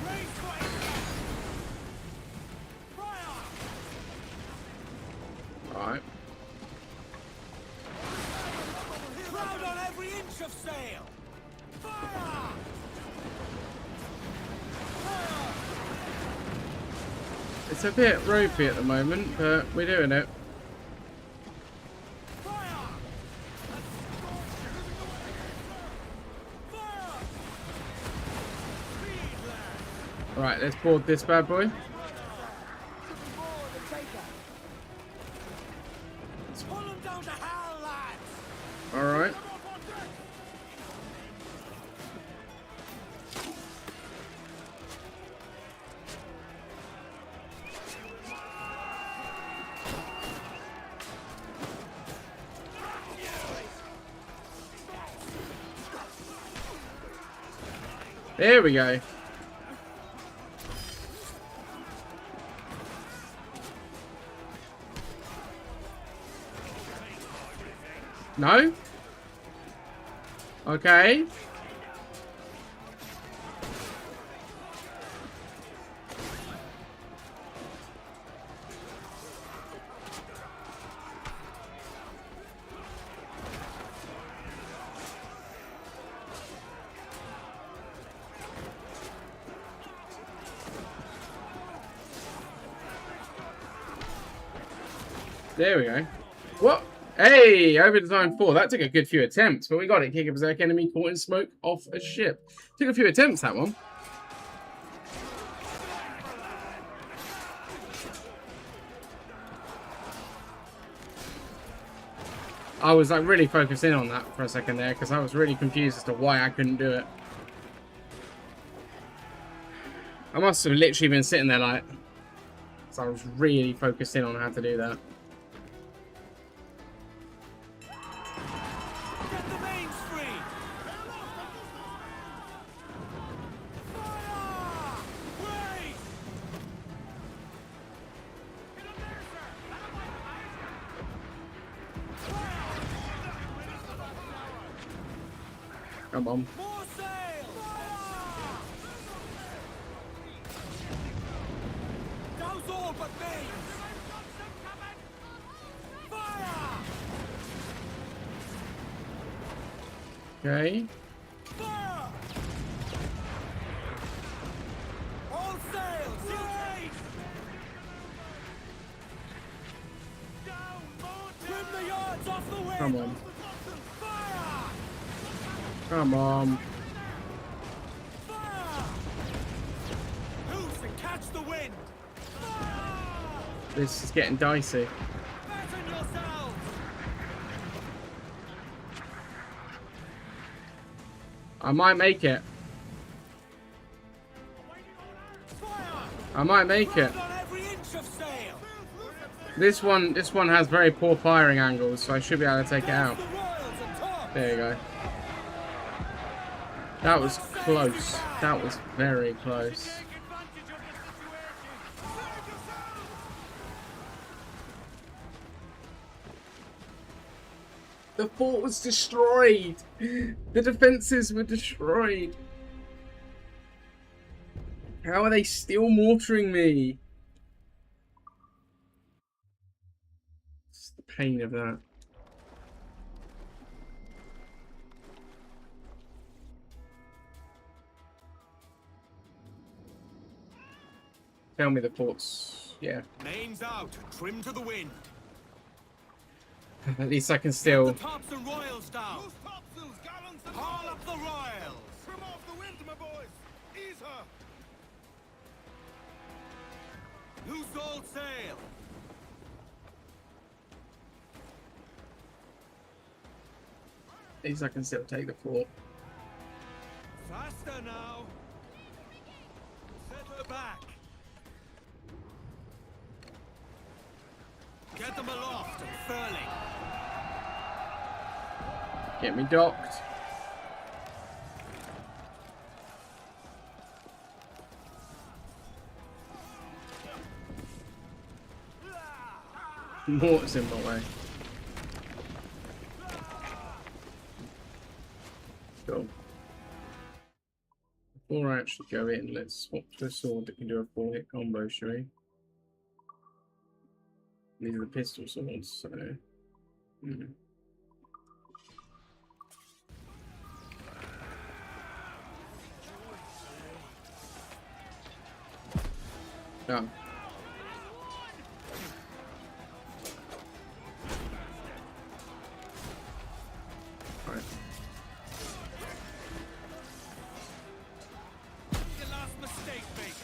Raise for impact! Fire! Alright. Crowd on every inch of sail! Fire! It's a bit ropey at the moment, but we're doing it. Alright, let's board this bad boy. Pull them down to hell, lads! Alright. There we go. No? Okay. There we go. What? Hey, over design 4. That took a good few attempts, but we got it. Kick a berserk enemy caught in smoke off a ship. Took a few attempts, that one. I was like really focused in on that for a second there because I was really confused as to why I couldn't do it. I must have literally been sitting there like, so I was really focused in on how to do that. Get the mains free! Fire! Wait! Come on. More sail! Fire! Douse all but mains! Fire! Okay. Fire! All sails! Right! Trim the yards off the wind! Come on. Fire! Come on. Fire! Loose and catch the wind! This is getting dicey. Fasten yourselves! I might make it. I might make it. On every inch of sail! This one has very poor firing angles, so I should be able to take it out. There you go. That was close. That was very close. The fort was destroyed. The defenses were destroyed. How are they still mortaring me? It's the pain of that. Tell me the fort's, yeah. Mains out, trim to the wind. At least I can still. The tops and royals down! Loose topsails, gallants, and Haul up the royals! trim off the wind, my boys. Ease her. Loose all sail! At least I can still take the fort. Faster now! Set her back! Get them aloft and furling! Get me docked. Mortar's in my way. Cool. Before I actually go in, let's swap to a sword that can do a 4-hit combo, shall we? These are the pistol swords, so... Oh. Right. Your last mistake, mate!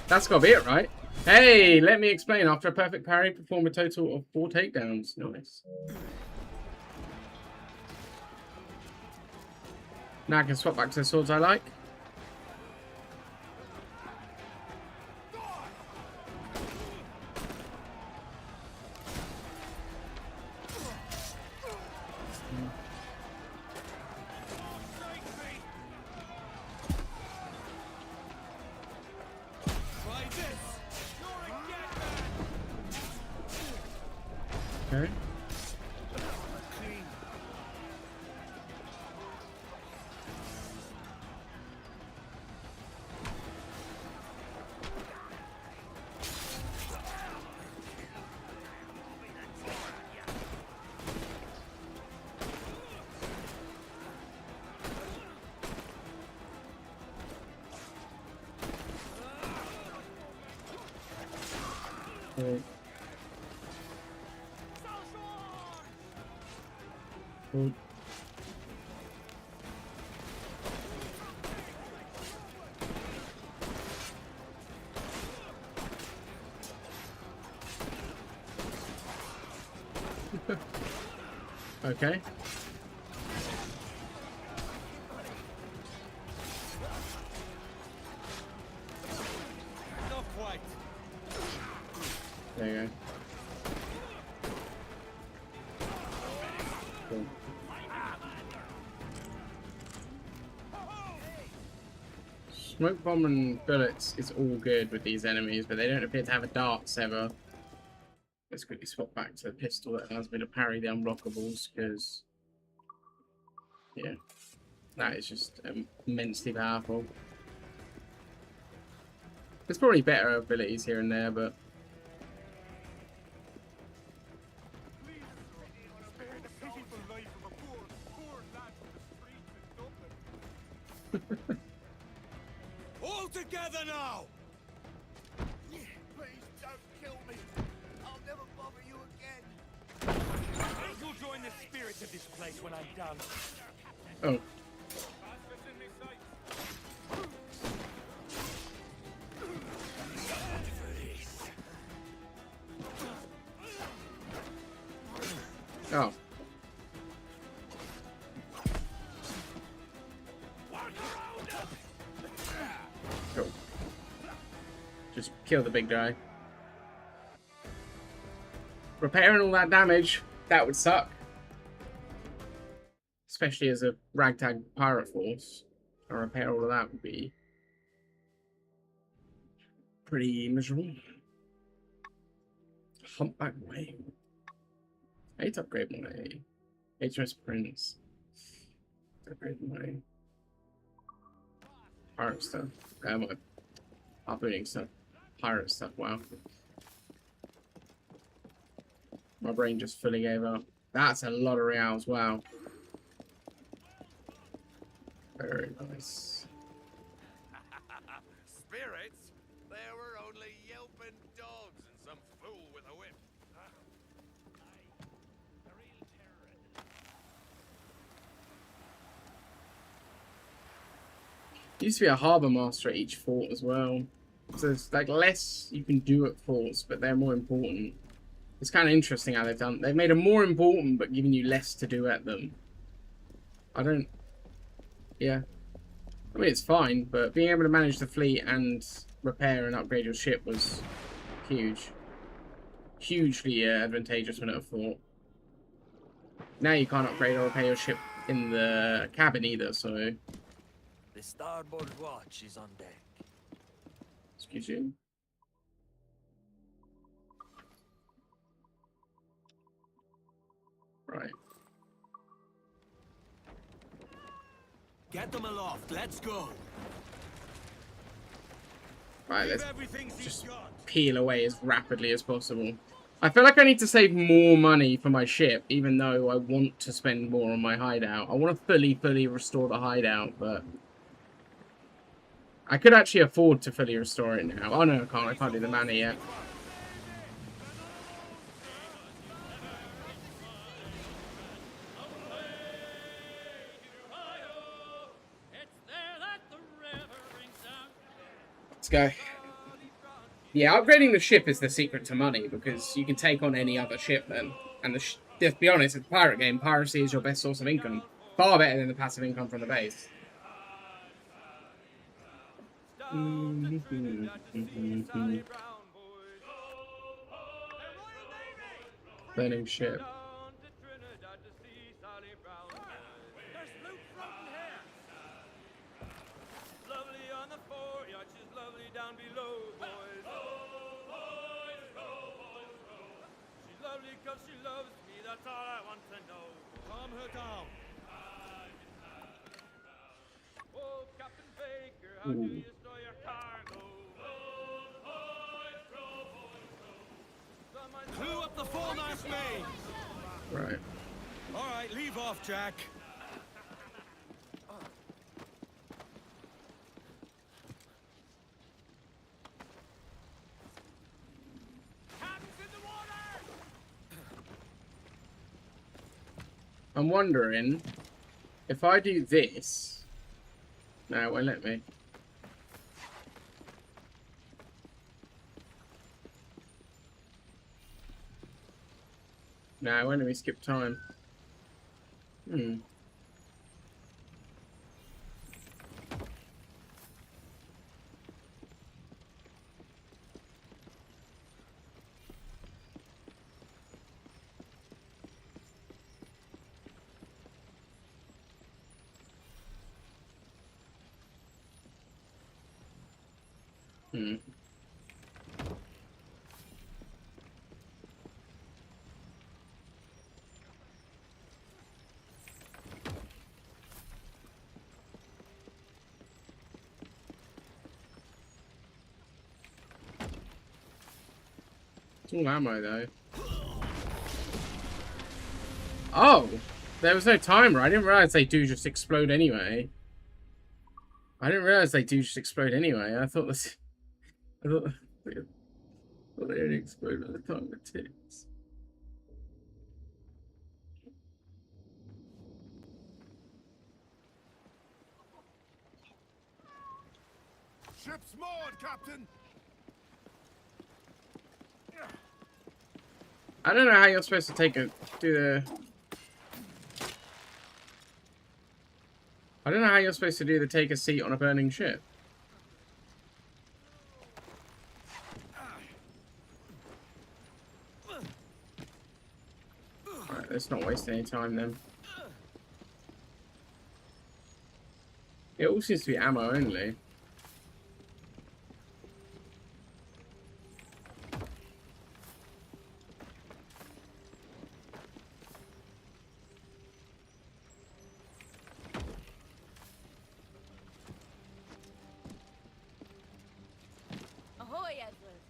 That's gotta be it, right? Hey, let me explain. After a perfect parry, perform a total of 4 takedowns. Nice. Now I can swap back to the swords I like. Try this! You're a get man! Okay. Clean. Cool. Cool. Okay. Not quite. There you go. Cool. Smoke bomb and bullets is all good with these enemies, but they don't appear to have a darts ever. Let's quickly swap back to the pistol that allows me to parry the unblockables, because yeah, that is just immensely powerful. There's probably better abilities here and there, but All together now! Please don't kill me. I'll never bother you again. You'll join the spirit of this place when I'm done. oh. Oh. Cool. Just kill the big guy. Repairing all that damage, that would suck. Especially as a ragtag pirate force. To repair all of that would be pretty miserable. Humpback Way. I need to upgrade my HMS Prince. Upgrade my pirate stuff. My operating stuff. Pirate stuff, wow. My brain just fully gave up. That's a lot of reals, wow. Very nice. Spirits? There were only yelping dogs and some fool with a whip. Used to be a harbour master at each fort as well. So there's like less you can do at forts, but they're more important. It's kind of interesting how they've made them more important, but giving you less to do at them. Yeah. I mean, it's fine, but being able to manage the fleet and repair and upgrade your ship was huge. Hugely advantageous when at a fort. Now you can't upgrade or repair your ship in the cabin either, so... The starboard watch is on deck. Excuse you. Right. Get them aloft, let's go. Right, let's just peel away as rapidly as possible. I feel like I need to save more money for my ship, even though I want to spend more on my hideout. I want to fully restore the hideout, but... I could actually afford to fully restore it now. Oh no, I can't. I can't do the mana yet. Let's go. Yeah, upgrading the ship is the secret to money, because you can take on any other ship then. And let's be honest, it's a pirate game. Piracy is your best source of income. Far better than the passive income from the base. Burning ship. Lovely on the foreyard, she's lovely down below, boys. She's lovely 'cause she loves me, that's all I want to know. Calm her down. Oh, Captain Baker, how do you store your cargo? Clew up the foremast main. Right. All right, leave off, Jack. I'm wondering if I do this. No, it won't let me. No, it won't let me skip time. Hmm. Hmm. It's all ammo though. Oh, there was no timer. I didn't realize they do just explode anyway. I didn't realize they do just explode anyway. I thought this. I thought they only explode at the time it ticks. Ship's moored, Captain! I don't know how you're supposed to do the. I don't know how you're supposed to do the take a seat on a burning ship. Alright, let's not waste any time then. It all seems to be ammo only. Ahoy, Edward.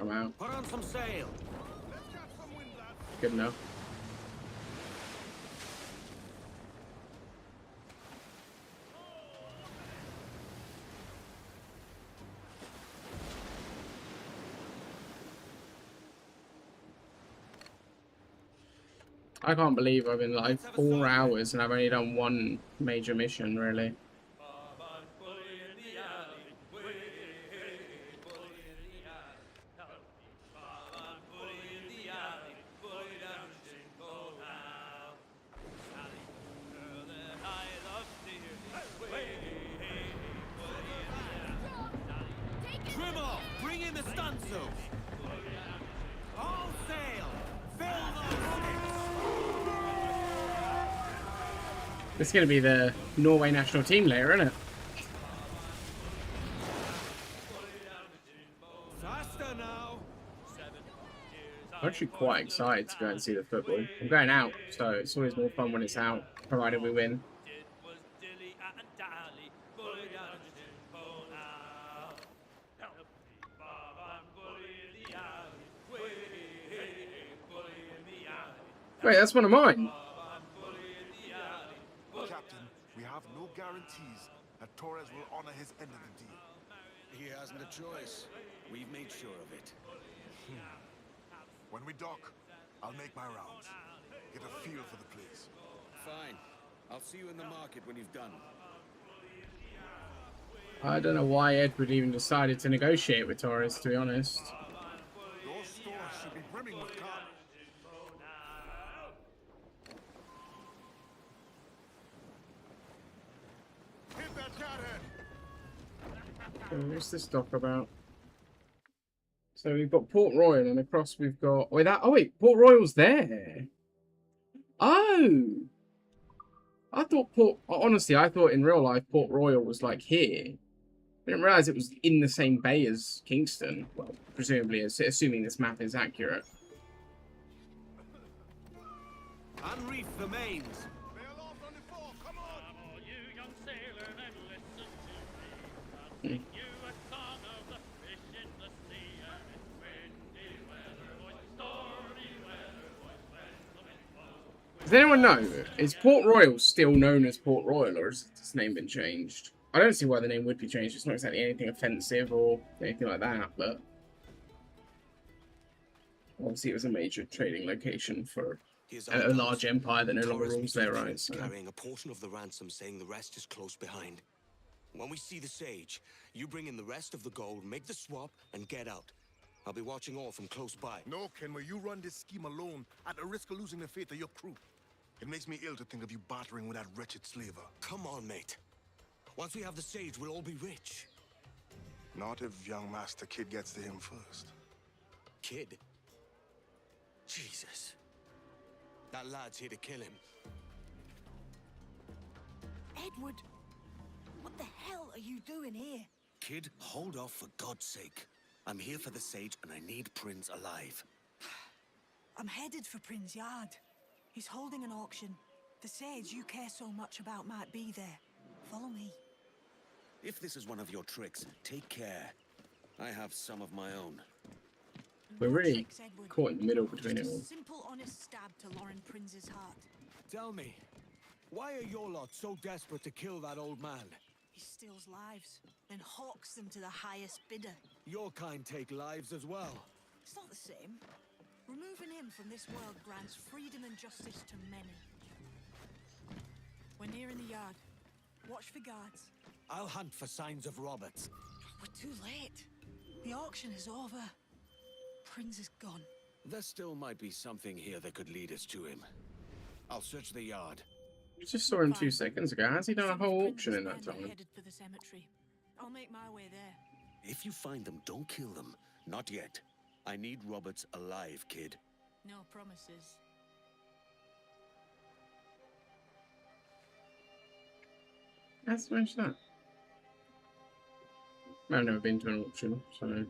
I'm out. Put on some sail. Good enough. I can't believe I've been like 4 hours and I've only done one major mission, really. Trim off! Bring in the stunsail! All sail! Fill This is going to be the Norway national team later, isn't it? faster now! I'm actually quite excited to go and see the football. I'm going out, so it's always more fun when it's out, provided we win. Wait, that's one of mine. Captain, we have no guarantees that Torres will honor his end of the deal. He hasn't a choice. We've made sure of it. When we dock, I'll make my rounds. Get a feel for the place. Fine. I'll see you in the market when you've done. I don't know why Edward even decided to negotiate with Torres, to be honest. Those stores should be brimming with cotton. Hit that cathead! What's this dock about? So we've got Port Royal, and across we've got... Wait, that... Oh, wait, Port Royal's there. Oh! I thought Honestly, I thought in real life Port Royal was, like, here. I didn't realise it was in the same bay as Kingston. Well, presumably, assuming this map is accurate. Unreef the mains! Does anyone know, is Port Royal still known as Port Royal, or has its name been changed? I don't see why the name would be changed. It's not exactly anything offensive or anything like that, but... Obviously, it was a major trading location for a large empire that no longer rules there, right? So. Carrying a portion of the ransom, saying the rest is close behind. When we see the sage, you bring in the rest of the gold, make the swap, and get out. I'll be watching all from close by. No, Kenway, you run this scheme alone at the risk of losing the faith of your crew. It makes me ill to think of you bartering with that wretched slaver. Come on, mate. Once we have the sage, we'll all be rich. Not if young Master Kid gets to him first. Kid? Jesus. That lad's here to kill him. Edward, what the hell are you doing here? Kid, hold off for God's sake. I'm here for the sage and I need Prince alive. I'm headed for Prin's yard. He's holding an auction. The sage you care so much about might be there. Follow me. If this is one of your tricks, take care. I have some of my own. We're really caught in the middle between it Just a all. simple, honest stab to Lauren Prince's heart. Tell me, why are your lot so desperate to kill that old man? He steals lives, then hawks them to the highest bidder. Your kind take lives as well. It's not the same. Removing him from this world grants freedom and justice to many. We're nearing the yard. Watch for guards. I'll hunt for signs of Roberts. We're too late. The auction is over. Prince is gone. There still might be something here that could lead us to him. I'll search the yard. We just saw him 2 seconds ago. How's he done a whole auction in that time? Headed for the cemetery. I'll make my way there. If you find them, don't kill them. Not yet. I need Roberts alive, kid. No promises. That's strange that. I've never been to an auction, so. Come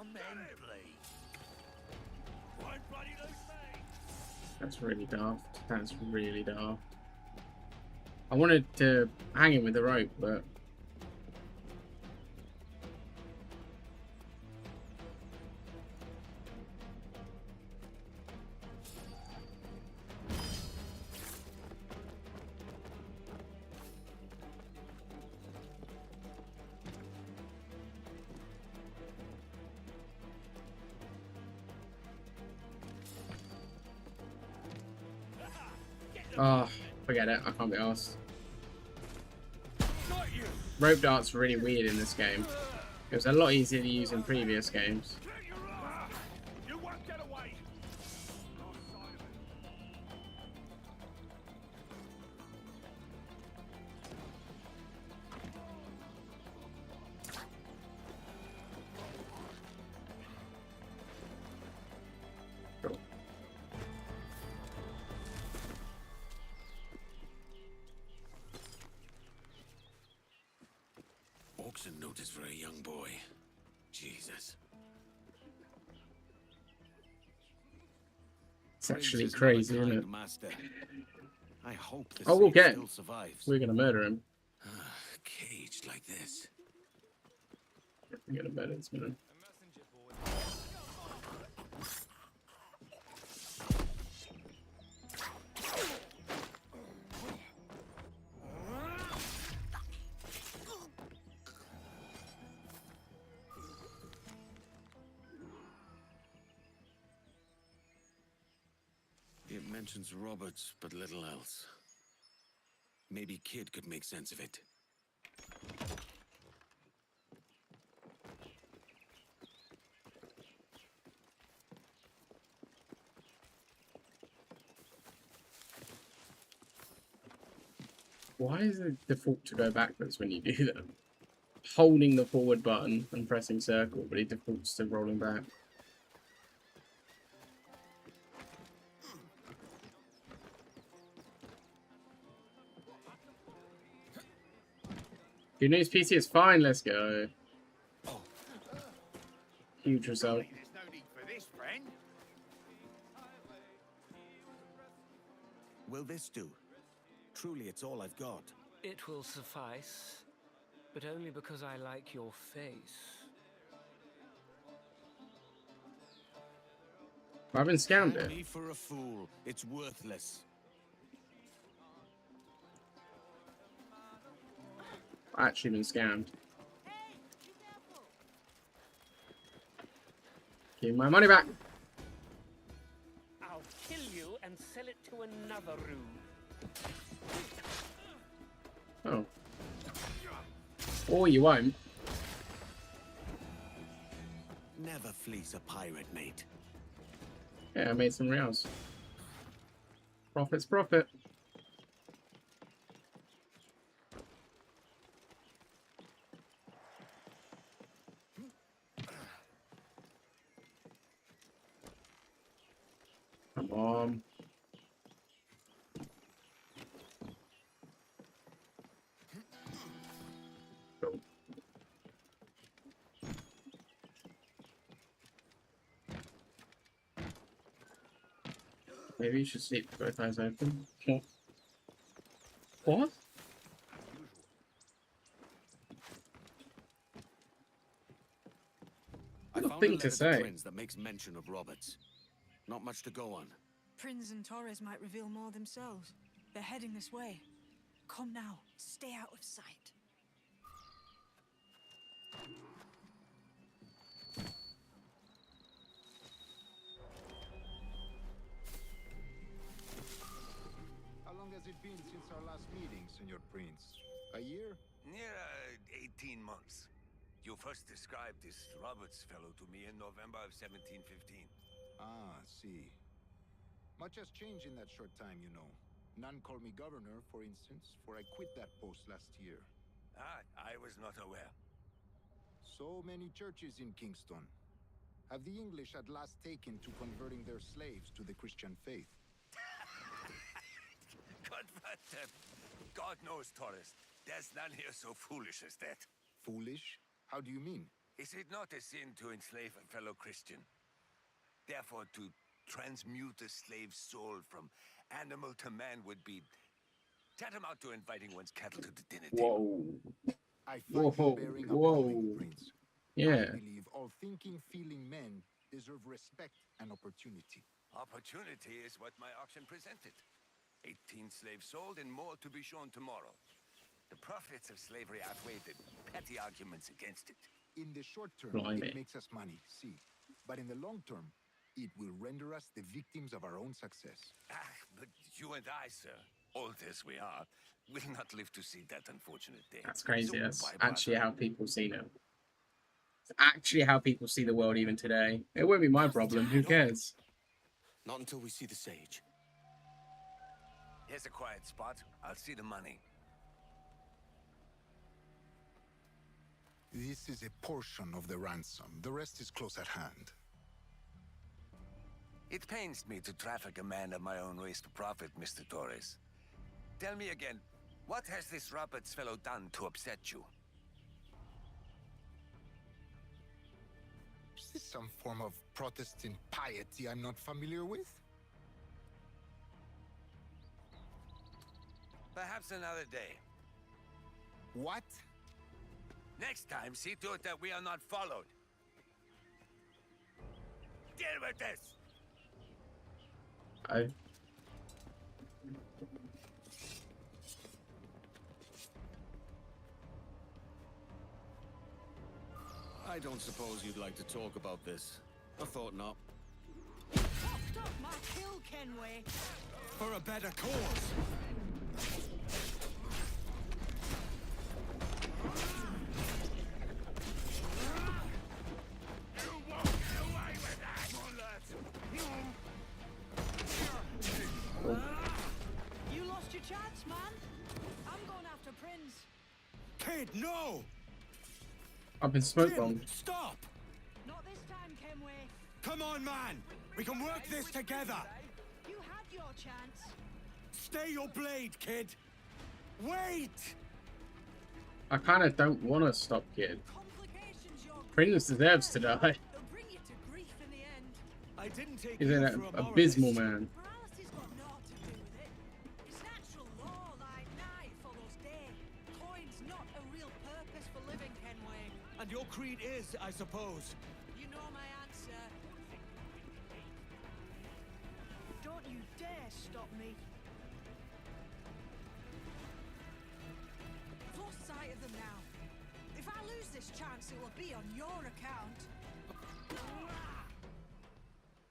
in, please. Won't bloody lose me. That's really daft. That's really daft. I wanted to hang him with the rope, but. Oh, forget it. I can't be arsed. Rope dart's really weird in this game. It was a lot easier to use in previous games. You won't get away. Cool. Auction notice for a young boy. Jesus. It's actually Prince is crazy, not a isn't kind it? master. I hope the Oh, we'll sage get still him. survives. We're gonna murder him. Caged like this. We're gonna murder this man. It mentions Roberts, but little else. Maybe Kid could make sense of it. Why is the default to go backwards when you do that? Holding the forward button and pressing circle, but it defaults to rolling back. Good news, PC is fine. Let's go. Huge result. There's no need for this, friend. Will this do? Truly, it's all I've got. It will suffice, but only because I like your face. I've been scammed Hand it. me for a fool. It's worthless. I've actually been scammed. Give me my money back. I'll kill you and sell it to another room. Oh. Or you won't. never fleece a pirate, mate. Yeah, I made some reals. Profit's profit. Come on. Go. Maybe you should sleep with both eyes open. What? What? I found a Nothing letter to say. Prince that makes mention of Roberts. Not much to go on. Prinz and Torres might reveal more themselves. They're heading this way. Come now, stay out of sight. How long has it been since our last meeting, Senor Prince? A year? Near 18 months. You first described this Roberts fellow to me in November of 1715. Ah, see. Much has changed in that short time, you know. None call me governor, for instance, for I quit that post last year. Ah, I was not aware. So many churches in Kingston. Have the English at last taken to converting their slaves to the Christian faith? Convert them. God knows, Torres. There's none here so foolish as that. Foolish? How do you mean? Is it not a sin to enslave a fellow Christian? Therefore, to transmute a slave's soul from animal to man would be tantamount to inviting one's cattle to the dinner table. Whoa. I find you bearing a point, Prince. Yeah. I believe all thinking, feeling men deserve respect and opportunity. Opportunity is what my auction presented. 18 slaves sold and more to be shown tomorrow. The profits of slavery outweigh the petty arguments against it. In the short term, Blimey. it makes us money, see. But in the long term, it will render us the victims of our own success. Ah, but you and I, sir, old as we are, will not live to see that unfortunate day. That's crazy. So That's why actually bother? how people see it. It's actually how people see the world even today. It won't be my problem. Who cares? Not until we see the sage. Here's a quiet spot. I'll see the money. This is a portion of the ransom. The rest is close at hand. It pains me to traffic a man of my own race to profit, Mr. Torres. Tell me again, what has this Roberts fellow done to upset you? Is this some form of Protestant piety I'm not familiar with? Perhaps another day. What? Next time, see to it that we are not followed. Deal with this! I don't suppose you'd like to talk about this. I thought not. Fucked up my kill, Kenway. For a better cause. You won't get away with that! Come on, lads! You lost your chance, man. I'm going after Prinz. Kid, no! I've been smoke bombed. Stop! Not this time, Kenway. Come on, man! We can work this together! You had your chance. Stay your blade, kid! Wait! I kind of don't want to stop, kid. Complications, your Prince deserves to die. They'll bring you to grief in the end. I didn't take He's you an for a abysmal moralist. man. Morality's got naught to do with it. It's natural law, like night follows day. Coin's not a real purpose for living, Kenway. And your creed is, I suppose. You know my answer. Don't you dare stop me. I've lost sight of them now. If I lose this chance, it will be on your account.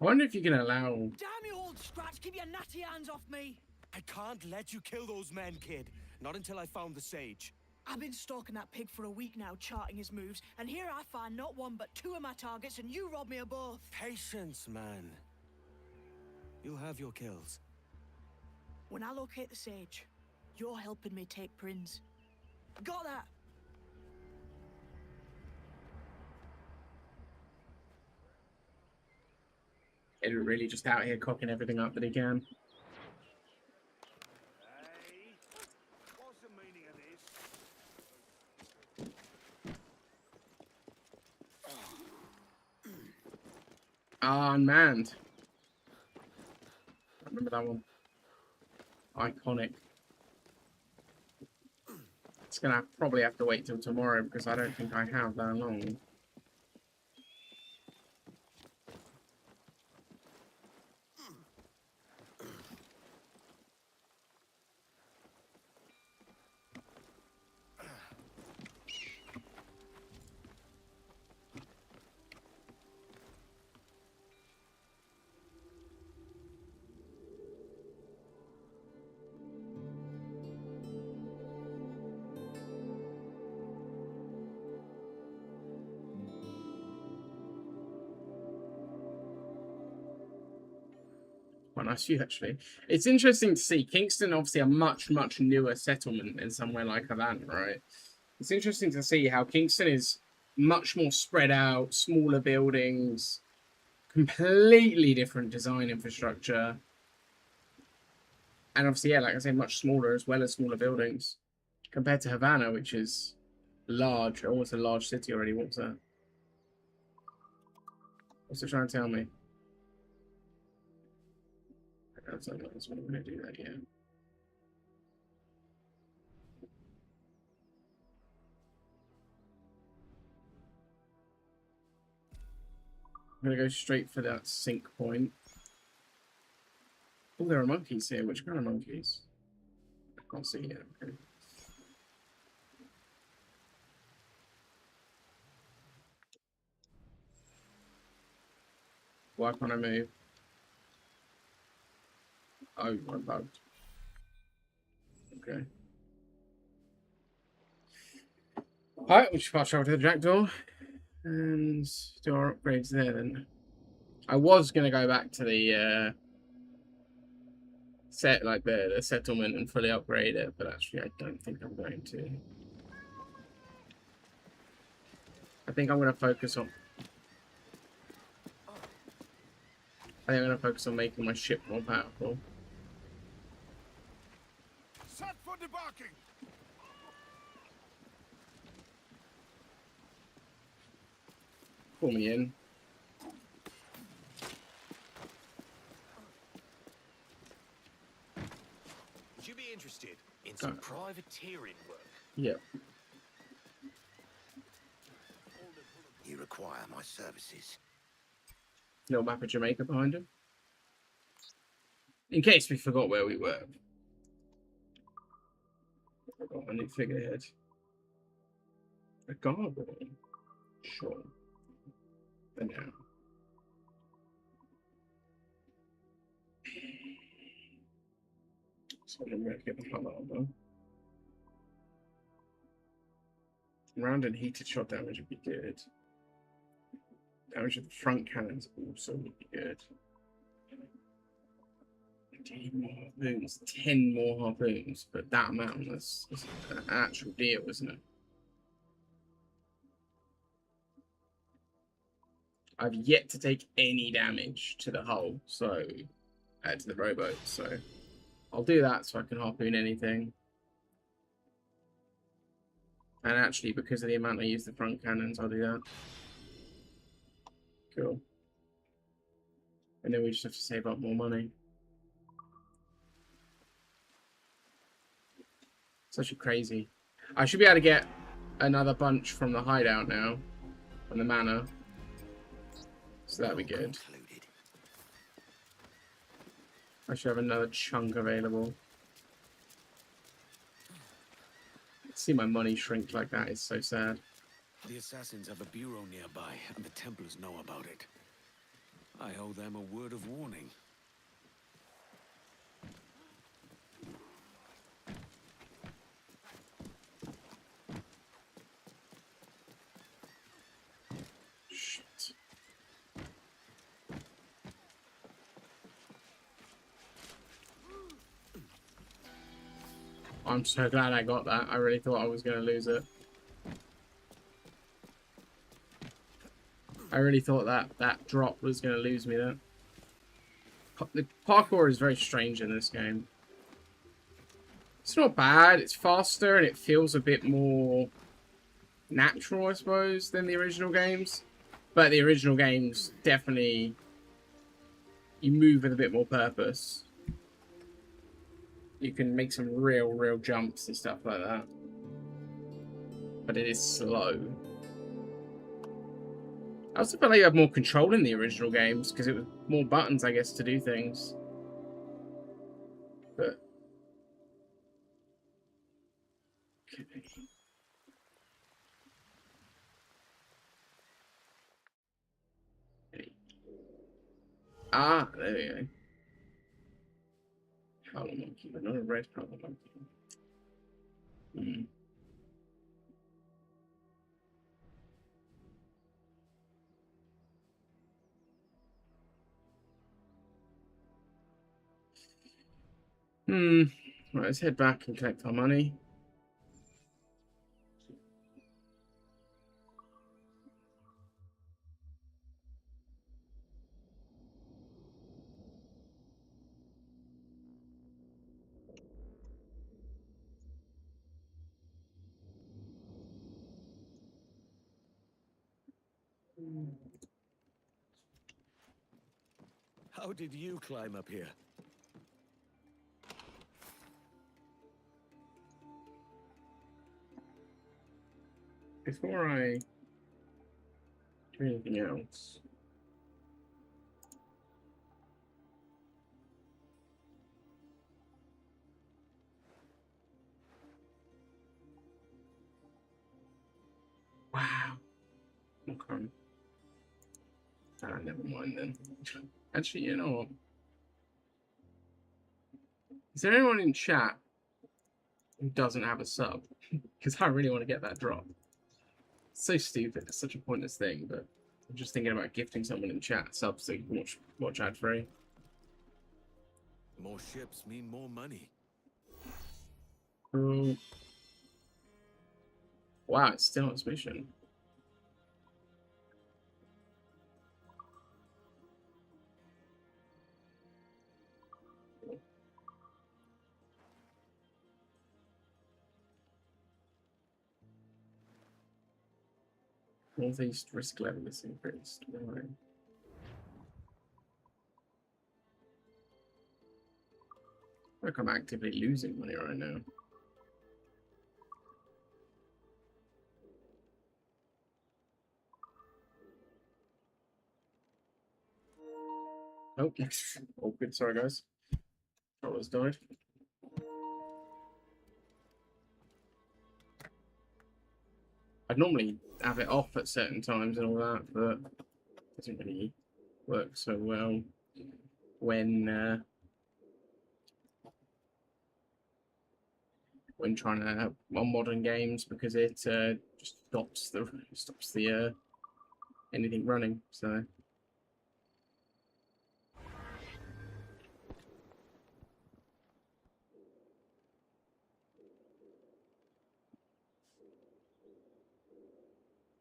I wonder if you can allow. Damn you, old scratch! Keep your natty hands off me! I can't let you kill those men, kid. Not until I found the sage. I've been stalking that pig for a week now, charting his moves, and here I find not one but two of my targets, and you rob me of both. Patience, man. You'll have your kills. When I locate the sage, you're helping me take Prince. Got that? They're really just out here cocking everything up that he can. Hey, what's the meaning of this? Unmanned. I remember that one. Iconic. It's gonna probably have to wait till tomorrow because I don't think I have that long. Quite nice view, actually. It's interesting to see. Kingston, obviously, a much, much newer settlement than somewhere like Havana, right? It's interesting to see how Kingston is much more spread out, smaller buildings, completely different design infrastructure. And obviously, yeah, like I say, much smaller as well as smaller buildings. Compared to Havana, which is large, almost a large city already. What's that? What's it trying to tell me? That's not what I'm going to do that yet. I'm going to go straight for that sync point. Oh, there are monkeys here. Which kind of monkeys? I can't see yet. Okay. Why can't I move? Oh, I'm bugged. Okay. Alright, we'll just pass over to the jackdaw and do our upgrades there then. I was going to go back to the the settlement and fully upgrade it, but actually I don't think I'm going to. I think I'm going to focus on making my ship more powerful. Set for debarking. Pull me in. Would you be interested in some privateering work? Yep. You require my services. Little map of Jamaica behind him. In case we forgot where we were. Forgot a new figurehead. A gargoyle. Sure. For now. So I'm going to get the hell out of them. Round and heated shot damage would be good. Damage of the front cannons also would be good. 10 more harpoons. 10 more harpoons. But that amount was an actual deal, isn't it? I've yet to take any damage to the hull, so to the rowboat, so I'll do that so I can harpoon anything. And actually, because of the amount I use the front cannons, I'll do that. Cool. And then we just have to save up more money. It's actually crazy. I should be able to get another bunch from the hideout now, from the manor. So that'd be good. I should have another chunk available. See my money shrink like that is so sad. The assassins have a bureau nearby, and the Templars know about it. I owe them a word of warning. I'm so glad I got that. I really thought I was going to lose it. I really thought that drop was going to lose me there. The parkour is very strange in this game. It's not bad. It's faster and it feels a bit more natural, I suppose, than the original games. But the original games definitely, you move with a bit more purpose. You can make some real jumps and stuff like that. But it is slow. I also felt like you had more control in the original games because it was more buttons, I guess, to do things. But okay. Ah, there we go. Howler monkey, but not a red howler monkey. Right, let's head back and collect our money. How did you climb up here? Before I do anything else, wow. Okay. Never mind then. Actually, you know what? Is there anyone in chat who doesn't have a sub? Because I really want to get that drop. It's so stupid. It's such a pointless thing, but I'm just thinking about gifting someone in chat subs so you can watch ad free. More ships mean more money. Cool. Wow, it's still on its mission. Northeast risk level is increased. Right. Like I'm actively losing money right now. Oh, yes. Oh, good. Sorry, guys. Controller's died. I'd normally have it off at certain times and all that, but it doesn't really work so well when trying to on modern games because it just stops the anything running. So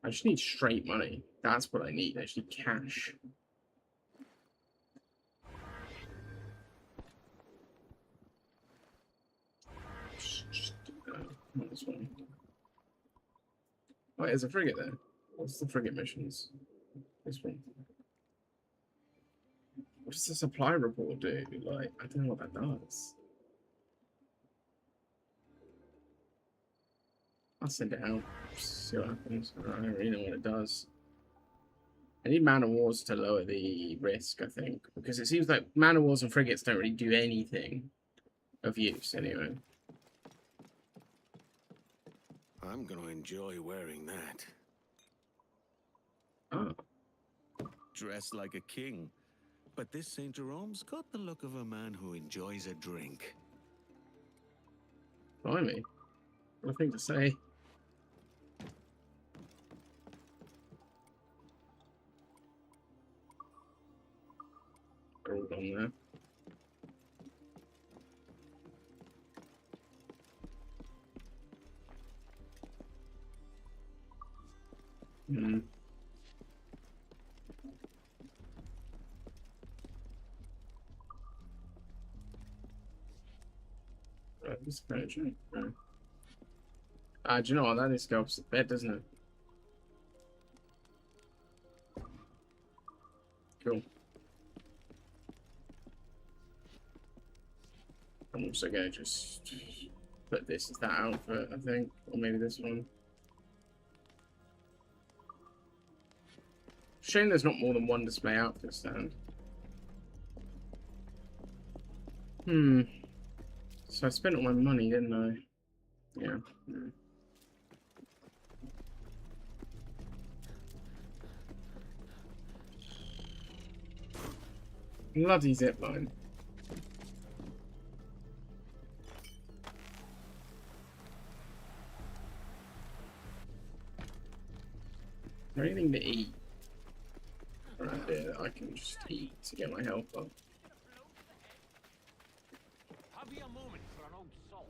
I just need straight money. That's what I need. Actually, cash. Just this one. Oh, there's a frigate there. What's the frigate missions? This one. What does the supply report do? Like, I don't know what that does. I'll send it out. See what happens. I don't really know what it does. I need man of wars to lower the risk, I think, because it seems like man of wars and frigates don't really do anything of use anyway. I'm gonna enjoy wearing that. Oh. Dressed like a king. But this St. Jerome's got the look of a man who enjoys a drink. Blimey. What a thing to say. All on there. this furniture. No. Do you know what? That needs to go opposite the bed, doesn't it? Cool. I'm also going to just put this as that outfit, I think. Or maybe this one. Shame there's not more than one display outfit stand. So I spent all my money, didn't I? Yeah. Bloody zipline. Is there anything to eat around here that I can just eat to get my health up? Have you a moment for an old salt?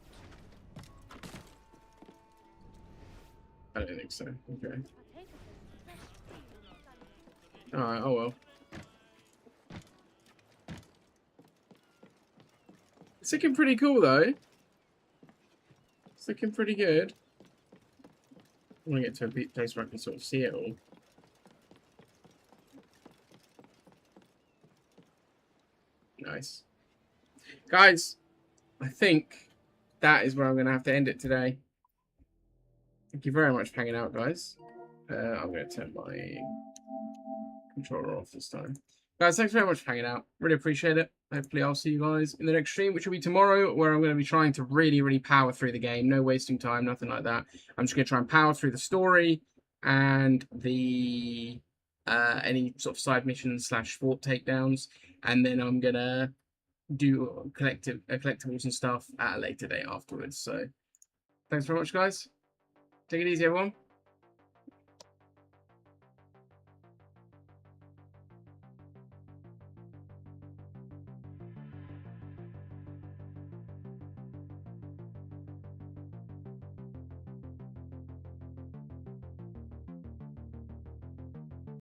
I don't think so. Okay. Alright, oh well. It's looking pretty cool though. It's looking pretty good. I want to get to a place where I can sort of see it all. Nice. Guys, I think that is where I'm going to have to end it today. Thank you very much for hanging out, guys. I'm going to turn my controller off this time. Guys, thanks very much for hanging out. Really appreciate it. Hopefully I'll see you guys in the next stream, which will be tomorrow, where I'm going to be trying to really power through the game. No wasting time, nothing like that. I'm just going to try and power through the story and the any sort of side missions / fort takedowns. And then I'm going to do collectibles and stuff at a later date afterwards. So thanks very much, guys. Take it easy, everyone.